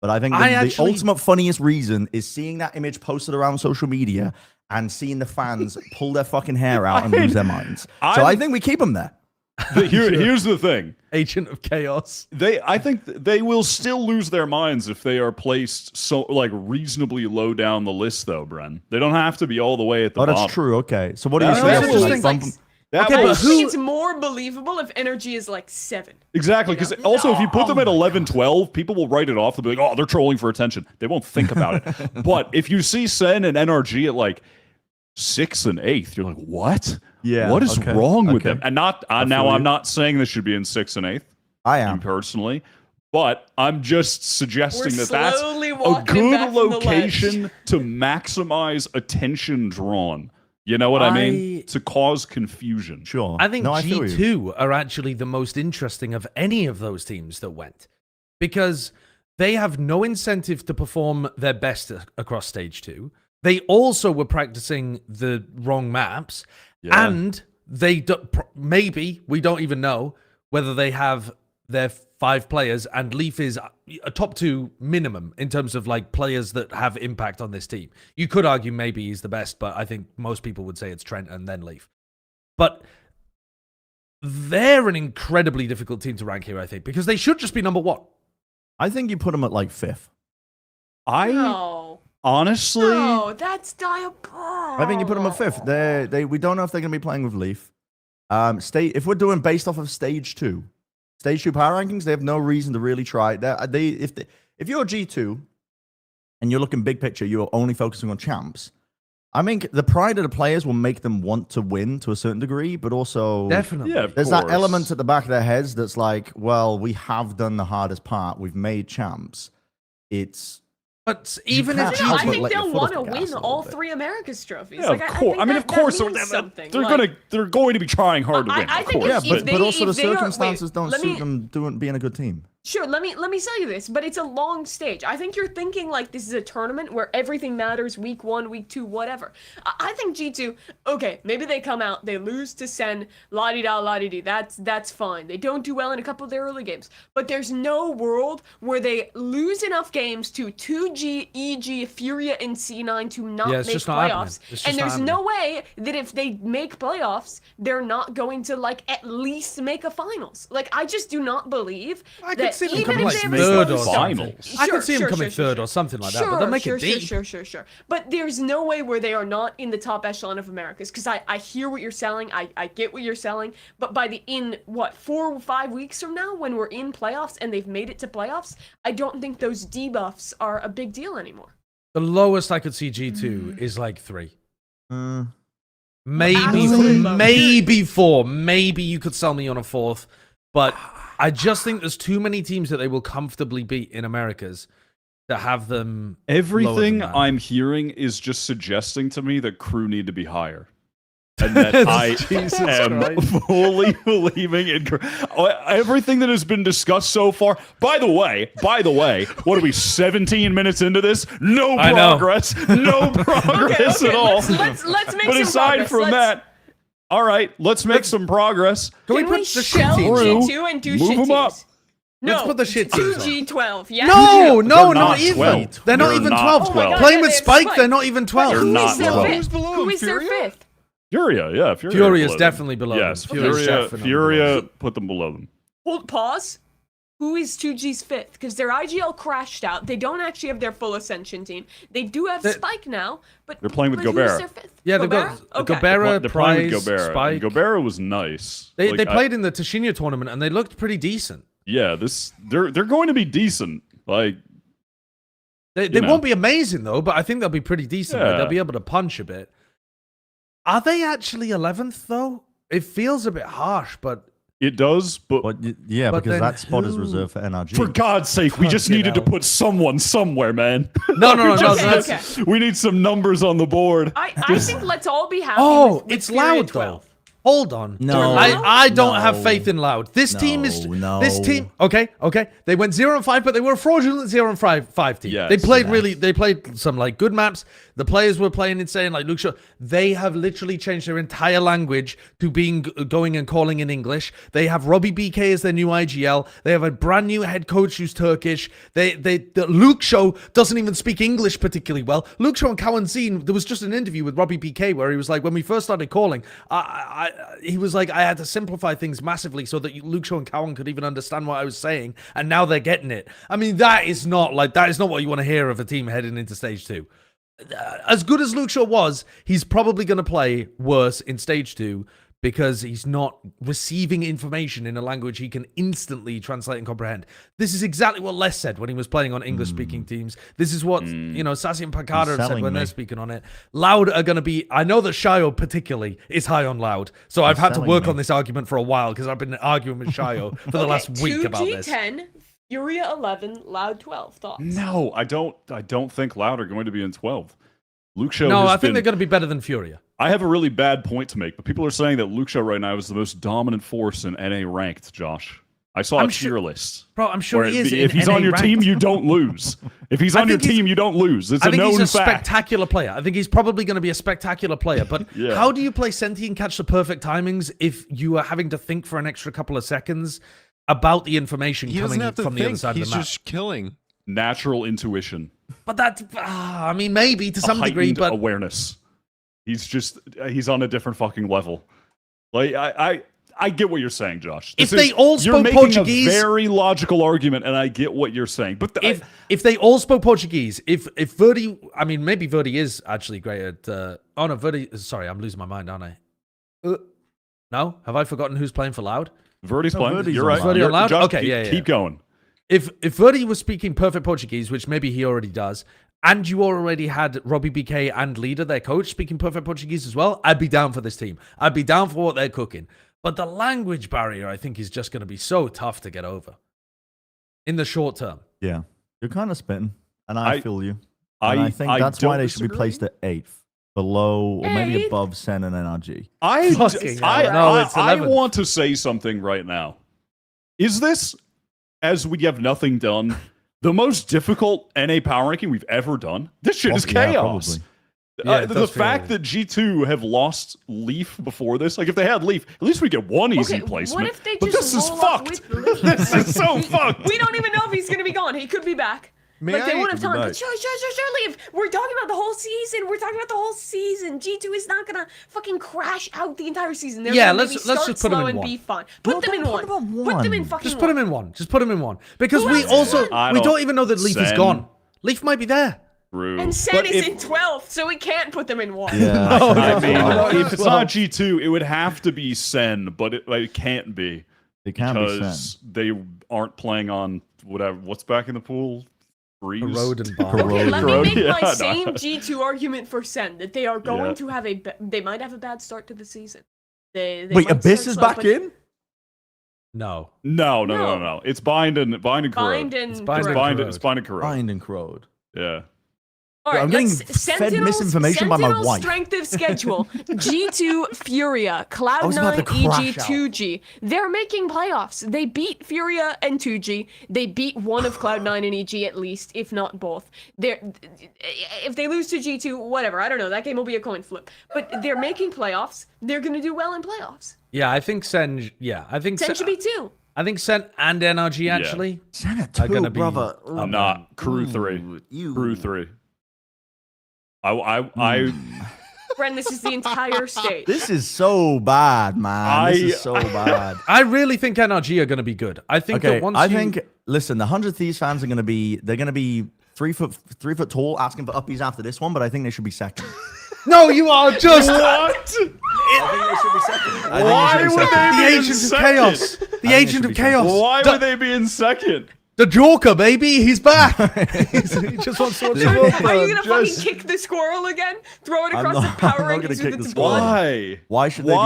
But I think the ultimate funniest reason is seeing that image posted around social media and seeing the fans pull their fucking hair out and lose their minds. So I think we keep them there. Here's the thing. Agent of Chaos. I think they will still lose their minds if they are placed so reasonably low down the list, though, Bren. They don't have to be all the way at the bottom. That's true. Okay. So what do you That's suggest? interesting. That Okay, I was- think it's more believable if energy is like 7. Exactly, because also if you put them at 11, 12, people will write it off. They'll be like, oh, they're trolling for attention. They won't think about it. But if you see Sen and NRG at like 6th and 8th, you're like, what? Yeah. What is wrong with Okay. them? And not now, I'm not saying this should be in 6th and 8th. I am. Personally. But I'm just suggesting We're that's slowly a walking good back from the location ledge. to maximize attention drawn. You know what I mean? To cause confusion. Sure. I think No, I feel you. G2 are actually the most interesting of any of those teams that went because they have no incentive to perform their best across stage 2. They also were practicing the wrong maps, and they maybe we don't even know whether they have their 5 players, and Leaf is a top 2 minimum in terms of like players that have impact on this team. You could argue maybe he's the best, but I think most people would say it's Trent and then Leaf. But they're an incredibly difficult team to rank here, I think, because they should just be number 1. I think you put them at like 5th. No. Honestly, No, that's diabolical. I think you put them at 5th. We don't know if they're going to be playing with Leaf. If we're doing based off of stage 2 power rankings, they have no reason to really try it. If you're G2 and you're looking big picture, you're only focusing on champs. I think the pride of the players will make them want to win to a certain degree, but also Definitely. Yeah, there's that element at the back of their heads that's like, well, we have done the hardest part. We've made champs. But even if can't help I but think let your they'll foot off want the to gas win a little all bit. 3 America's trophies. Yeah, Like, of course. I mean, of course, that means something. they're going to be trying hard to win. I Of think course. if But also the if they are- circumstances wait, don't let suit me- them being a good team. Sure, let me tell you this, but it's a long stage. I think you're thinking like this is a tournament where everything matters week 1, week 2, whatever. I think G2, okay, maybe they come out, they lose to Sen, la-di-da, la-di-di, that's fine. They don't do well in a couple of their early games. But there's no world where they lose enough games to 2G, EG, Furia, and C9 to not Yeah, it's make just not happening. playoffs. It's just And not there's happening. no way that if they make playoffs, they're not going to like at least make a finals. Like I just do not believe I could that see them even coming if like they have a third slow or start- finals. I could Sure, see them sure, coming sure, third sure. or something like that, but they'll make it deep. Sure. But there's no way where they are not in the top echelon of Americas, because I hear what you're selling, I get what you're selling, but by 4 or 5 weeks from now, when we're in playoffs and they've made it to playoffs, I don't think those debuffs are a big deal anymore. The lowest I could see G2 is like 3. Uh, Maybe, Absolute most. maybe 4. Maybe you could sell me on a 4th, but I just think there's too many teams that they will comfortably beat in Americas to have them. Everything that. I'm hearing is just suggesting to me that crew need to be higher. And that I am fully believing in everything that has been discussed so far. By the way, what are we, 17 minutes into this? No I know. progress. No progress at all. Let's make But some aside progress. from that, all right, let's make some progress. Can we Can put we the shit shell teams through? on? G2 and do Move shit 'em up. teams? Let's No, put the shit teams on. 2G12, yeah? No, They're not not even. 12. They're not They're even not 12. 12. God, Playing they with have Spike, Spike. they're not even 12. They're Who not is their 12. fifth? Who is their fifth? Furia, yeah. Furia's below them. definitely below them. Yes, Furia's definitely Furia below them. put them below them. Hold, pause. Who is 2G's fifth? Because their IGL crashed out. They don't actually have their full Ascension team. They do have Spike now, but They're playing with but who's Gobert. their fifth? Yeah, they've Gobert? got Okay. Gobert, They're playing with Prize, Gobert. Spike. And Gobert was nice. They Like, played in the Tashinya tournament and they looked pretty decent. Yeah, they're going to be decent. Like They know. won't be amazing though, but I think they'll be pretty decent. Like, Yeah. they'll be able to punch a bit. Are they actually 11th though? It feels a bit harsh, but it does, but yeah, But because then that spot is who- reserved for NRG. for God's sake, we just Fucking needed to hell. put someone somewhere, man. no. Okay, that's, okay. We need some numbers on the board. I think let's all be happy Oh, with it's Furia loud 12. though. Hold on. No. I don't have No. faith in Loud. This team is No. this team. Okay. They went 0-5, but they were a fraudulent 0-5 team. Yes. They played Yes. They played some like good maps. The players were playing insane, like Luke Shaw. They have literally changed their entire language to going and calling in English. They have Robbie BK as their new IGL. They have a brand new head coach who's Turkish. The Luke Show doesn't even speak English particularly well. Luke Show and Cowan Zine, there was just an interview with Robbie BK where he was like, when we first started calling, he was like, I had to simplify things massively so that Luke Shaw and Cowan could even understand what I was saying, and now they're getting it. I mean, that is not what you want to hear of a team heading into stage 2. As good as Luke Shaw was, he's probably going to play worse in stage 2 because he's not receiving information in a language he can instantly translate and comprehend. This is exactly what Les said when he was playing on English-speaking teams. This is what, Sassy and Pancada have said selling when me. they're speaking on it. Loud are going to be... I know that Shio particularly is high on Loud, so I've had to selling work me. on this argument for a while because I've been arguing with Shio for the last week about this. 2G10, Furia 11, Loud 12. Thoughts? No, I don't think Loud are going to be in 12. Luke Show No, has I think been, they're going to be better than Furia. I have a really bad point to make, but people are saying that Luke Show right now is the most dominant force in NA ranked, Josh. I saw I'm a tier sure- list. Bro, I'm sure where he is. If in he's NA on your ranked. team, you don't lose. If he's I on your think he's- team, you don't lose. It's I a think known he's a fact. spectacular player. I think he's probably going to be a spectacular player. But Yeah. how do you play Senti and catch the perfect timings if you are having to think for an extra couple of seconds about the information He doesn't coming have to from the other think. side He's of the map? just killing. Natural intuition, But that, I mean, maybe to some a degree, heightened but awareness. He's on a different fucking level. Like I get what you're saying, Josh. If This they all you're spoke making Portuguese- a very logical argument, and I get what you're saying. But if they all spoke Portuguese, if Verdi, I mean, maybe Verdi is actually great at. Oh no, Verdi. Sorry, I'm losing my mind, aren't I? No? Have I forgotten who's playing for Loud? Verdi's playing. Verdi's You're on right. Loud. Verdi on Loud? Just Okay, yeah. keep going. If Verdi was speaking perfect Portuguese, which maybe he already does, and you already had Robbie BK and Leader, their coach, speaking perfect Portuguese as well, I'd be down for this team. I'd be down for what they're cooking. But the language barrier, I think, is just going to be so tough to get over in the short term. Yeah, you're kind of spitting, and I feel you. I And I think that's why don't they should be disagree. placed at 8th, below or maybe Eighth? above Sen and NRG. I Fucking hell. No, it's 11th. want to say something right now. Is this, as we have nothing done, the most difficult NA power ranking we've ever done? This shit is Yeah, chaos. probably. Yeah, it The does feel fact it. that G2 have lost Leaf before this, like if they had Leaf, at least we get one easy Okay, placement. what if they but just this is roll off fucked. with Leaf? This is so fucked. We don't even know if he's gonna be gone. He could be back. May Like they I- won't have time. back. But sure, Leave. We're talking about the whole season. We're talking about the whole season. G2 is not gonna fucking crash out the entire season. They're Yeah, gonna maybe let's start just put 'em slow in and one. be fun. Put them in don't one. put 'em in Put them in one. fucking Just put him in one. Just put him in one. Because Who we else also, is I we don't- don't even know that Leaf is Sen. gone. Leaf might be there. True. And Sen But is if- in 12th, so we can't put them in one. Yeah, I mean, No, if it's not G2, it would have to be Sen, but it can't be it can be Sen. because they aren't playing on whatever. What's back in the pool? Breeze. Road and Bar. Okay, let me Road, make yeah, my no. same G2 argument for Sen that they are going Yeah. to have they might have a bad start to the season. They Wait, might Abyss start is slow, back but in? No. No. It's Bind and Corrode. Bind and It's Bind and Corrode. It's Bind and Corrode. Bind and Crowed. Yeah. All right, I'm getting let's- fed Sentinels- misinformation by my Sentinels wife. strength of schedule. G2 Furia, I was about Cloud9 to EG crash out. 2G. They're making playoffs. They beat Furia and 2G. They beat one of Cloud9 and EG at least, if not both. If they lose to G2, whatever. I don't know. That game will be a coin flip. But they're making playoffs. They're going to do well in playoffs. Yeah, I think Sen. Yeah, I think Sen should be 2. I think Sen and NRG actually. Sen at Are 2, gonna be- brother. I'm not. Crew 3. Crew 3. I Bren, this is the entire state. This is so bad, man. This is so bad. I really think NRG are going to be good. I think Okay, that once I you, think. Listen, the 100 Thieves fans are going to be. They're going to be 3 foot tall, asking for uppies after this one. But I think they should be second. No, you are just what? I think they should be second. Why would they the be in agent of second? chaos. The they agent should of be chaos. Why The- would they be in second? The Joker, baby, he's back. he just wants to watch the world Are you burn. gonna fucking kick the squirrel again? Throw it I'm across not- the power I'm not gonna rankings kick with the its squirrel. blood? Why? Why should they be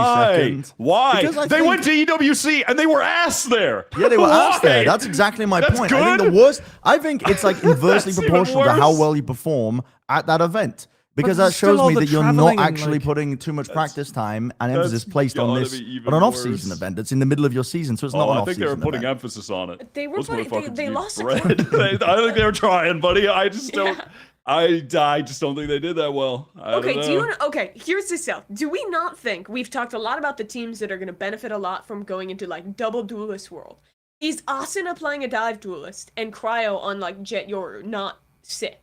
second? Why? Because I They think- went to EWC and they were ass there. Yeah, they were asked there. Why? That's exactly my That's point. I think good. the worst. I think it's like inversely That's even proportional to how worse. well you perform at that event. Because that there's still shows all me the that you're traveling not and, actually like- putting too much practice time and emphasis That's placed on gotta this be even on an off-season worse. event that's in the middle of your season. So it's not an I off-season think they were putting event. emphasis on it. They were Those putting- motherfuckers they need lost a bread. I think they were trying, buddy. I just don't. I just don't think they did that well. I Okay, don't do you know. wanna, okay, here's the sell. Do we not think we've talked a lot about the teams that are gonna benefit a lot from going into like double duelist world? Is Asuna playing a dive duelist and Cryo on like Jet Yoru not sick?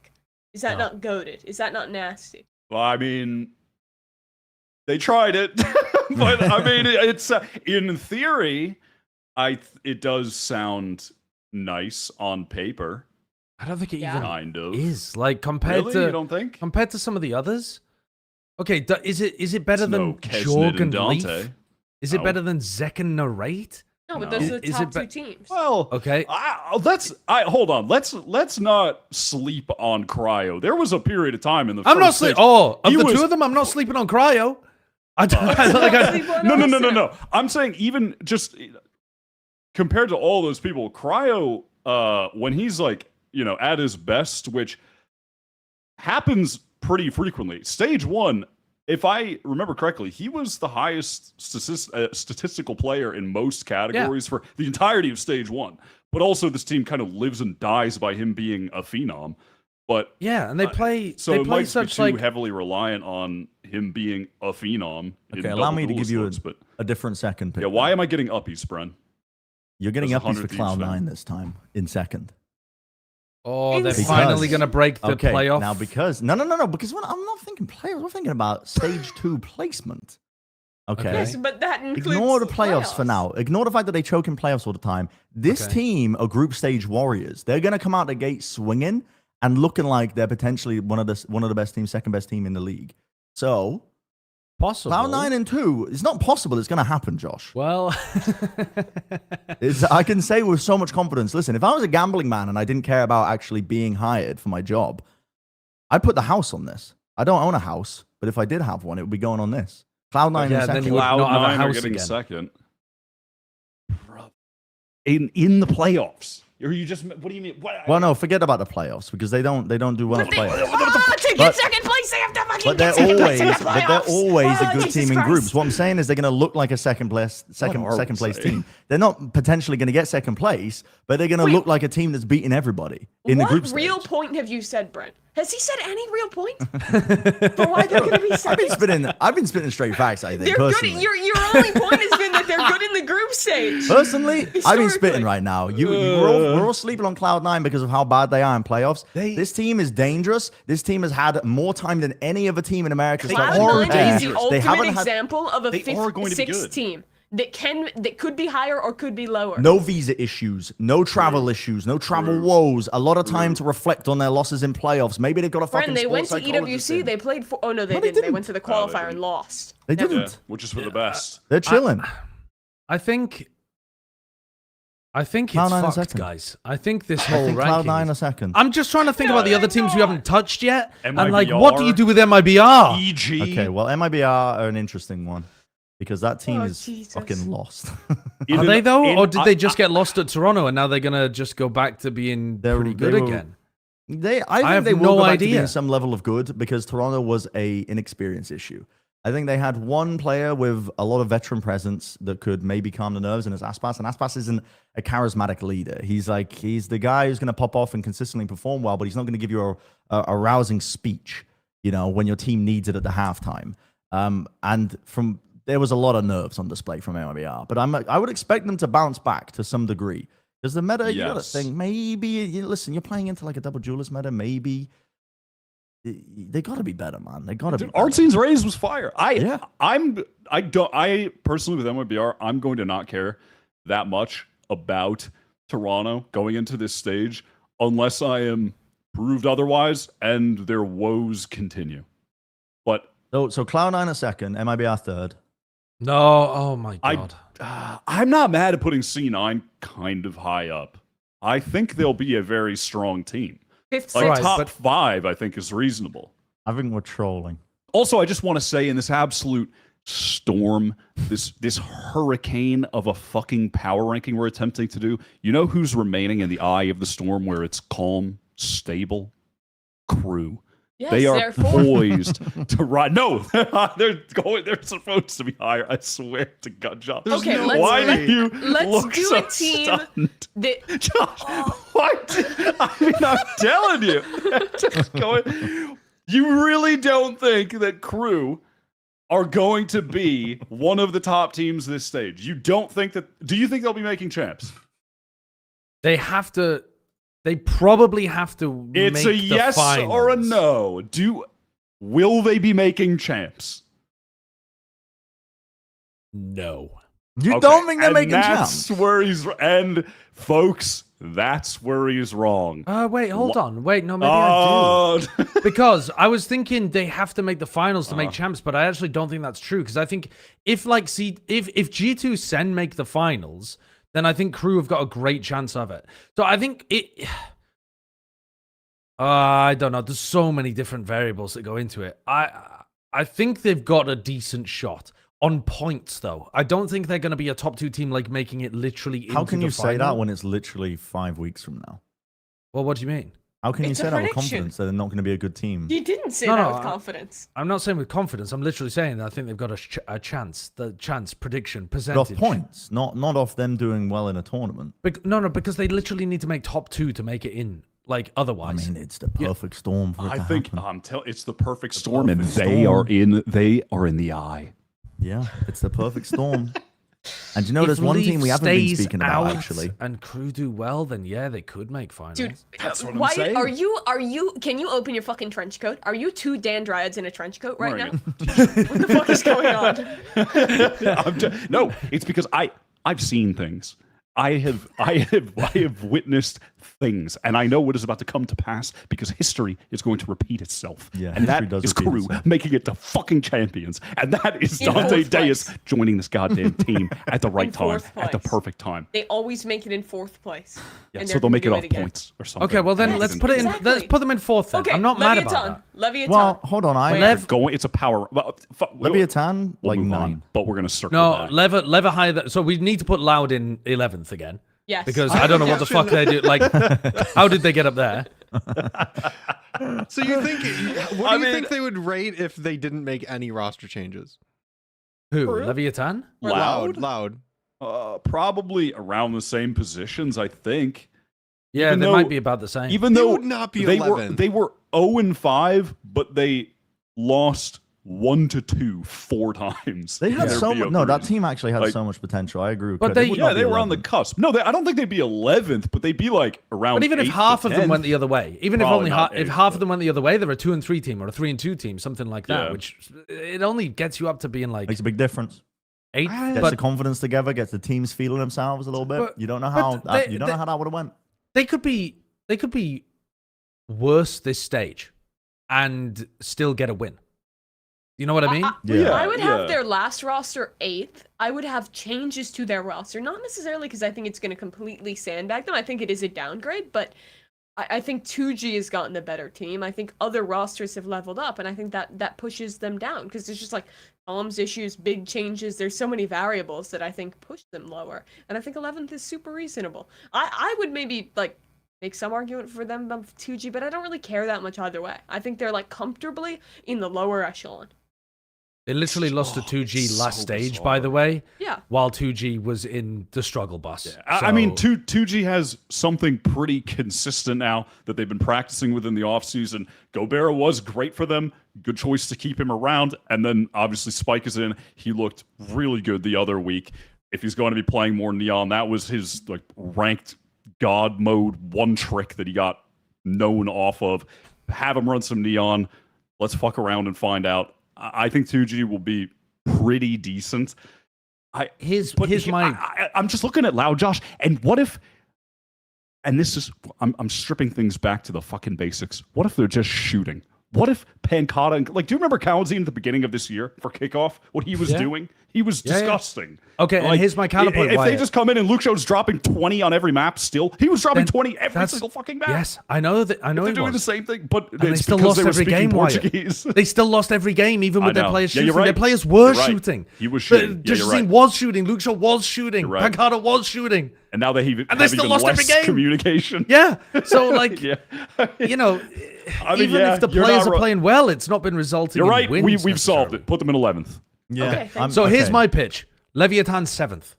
Is that not goated? Is that not nasty? Well, I mean, they tried it, but I mean, it's in theory, it does sound nice on paper, I don't think it Yeah. even kind of. is like compared Really? You to don't think? some of the others. Okay, is it better It's than no cNed Jorg and and Dante. Leaf? Is it No. better than Zek and Narrate? No, but No. those are the Is top it two be- teams. Well, Okay. hold on. Let's not sleep on Cryo. There was a period of time in the I'm not first sleeping. stage- Oh, of he the was- two of them, I'm not sleeping on Cryo. I don't. Sleep on No. Asuna. I'm saying even just compared to all those people, Cryo, when he's like, at his best, which happens pretty frequently. Stage 1, if I remember correctly, he was the highest statistical player in most categories for the entirety of Stage 1. But also, this team kind of lives and dies by him being a phenom. But Yeah, and they play. so they it play might such be too like. heavily reliant on him being a phenom. in Okay, allow double me to give duelist you modes, but a different second pick. yeah, why am I getting uppies, Bren? You're getting as a uppies for 100 Thieves fan? Cloud9 this time in second. Oh, they're Because- finally gonna break the Okay, playoff. now because no, because I'm not thinking playoffs. We're thinking about stage 2 placement. Okay. Yes, but that includes Ignore the playoffs for now. Ignore the fact that they choke in playoffs all the time. This Okay. team are group stage warriors. They're gonna come out the gate swinging and looking like they're potentially one of the best teams, second best team in the league. So possible. Cloud9 and 2, it's not possible. It's going to happen, Josh. Well, I can say with so much confidence, listen, if I was a gambling man and I didn't care about actually being hired for my job, I'd put the house on this. I don't own a house, but if I did have one, it would be going on this. Cloud9 Yeah, in then second. you would not have a Cloud9 are house getting again. second. In the playoffs. Or you just, what do you mean? What, Well, no, forget about the playoffs because they don't do well in But playoffs. to get But- second place, they have to fucking But get they're second place in the always a playoffs. good Jesus team in Christ. groups. What I'm saying is they're going to look like a second place team. They're not potentially going to get second place, but they're going to Wait. look like a team that's beating everybody in the group What stage. real point have you said, Brent? Has he said any real point for why they're going to be second? I've been spitting straight facts. I think They're good. personally. Your only point has been that they're good in the group stage. Personally, I've been Historically. spitting right now. We're all sleeping on Cloud9 because of how bad they are in playoffs. This team is dangerous. This team has had more time than any other team in America. to start to Cloud9 prepare. is the They ultimate haven't had example of a They are going to be sixth good. team that could be higher or could be lower. no visa issues, no travel issues, no travel woes. A lot of time to reflect on their losses in playoffs. Maybe they've got a fucking Friend, they went to sports psychologist EWC. in. They played for. Oh no, they No, they didn't. They didn't. went to the they qualifier and didn't. lost. They Never- Yeah, didn't. which is for the best. They're chilling. I think it's Cloud9 a fucked, second. guys. I think this I whole think ranking. Cloud9 a second. I'm just trying to think about the other teams we haven't touched yet, and like, MIBR. what do you do with MIBR? EG. Okay, well, MIBR are an interesting one because that team Oh, is Jesus. fucking lost. Are they though, or did they just get lost at Toronto and now they're gonna just go back to being pretty good again? I think have they will no go back to idea. being some level of good because Toronto was a inexperience issue. I think they had one player with a lot of veteran presence that could maybe calm the nerves, and it's Aspas. And Aspas isn't a charismatic leader. He's the guy who's going to pop off and consistently perform well, but he's not going to give you a rousing speech, when your team needs it at the halftime. And there was a lot of nerves on display from MIBR, but I would expect them to bounce back to some degree. Because the meta, you got to Yes. think, maybe, listen, you're playing into like a double duelist meta, maybe. They got to be better, man. They got to be better. Artzine's raise was fire. Yeah. I personally with MIBR, I'm going to not care that much about Toronto going into this stage unless I am proved otherwise and their woes continue. But So Cloud9 a second, MIBR third. No, oh my god. I'm not mad at putting C9 kind of high up. I think they'll be a very strong team. Fifth, Like Right, sixth. top but- 5, I think is reasonable. I think we're trolling. Also, I just want to say in this absolute storm, this hurricane of a fucking power ranking we're attempting to do, you know who's remaining in the eye of the storm where it's calm, stable? Crew. Yes, They are therefore. poised to ride. No, they're supposed to be higher. I swear to God, Josh. Okay, let's- Why do you let's look do so a team stunned? that Josh, what? I mean, I'm telling you. Just going, you really don't think that Crew are going to be one of the top teams this stage? You don't think that? Do you think they'll be making champs? They have to. They probably have to. It's make a the yes or a finals. no. Will they be making champs? No. You Okay, don't think they're and making that's champs? where he's and folks, that's where he's wrong. Wait, hold on. Wait, no, maybe I do. Oh, Because I was thinking they have to make the finals to make champs, but I actually don't think that's true. Because I think if if G2 Sen make the finals, then I think Crew have got a great chance of it. So I think it. I don't know. There's so many different variables that go into it. I think they've got a decent shot on points, though. I don't think they're going to be a top 2 team, like making it literally. How into can the you say that final. when it's literally 5 weeks from now? Well, what do you mean? How can you It's a say that with prediction. confidence that they're not going to be a good team? You didn't say No, that no, with confidence. I'm not saying with confidence. I'm literally saying that I think they've got a chance. The chance prediction But percentage. off points, not off them doing well in a tournament. No, because they literally need to make top 2 to make it in. Like I otherwise, mean, it's the perfect storm for it I to think happen. it's the perfect storm, and perfect they storm. are in the eye. Yeah, it's the perfect storm. And you know, if there's one team we Leaf haven't been stays speaking about out actually. and Crew do well, then yeah, they could make finals. Dude, That's what I'm Wyatt, saying. are you? Can you open your fucking trench coat? Are you 2 Dan Dryads in a trench coat right now? Wearing What the fuck is going on? No, it's because I've seen things, I have witnessed things, and I know what is about to come to pass because history is going to repeat itself. Yeah, and history that does is repeat Crew itself. making it to fucking champions, and that is In Dante fourth place. Deus joining this goddamn team at the right In time, fourth at the place. perfect time. They always make it in 4th place. Yeah, and so they're they'll make it gonna off do again. points or something. Okay, well then Yes, let's put it in. exactly. Let's put them in 4th. Then. Okay, I'm not mad about Leviathan. that. Leviathan. Well, hold on. Wait. Lev, Going, it's a power. Well, Leviathan, we'll like move on, 9. but we're gonna circle no, back. Lever higher. So we need to put Loud in 11th again Yes. because I don't know what the fuck they do. Like, how did they get up there? So you think? What do you think they would rate if they didn't make any roster changes? Who? Crew? Leviathan? Loud. Probably around the same positions, I think. Yeah, Even they though- might be about the same. Even They though would not be they 11. were 0-5, but they lost 1-2 4 times. They had in their so much. No, that BO3s. team actually had Like- so much potential. I agree. With But Chris. they- would Yeah, not they be were on the 11. cusp. No, I don't think they'd be 11th, but they'd be like around. But even if 8th half to of them 10th. went the other way, even if Probably only not if eighth, half but- of them went the other way, they're a 2-3 team or a 3-2 team, something like that. Yeah. Which it only gets you up to being like Makes a big difference. 8th. Gets But the confidence together. Gets the teams feeling themselves a little bit. But- you don't know but how. they- You don't know how that would have went. they could be worse this stage and still get a win. You know what I mean? Yeah. I would have yeah. their last roster 8th. I would have changes to their roster, not necessarily because I think it's going to completely sandbag them. I think it is a downgrade, but I think 2G has gotten a better team. I think other rosters have leveled up, and I think that pushes them down because it's just like comms issues, big changes. There's so many variables that I think push them lower, and I think 11th is super reasonable. I would maybe like make some argument for them above 2G, but I don't really care that much either way. I think they're like comfortably in the lower echelon. They literally lost to 2G last so stage, by the bizarre. way, Yeah. while 2G was in the struggle bus. I mean, So- 2G has something pretty consistent now that they've been practicing within the offseason. Gobert was great for them. Good choice to keep him around. And then obviously Spike is in. He looked really good the other week. If he's going to be playing more Neon, that was his like ranked God mode one trick that he got known off of. Have him run some Neon. Let's fuck around and find out. I think 2G will be pretty decent. Here's But my I'm just looking at Loud Josh, and what if? And this is I'm stripping things back to the fucking basics. What if they're just shooting? What if Pancata, like, do you remember Kalenzi at the beginning of this year for kickoff? What he was Yeah. doing? He was Yeah, yeah. disgusting. Okay, and Like, here's my counterpoint, If they Wyatt. just come in and Luke Show's dropping 20 on every map still, he was dropping Then 20 every that's- single fucking map. Yes, I know that. I know They're he doing the was. same thing, but And they it's still because lost they were every speaking game, Wyatt. Portuguese. They still lost every game, even I with their know. players Yeah, shooting. you're right. Their players were You're right. shooting. He was shooting. Yeah, you're right. was shooting. Luke Shaw was shooting. You're right. Pancata was shooting. And now they have And they still even lost every less game. communication. Yeah. So like, Yeah. you know, I mean, even yeah, if the you're players not are playing well, it's not been resulting You're in right. wins. We've solved necessarily. it. Put them in 11th. Yeah. Okay, thanks. So here's okay. my pitch: Leviathan 7th.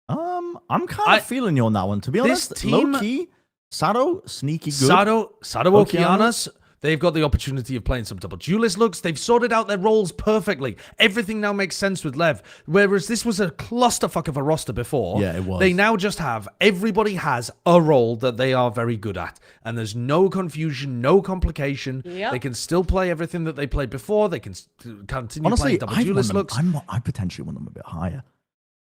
I'm kind I- of feeling you on that one. To be This honest, team- low key, Sado, sneaky good. Sado Okeanos. Okeanos, they've got the opportunity of playing some double duelist looks. They've sorted out their roles perfectly. Everything now makes sense with Lev. Whereas this was a clusterfuck of a roster before. Yeah, it was. They now just have, everybody has a role that they are very good at. And there's no confusion, no complication. Yep. They can still play everything that they played before. They can continue Honestly, playing double I want duelist them. looks. I potentially want them a bit higher.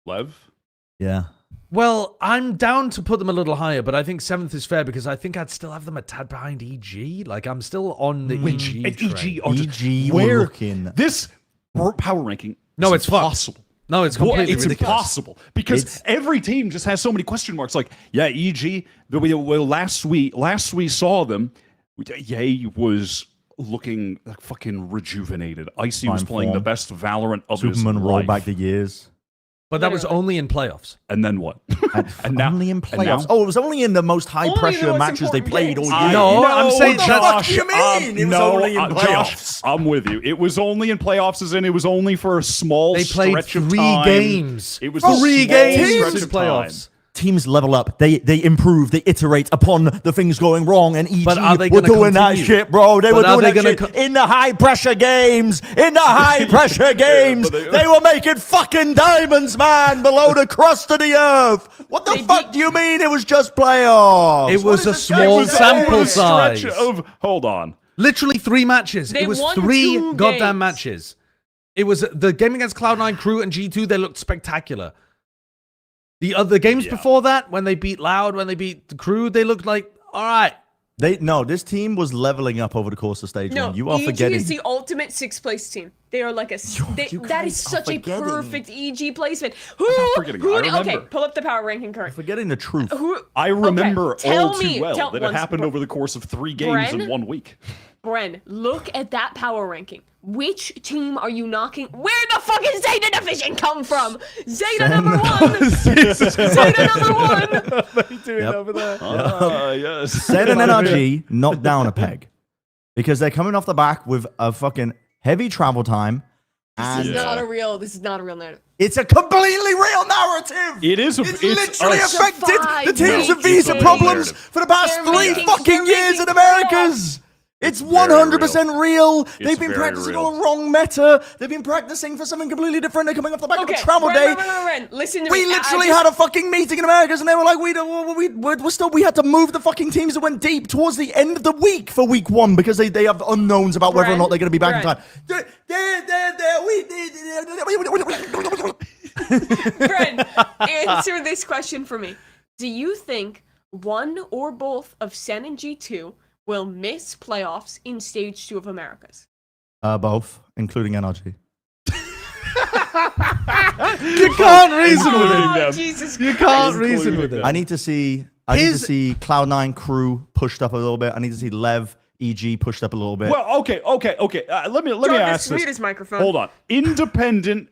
Lev? Yeah. Well, I'm down to put them a little higher, but I think 7th is fair because I think I'd still have them a tad behind EG. Like, I'm still on the EG And train. EG are just EG were where looking- this power ranking. No, is it's fucked. impossible. No, it's Well, completely it's ridiculous. impossible because It's- every team just has so many question marks. Like, yeah, EG. Last we saw them, Ye was looking like fucking rejuvenated. Icy was Prime playing the form. best Valorant of Superman his roll life. back the years. But that was only in playoffs. And then what? And now- only in and now- playoffs. Oh, it was only in the most high Only the pressure most matches they important played all games. year. No, I'm saying what the that's- fuck do you mean? It was only in playoffs. Josh, I'm with you. It was only in playoffs, as in it was only for a small They played stretch of 3 time. games. It was Bro, a 3 small games stretch in of playoffs. Teams level up. They improve. They iterate upon the things going wrong. And EG But are they were gonna doing that continue? shit, bro. They But were are doing they that gonna shit in the high pressure games. In the high pressure games, but they were making fucking diamonds, man, below the crust of the earth. What the They fuck do you mean? It was just playoffs. It What was is a this small game sample saying? A stretch size. of hold on. Literally 3 matches. They It was won 3 2 goddamn games. matches. It was the game against Cloud9 Crew and G2. They looked spectacular. The other games before that, when they beat Loud, when they beat the Crew, they looked like, all right. This team was leveling up over the course of stage one. You are EG forgetting. is the ultimate 6th place team. They are like that is such a perfect EG placement. Okay, pull up the power ranking card. Forgetting the truth. I remember tell all me- too well tell- that it once- happened over the course of 3 games in Bren? 1 week. Bren, look at that power ranking. Which team are you knocking? Where the fuck is Zeta Division come from? Zeta number 1. Zeta number 1. What are you doing over there? Yes. Zed and NRG knocked down a peg because they're coming off the back with a fucking heavy travel time. This is And not a real narrative. it's a completely real narrative. It is. It's literally a- affected the teams No, of visa it's problems narrative. for the past They're 3 making- fucking they're years making in Americas. It's very 100% real. They've It's been very practicing real. on wrong meta. They've been practicing for something completely different. They're coming off the back of a travel Ren, day. Ren, listen to We me. literally had a fucking meeting in Americas, and they were like, we had to move the fucking teams that went deep towards the end of the week for week 1 because they have unknowns about whether or not they're going to be back in time. Bren, answer this question for me. Do you think one or both of Sen and G2 will miss playoffs in stage 2 of Americas? Both, including NRG. You can't reason with Including it. them. Jesus You Christ. can't reason with it. I need to see Cloud9 Crew pushed up a little bit. I need to see Lev EG pushed up a little bit. Well, okay. Let me Jarvis, ask mute this. his microphone. Hold on. Independent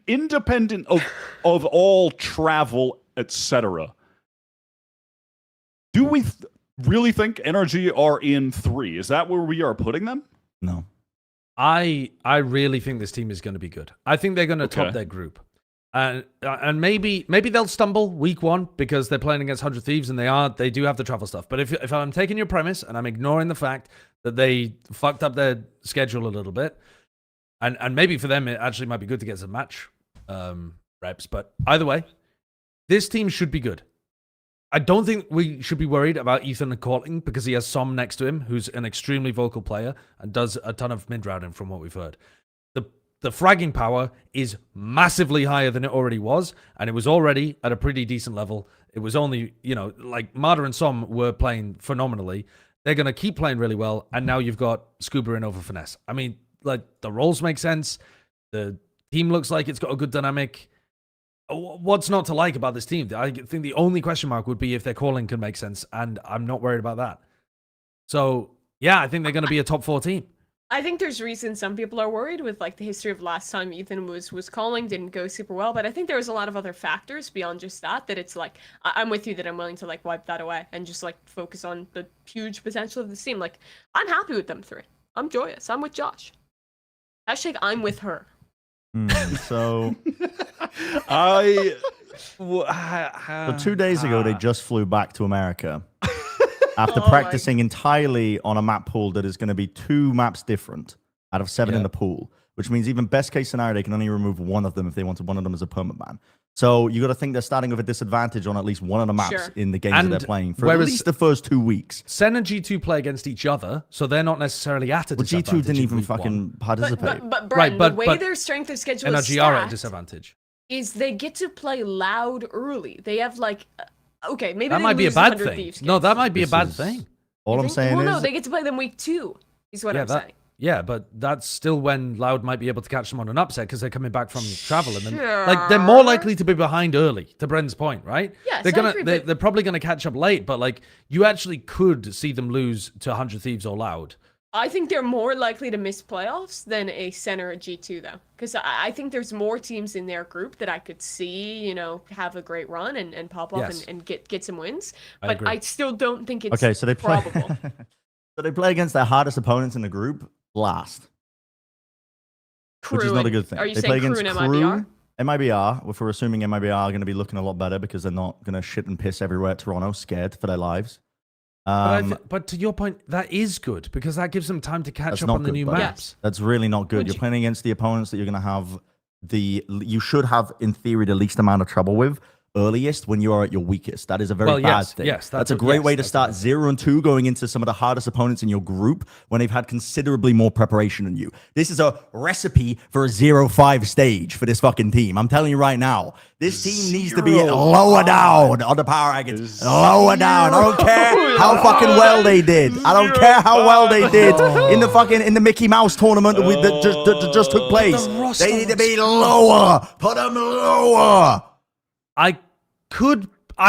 of all travel, etc. Do we really think NRG are in 3? Is that where we are putting them? No. I really think this team is going to be good. I think they're going to top their group. And maybe they'll stumble week 1 because they're playing against 100 Thieves and they do have the travel stuff. But if I'm taking your premise and I'm ignoring the fact that they fucked up their schedule a little bit, and maybe for them it actually might be good to get some match reps. But either way, this team should be good. I don't think we should be worried about Ethan calling because he has Som next to him, who's an extremely vocal player and does a ton of mid-routing from what we've heard. The fragging power is massively higher than it already was, and it was already at a pretty decent level. It was only, like Marder and Som were playing phenomenally. They're going to keep playing really well, and now you've got Scuba in over Finesse. I mean, like, the roles make sense. The team looks like it's got a good dynamic. What's not to like about this team? I think the only question mark would be if their calling can make sense, and I'm not worried about that. So, yeah, I think they're going to be a top 4 team. I think there's reason some people are worried with like the history of last time Ethan was calling didn't go super well, but I think there was a lot of other factors beyond just that it's like I'm with you that I'm willing to like wipe that away and just like focus on the huge potential of this team. Like I'm happy with them 3. I'm joyous. I'm with Josh. Hashtag I'm with her. So So 2 days ago, they just flew back to America after Oh my- practicing entirely on a map pool that is going to be 2 maps different out of 7 in the pool, which means even best case scenario, they can only remove one of them if they wanted one of them as a permanent ban. So you got to think they're starting with a disadvantage on at least one of the maps Sure. in the games And that they're playing for at whereas- least the first 2 weeks. Sen and G2 play against each other, so they're not necessarily at a Well, disadvantage. G2 didn't in even week 1. fucking participate. But Bren, Right, the way but their strength of schedule is NRG are at a stacked disadvantage. is they get to play loud early. They have like okay, maybe That they might be a lose the bad 100 thing. Thieves No, kids. that might be a This bad is- thing. All You I'm think? saying well, is no, they get to play them week 2. Is what I'm saying. Yeah, but that's still when Loud might be able to catch them on an upset because they're coming back from travel, and then, like they're more likely to be behind early. To Bren's point, right? Yes, they're I gonna agree, they're, but- they're probably gonna catch up late, but like you actually could see them lose to 100 Thieves or Loud. I think they're more likely to miss playoffs than a center at G2 though, because I think there's more teams in their group that I could see, have a great run and pop up Yes. and get some wins. I But agree. I still don't think it's okay, so they play. probable. So they play against their hardest opponents in the group last, which is not a good thing. Are you They saying play Crew against and MIBR? MIBR, if we're assuming MIBR are going to be looking a lot better because they're not going to shit and piss everywhere at Toronto, scared for their lives. But to your point, that is good because that gives them time to catch That's up not on the good, new buddy. maps. That's really not good. Would You're you- playing against the opponents that you're going to have you should have, in theory, the least amount of trouble with. earliest when you are at your weakest. That is a very Well, bad yes, thing. yes, that's a great way to that's start what 0-2 going into some of the hardest opponents in your group when they've had considerably more preparation than you. This is a recipe for a 0-5 stage for this fucking team. I'm telling you right now, this team needs to be lower down on the power rankings. Lower down. I don't care how fucking well they did. I don't care how well they did in the Mickey Mouse tournament that just took place. They need to be lower. Put them lower. I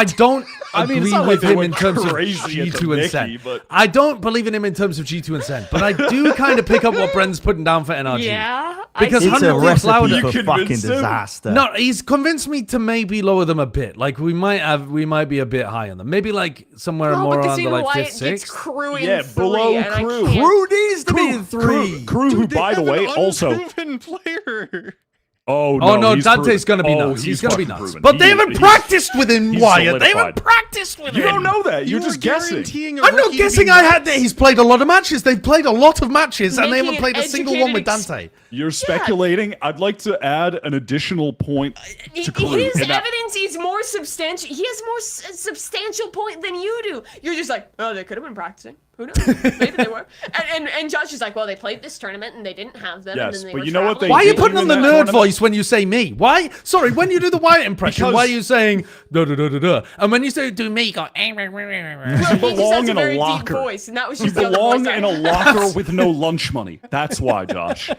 don't I mean, it's agree not like with they him went in terms of crazy at the G2 and Mickey, Sen. but- I don't believe in him in terms of G2 and Sen, but I do kind of pick up what Bren's putting down for NRG. Yeah. Because It's a 100 recipe louder. for You fucking convinced him? disaster. No, he's convinced me to maybe lower them a bit. Like we might be a bit high on them. Maybe like somewhere No, more because around the even like Wyatt fifth, gets sixth. crew in Yeah, 3, below and I crew. can't- Crew needs to be in 3. Crew who, They by the have way, an also. unproven player. Oh Oh no, he's Dante's proven. gonna be Oh, nuts. He's gonna be fucking nuts. proven. But they haven't He's- practiced with him, he's Wyatt. They haven't solidified. practiced with You him. don't know that. You're You just are guessing. guaranteeing a I'm not rookie to guessing. be I nuts. had that. He's played a lot of matches. They've played a lot of matches, and they Making haven't played a an single one with educated Dante. You're speculating. I'd like to add an additional point to crew. His in that- evidence is more substantial. He has more substantial point than you do. You're just like, oh, they could have been practicing. Who knows? Maybe they were. And Josh is like, well, they played this tournament and they didn't have them. Yes, and then they but were you know what traveling. Why are you did putting you on in the that nerd tournament? voice when you say me? Why? Sorry, when you do the Wyatt impression, Because- why are you saying da da da da da? And when you say do me, you go. Well, You he just belong has a in a very deep locker. voice, and that was You just the other belong voice I in a had. locker with no lunch money. That's why, Josh.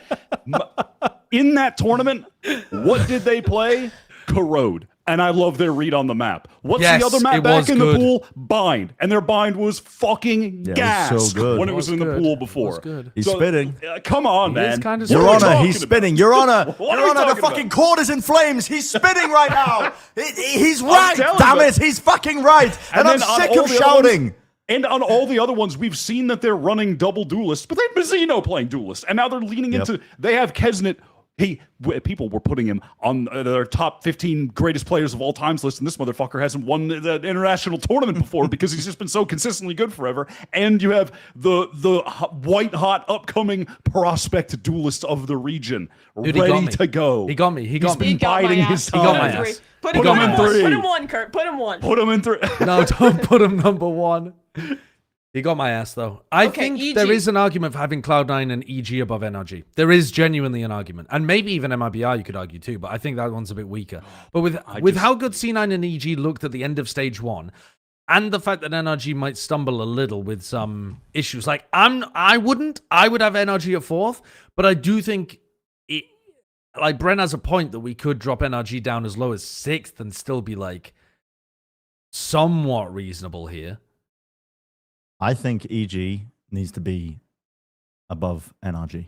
In that tournament, what did they play? Corrode. And I love their read on the map. What's Yes, the other map it back was in good. the pool? Bind. And their bind was fucking Yeah, it gas was so good. when It it was was in the good. pool It was before. good. He's spitting. Come on, He man. is kinda What Your are we Honor, talking he's about? spinning. Your Honor, What are Your we Honor, the talking fucking about? court is in flames. He's spinning right now. He's right. telling Damn you. it, he's fucking right. And I'm then on sick all of the other ones- shouting. And on all the other ones, we've seen that they're running double duelists, but they've Mazzino playing duelists, and now they're leaning into. They have Kesnet. People were putting him on their top 15 greatest players of all times list, and this motherfucker hasn't won the international tournament before because he's just been so consistently good forever. And you have the white hot upcoming prospect duelist of the region Dude, he got ready me. to go. He got me. He got been me. He got my biding ass. his He got time. my He got my ass. ass. Put Put him him in number one. three. Put him one, Kurt. Put him one. Put him in three. No, don't put him number one. He got my ass though. I Okay, think EG. there is an argument for having Cloud9 and EG above NRG. There is genuinely an argument, and maybe even MIBR you could argue too. But I think that one's a bit weaker. But with how good C9 and EG looked at the end of stage 1, and the fact that NRG might stumble a little with some issues, like I would have NRG at 4th, but I do think it. Like Bren has a point that we could drop NRG down as low as 6th and still be like somewhat reasonable here. I think EG needs to be above NRG.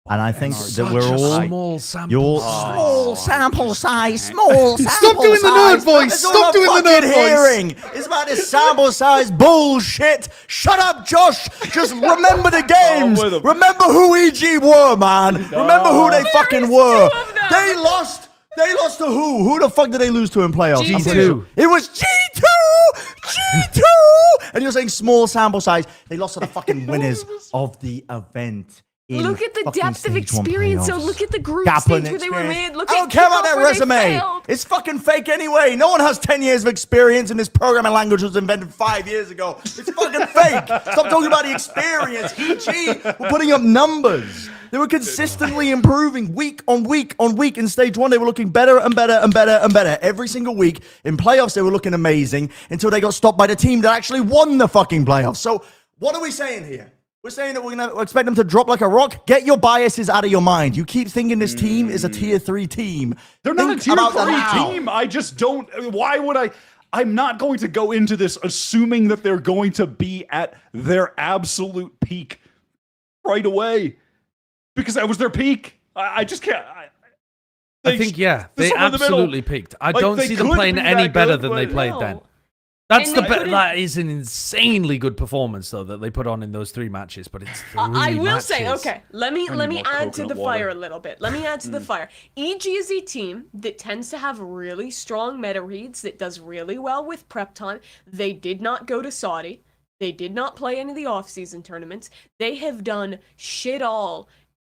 And I think that we're all small sample you're size. small sample size, small sample Stop doing the nerd size. voice. That's all Stop I'm doing the fucking nerd voice. hearing. It's about this sample size bullshit. Shut up, Josh. Just remember the games. with 'em. Remember who EG were, man. Remember who they fucking were. two of them. They lost. They lost to who? Who the fuck did they lose to in playoffs? I'm G2. pretty sure. It was G2! G2! And you're saying small sample size. They lost to the fucking winners of the event. Look at the fucking depth of stage one experience. So playoffs. look at the group Kaplan stage where they were experience. mid. Look I at don't care about kickoff that where they resume. failed. It's fucking fake anyway. No one has 10 years of experience, and this programming language was invented 5 years ago. It's fucking fake. Stop talking about the experience. EG were putting up numbers. They were consistently improving week on week on week. In stage 1, they were looking better and better and better and better every single week. In playoffs, they were looking amazing until they got stopped by the team that actually won the fucking playoffs. So what are we saying here? We're saying that we're going to expect them to drop like a rock. Get your biases out of your mind. You keep thinking this team is a tier 3 team. They're not Think a tier about that 3 now. team. I just don't. Why would I? I'm not going to go into this assuming that they're going to be at their absolute peak right away because that was their peak. I just can't. I think, yeah, they somewhere in the middle. absolutely peaked. I Like, don't they see them could playing be any that better good, than they but- played No. then. That's And the they best. couldn't- That is an insanely good performance, though, that they put on in those 3 matches. But it's 3 I will say, matches. okay, let me need more add to the coconut water. fire a little bit. Let me add to the fire. EG is a team that tends to have really strong meta reads, that does really well with prep time. They did not go to Saudi. They did not play any of the off-season tournaments. They have done shit all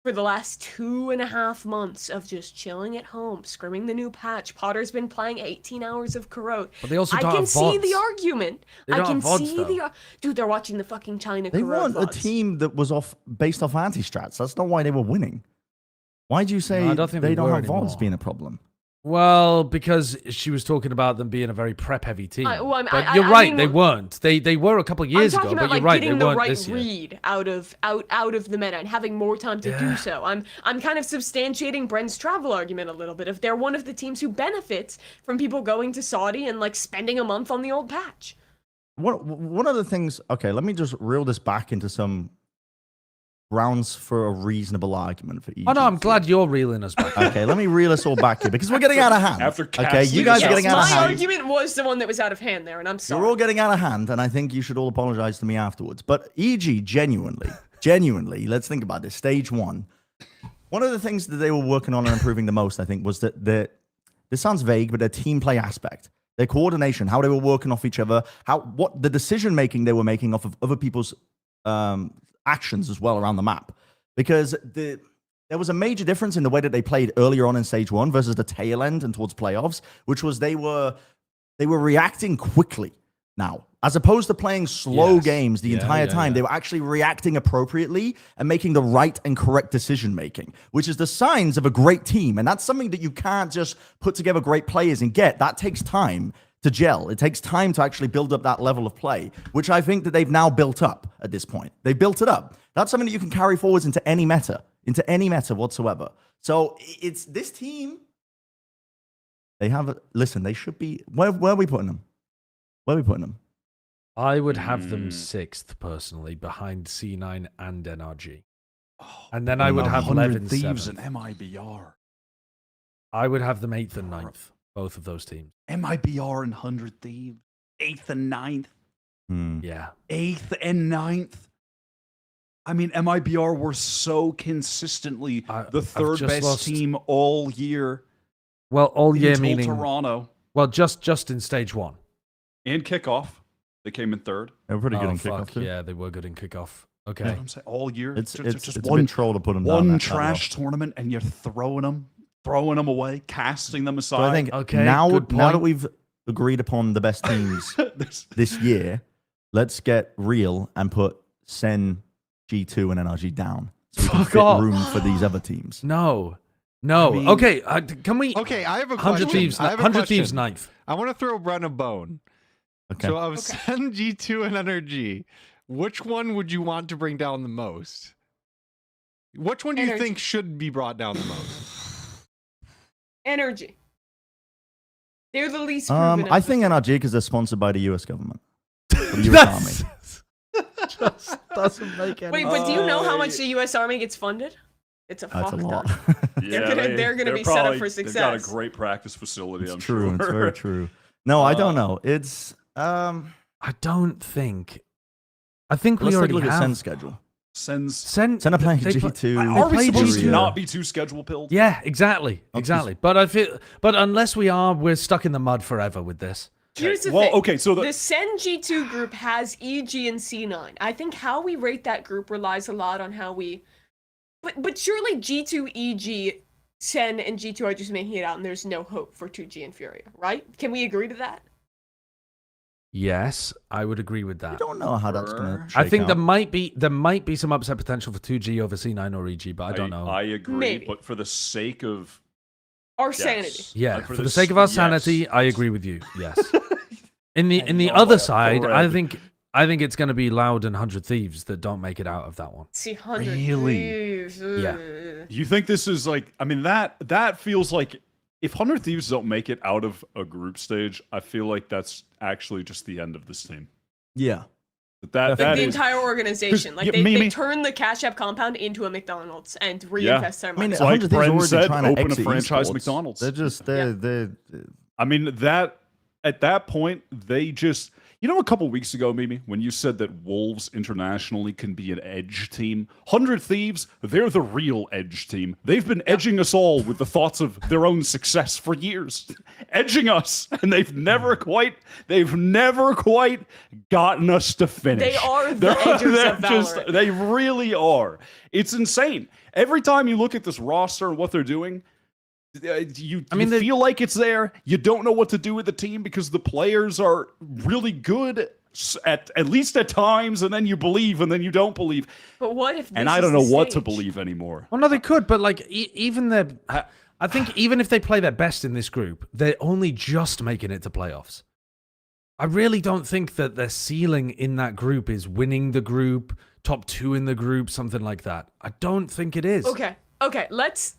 for the last 2.5 months of just chilling at home, scrimming the new patch. Potter's been playing 18 hours of Karot. But they also I don't can have see VODs. the argument. They I don't can have VODs, see though. dude. They're watching the fucking China They Karot want a VODs. team that was based off anti-strats. That's not why they were winning. Why do you say No, I don't think they they don't were have VODs anymore. being a problem? Well, because she was talking about them being a very prep-heavy team. But you're I right, mean, they weren't. They were a couple of years I'm ago, talking but about you're like right, they getting the weren't right this year. read out of the meta and having more time to do so. I'm kind of substantiating Bren's travel argument a little bit. If they're one of the teams who benefits from people going to Saudi and like spending a month on the old patch. One of the things, okay, let me just reel this back into some grounds for a reasonable argument for each. Oh no, I'm glad you're reeling us back. Okay, let me reel us all back here because we're getting out of hand. After Okay, you guys are getting out of my hand. argument was the one that was out of hand there, and I'm sorry. You're all getting out of hand, and I think you should all apologize to me afterwards. But EG, genuinely, let's think about this. Stage 1. One of the things that they were working on and improving the most, I think, was that this sounds vague, but their team play aspect, their coordination, how they were working off each other, what the decision making they were making off of other people's actions as well around the map. Because there was a major difference in the way that they played earlier on in stage 1 versus the tail end and towards playoffs, which was they were reacting quickly now, as opposed to playing slow games the entire time. They were actually reacting appropriately and making the right and correct decision making, which is the signs of a great team. And that's something that you can't just put together great players and get. That takes time to gel. It takes time to actually build up that level of play, which I think that they've now built up at this point. They've built it up. That's something that you can carry forwards into any meta whatsoever. So it's this team. They have, listen, they should be, where are we putting them? Where are we putting them? I would have them 6th personally, behind C9 and NRG. And then I would have 11 Thieves 7th. and MIBR. I would have them 8th and 9th, both of those teams. MIBR and 100 Thieves. 8th and 9th. Yeah. 8th and 9th. I mean, MIBR were so consistently the third just best lost- team all year. Well, all year until meaning Toronto. Well, just in stage 1. And kickoff. They came in 3rd. They were pretty good Oh, in kickoff fuck, too. yeah, they were good in kickoff. You know Okay. what I'm saying? All year. It's just a one bit troll to put them down. one that trash low. tournament, and you're throwing them away, casting them aside. So I think Okay, now good that point. we've agreed upon the best teams this year, let's get real and put Sen, G2, and NRG down. So we can Fuck fit off. room for these other teams. No. I mean- Okay, can we... Okay, I have a 100 question. Thieves, I have a 100 Thieves question. 9th. I want to throw Bren a bone. Okay. So of Sen, G2, and Energy, which one would you want to bring down the most? Which one do you Energy. think should be brought down the most? Energy. They're the least proven. I think NRG because they're sponsored by the US government. Or the US Army. Just doesn't make any Wait, but do you know how much the U.S. Army gets funded? It's a That's fuck a lot. ton. They're gonna be set up for They've got a success. great practice facility. It's I'm true. sure. It's very true. No, I don't know. It's I don't think... I think we let's take a already look at have... Sen's schedule. Sends. Sen Sen are playing they play- G2. Are we played supposed to Korea. not be too schedule pilled? Yeah, exactly. But I feel... But unless we are, we're stuck in the mud forever with this. Here's the Well, thing. okay, so The Sen G2 group has EG and C9. I think how we rate that group relies a lot on how we... But surely G2, EG, Sen, and G2 are just making it out and there's no hope for 2G and Furia, right? Can we agree to that? Yes, I would agree with I that. don't know how that's going to I think out. there might be some upset potential for 2G over C9 or EG, but I don't know. I agree, Maybe. but for the sake of Our yes. sanity. Yeah, Like, for the sake of our yes. sanity, I agree with you. Yes. In the love other that side, I thread. think it's going to be Loud and 100 Thieves that don't make it out of that one. See, 100 Really? Thieves, Yeah. You think this is like? I mean, that feels like if 100 Thieves don't make it out of a group stage, I feel like that's actually just the end of this team. Yeah. That Like that the is. entire organization. Like yeah, they maybe- turned the Cash App compound into a McDonald's and reinvest their I mean, money. It's like 100 Thieves Bren already said, trying to open a exit franchise esports. McDonald's. They're just Yeah. they're I mean, that at that point, they just You know, a couple weeks ago, Mimi, when you said that Wolves internationally can be an edge team, 100 Thieves, they're the real edge team. They've been edging us all with the thoughts of their own success for years. Edging us, and they've never quite gotten us to finish. They are the edgers of Valorant. They really are. It's insane. Every time you look at this roster and what they're doing, you feel like it's there. You don't know what to do with the team because the players are really good at least at times, and then you believe, and then you don't believe. But what if? And I don't know what to believe anymore. Well, no, they could, but like even I think even if they play their best in this group, they're only just making it to playoffs. I really don't think that their ceiling in that group is winning the group, top 2 in the group, something like that. I don't think it is. Okay, let's.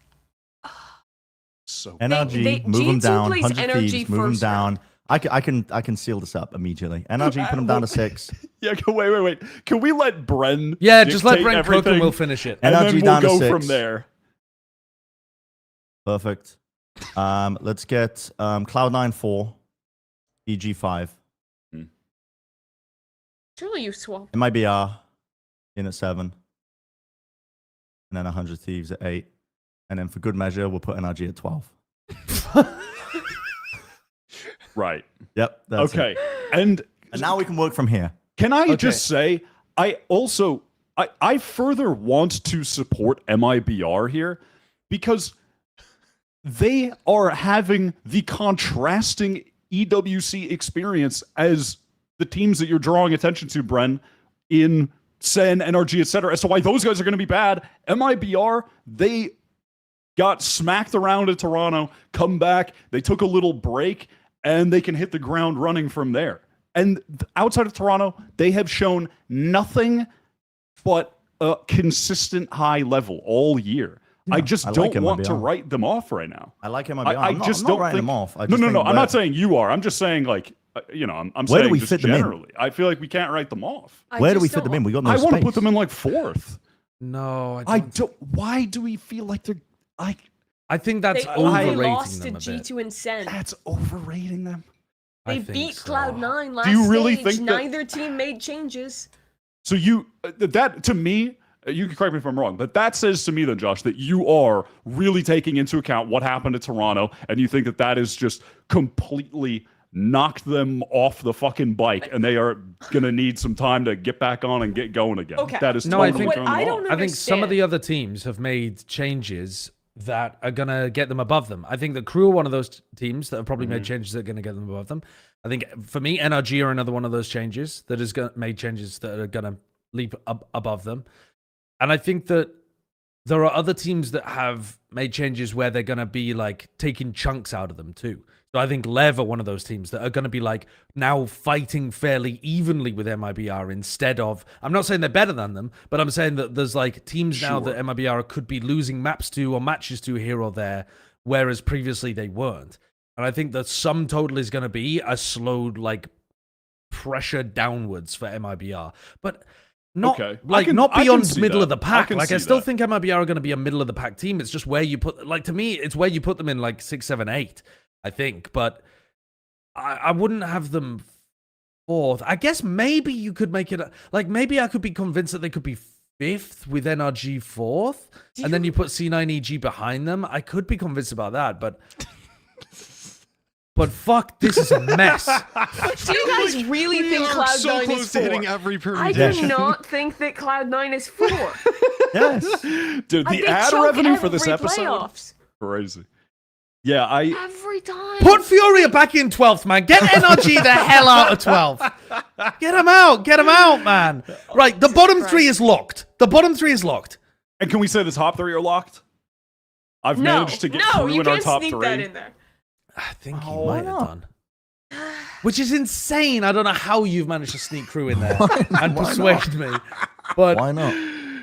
So NRG, move them G2 down. plays 100 NRG Thieves, move them first down. I can seal this up immediately. NRG, put them down to 6. Yeah, wait. Can we let Bren? Yeah, just let dictate Bren cook and everything, we'll finish it. and NRG then we'll down to go 6. from there. Perfect. Let's get Cloud9 4, EG 5. Surely you swap. It might be in at 7. And then 100 Thieves at 8. And then for good measure, we'll put NRG at 12. Right. Yep. That's Okay. it. And now we can work from here. can I just say, I further want to support MIBR here because they are having the contrasting EWC experience as the teams that you're drawing attention to, Bren, in cN, NRG, etc. As to why those guys are going to be bad. MIBR, they got smacked around at Toronto, come back, they took a little break, and they can hit the ground running from there. And outside of Toronto, they have shown nothing but a consistent high level all year. I just don't want to write them off right now. I like him. I'm just don't writing think, them off. No. I'm not saying you are. I'm just saying, like, I'm Where do saying we just fit them in? generally. I feel like we can't write them off. Where do we fit them in? We got no I space. want to put them in like 4th. No, I don't. Why do we feel like they're like? I think that's They only overrating lost to them a bit. G2 and cN. That's overrating them. They I think beat so. Cloud9 last Do you really stage. think that- Neither team made changes. So you that to me, you can correct me if I'm wrong, but that says to me then, Josh, that you are really taking into account what happened at Toronto, and you think that that is just completely knocked them off the fucking bike, and they are gonna need some time to get back on and get going again. Okay. That is No, I totally think- thrown What I them don't off. I think some of understand. the other teams have made changes that are going to get them above them. I think the Crew are one of those teams that have probably made changes that are going to get them above them. I think for me, NRG are another one of those changes that has made changes that are going to leap up above them. And I think that there are other teams that have made changes where they're going to be like taking chunks out of them too. So I think Lev are one of those teams that are going to be like now fighting fairly evenly with MIBR instead of, I'm not saying they're better than them, but I'm saying that there's like teams now that MIBR could be losing maps to or matches to here or there, whereas previously they weren't. And I think the sum total is going to be a slow like pressure downwards for MIBR. But not not I can beyond see middle that. of the I pack. can Like I see still that. think MIBR are going to be a middle of the pack team. It's just where you put, like to me, it's where you put them in like 6, 7, 8. I think, but I wouldn't have them 4th. I guess maybe you could make it like maybe I could be convinced that they could be 5th with NRG 4th, and then you put C9EG behind them. I could be convinced about that, but fuck, this is a mess. Do you guys really We think are Cloud9 so is close to 4? hitting every I permutation. do not think that Cloud9 is 4. Yes. Dude, They the ad choke revenue for this every episode, playoffs. crazy. Yeah, Every time. Put Furia back in 12th, man. Get NRG the hell out of 12th. Get him out, man. Right, the bottom 3 is locked. The bottom 3 is locked. and can we say the top 3 are locked? I've managed to get through you in our can't top sneak 3. that in there. I think he why might have not? done. Which is insane. I don't know how you've managed to sneak Crew in there and persuade me. But Why not?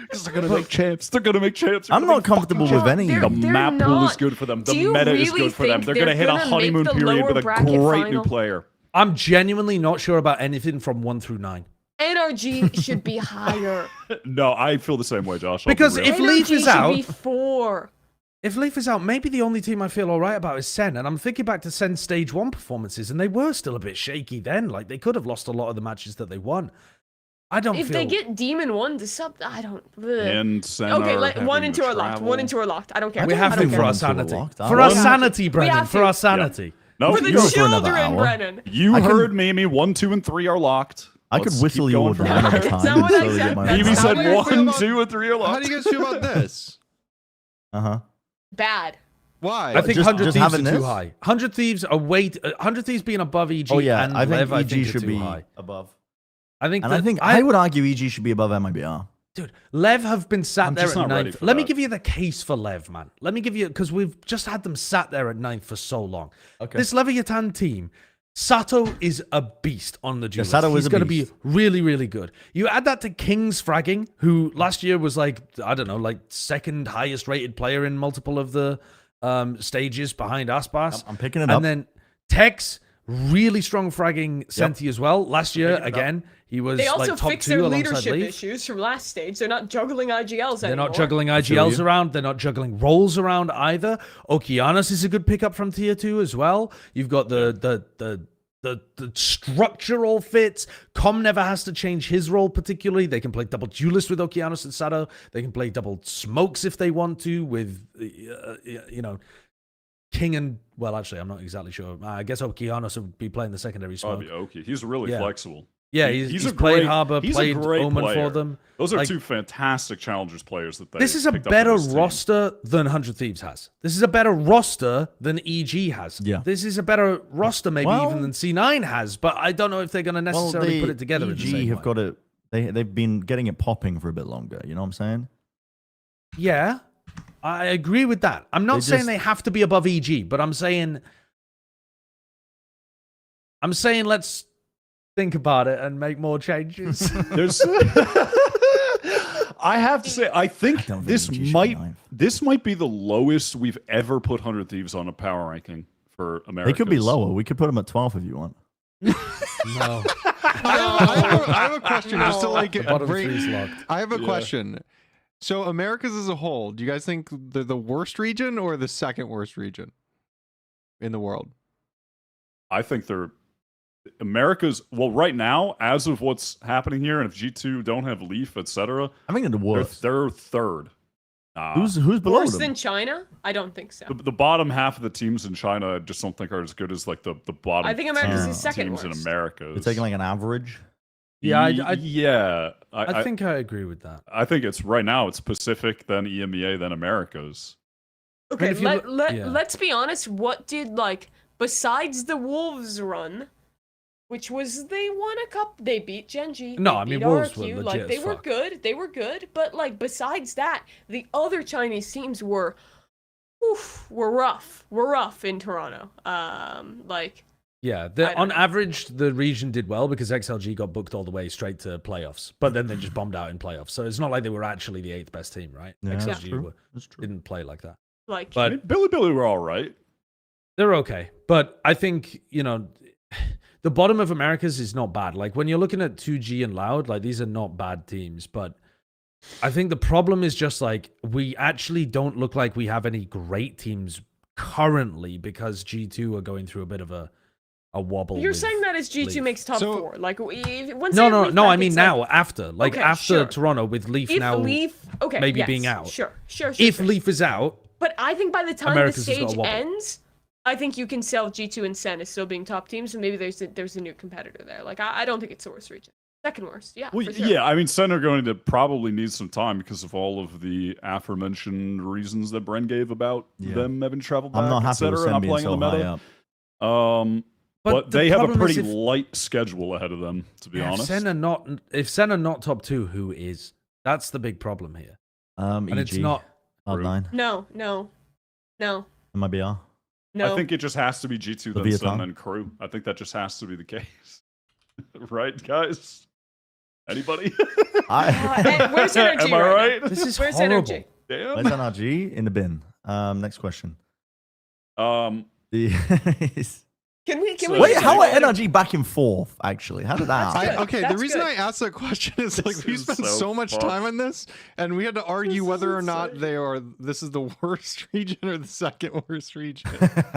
Because they're gonna make champs. They're gonna make champs. They're I'm gonna not make comfortable fucking with any They're- of The them. they're map pool is not. good for them. The Do you meta is really good for them. think They're gonna hit a they're gonna honeymoon make the period with lower a bracket great new final? player. I'm genuinely not sure about anything from 1 through 9. NRG should be higher. No, I feel the same way, Josh. I'll be Because real. if Leaf NRG is should out, be 4. if Leaf is out, maybe the only team I feel all right about is Sen. And I'm thinking back to Sen's stage 1 performances, and they were still a bit shaky then. Like, they could have lost a lot of the matches that they won. I don't If feel... they get Demon 1 to sub, I don't... Ugh. And Sen Okay, are having 1 and 2 to are locked. travel. 1 and 2 are locked. I don't care. We have I to don't for care. our One, two are sanity. locked. For I our don't- sanity, Brennan. have For to. our sanity. No, For the go for another children, hour. Brennan. you I can- heard Mimi. 1, 2, and 3 are locked. I could Let's whistle keep you all going from down there. every time. Is that and what I slowly said? get my That's Mimi how said do you feel 1, about- 2, and 3 are locked. How do you guys feel about this? Uh-huh. Bad. Why? I think Just 100 Thieves are having too this? high. 100 Thieves are way... 100 Thieves being above EG Oh yeah, and I think Lev, I EG think are should too be high. above. I think And that, I think I would argue EG should be above MIBR. Dude, Lev have been sat I'm there just at not ready ninth. for Let me that. give you the case for Lev, man. Let me give you... Because we've just had them sat there at ninth for so long. Okay. This Leviathan team... Sato is a beast on the duelist. Sato is He's a going to be beast. really, really good. You add that to King's fragging, who last year was like, I don't know, like second highest rated player in multiple of the stages behind Aspas. I'm picking it And up. then Tex, really strong fragging Senti as well. Last year, again, he was They also like top fixed 2 their alongside leadership Leaf. issues from last stage. They're not juggling IGLs They're anymore. not juggling feel IGLs you. around. They're not juggling roles around either. Okeanos is a good pickup from tier 2 as well. You've got the structure all fits. Com never has to change his role particularly. They can play double duelist with Okeanos and Sato. They can play double smokes if they want to with, King and... Well, actually, I'm not exactly sure. I guess Okeanos would be playing the secondary smoke. Probably Oki. He's really Yeah. flexible. Yeah, He- he's a played great- Harbor, he's a played great Omen player. for them. Those are Like, two fantastic challengers players that they. This is a picked up for better this team. roster than 100 Thieves has. This is a better roster than EG has. Yeah. This is a better roster maybe Well- even than C9 has, but I don't know if they're going to necessarily put it together in the EG same have way. got it. They've been getting it popping for a bit longer. You know what I'm saying? Yeah, I agree with that. I'm not They saying just- they have to be above EG, but I'm saying let's think about it and make more changes. There's. I have to say, I think don't think this EG should be might ninth. be the lowest we've ever put 100 Thieves on a power ranking for America. They could be lower. We could put them at 12 if you want. No. I have a question just to like The bottom bring- three is locked. I have a question. So Americas as a whole, do you guys think they're the worst region or the second worst region in the world? I think they're America's. Well, right now, as of what's happening here, and if G2 don't have Leaf, etc., I think they're the worst. they're third. Who's below Worse them? than China? I don't think so. The bottom half of the teams in China, I just don't think are as good as like the bottom. I think America's the second teams worst. in America. You're taking like an average. Yeah, I think I agree with that. I think it's right now. It's Pacific, then EMEA, then Americas. Okay, if you yeah. let's be honest. What did, like, besides the Wolves run, which was they won a cup, they beat Gen.G. No, they I mean, beat Wolves were RRQ, legit like as they were fuck. good. They were good, but like besides that, the other Chinese teams were rough. Were rough in Toronto. Like Yeah, I don't on know. average, the region did well because XLG got booked all the way straight to playoffs, but then they just bombed out in playoffs. So it's not like they were actually the 8th best team, right? Yeah, that's XLG true. That's true. didn't play like that. like I mean, But Billy were all right. they're okay. But I think, the bottom of Americas is not bad. Like when you're looking at 2G and Loud, like these are not bad teams. But I think the problem is just like we actually don't look like we have any great teams currently because G2 are going through a bit of a wobble. you're with saying that as G2 Leaf. makes top So- 4. Like once No, they no, have no. Leaf I back, mean it's now, like, after, like okay, after sure. Toronto with Leaf if now, Leaf, okay, maybe yes, being out. Sure. if sure. Leaf is out, But I think by the time America's the just got a stage wobble. ends, I think you can sell G2 and Sen as still being top teams, and maybe there's a new competitor there. Like I don't think it's the worst region. Second worst, yeah. Well, for sure. yeah, I mean, Sen are going to probably need some time because of all of the aforementioned reasons that Bren gave about Yeah. them having traveled back, I'm not happy with etc., Sen not being playing so in the high meta. up. But the they have a problem is pretty if- light schedule ahead of them, to be honest. If Sen are not top 2, who is? That's the big problem here. And EG, it's not. Cloud9, No. MIBR. No. I think it just has to be G2, then Leviathan. Sen, and Crew. I think that just has to be the case. Right, guys? Anybody? Where's NRG Am I right right? This is Where's horrible. NRG? Damn. Where's NRG? In the bin. Next question. Um, The Can we? Wait, how are NRG back in 4th, actually? How did that That's happen? good. The That's reason good. I asked that question is like we is spent so so much fucked. time on this, and we had to argue This whether is or not insane. this is the worst region or the second worst region.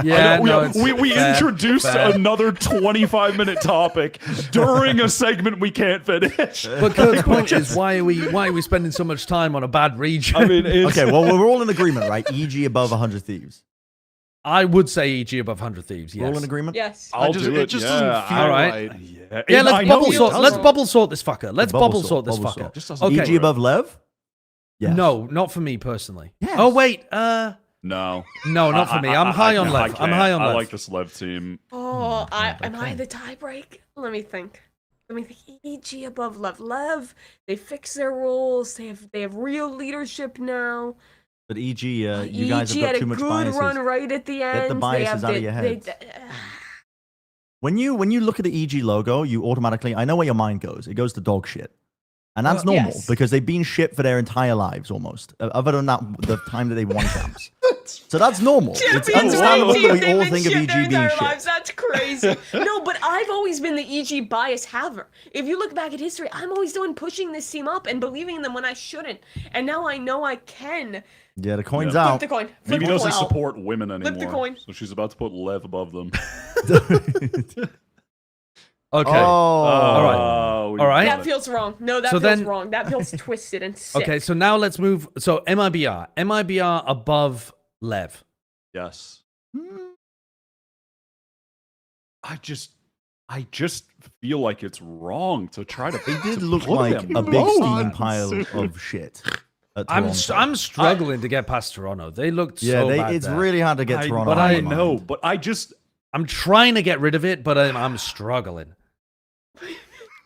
Yeah, I know, no, we, it's we fair, introduced fair. another 25-minute topic during a segment we can't finish. But Kurt's point is, why are we spending so much time on a bad region? I mean, it's, Okay, well, we're all in agreement, right? EG above 100 Thieves. I would say EG above 100 Thieves. We're all Yes. in agreement? Yes. I'll just, do it it. just yeah, doesn't feel all right. right. Yeah, Yeah, I let's know bubble it sort. doesn't. Let's bubble sort this fucker. Let's bubble sort this bubble fucker. sort. Just doesn't Okay. feel EG right. above Lev? Yes. No, not for me personally. Yes. Oh wait, No. no, not for me. I'm high on Lev. I'm high on I Lev. like this Lev team. Oh, am I okay. the tiebreak? Let me think. EG above Lev. They fix their roles. They have real leadership now. But EG, you guys EG have had got a too much good biases. run right at the end. the They biases have out of your they- heads. When you look at the EG logo, you automatically, I know where your mind goes. It goes to dog shit. And that's normal Yes. because they've been shit for their entire lives almost. Other than that, the time that they won champs. So that's normal. It's Champions understandable League that we team, all they've think been of shit their EG being entire shit. lives. That's crazy. No, but I've always been the EG bias haver. If you look back at history, I'm always the one pushing this team up and believing in them when I shouldn't. And now I know I can. Yeah, the coin's Yeah. Flip out. the coin. Flip Maybe the doesn't coin. support women anymore. Flip the coin. So she's about to put Lev above them. Okay. Oh, All right. We All right. got That it. feels wrong. No, that So feels then- wrong. That feels twisted and sick. Okay, so now let's move. So MIBR. MIBR above Lev. Yes. I just feel like it's wrong to try to. They did to look put like them a big low. steaming pile of shit. at Toronto. I'm struggling to get past Toronto. They looked so bad it's there. really hard to get Toronto. but out I of my know, mind. but I just I'm trying to get rid of it, but I'm struggling.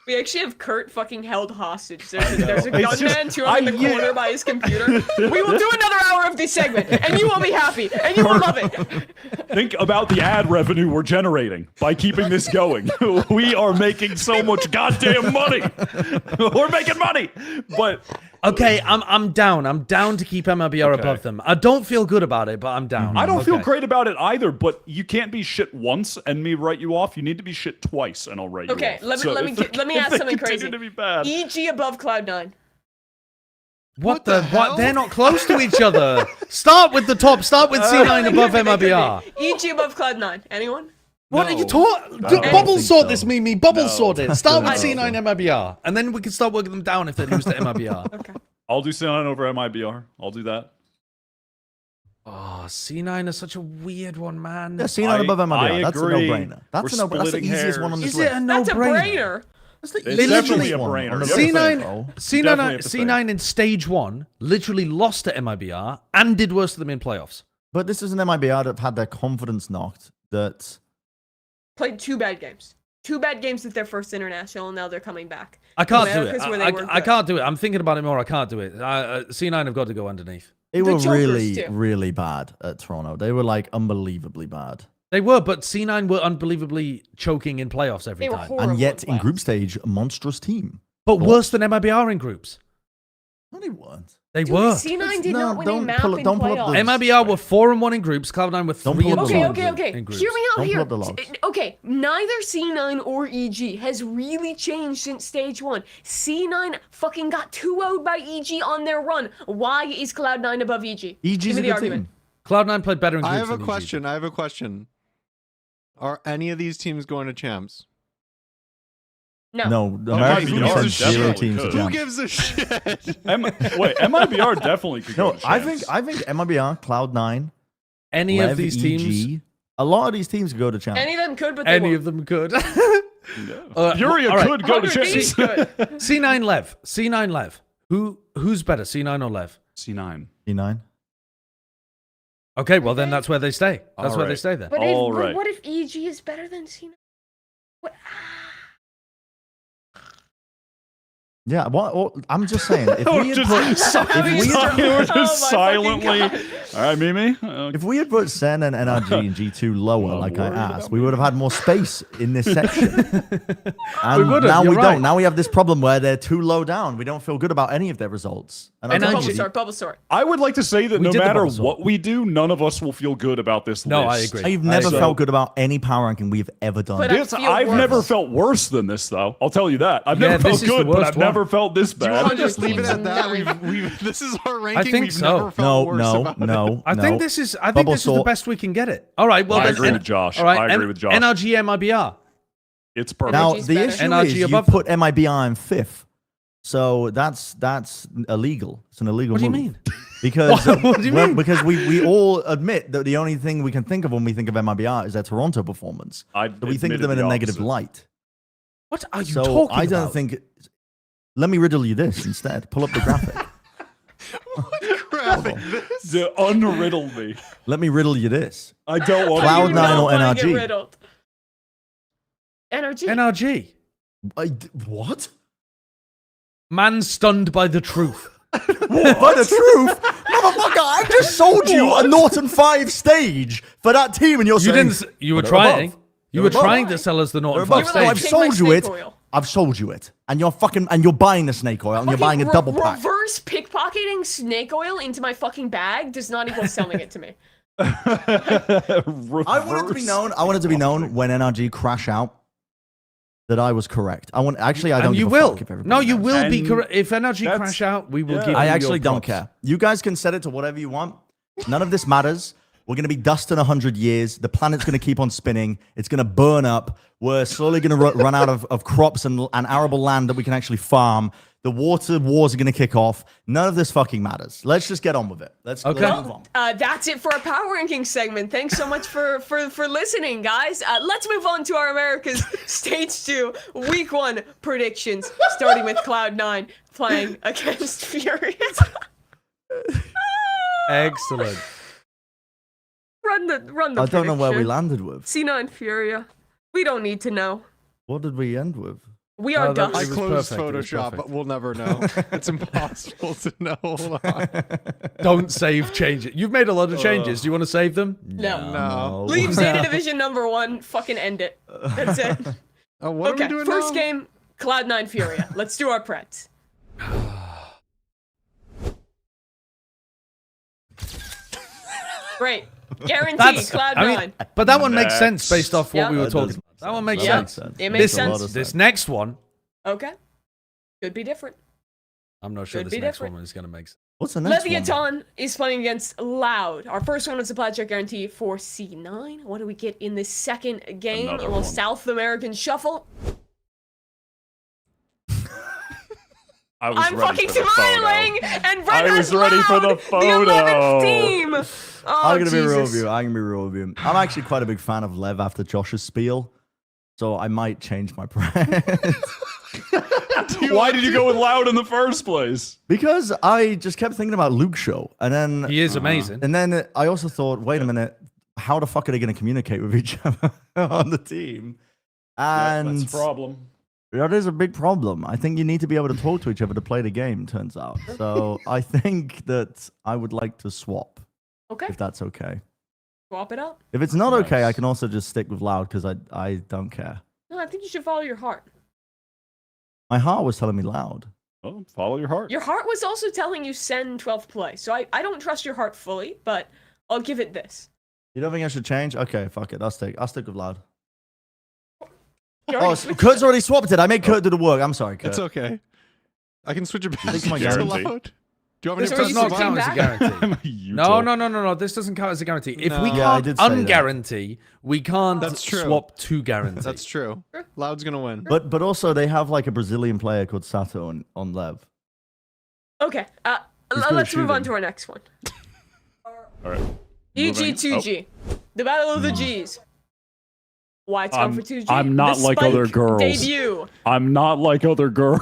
We actually have Kurt fucking held hostage. There's a It's just- gunman chilling in the yeah. corner by his computer. We will do another hour of this segment, and you will be happy, and you will love it. think about the ad revenue we're generating by keeping this going. We are making so much goddamn money. We're making money, but Okay, I'm down. I'm down to keep MLBR Okay. above them. I don't feel good about it, but I'm down. I don't feel Okay. great about it either. But you can't be shit once and me write you off. You need to be shit twice, and I'll write Okay, you off. let me if ask they something continue crazy. To be bad. EG above Cloud9. What the the hell? what? They're not close to each other. Start with the top. Start with C9 above MIBR. EG above Cloud9. Anyone? What are you No. talking? don't Bubble think sort so. this, Mimi. Bubble No. sort it. Start with I don't C9 MIBR, and then we can start working them down if they lose to MIBR. Okay. I'll do C9 over MIBR. I'll do that. Oh, C9 is such a weird one, man. Yeah, C9 above MLBR. I That's a agree. no-brainer. That's We're that's the splitting easiest one on this Is list. it a That's a no-brainer? brainer. That's the It's easiest definitely a one brainer. on the You list, have to bro. Definitely C9, have to C9 in stage one literally lost to MIBR and did worse to them in playoffs. But this is an MIBR that have had their confidence knocked. That Played 2 bad games. 2 bad games at their first international, and now they're coming back. I can't do America's it. where they I weren't I good. can't do it. I'm thinking about it more. I can't do it. C9 have got to go underneath. they The were Jokers, really, too. really bad at Toronto. They were like unbelievably bad. They were, but C9 were unbelievably choking in playoffs every They were time. horrible. And yet, in playoffs. group stage, a monstrous team. But worse than MIBR in groups. No, they weren't. They Dude, were. C9 did No, not win a don't map pull it- in don't pull up playoffs. the- MIBR were 4-1 in groups. Cloud9 were Don't 3-2 pull up the Okay, logs. okay. in groups. Hear me out Don't here. pull up the logs. Okay, neither C9 or EG has really changed since stage 1. C9 fucking got 2-0'd by EG on their run. Why is Cloud9 above EG? EG's Give me a the good argument. team. Cloud9 played better in groups I have a than EG. question. I have a question. Are any of these teams going to champs? No, the Oh, Americans MIBR sent 0 definitely teams to could. Who champs. gives a shit? Wait, MIBR definitely could No, go to I champs. think MIBR, Cloud9, Any Lev, of these EG, teams, a lot of these teams could go to champs. Any of them could, but they any won't. of them could. Yeah. Furia all right. could go to 100 Thieves champs. could. C9 Lev. C9 Lev. Who's better, C9 or Lev? C9. E9. Okay, well then that's where they stay. That's All where they right. stay then. But, All but right. what if EG is better than C9? What? Yeah, I'm just saying. If we We're had just, put, we're Oh just my silently fucking God. All right, Mimi. If we had put cN and NRG and G2 lower, like I asked, we would have had more space in this section. And now we don't. Now we have this problem where they're too low down. We don't feel good about any of their results. And Bubble sort. I would like to say that no matter what we do, none of us will feel good about this list. No, I agree. I've never felt good about any power ranking we've ever done. I've never felt worse than this, though. I'll tell you that. I've never felt good, but I've never felt this bad. Do you want to just leave it at that? This is our ranking. I think we've so. never felt worse about it. I think this is the best we can get it. All right. Well, I agree with Josh. All right, I agree with Josh. NRG MIBR. It's perfect. Now the issue NRG is you above put MIBR in 5th, so that's illegal. It's an illegal What do you move. mean? Because What do you mean? Because we all admit that the only thing we can think of when we think of MIBR is their Toronto performance. So we think of them in a negative light. What are you So talking I don't about? think. Let me riddle you this instead. Pull up the graphic. What graphic? This? To unriddle me. Let me riddle you this. I don't want Cloud9 Cloud9 or NRG? NRG. NRG. What? Man stunned by the truth. By the truth, motherfucker! I just sold you a Norton 5 stage for that team, and you're You saying didn't. You were they're trying. above. You were They're trying above. to sell us the Norton They're 5 above. No, stage. I've Take my sold you it. snake oil. I've sold you it, and you're buying the snake oil, and you're buying a double pack. Reverse pickpocketing snake oil into my fucking bag does not equal selling it to me. I want it to be known. I want it to be known when NRG crash out that I was correct. I don't. And you give a will. fuck if everybody No, you knows. will be And correct. If NRG that's- crash out, we will yeah. give you I your actually don't props. care. You guys can set it to whatever you want. None of this matters. We're going to be dust in 100 years. The planet's going to keep on spinning. It's going to burn up. We're slowly going to run out of crops and arable land that we can actually farm. The water wars are going to kick off. None of this fucking matters. Let's just get on with it. Let's move on. That's it for our power ranking segment. Thanks so much for listening, guys. Let's move on to our America's Stage 2 Week 1 predictions, starting with Cloud9 playing against Furious. Excellent. Run the I don't know where we prediction. landed with. C9 Furia. We don't need to know. What did we end with? We are No, that- I dust. was closed perfect, it was Photoshop, perfect. but we'll never know. It's impossible to know. Hold on. Don't save changes. You've made a lot of changes. Do you want to save them? No. No. Leave Zeta Division number 1. Fucking end it. That's it. Oh, what are Okay, we doing first now? game, Cloud9 Furia. Let's do our prets. Great. Guarantee Cloud9. But that one makes Next. sense based off what Yeah. we were That talking does about. That one makes Yeah. sense. It makes a lot sense. of This next one, Okay. Could be different. I'm not sure Could this be next different. one is going to make sense. What's the next one? Leviathan is playing against Loud. Our first one was a plat check guarantee for C9. What do we get in this second game? Another a little one. South American shuffle. I was I'm ready fucking for the smiling, photo. and Brett I has was ready for the Loud, photo. The 11th team. Oh, I'm gonna be real with Jesus. you. I'm gonna be real with you. I'm actually quite a big fan of Lev after Josh's spiel, so I might change my press. Why did you go with Loud in the first place? Because I just kept thinking about Luke's show, and then He is amazing. and then I also thought, wait a minute, how the fuck are they going to communicate with each other on the team? And That's a problem. that is a big problem. I think you need to be able to talk to each other to play the game. Turns out, so I think that I would like to swap, Okay, if that's okay. swap it up. If it's not okay, I Nice. can also just stick with Loud because I don't care. No, I think you should follow your heart. My heart was telling me Loud. Oh, follow your heart. Your heart was also telling you send 12th play. So I don't trust your heart fully, but I'll give it this. You don't think I should change? Okay, fuck it. I'll stick with Loud. You Oh, already so switched Kurt's already swapped it. I made Kurt do the work. I'm sorry, Kurt. It's okay. I can switch it back. Think my It's guarantee. allowed. Do you want me This to are does you press not the switching count button? as a guarantee. No. This doesn't count as a guarantee. If we No. Yeah, I can't did say that. unguarantee, we can't That's true. swap to guarantee. That's true. Loud's gonna win. But also they have like a Brazilian player called Sato on Lev. Okay, He's good at let's move on shooting. to our next one. All right. EG2G. The Battle of the Gs. Wyatt's gone for 2G. I'm not The like other Spike girls. Debut. I'm not like other girls.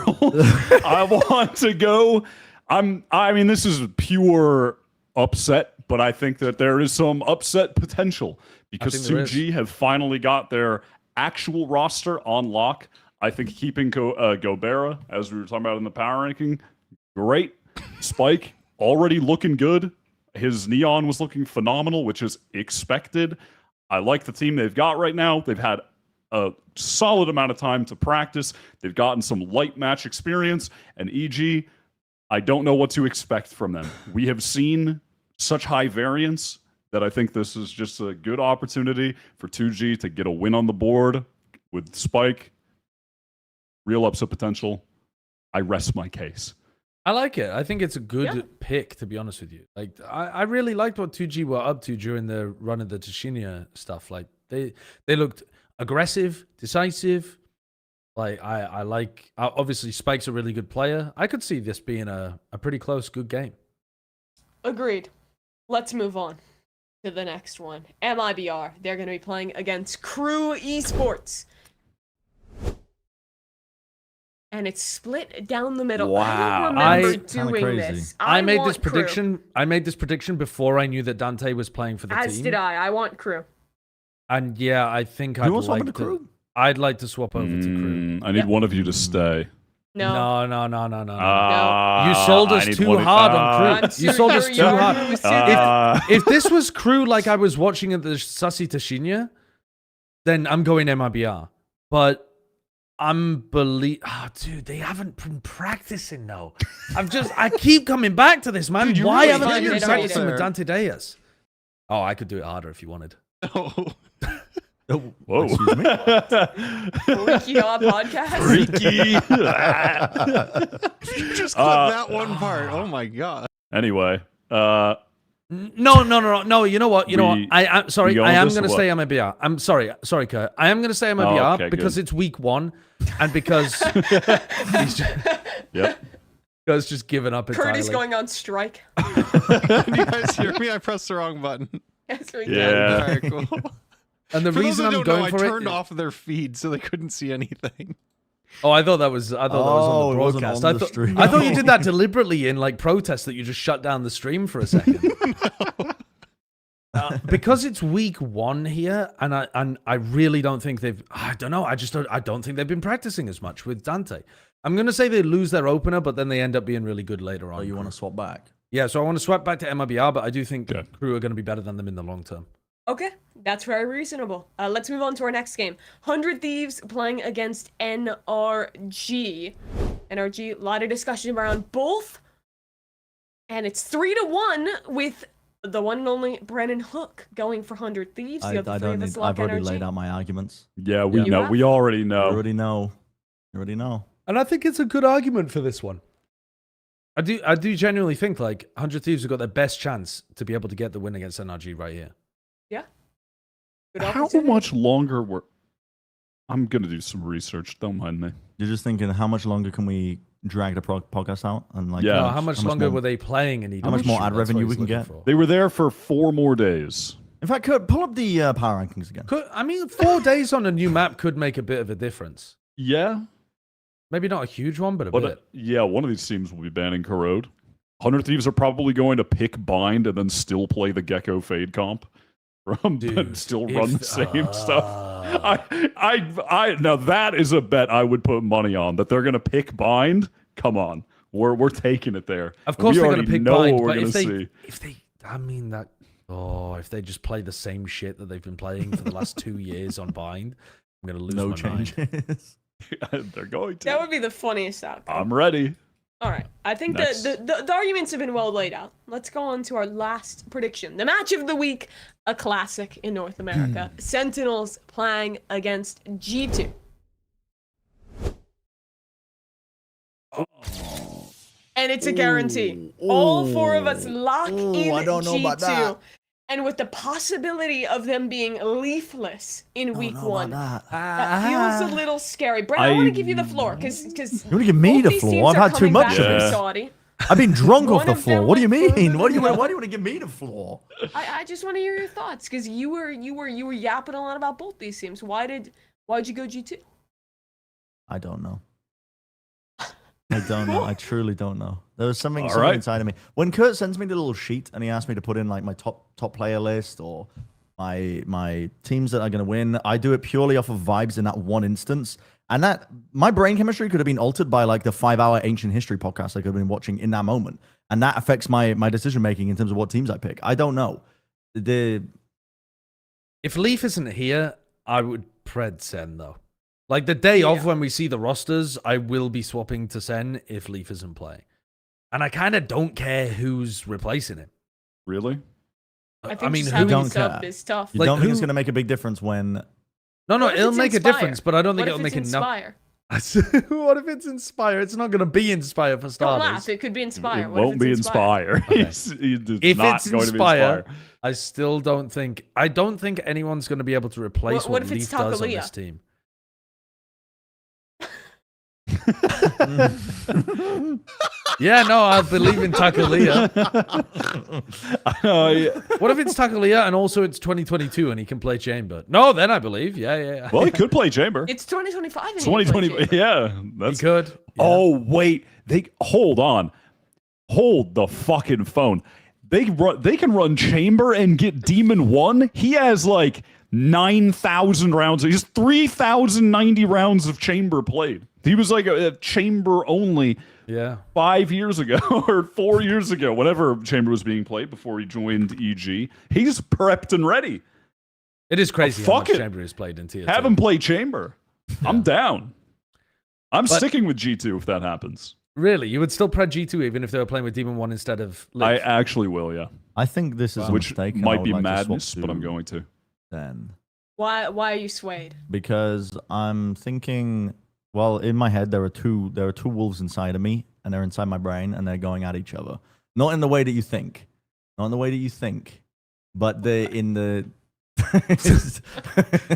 I want to go. I mean, this is pure upset, but I think that there is some upset potential because think there is. 2G have finally got their actual roster on lock. I think keeping Gobera, as we were talking about in the power ranking, great. Spike already looking good. His Neon was looking phenomenal, which is expected. I like the team they've got right now. They've had a solid amount of time to practice. They've gotten some light match experience. And EG, I don't know what to expect from them. We have seen such high variance that I think this is just a good opportunity for 2G to get a win on the board with Spike. Real upset potential. I rest my case. I like it. I think it's a good pick, to be honest with you. Like, I really liked what 2G were up to during the run of the Tashinia stuff. Like, they looked aggressive, decisive. Like, I like... Obviously, Spike's a really good player. I could see this being a pretty close, good game. Agreed. Let's move on to the next one. MIBR. They're going to be playing against Crew Esports. And it's split down the middle. Wow. I don't remember Kinda doing crazy. this. I made this want Crew. prediction. I made this prediction before I knew that Dante was playing for the team. As did I. I want Crew. And yeah, I think I'd You want to swap like into Crew? I'd like to swap over to Crew. I need one of you to stay. No. No. You You sold us too hard on Crew. You sold us too hard. If this was Crew like I was watching at the Sussy Tashinia, then I'm going MIBR. But dude, they haven't been practicing though. I keep coming back to this, man. Dude, Why really haven't they find been it practicing hard. with Dante Deas? Oh, I could do it harder if you wanted. Oh. Whoa. Excuse me? Freaky Odd Podcast. You just clipped that one part. Oh my god. Anyway, No. You know what? I'm sorry. we go I on am this going to or stay MIBR. I'm sorry, Kurt. I am going to stay MIBR okay, because good. it's week 1, and because yep. Kurt's just given up entirely. Kurt is going on strike. Can you guys hear me? I pressed the wrong button. Yes, we Yeah. All right, cool. And the For those reason that I'm don't going know, for I turned it. off their feed so they couldn't see anything. Oh, I thought that was on Oh, the it wasn't broadcast. on I the thought stream. I thought you did that deliberately in like protest that you just shut down the stream for a second. Because it's week 1 here, and I really don't think they've. I don't know. I don't think they've been practicing as much with Dante. I'm gonna say they lose their opener, but then they end up being really good later on. Oh, you want to swap back? Yeah, so I want to swap back to MIBR, but I do think Okay. Crew are going to be better than them in the long term. Okay, that's very reasonable. Let's move on to our next game. 100 Thieves playing against NRG. NRG, a lot of discussion around both. And it's 3-1 with the one and only Brennan Hook going for 100 Thieves. The other three of us lock I've already NRG. laid out my arguments. Yeah, we You know. have? We already You know. already know. You already know. And I think it's a good argument for this one. I do genuinely think like 100 Thieves have got their best chance to be able to get the win against NRG right here. Yeah. Good How opportunity. much longer were? I'm gonna do some research. Don't mind me. You're just thinking, how much longer can we drag the podcast out? And like, Yeah. No, how much longer more- were they playing in each? how much more ad That's what revenue he's we can looking get? for. They were there for 4 more days. In fact, Kurt, pull up the power rankings again. I mean, 4 days on a new map could make a bit of a difference. Yeah, Maybe not a huge one, but a but bit. yeah, one of these teams will be banning Corrode. 100 Thieves are probably going to pick Bind and then still play the Gecko Fade comp from Dude, and still run if- the same stuff. Now that is a bet I would put money on that they're going to pick Bind. Come on, we're taking it there. Of course We they're going already to pick know Bind, what we're but gonna if they, see. if they just play the same shit that they've been playing for the last 2 years on Bind, I'm going to lose No my mind. changes. They're going to. That would be the funniest outcome. I'm ready. All right. I think Next. the arguments have been well laid out. Let's go on to our last prediction. The match of the week, a classic in North America. Sentinels playing against G2. And it's a guarantee. All 4 of us lock in I don't know G2. about that. And with the possibility of them being leafless in week know 1. about That feels a little scary. Brent, I want to give you the floor because You want to give me the floor? I've had too much of it. it. Saudi. I've been drunk off One the of floor. them What do you went mean? further Why do you than want to give me the floor? I just want to hear your thoughts because you were yapping a lot about both these teams. Why'd you go G2? I don't know. I don't know. I truly don't know. There was something right. inside of me. When Kurt sends me the little sheet and he asked me to put in like my top player list or my teams that are going to win, I do it purely off of vibes in that one instance. And that my brain chemistry could have been altered by like the 5-hour ancient history podcast I could have been watching in that moment. And that affects my decision making in terms of what teams I pick. I don't know. If Leaf isn't here, I would pred Sen though. Like the day of when we see the rosters, I will be swapping to Sen if Leaf isn't playing. And I kind of don't care who's replacing him. Really? I think I mean, just who having don't a sub care? is tough. You Like, don't think it's who- going to make a big difference when... No, What if it'll it's make a Inspire? difference, but I don't think What it'll if make it's enough. Inspire? What if it's Inspire? It's not going to be Inspire for Don't starters. laugh. It could be Inspire. It What if won't it's be Inspire? Inspire. If not it's going to be Inspire, Inspire. I still don't think. I don't think anyone's going to be able to replace What what if Leaf it's does on Takalia? this team. Yeah, no, I believe in Takalia. What if it's Takalia and also it's 2022 and he can play Chamber? No, then I believe. Yeah. Well, he could play Chamber. It's 2025. and It's he can play 2020. Chamber. Yeah, He that's. could. Yeah. Oh wait, hold on, hold the fucking phone. They can run Chamber and get Demon 1. He has like 9,000 rounds. He's 3,090 rounds of Chamber played. He was like a Chamber only Yeah. 5 years ago or 4 years ago, whenever Chamber was being played before he joined EG. He's prepped and ready. It is crazy how fuck much it. Chamber is played in tier Have 2. him play Chamber. I'm down. I'm But- sticking with G2 if that happens. Really? You would still pred G2 even if they were playing with Demon 1 instead of Leaf? I actually will, yeah. I think this is a Which mistake. and I might would be like to swap madness, but I'm to going to. Then. Why are you swayed? Because I'm thinking, well, in my head there are two wolves inside of me, and they're inside my brain, and they're going at each other. Not in the way that you think, but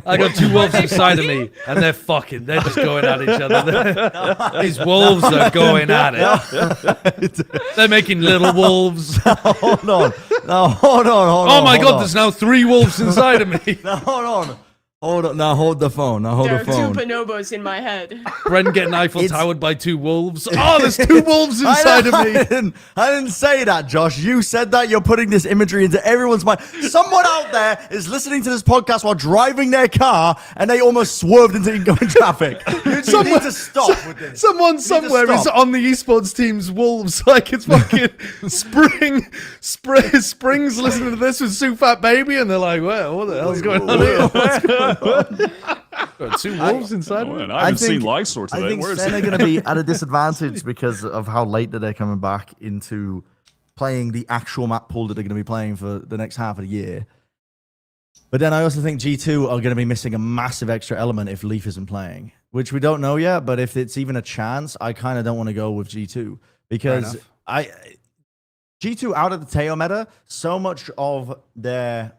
I got two wolves inside of me, and they're fucking. They're just going at each other. These wolves are going at it. They're making little wolves. Hold on. No, hold on. Oh my god, there's now 3 wolves inside of me. Now, hold on. Now hold the phone. There are 2 bonobos in my head. Bren getting Eiffel It's- Towered by 2 wolves. Oh, there's 2 wolves inside of me. I didn't say that, Josh. You said that. You're putting this imagery into everyone's mind. Someone out there is listening to this podcast while driving their car, and they almost swerved into incoming traffic. You need to stop with this. Someone somewhere is stop. on the esports team's wolves like it's fucking Spring's listening to this with Sufat Baby, and they're like, well, what the hell's going on here? What's going on? Got 2 wolves inside Oh, of me. man, I haven't seen Lysor today. I think Where is Sen he? are going to be at a disadvantage because of how late that they're coming back into playing the actual map pool that they're going to be playing for the next half of the year. But then I also think G2 are going to be missing a massive extra element if Leaf isn't playing, which we don't know yet. But if it's even a chance, I kind of don't want to go with G2 because G2 out of the Teo meta, so much of their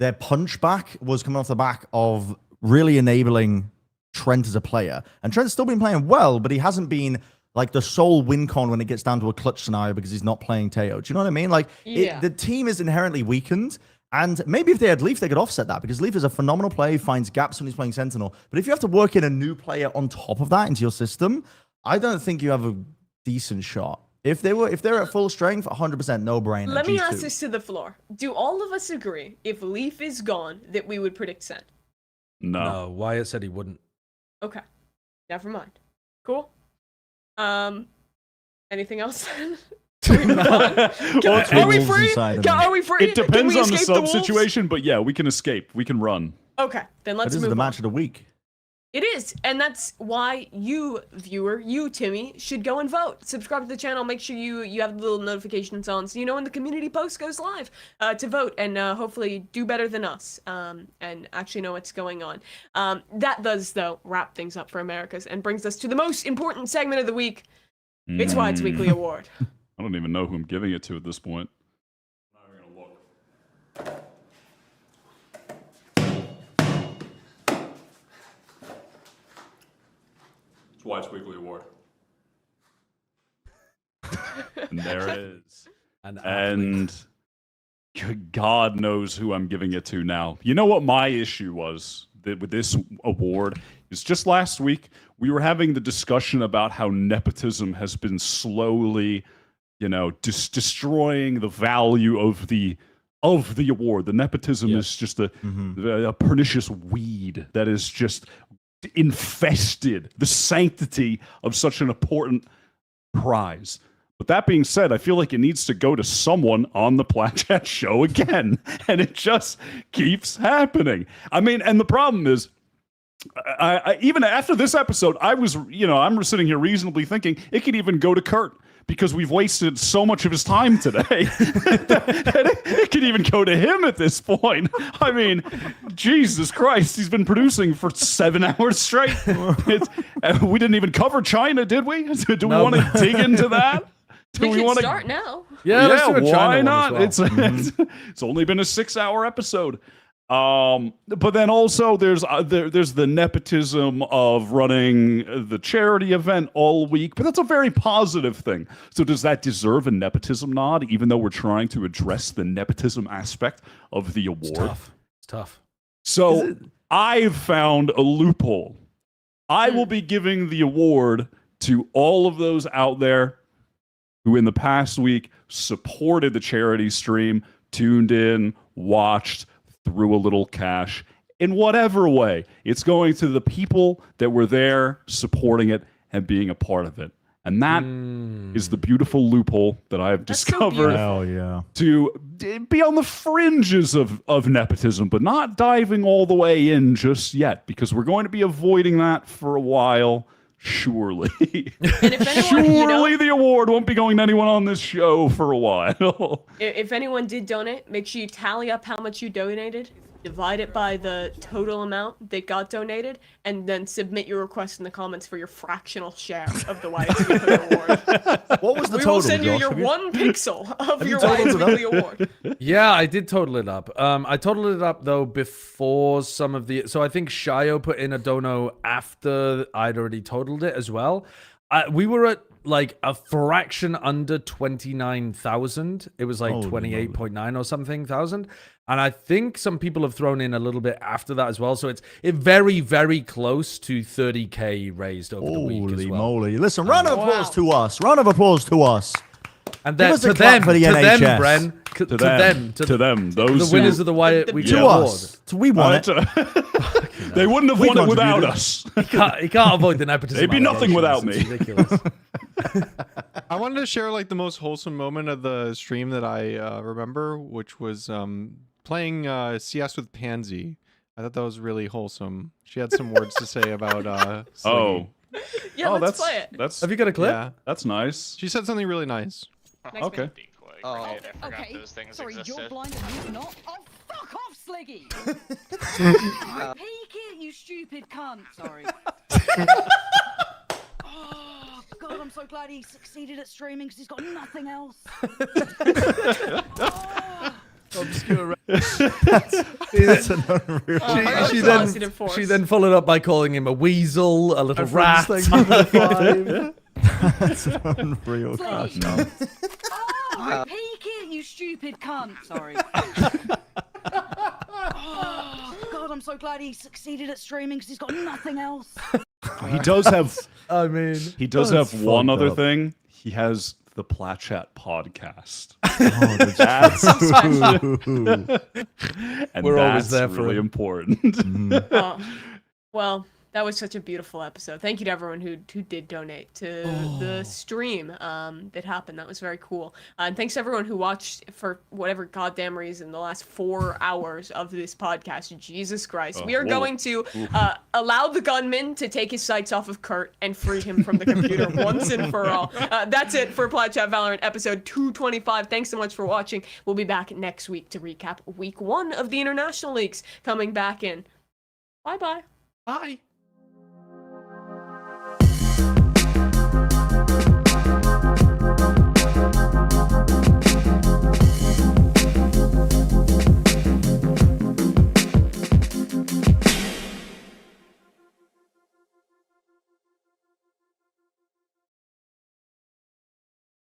punchback was coming off the back of really enabling Trent as a player. And Trent's still been playing well, but he hasn't been like the sole win con when it gets down to a clutch scenario because he's not playing Teo. Do you know what I mean? Like the team is inherently weakened. And maybe if they had Leaf, they could offset that because Leaf is a phenomenal player. He finds gaps when he's playing Sentinel. But if you have to work in a new player on top of that into your system, I don't think you have a decent shot. If they're at full strength, 100% no brainer. Let me G2. ask this to the floor. Do all of us agree if Leaf is gone that we would predict Sen? No. No, Wyatt said he wouldn't. Okay. Never mind. Cool. Anything else? Are we wolves free? inside of me. Are we free? It Can depends we on the escape sub wolves? situation, but yeah, we can escape. We can run. Okay, then let's This is move the on. match of the week. It is, and that's why you, viewer, you, Timmy, should go and vote. Subscribe to the channel, make sure you have the little notifications on so you know when the community post goes live to vote and hopefully do better than us and actually know what's going on. That does, though, wrap things up for Americas and brings us to the most important segment of the week. It's Wyatt's Weekly Award. I don't even know who I'm giving it to at this point. I'm not even gonna look. It's Wyatt's Weekly Award. And there it is. And God knows who I'm giving it to now. You know what my issue was with this award? Is just last week we were having the discussion about how nepotism has been slowly, destroying the value of the award. The nepotism is just a pernicious weed that is just infested the sanctity of such an important prize. But that being said, I feel like it needs to go to someone on the Plat Chat show again. And it just keeps happening. I mean, and the problem is, I even after this episode, I'm sitting here reasonably thinking it could even go to Kurt, because we've wasted so much of his time today. It could even go to him at this point. I mean, Jesus Christ, he's been producing for 7 hours straight. We didn't even cover China, did we? Do we want to dig into that? We can start now. Yeah, let's do a China why one not? as well. It's only been a 6-hour episode. But then also there's the nepotism of running the charity event all week, but that's a very positive thing. So does that deserve a nepotism nod, even though we're trying to address the nepotism aspect of the award? It's tough. So I've found a loophole. I will be giving the award to all of those out there who in the past week supported the charity stream, tuned in, watched, threw a little cash in whatever way. It's going to the people that were there supporting it and being a part of it. And that is the beautiful loophole that I've discovered to be on the fringes of nepotism, but not diving all the way in just yet, because we're going to be avoiding that for a while. Surely. And if anyone, the award won't be going to anyone on this show for a while. If anyone did donate, make sure you tally up how much you donated, divide it by the total amount that got donated, and then submit your request in the comments for your fractional share of the Wyatt's Weekly Award. What was the We total? will send you Josh? your Have you- 1 pixel of you your totaled Wyatt's it up? Weekly Award. Yeah, I did total it up. I totaled it up though before some of the. So I think Shio put in a dono after I'd already totaled it as well. We were at like a fraction under 29,000. It was like Holy 28.9 or something thousand. And I think some people have thrown in a little bit after that as well. So it's very, very close to 30K raised over the week as Holy well. moly. Listen, round of applause to us. Round of applause to us. And Give then us a to clap them, for the to them, NHS. Bren, to them, those the winners of the Wyatt Weekly To Award. us. So we won it. They wouldn't have We won it without contributed. us. He can't avoid the nepotism. They'd be nothing without allegations. me. It's ridiculous. I wanted to share like the most wholesome moment of the stream that I remember, which was playing CS with Pansy. I thought that was really wholesome. She had some words to say about Oh. Yeah, let's play it. That's Have you got a clip? Yeah. that's nice. She said something really nice. Okay. Oh, Okay, sorry, you're blind and he's not? Oh, fuck off, Sliggy! Peek it, you stupid cunt! Sorry. Oh, God, I'm so glad he succeeded at streaming because he's got nothing else. Obscure. That's an unreal. She then followed up by calling him a weasel, a little rat. That's unreal. Sliggy. No. Oh, peek it, you stupid cunt! Sorry. Oh, God, I'm so glad he succeeded at streaming because he's got nothing else. He does have I mean, he does That's have one fucked other up. thing. He has the Plat Chat podcast. Oh, And We're always that's there for really him. important. Well, that was such a beautiful episode. Thank you to everyone who did donate to the stream that happened. That was very cool. And thanks to everyone who watched for whatever goddamn reason the last 4 hours of this podcast. Jesus Christ. We are whoa. going to allow the gunman to take his sights off of Kurt and free him from the computer once and for all. That's it for Plat Chat Valorant episode 225. Thanks so much for watching. We'll be back next week to recap week 1 of the International Leagues coming back in. Bye-bye. Bye.